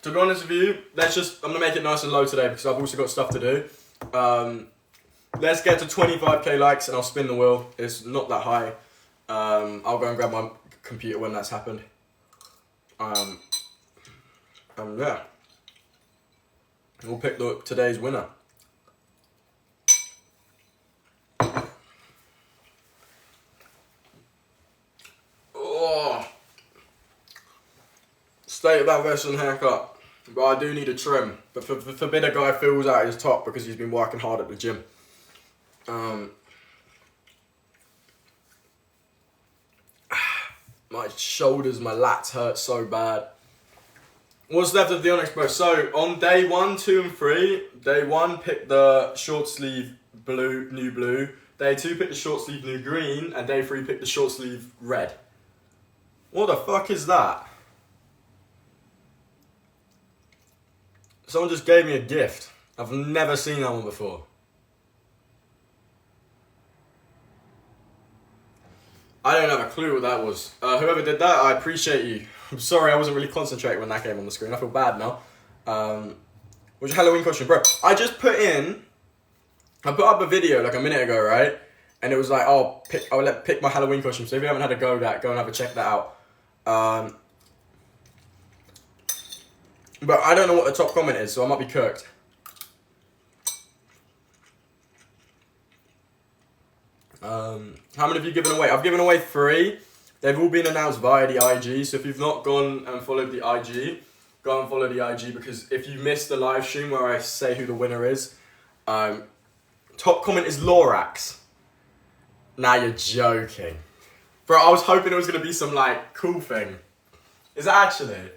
To be honest with you, I'm going to make it nice and low today because I've also got stuff to do. Let's get to 25k likes and I'll spin the wheel. It's not that high. I'll go and grab my computer when that's happened. Yeah. We'll pick today's winner. Stay state of that Western haircut. But I do need a trim. But forbid a guy fills out his top because he's been working hard at the gym. My shoulders, my lats hurt so bad. What's left of the Onyx, bro? So on day 1, 2, and 3, day 1 picked the short sleeve blue, new blue. Day 2 picked the short sleeve new green, and day 3 picked the short sleeve red. What the fuck is that? Someone just gave me a gift. I've never seen that one before. I don't have a clue what that was. Whoever did that, I appreciate you. I'm sorry I wasn't really concentrating when that came on the screen. I feel bad now. What's your Halloween costume? Bro, I put up a video like a minute ago, right? And it was like, oh, pick my Halloween costume. So if you haven't had a go at that, go and have a check that out. But I don't know what the top comment is, so I might be cooked. How many have you given away? I've given away 3. They've all been announced via the IG. So if you've not gone and followed the IG, go and follow the IG, because if you missed the live stream where I say who the winner is, top comment is Lorax. Now you're joking. Bro, I was hoping it was going to be some like cool thing. Is it actually?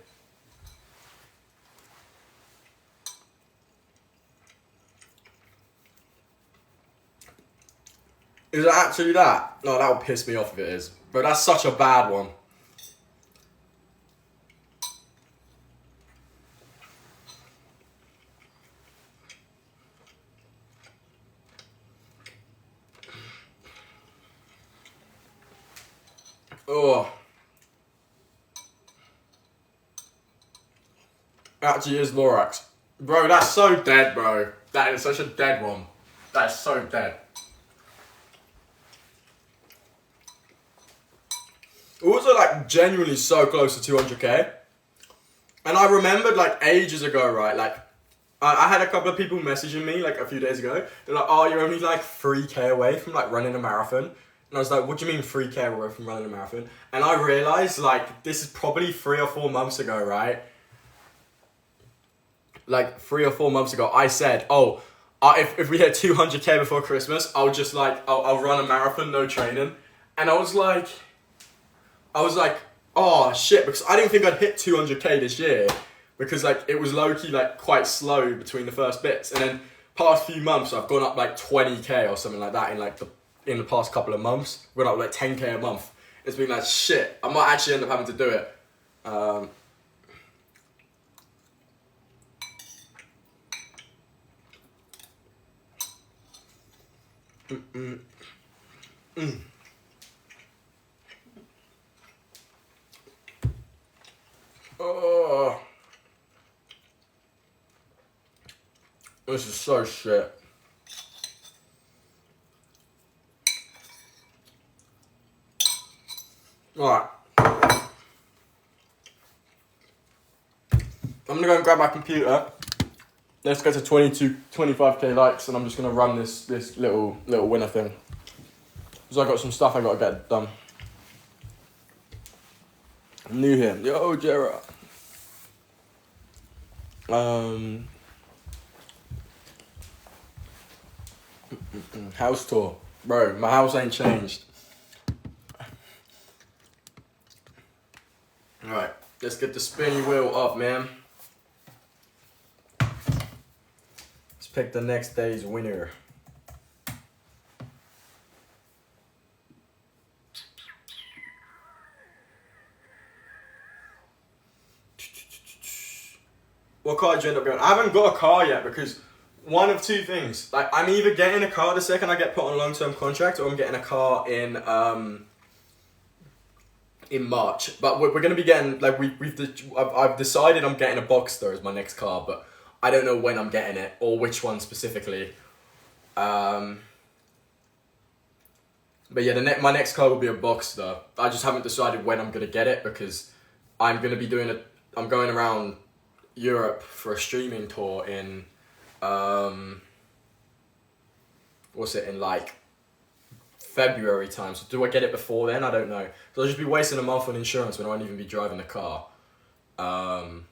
Is it actually that? No, that would piss me off if it is. But that's such a bad one. Oh. Actually is Lorax. Bro, that's so dead, bro. That is such a dead one. That is so dead. Also, like, genuinely so close to 200k. And I remembered, like, ages ago, right? Like, I had a couple of people messaging me, like, a few days ago. They're like, oh, you're only, like, 3k away from, like, running a marathon. And I was like, what do you mean 3k away from running a marathon? And I realised, like, this is probably 3 or 4 months ago, right? Like, 3 or 4 months ago, I said, oh, if we hit 200k before Christmas, I'll just, like, I'll run a marathon, no training. And I was like, oh shit, because I didn't think I'd hit 200k this year, because like it was low-key like quite slow between the first bits, and then past few months I've gone up like 20k or something like that in the past couple of months. I've gone up like 10k a month. It's been like shit, I might actually end up having to do it. Oh, this is so shit. Alright. I'm gonna go and grab my computer. Let's go to 25k likes, and I'm just gonna run this little winner thing. Because I got some stuff I gotta get done. I'm new here. Yo, Gerard. House tour. Bro, my house ain't changed. Alright, let's get the spinny wheel up, man. Let's pick the next day's winner. What car did you end up going? I haven't got a car yet, because one of two things. Like, I'm either getting a car the second I get put on a long-term contract, or I'm getting a car in March. But we're gonna be getting, like, I've decided I'm getting a Boxster as my next car, but I don't know when I'm getting it or which one specifically. But yeah, my next car will be a Boxster. I just haven't decided when I'm gonna get it, because I'm gonna be I'm going around Europe for a streaming tour in in like February time. So do I get it before then? I don't know. So I'll just be wasting a month on insurance when I won't even be driving the car. Um,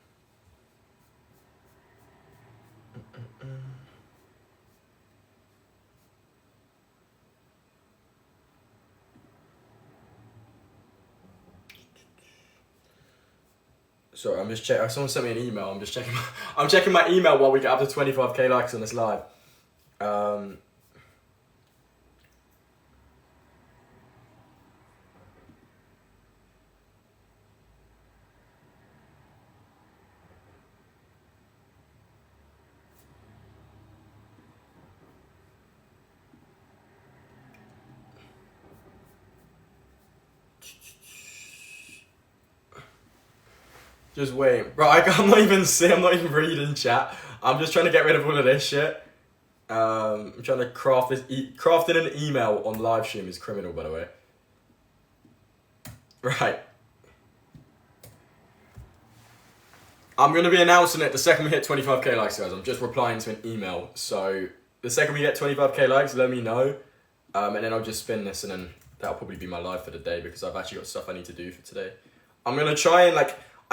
Sorry, I'm just checking. Someone sent me an email. I'm just checking. I'm checking my email while we get up to 25k likes on this live. Just wait, bro. I'm not even seeing. I'm not even reading chat. I'm just trying to get rid of all of this shit. I'm trying to craft this. Crafting an email on live stream is criminal, by the way. Right. I'm gonna be announcing it the second we hit 25k likes, guys. I'm just replying to an email. So the second we get 25k likes, let me know, and then I'll just spin this, and then that'll probably be my live for the day because I've actually got stuff I need to do for today. I'm gonna try and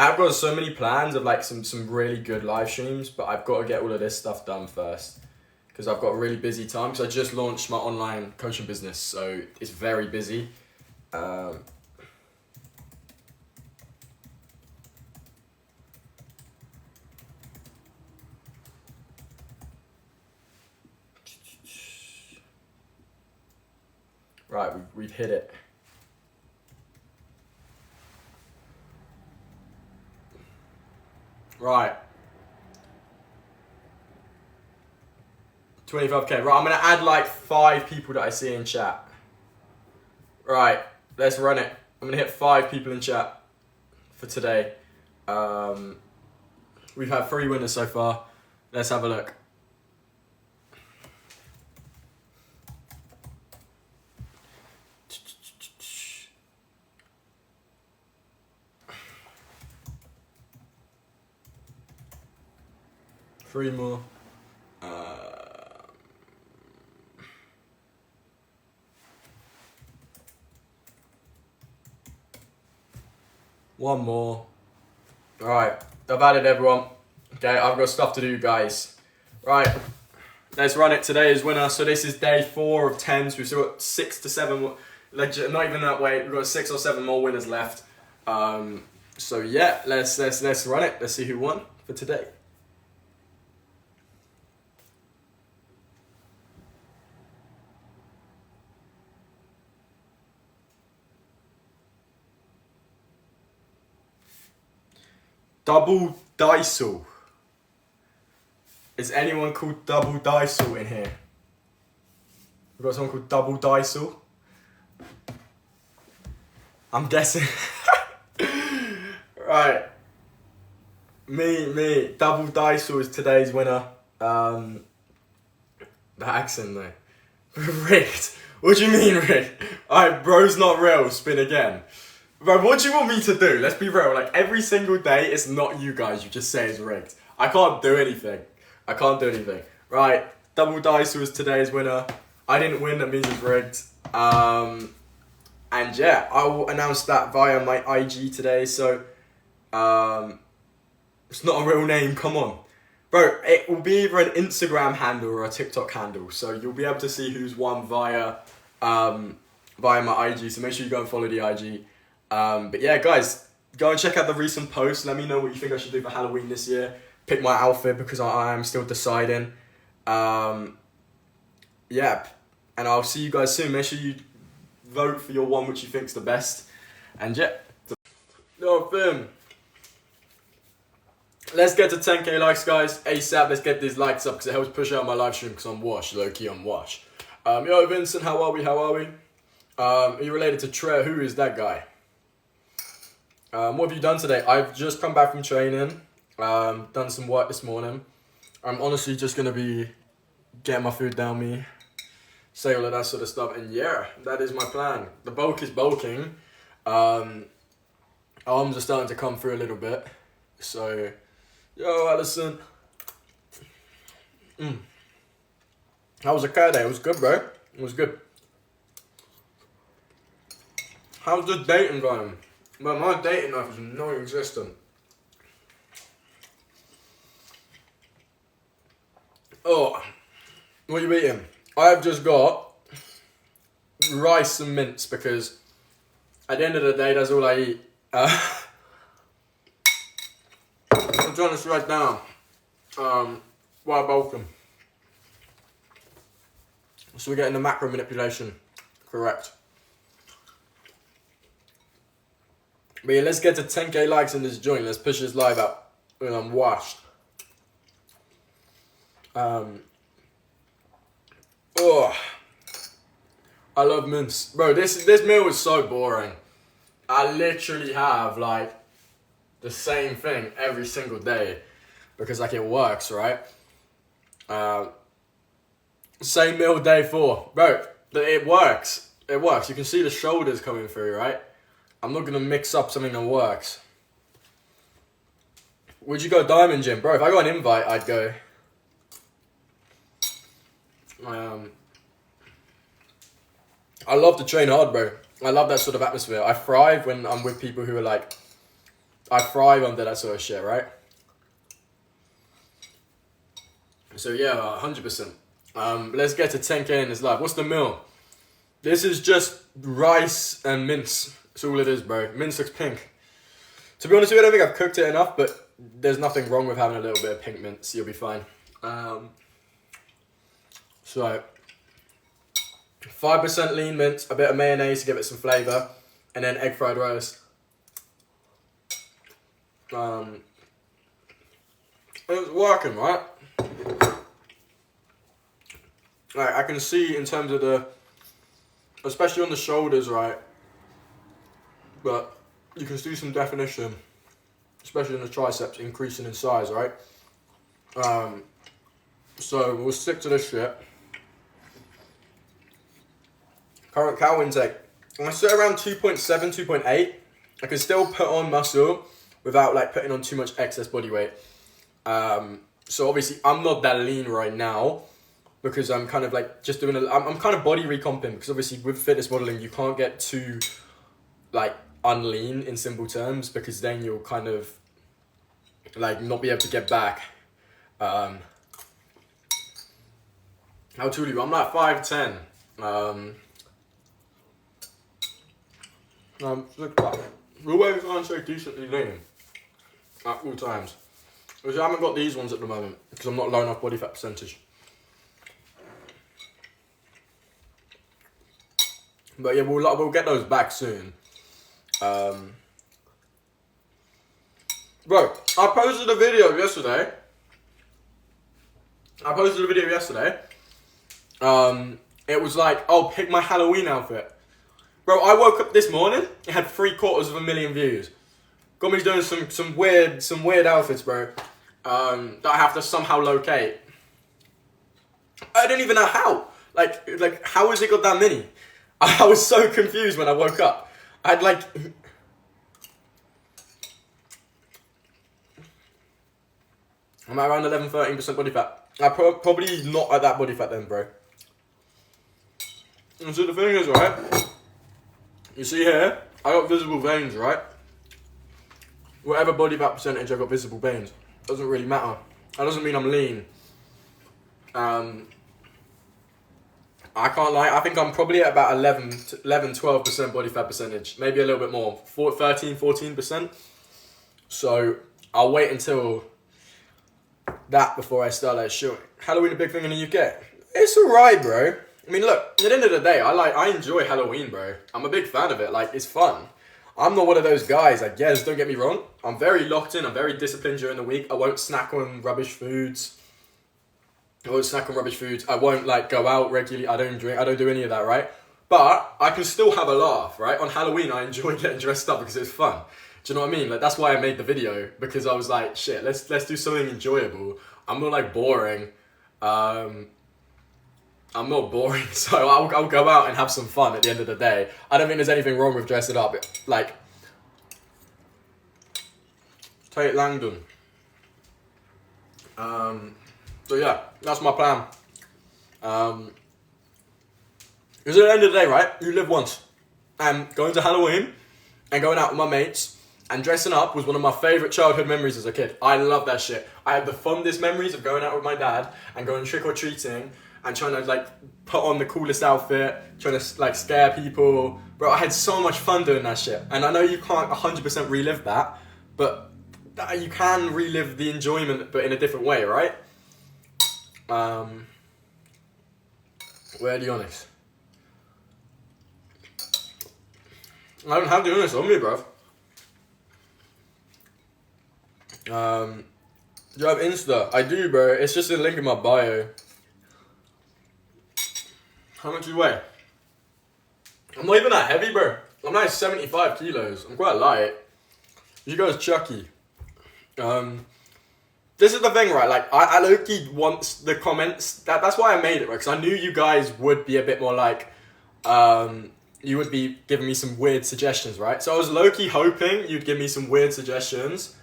I've got so many plans of some really good live streams, but I've got to get all of this stuff done first because I've got a really busy time because I just launched my online coaching business, so it's very busy. Right, we've hit it. Right. 25k. Right, I'm going to add 5 people that I see in chat. Right, let's run it. I'm going to hit 5 people in chat for today. We've had 3 winners so far. Let's have a look. Three more. One more. Alright, I've added everyone. Okay, I've got stuff to do, guys. Right, let's run it. Today is winner. So this is day 4 of 10. So we've still got 6 to 7. Not even that way. We've got 6 or 7 more winners left. So yeah, let's run it. Let's see who won for today. Double Dysel. Is anyone called Double Dysel in here? We've got someone called Double Dysel. I'm guessing. Right. Me. Double Dysel is today's winner. The accent though. Rigged. What do you mean rigged? Alright, bro's not real. Spin again. Bro, what do you want me to do? Let's be real. Every single day, it's not you guys. You just say it's rigged. I can't do anything. Right. Double Dice was today's winner. I didn't win. That means it's rigged. And yeah, I will announce that via my IG today. So, it's not a real name. Come on. Bro, it will be either an Instagram handle or a TikTok handle. So you'll be able to see who's won via my IG. So make sure you go and follow the IG. But yeah, guys, go and check out the recent posts. Let me know what you think I should do for Halloween this year. Pick my outfit because I am still deciding. Yeah, and I'll see you guys soon. Make sure you vote for your one which you think's the best. And yeah, boom. Let's get to 10k likes, guys. ASAP, let's get these likes up because it helps push out my live stream because I'm washed. Low-key, I'm washed. Yo, Vincent, how are we? Are you related to Trey? Who is that guy? What have you done today? I've just come back from training. Done some work this morning. I'm honestly just going to be getting my food down me. Say all of that sort of stuff. And yeah, that is my plan. The bulk is bulking. Arms are starting to come through a little bit. So, yo, Allison. How was the car day? It was good, bro. It was good. How's the dating going? Well, my dating life is non-existent. Oh, what are you eating? I've just got rice and mince because at the end of the day, that's all I eat. I'm trying to write down while bulking. So we're getting the macro manipulation correct. But yeah, let's get to 10k likes in this joint. Let's push this live up when I'm washed. Oh, I love mince, bro. This meal is so boring. I literally have like the same thing every single day because like it works, right? Same meal day 4, bro. It works. It works. You can see the shoulders coming through, right? I'm not gonna mix up something that works. Would you go diamond gym, bro? If I got an invite, I'd go. I love to train hard, bro. I love that sort of atmosphere. I thrive when I'm with people who are like, I thrive under that sort of shit, right? So yeah, 100%. Let's get to 10k in this live. What's the meal? This is just rice and mince. That's all it is, bro. Mince looks pink. To be honest with you, I don't think I've cooked it enough, but there's nothing wrong with having a little bit of pink mince. You'll be fine. So 5% lean mince, a bit of mayonnaise to give it some flavour, and then egg fried rice. It's working, right? Like, I can see in terms of the, especially on the shoulders, right? But you can see some definition, especially in the triceps, increasing in size, right? So we'll stick to this shit. Current cal intake. I sit around 2.7, 2.8. I can still put on muscle without like putting on too much excess body weight. So obviously I'm not that lean right now because I'm kind of like just doing I'm kind of body recomping because obviously with fitness modeling you can't get too like unlean in simple terms because then you'll kind of like not be able to get back. How tall are you? I'm like 5'10". We're always trying to stay decently lean at all times. Because I haven't got these ones at the moment because I'm not low enough body fat percentage. But yeah, we'll get those back soon. Bro, I posted a video yesterday. It was like, oh, pick my Halloween outfit. Bro, I woke up this morning, it had 750,000 views. Got me doing some weird outfits, bro. That I have to somehow locate. I don't even know how. Like how has it got that many? I was so confused when I woke up. I'd like. I'm at around 11-13% body fat. I'm probably not at that body fat then, bro. And so the thing is, right? You see here, I got visible veins, right? Whatever body fat percentage I got visible veins. Doesn't really matter. That doesn't mean I'm lean. I can't lie, I think I'm probably at about 12% body fat percentage. Maybe a little bit more. 13-14%. So I'll wait until that before I start like shooting. Halloween a big thing in the UK. It's alright, bro. I mean, look, at the end of the day, I enjoy Halloween, bro. I'm a big fan of it. Like, it's fun. I'm not one of those guys, I guess, don't get me wrong. I'm very locked in. I'm very disciplined during the week. I won't snack on rubbish foods. I won't, like, go out regularly. I don't drink. I don't do any of that, right? But I can still have a laugh, right? On Halloween, I enjoy getting dressed up because it's fun. Do you know what I mean? Like, that's why I made the video. Because I was like, shit, let's do something enjoyable. I'm not, like, boring. I'm not boring, so I'll go out and have some fun at the end of the day. I don't think there's anything wrong with dressing up. Like, Tate Langdon. So yeah, that's my plan. Because at the end of the day, right, you live once. And going to Halloween and going out with my mates And dressing up was one of my favourite childhood memories as a kid. I love that shit. I have the fondest memories of going out with my dad and going trick-or-treating and trying to like put on the coolest outfit, trying to like scare people. Bro, I had so much fun doing that shit. And I know you can't 100% relive that, but you can relive the enjoyment, but in a different way, right? Where the Onyx? I don't have the Onyx on me, bruv. Do you have Insta? I do, bro. It's just a link in my bio. How much do you weigh? I'm not even that heavy, bro. I'm like 75 kilos. I'm quite light. You guys Chucky. This is the thing, right? Like, I low-key want the comments. That's why I made it, right? Because I knew you guys would be a bit more like, you would be giving me some weird suggestions, right? So I was low-key hoping you'd give me some weird suggestions.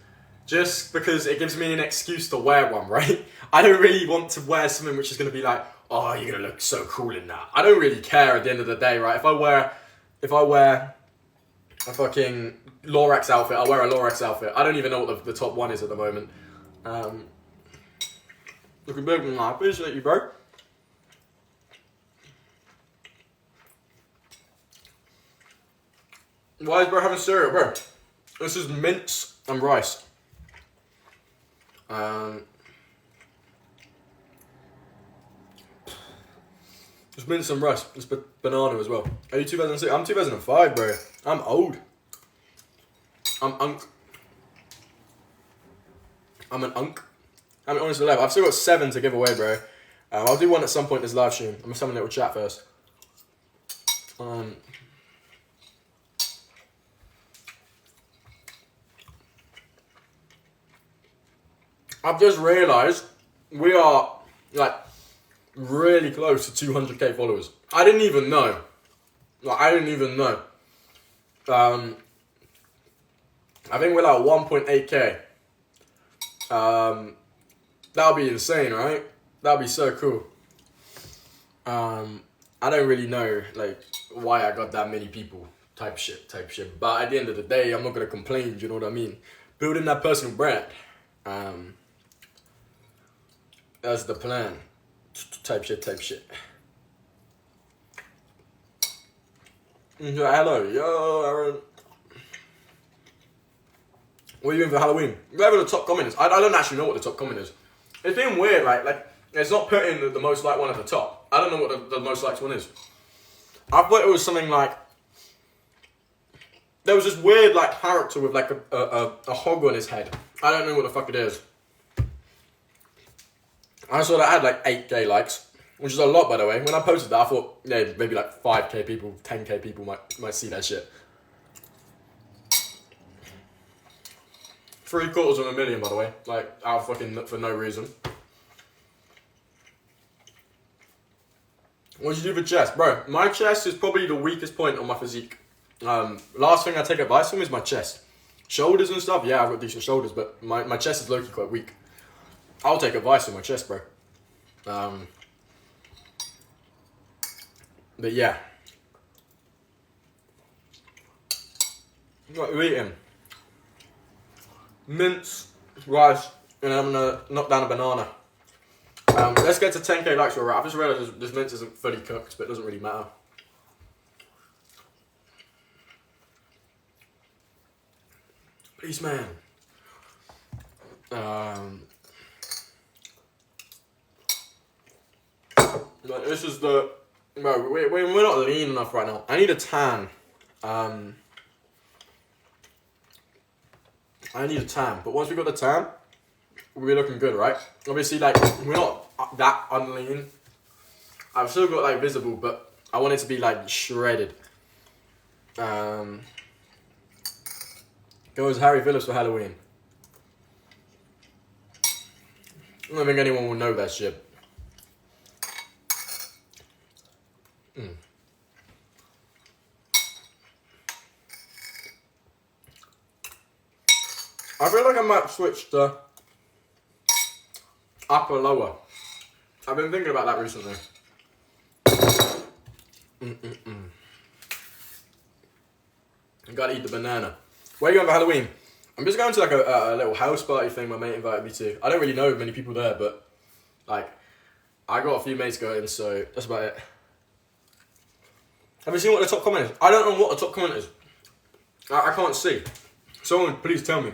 Just because it gives me an excuse to wear one, right? I don't really want to wear something which is going to be like, oh, you're going to look so cool in that. I don't really care at the end of the day, right? If I wear a fucking Lorax outfit, I'll wear a Lorax outfit. I don't even know what the top one is at the moment. Looking big, I appreciate you, bro. Why is bro having cereal, bro? This is mince and rice. Just mince and rice. It's banana as well. Are you 2006? I'm 2005, bro. I'm old. I'm an unk. I'm honest 11. I've still got 7 to give away, bro. I'll do one at some point in this live stream. I'm gonna summon a little chat first. I've just realised we are like really close to 200k followers. I didn't even know. I think we're like 1.8k. That'll be insane, right? That'll be so cool. I don't really know like why I got that many people type shit. But at the end of the day, I'm not gonna complain. Do you know what I mean? Building that personal brand. That's the plan. Type shit. Hello, yo, Aaron. What are you doing for Halloween? Whatever the top comment is. I don't actually know what the top comment is. It's been weird, right? Like, it's not putting the most liked one at the top. I don't know what the most liked one is. I thought it was something like, there was this weird like character with like a hog on his head. I don't know what the fuck it is. I saw that I had like 8k likes, which is a lot, by the way. When I posted that, I thought, yeah, maybe like 5k people, 10k people might see that shit. 750,000, by the way. Like, out fucking for no reason. What did you do for chest? Bro, my chest is probably the weakest point on my physique. Last thing I take advice from is my chest. Shoulders and stuff, yeah, I've got decent shoulders, but my chest is low-key quite weak. I'll take advice from my chest, bro. But yeah. What are we eating? Mince, rice, and I'm gonna knock down a banana. Let's get to 10k likes for a wrap. I just realised this mince isn't fully cooked, but it doesn't really matter. Peace, man. This is the... Bro, we're not lean enough right now. I need a tan. I need a tan. But once we got the tan, we'll be looking good, right? Obviously, like, we're not that unlean. I've still got, like, visible, but I want it to be, like, shredded. Goes Harry Phillips for Halloween. I don't think anyone will know that shit. I feel like I might switch to upper lower. I've been thinking about that recently. You gotta eat the banana. Where are you going for Halloween? I'm just going to like a little house party thing my mate invited me to. I don't really know many people there, but like I got a few mates going, so that's about it. Have you seen what the top comment is? I don't know what the top comment is. I can't see. Someone please tell me.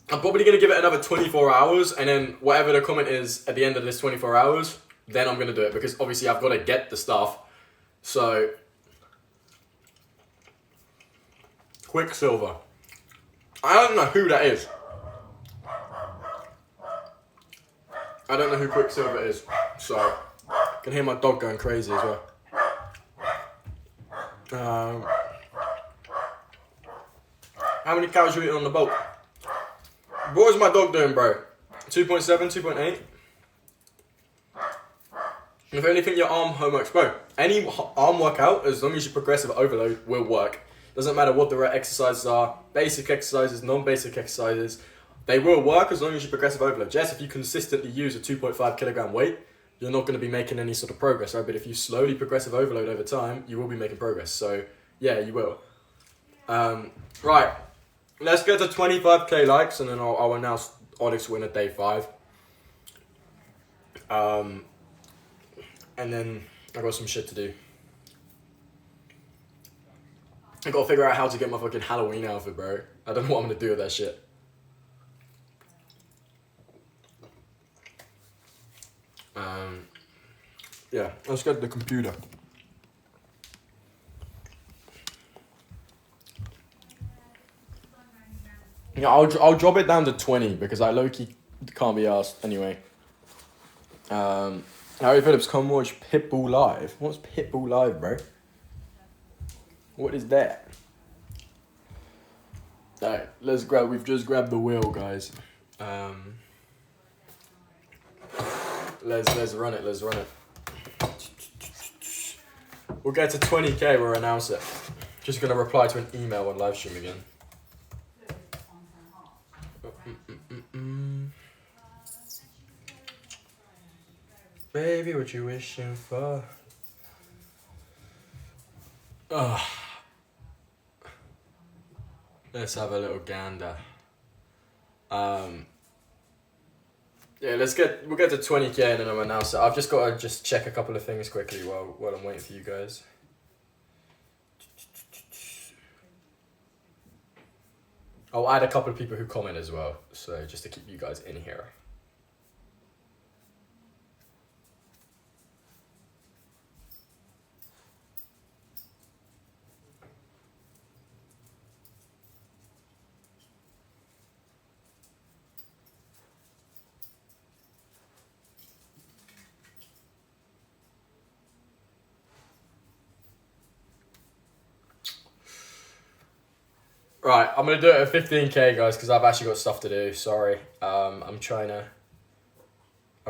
I'm probably going to give it another 24 hours, and then whatever the comment is at the end of this 24 hours, then I'm going to do it, because obviously I've got to get the stuff. So, Quicksilver. I don't know who that is. I don't know who Quicksilver is, so I can hear my dog going crazy as well. How many cows you eating on the boat? What is my dog doing, bro? 2.7, 2.8? If anything, your arm homeworks, bro. Any arm workout, as long as your progressive overload, will work. Doesn't matter what the right exercises are. Basic exercises, non-basic exercises. They will work as long as you progressive overload. Yes, if you consistently use a 2.5 kilogram weight, you're not going to be making any sort of progress, right? But if you slowly progressive overload over time, you will be making progress. So, yeah, you will. Right. Let's get to 25k likes, and then I'll announce Onyx winner day 5. And then I got some shit to do. I gotta figure out how to get my fucking Halloween outfit, bro. I don't know what I'm gonna do with that shit. Yeah, let's get the computer. Yeah, I'll drop it down to 20 because I low-key can't be asked anyway. Harry Phillips, come watch Pitbull Live. What's Pitbull Live, bro? What is that? Alright, we've just grabbed the wheel, guys. Let's run it. We'll get to 20k, we'll announce it. Just gonna reply to an email on live stream again. Baby, what you wishing for? Let's have a little gander. Yeah, we'll get to 20k and then I'll announce it. I've just got to check a couple of things quickly while I'm waiting for you guys. I'll add a couple of people who comment as well, so just to keep you guys in here. Right, I'm going to do it at 15k, guys, because I've actually got stuff to do. Sorry. I've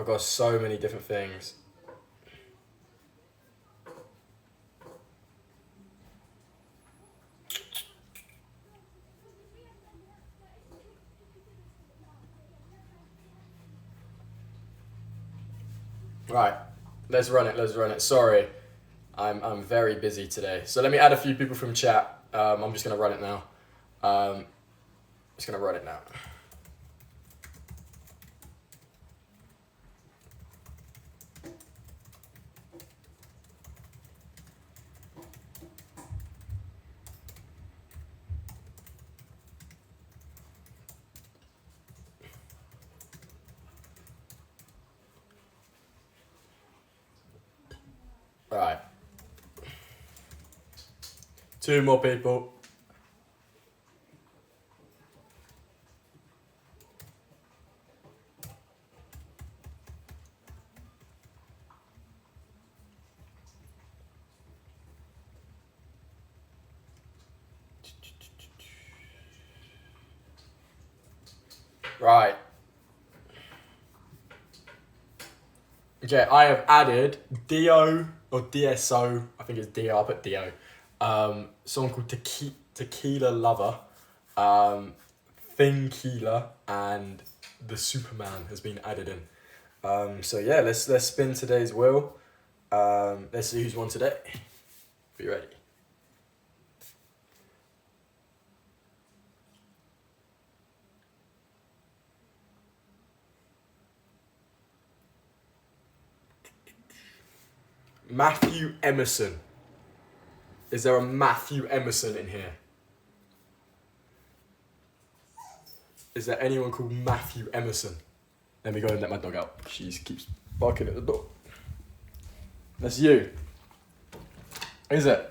got so many different things. Right, let's run it. Sorry, I'm very busy today. So let me add a few people from chat. I'm just going to run it now. Just gonna run it now. Right. 2 more people. Right. Okay, I have added Dio or DSO. I think it's Dio. I'll put Dio. Someone called Tequila Lover, Thing Keeler, and the Superman has been added in. So yeah, let's spin today's wheel. Let's see who's won today. Be ready. Matthew Emerson. Is there a Matthew Emerson in here? Is there anyone called Matthew Emerson? Let me go and let my dog out. She keeps barking at the door. That's you. Is it?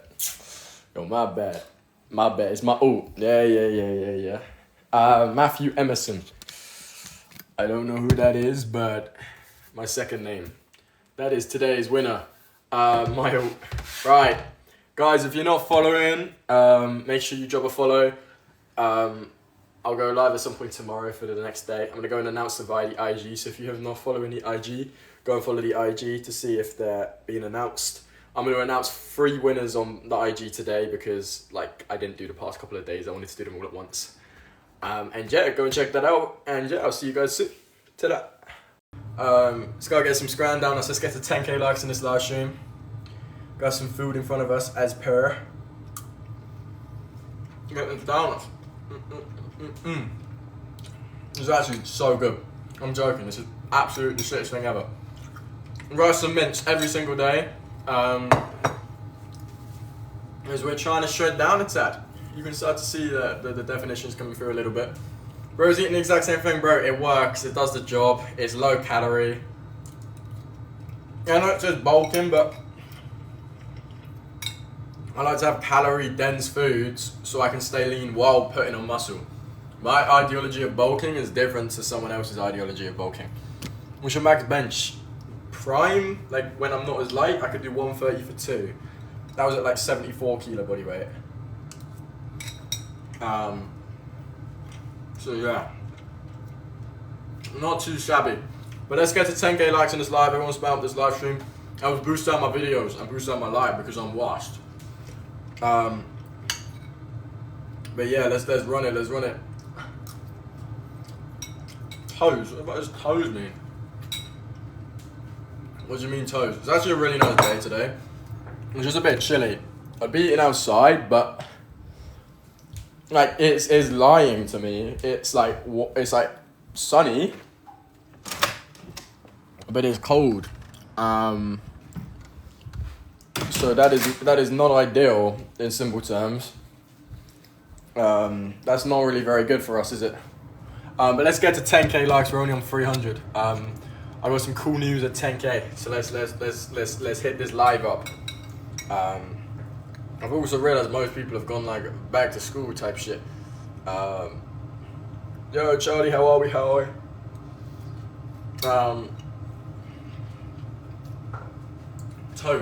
Yo, my bad. My bad. It's my... Oh, yeah. Matthew Emerson. I don't know who that is, but my second name. That is today's winner. Right. Guys, if you're not following, make sure you drop a follow. I'll go live at some point tomorrow for the next day. I'm going to go and announce them via the IG. So if you have not following the IG, go and follow the IG to see if they're being announced. I'm going to announce 3 winners on the IG today because like I didn't do the past couple of days. I wanted to do them all at once. And yeah, go and check that out. And yeah, I'll see you guys soon. Ta-da. Let's go get some scran down. Let's get to 10k likes in this live stream. Got some food in front of us as per. Get them down. It's actually so good. I'm joking. This is absolutely the shittest thing ever. Rice and mince every single day. As we're trying to shred down a tad. You can start to see the definitions coming through a little bit. Bro's eating the exact same thing, bro. It works. It does the job. It's low calorie. I know it says bulking, but I like to have calorie dense foods so I can stay lean while putting on muscle. My ideology of bulking is different to someone else's ideology of bulking. What's your max bench? Prime, like when I'm not as light, I could do 130 for 2. That was at like 74 kilo body weight. So yeah, not too shabby. But let's get to 10k likes in this live. Everyone spam this live stream. I was boosting out my videos and boosting out my live because I'm washed. But yeah, let's run it. Let's run it. Toes. What does toes mean? What do you mean toes? It's actually a really nice day today. It's just a bit chilly. I'd be eating outside, but like it's lying to me. It's like sunny, but it's cold. So that is not ideal in simple terms. That's not really very good for us, is it? But let's get to 10k likes. We're only on 300. I got some cool news at 10k. So let's hit this live up. I've also realized most people have gone like back to school type shit. Yo, Charlie, how are we? Toes,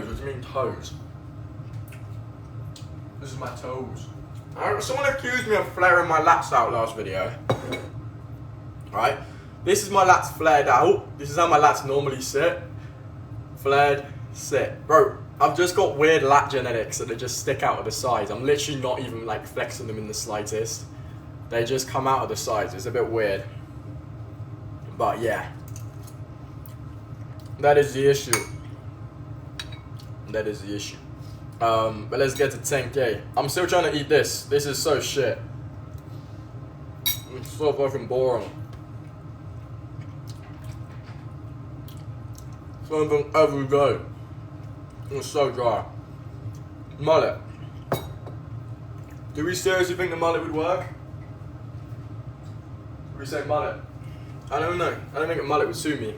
what do you mean toes? This is my toes. Someone accused me of flaring my lats out last video. Alright, this is my lats flared out. This is how my lats normally sit. Flared, sit. Bro, I've just got weird lat genetics that they just stick out of the sides. I'm literally not even like flexing them in the slightest. They just come out of the sides. It's a bit weird. But yeah. That is the issue. That is the issue. But let's get to 10k. I'm still trying to eat this. This is so shit. It's so fucking boring. Something every day. It's so dry. Mullet. Do we seriously think the mullet would work? We say mullet. I don't know. I don't think a mullet would suit me.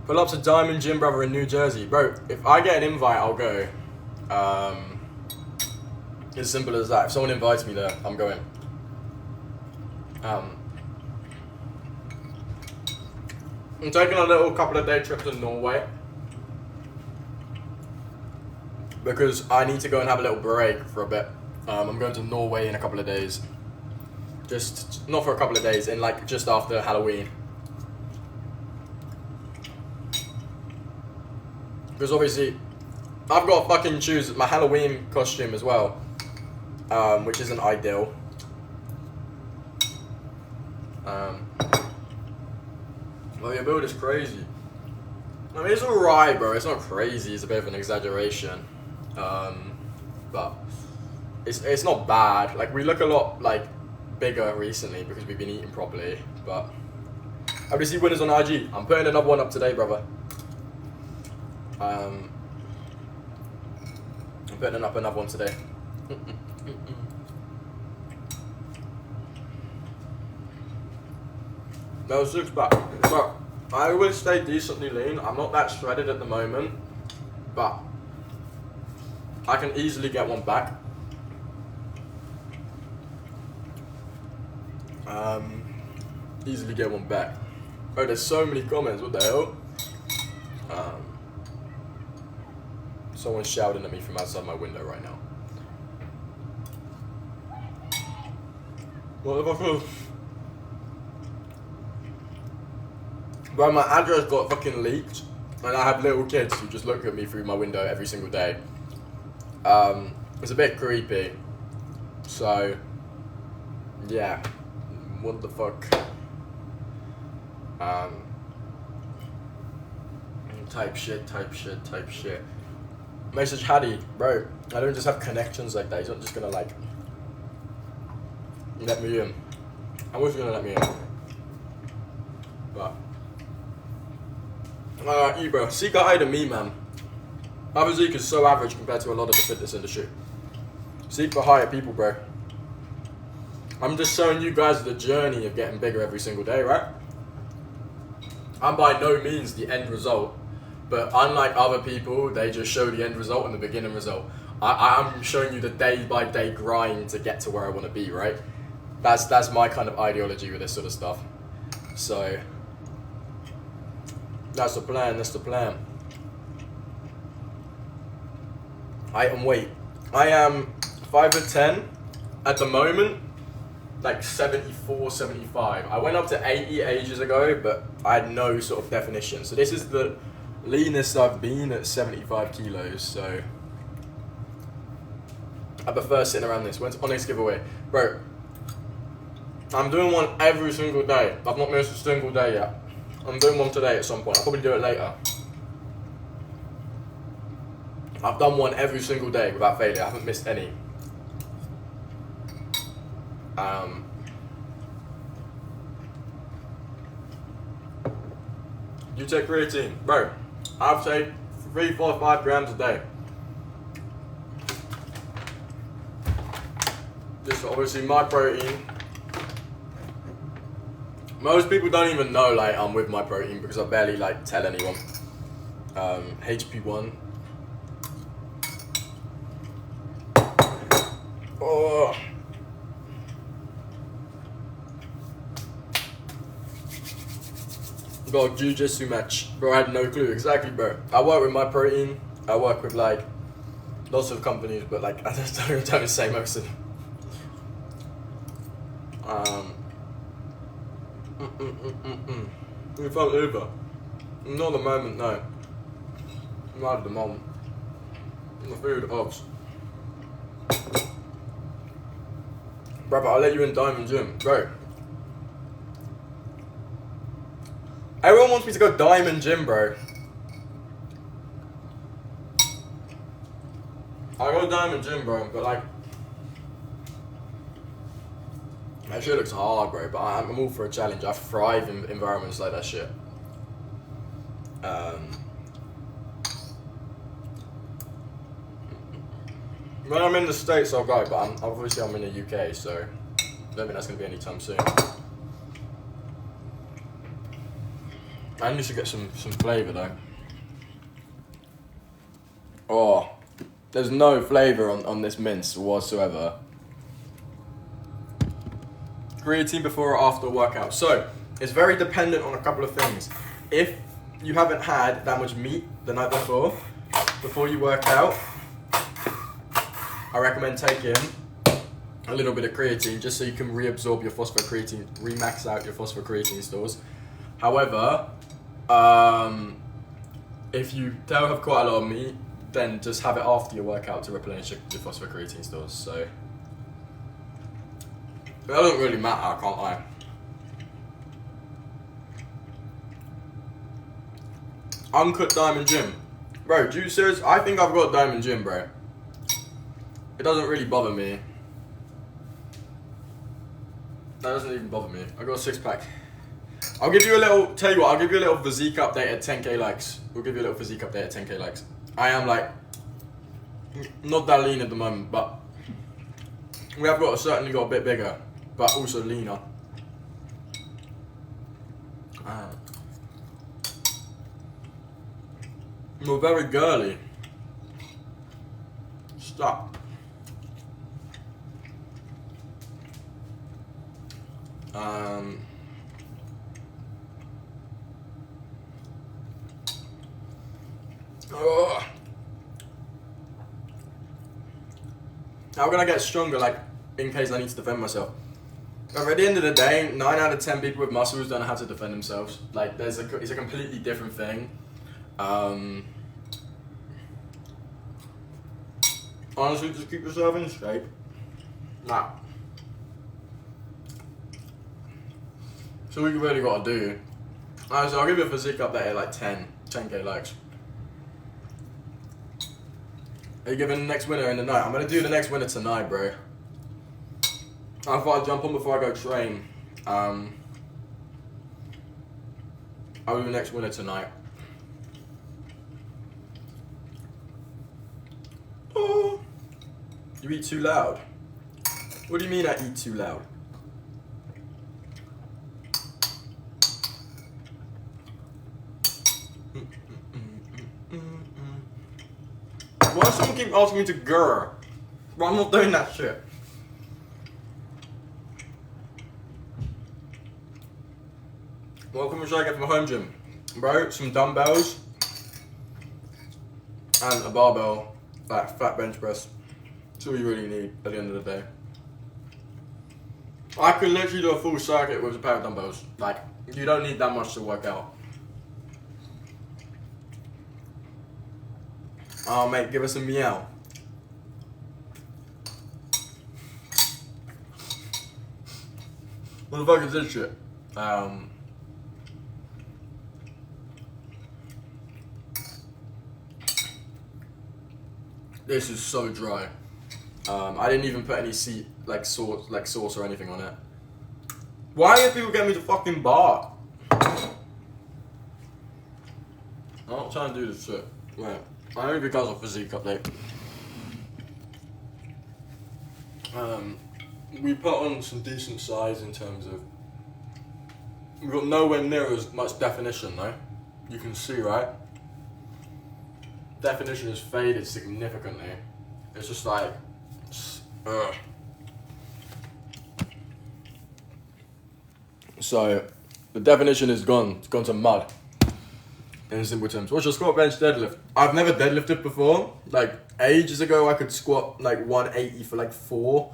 Phillips a diamond gym brother in New Jersey. Bro, if I get an invite, I'll go. As simple as that. If someone invites me there, I'm going. I'm taking a little couple of day trip to Norway. Because I need to go and have a little break for a bit. I'm going to Norway in a couple of days. Just, not for a couple of days, in like just after Halloween. Because obviously, I've got to fucking choose my Halloween costume as well. Which isn't ideal. Well, your build is crazy. I mean, it's alright, bro. It's not crazy. It's a bit of an exaggeration. But it's not bad. Like, we look a lot, like, bigger recently because we've been eating properly. But, obviously, winners on IG. I'm putting another one up today, brother. I'm putting up another one today. No, 6 pack. But I always stay decently lean. I'm not that shredded at the moment, but I can easily get one back. Easily get one back. Oh, there's so many comments. What the hell? Someone's shouting at me from outside my window right now. What the fuck? Bro, my address got fucking leaked, and I have little kids who just look at me through my window every single day. It's a bit creepy. So, yeah. What the fuck? Type shit. Message Hattie, bro. I don't just have connections like that. He's not just gonna like let me in. I was gonna let me in, but you bro. Seek eye to me, man. My physique is so average compared to a lot of the fitness industry. Seek for higher people, bro. I'm just showing you guys the journey of getting bigger every single day, right? I'm by no means the end result, but unlike other people, they just show the end result and the beginning result. I'm showing you the day-by-day grind to get to where I want to be, right? That's my kind of ideology with this sort of stuff. So, that's the plan. Height and weight. I am 5'10" at the moment. Like 74, 75. I went up to 80 ages ago, but I had no sort of definition. So this is the leanest I've been at 75 kilos. So I prefer sitting around this. When's Onyx giveaway? Bro, I'm doing one every single day. I've not missed a single day yet. I'm doing one today at some point. I'll probably do it later. I've done one every single day without failure. I haven't missed any. You take creatine, bro. I'll take 3, 4, 5 grams a day. This is obviously my protein. Most people don't even know like I'm with my protein because I barely like tell anyone. HP1. Oh. Got a jiu-jitsu match. Bro, I had no clue. Exactly, bro. I work with my protein. I work with like lots of companies, but like I just don't say most of them. If I'm Uber. Not at the moment, no. Not at the moment. The food, obs. Bro, but I'll let you in Diamond Gym. Bro. Everyone wants me to go Diamond Gym, bro. I go Diamond Gym, bro, but like that shit looks hard, bro, but I'm all for a challenge. I thrive in environments like that shit. When I'm in the States, I'll go, but I'm in the UK, so I don't think that's going to be anytime soon. I need to get some flavour though. Oh, there's no flavour on this mince whatsoever. Creatine before or after a workout. So, it's very dependent on a couple of things. If you haven't had that much meat the night before you work out, I recommend taking a little bit of creatine just so you can reabsorb your phosphocreatine, remax out your phosphocreatine stores. However, if you don't have quite a lot of meat, then just have it after your workout to replenish your phosphocreatine stores. So it doesn't really matter, I can't lie. Uncut Diamond Gym. Bro, do you serious? I think I've got Diamond Gym, bro. It doesn't really bother me. That doesn't even bother me. I got a 6-pack. I'll give you a little. Tell you what, I'll give you a little physique update at 10k likes. We'll give you a little physique update at 10k likes. I am like not that lean at the moment, but we have certainly got a bit bigger, but also leaner. We're very girly. Stop. How can I get stronger, like, in case I need to defend myself? But at the end of the day, 9 out of 10 people with muscles don't know how to defend themselves. Like, it's a completely different thing. Honestly, just keep yourself in shape. Nah. So what you really got to do. Alright, so I'll give you a physique update at like 10k likes. Are you giving the next winner in the night? I'm gonna do the next winner tonight, bro. I thought I'd jump on before I go train. I'll do the next winner tonight. Oh, you eat too loud. What do you mean I eat too loud? Why does someone keep asking me to grr? But I'm not doing that shit. What should I get from a home gym? Bro, some dumbbells and a barbell, like fat bench press. That's all you really need at the end of the day. I could literally do a full circuit with a pair of dumbbells. Like, you don't need that much to work out. Oh mate, give us a meow. What the fuck is this shit? This is so dry. I didn't even put any sauce or anything on it. Why are people getting me to fucking bar? I'm not trying to do this shit. Right. I know because of physique update. We put on some decent size in terms of. We've got nowhere near as much definition though. You can see, right? Definition has faded significantly. It's just like, So, the definition is gone. It's gone to mud. In simple terms. What's your squat, bench, deadlift? I've never deadlifted before. Like, ages ago I could squat like 180 for like 4.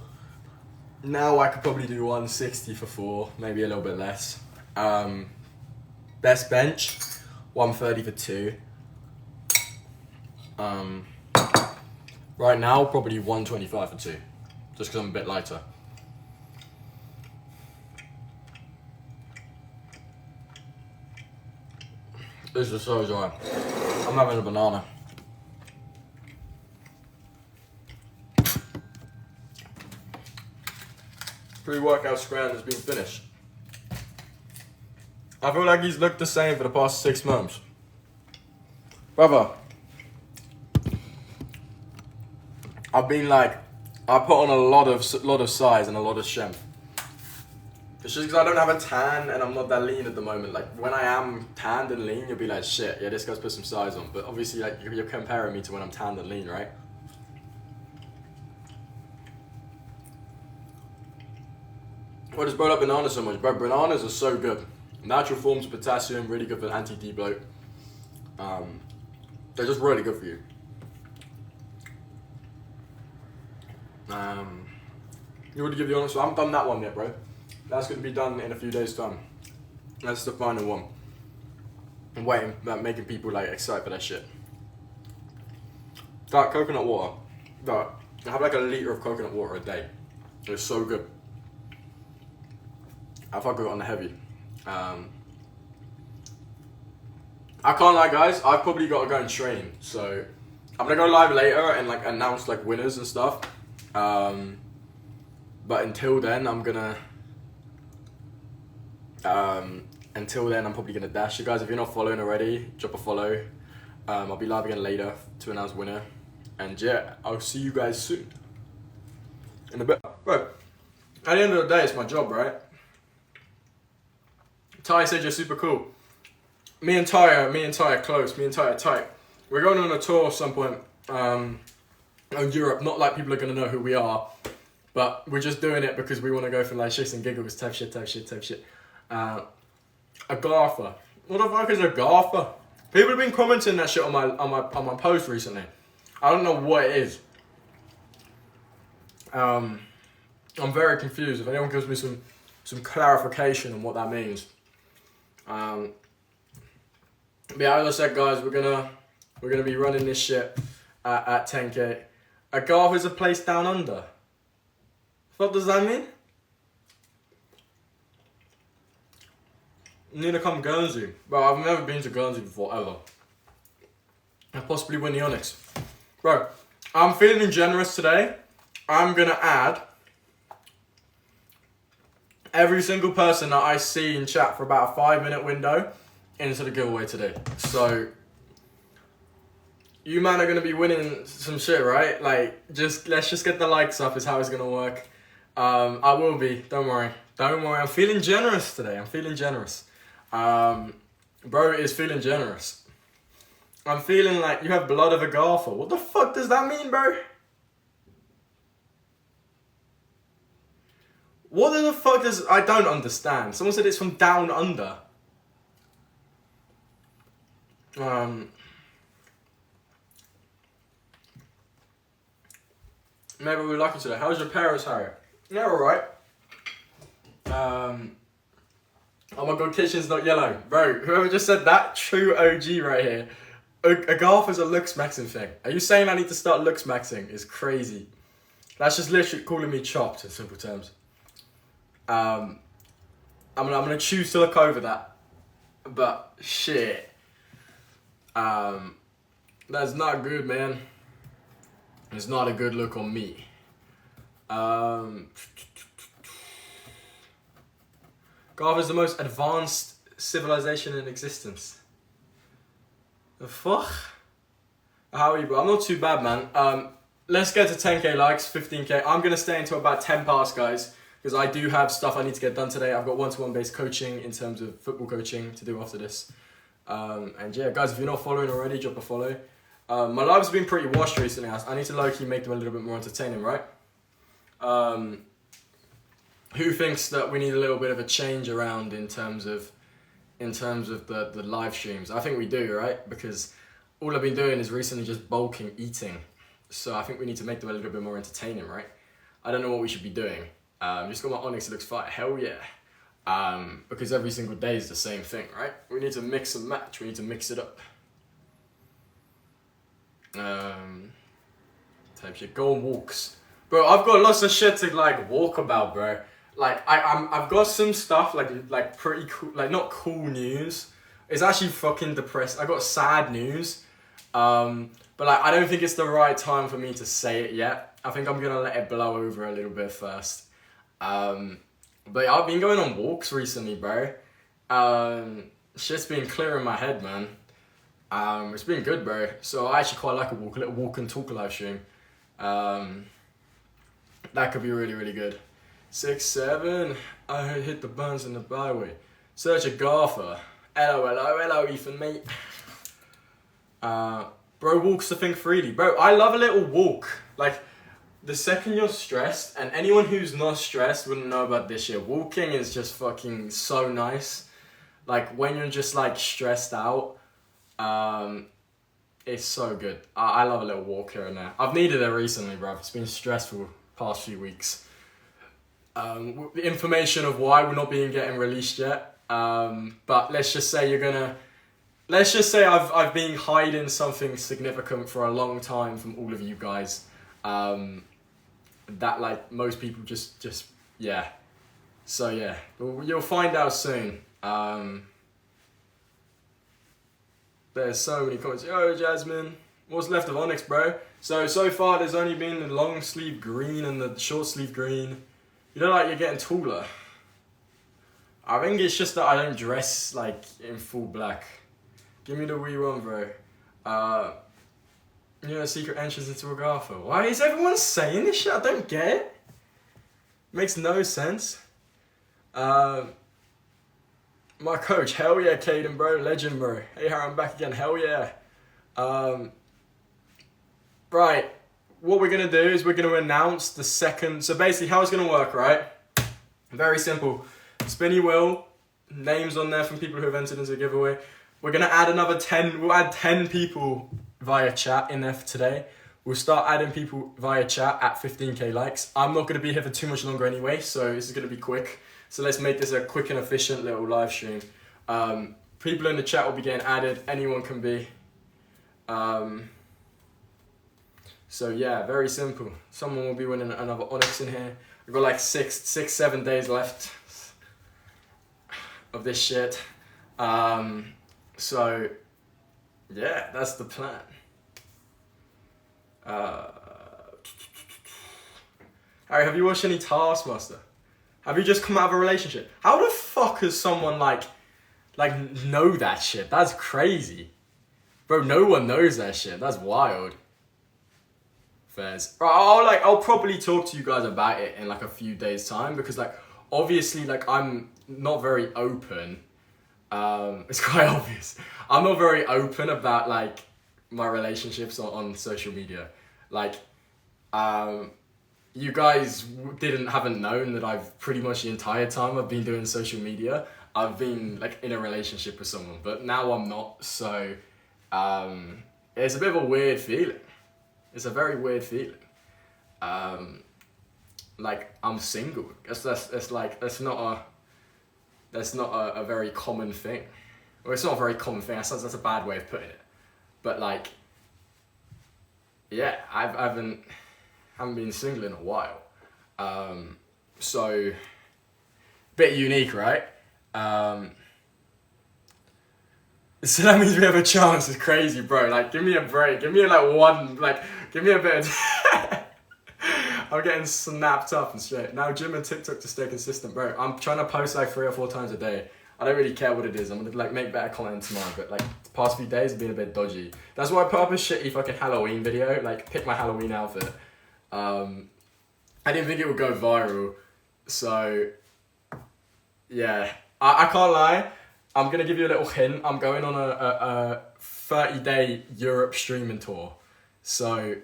Now I could probably do 160 for 4, maybe a little bit less. Best bench, 130 for 2. Right now, probably 125 for 2, just because I'm a bit lighter. This is so dry. I'm having a banana. Pre-workout scran has been finished. I feel like he's looked the same for the past 6 months. Brother, I've been like, I put on a lot of size and a lot of strength. It's just because I don't have a tan and I'm not that lean at the moment. Like, when I am tanned and lean, you'll be like, shit, yeah, this guy's put some size on. But obviously, like, you're comparing me to when I'm tanned and lean, right? Why does bro like bananas so much? Bro, bananas are so good. Natural forms of potassium, really good for anti-debloat. They're just really good for you. You want to give the honest? I haven't done that one yet, bro. That's going to be done in a few days' time. That's the final one. I'm waiting, making people like excited for that shit. That coconut water. That I have like a liter of coconut water a day. It's so good. I fuck with it on the heavy. I can't lie, guys. I've probably got to go and train. So I'm gonna go live later and like announce like winners and stuff. But until then, I'm gonna Until then, I'm probably gonna dash you guys. If you're not following already, drop a follow. I'll be live again later to announce winner. And yeah, I'll see you guys soon. In a bit. Bro, at the end of the day, it's my job, right? Ty said you're super cool. Me and Ty are close. Me and Ty are tight. We're going on a tour at some point in Europe. Not like people are going to know who we are. But we're just doing it because we want to go for like shits and giggles type shit. A garfer. What the fuck is a garfer? People have been commenting that shit on my post recently. I don't know what it is. I'm very confused. If anyone gives me some clarification on what that means. But yeah, as I said, guys, we're gonna be running this shit at 10k. A garf is a place down under. What does that mean? Need to come Guernsey. Bro, I've never been to Guernsey before, ever. I'll possibly win the Onyx. Bro, I'm feeling generous today. I'm gonna add every single person that I see in chat for about a 5-minute window into the giveaway today. So, you man are gonna be winning some shit, right? Like, let's just get the likes up is how it's gonna work. I will be, don't worry. I'm feeling generous today, bro is feeling generous. I'm feeling like you have blood of a golfer. What the fuck does that mean, bro? What the fuck does... I don't understand. Someone said it's from down under. Maybe we're lucky today. How's your parents, Harry? They're alright. Oh my god, kitchen's not yellow. Bro, whoever just said that, true OG right here. A golf is a looks maxing thing. Are you saying I need to start looks maxing? It's crazy. That's just literally calling me chopped in simple terms. I'm gonna choose to look over that. But shit. That's not good, man. It's not a good look on me. Golf is the most advanced civilization in existence. The fuck? How are you, bro? I'm not too bad, man. Let's get to 10k likes, 15k. I'm gonna stay until about 10 past, guys, because I do have stuff I need to get done today. I've got one-to-one based coaching in terms of football coaching to do after this. And yeah, guys, if you're not following already, drop a follow. My lives have been pretty washed recently. I need to low-key make them a little bit more entertaining, right? Who thinks that we need a little bit of a change around in terms of the live streams? I think we do, right? Because all I've been doing is recently just bulking eating. So I think we need to make them a little bit more entertaining, right? I don't know what we should be doing. Just got my Onyx, it looks fire. Hell yeah. Because every single day is the same thing, right? We need to mix and match. We need to mix it up. Type shit. Go on walks. Bro, I've got lots of shit to like walk about, bro. Like I've got some stuff like pretty cool, like not cool news. It's actually fucking depressed. I got sad news. But like I don't think it's the right time for me to say it yet. I think I'm gonna let it blow over a little bit first. But I've been going on walks recently, bro. Shit's been clear in my head, man. It's been good, bro. So I actually quite like a little walk and talk live stream. That could be really, really good. 6, 7, I hit the buns in the byway. Search a golfer. Hello, Ethan, mate. Bro walks to think freely. Bro, I love a little walk. Like, the second you're stressed, and anyone who's not stressed wouldn't know about this shit. Walking is just fucking so nice. Like, when you're just, like, stressed out, it's so good. I love a little walk here and there. I've needed it recently, bro. It's been stressful past few weeks. The information of why we're not getting released yet. But let's just say I've been hiding something significant for a long time from all of you guys. That like most people just yeah. So yeah, you'll find out soon. There's so many comments. Yo, Jasmine, what's left of Onyx, bro? So far there's only been the long sleeve green and the short sleeve green. You know, like you're getting taller. I think it's just that I don't dress like in full black. Give me the wee one, bro. Secret entrance into Agatha. Why is everyone saying this shit? I don't get it. Makes no sense. My coach, hell yeah, Caden, bro. Legend, bro. Hey, Harry, I'm back again. Hell yeah. Right. What we're going to do is we're going to announce the second... So basically how it's going to work, right? Very simple. Spinny wheel. Names on there from people who have entered into the giveaway. We're going to add another 10... We'll add 10 people via chat in there for today. We'll start adding people via chat at 15k likes. I'm not going to be here for too much longer anyway, so this is going to be quick. So let's make this a quick and efficient little live stream. People in the chat will be getting added. Anyone can be. So yeah, very simple. Someone will be winning another Onyx in here. We've got like 7 days left of this shit. So yeah, that's the plan. Harry, have you watched any Taskmaster? Have you just come out of a relationship? How the fuck has someone like know that shit? That's crazy. Bro, no one knows that shit. That's wild. Fairs. Right, I'll probably talk to you guys about it in like a few days time because like obviously like I'm not very open. It's quite obvious. I'm not very open about like my relationships on social media. Like you guys haven't known that I've pretty much the entire time I've been doing social media, I've been like in a relationship with someone, but now I'm not. So it's a bit of a weird feeling. It's a very weird feeling. Like I'm single. That's not a very common thing. Well, it's not a very common thing. That's a bad way of putting it. But like, yeah, I haven't been single in a while. So bit unique, right? So that means we have a chance. It's crazy, bro. Like, give me a break. Give me give me a bit of... I'm getting snapped up and shit. Now gym and TikTok to stay consistent, bro. I'm trying to post like 3 or 4 times a day. I don't really care what it is. I'm gonna like make better content tomorrow, but like the past few days have been a bit dodgy. That's why I put up a shitty fucking Halloween video. Like, pick my Halloween outfit. I didn't think it would go viral. So, yeah. I can't lie. I'm going to give you a little hint. I'm going on a 30-day Europe streaming tour. So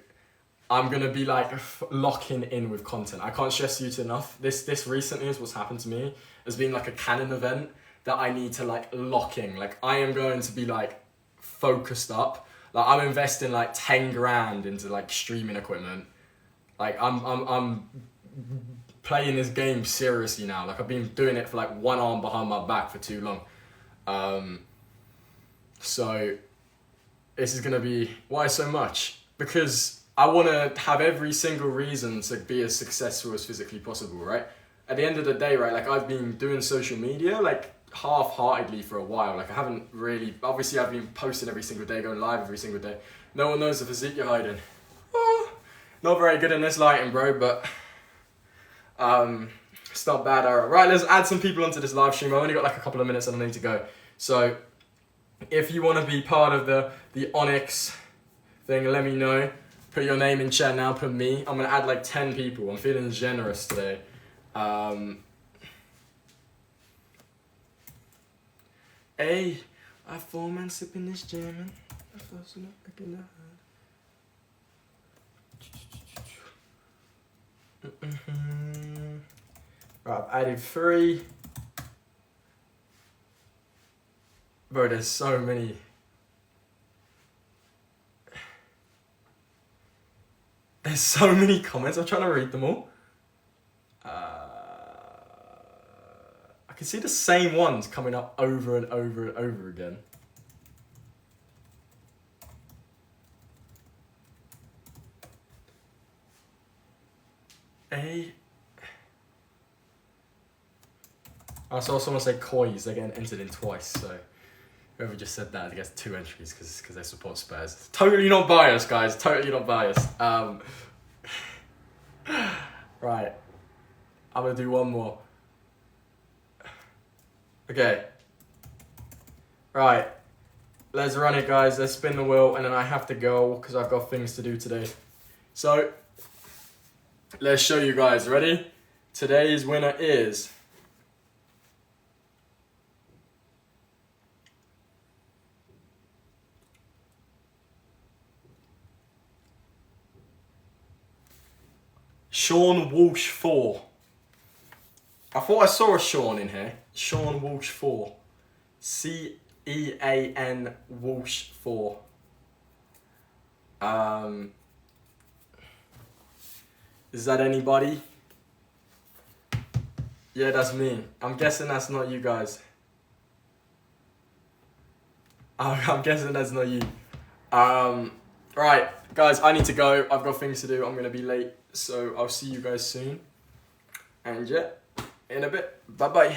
I'm going to be like locking in with content. I can't stress you to enough. This recently is what's happened to me. Has been like a canon event that I need to like lock in. Like I am going to be like focused up. Like I'm investing like 10 grand into like streaming equipment. Like I'm playing this game seriously now. Like I've been doing it for like one arm behind my back for too long. So this is gonna be, why so much? Because I want to have every single reason to be as successful as physically possible, right? At the end of the day, right, like I've been doing social media like half-heartedly for a while. Like I haven't really, obviously I've been posting every single day, going live every single day. No one knows the physique you're hiding. Oh, not very good in this lighting, bro, but it's not bad, alright. Right, let's add some people onto this live stream. I've only got like a couple of minutes and I need to go. So if you want to be part of the Onyx thing, let me know. Put your name in chat now, put me. I'm going to add like 10 people. I'm feeling generous today. Hey, I have 4 men sipping this jamming. Right, I've added 3. Bro, there's so many. There's so many comments. I'm trying to read them all. I can see the same ones coming up over and over and over again. I saw someone say Coys. They're getting entered in twice, so whoever just said that gets 2 entries because they support Spurs. Totally not biased, guys. Totally not biased. Right. I'm going to do one more. Okay. Right. Let's run it, guys. Let's spin the wheel, and then I have to go because I've got things to do today. So, let's show you guys. Ready? Today's winner is... Sean Walsh 4. I thought I saw a Sean in here. Sean Walsh 4. C-E-A-N Walsh 4. Is that anybody? Yeah, that's me. I'm guessing that's not you guys. I'm guessing that's not you. Right, guys, I need to go. I've got things to do. I'm gonna be late. So I'll see you guys soon. And yeah, in a bit. Bye-bye.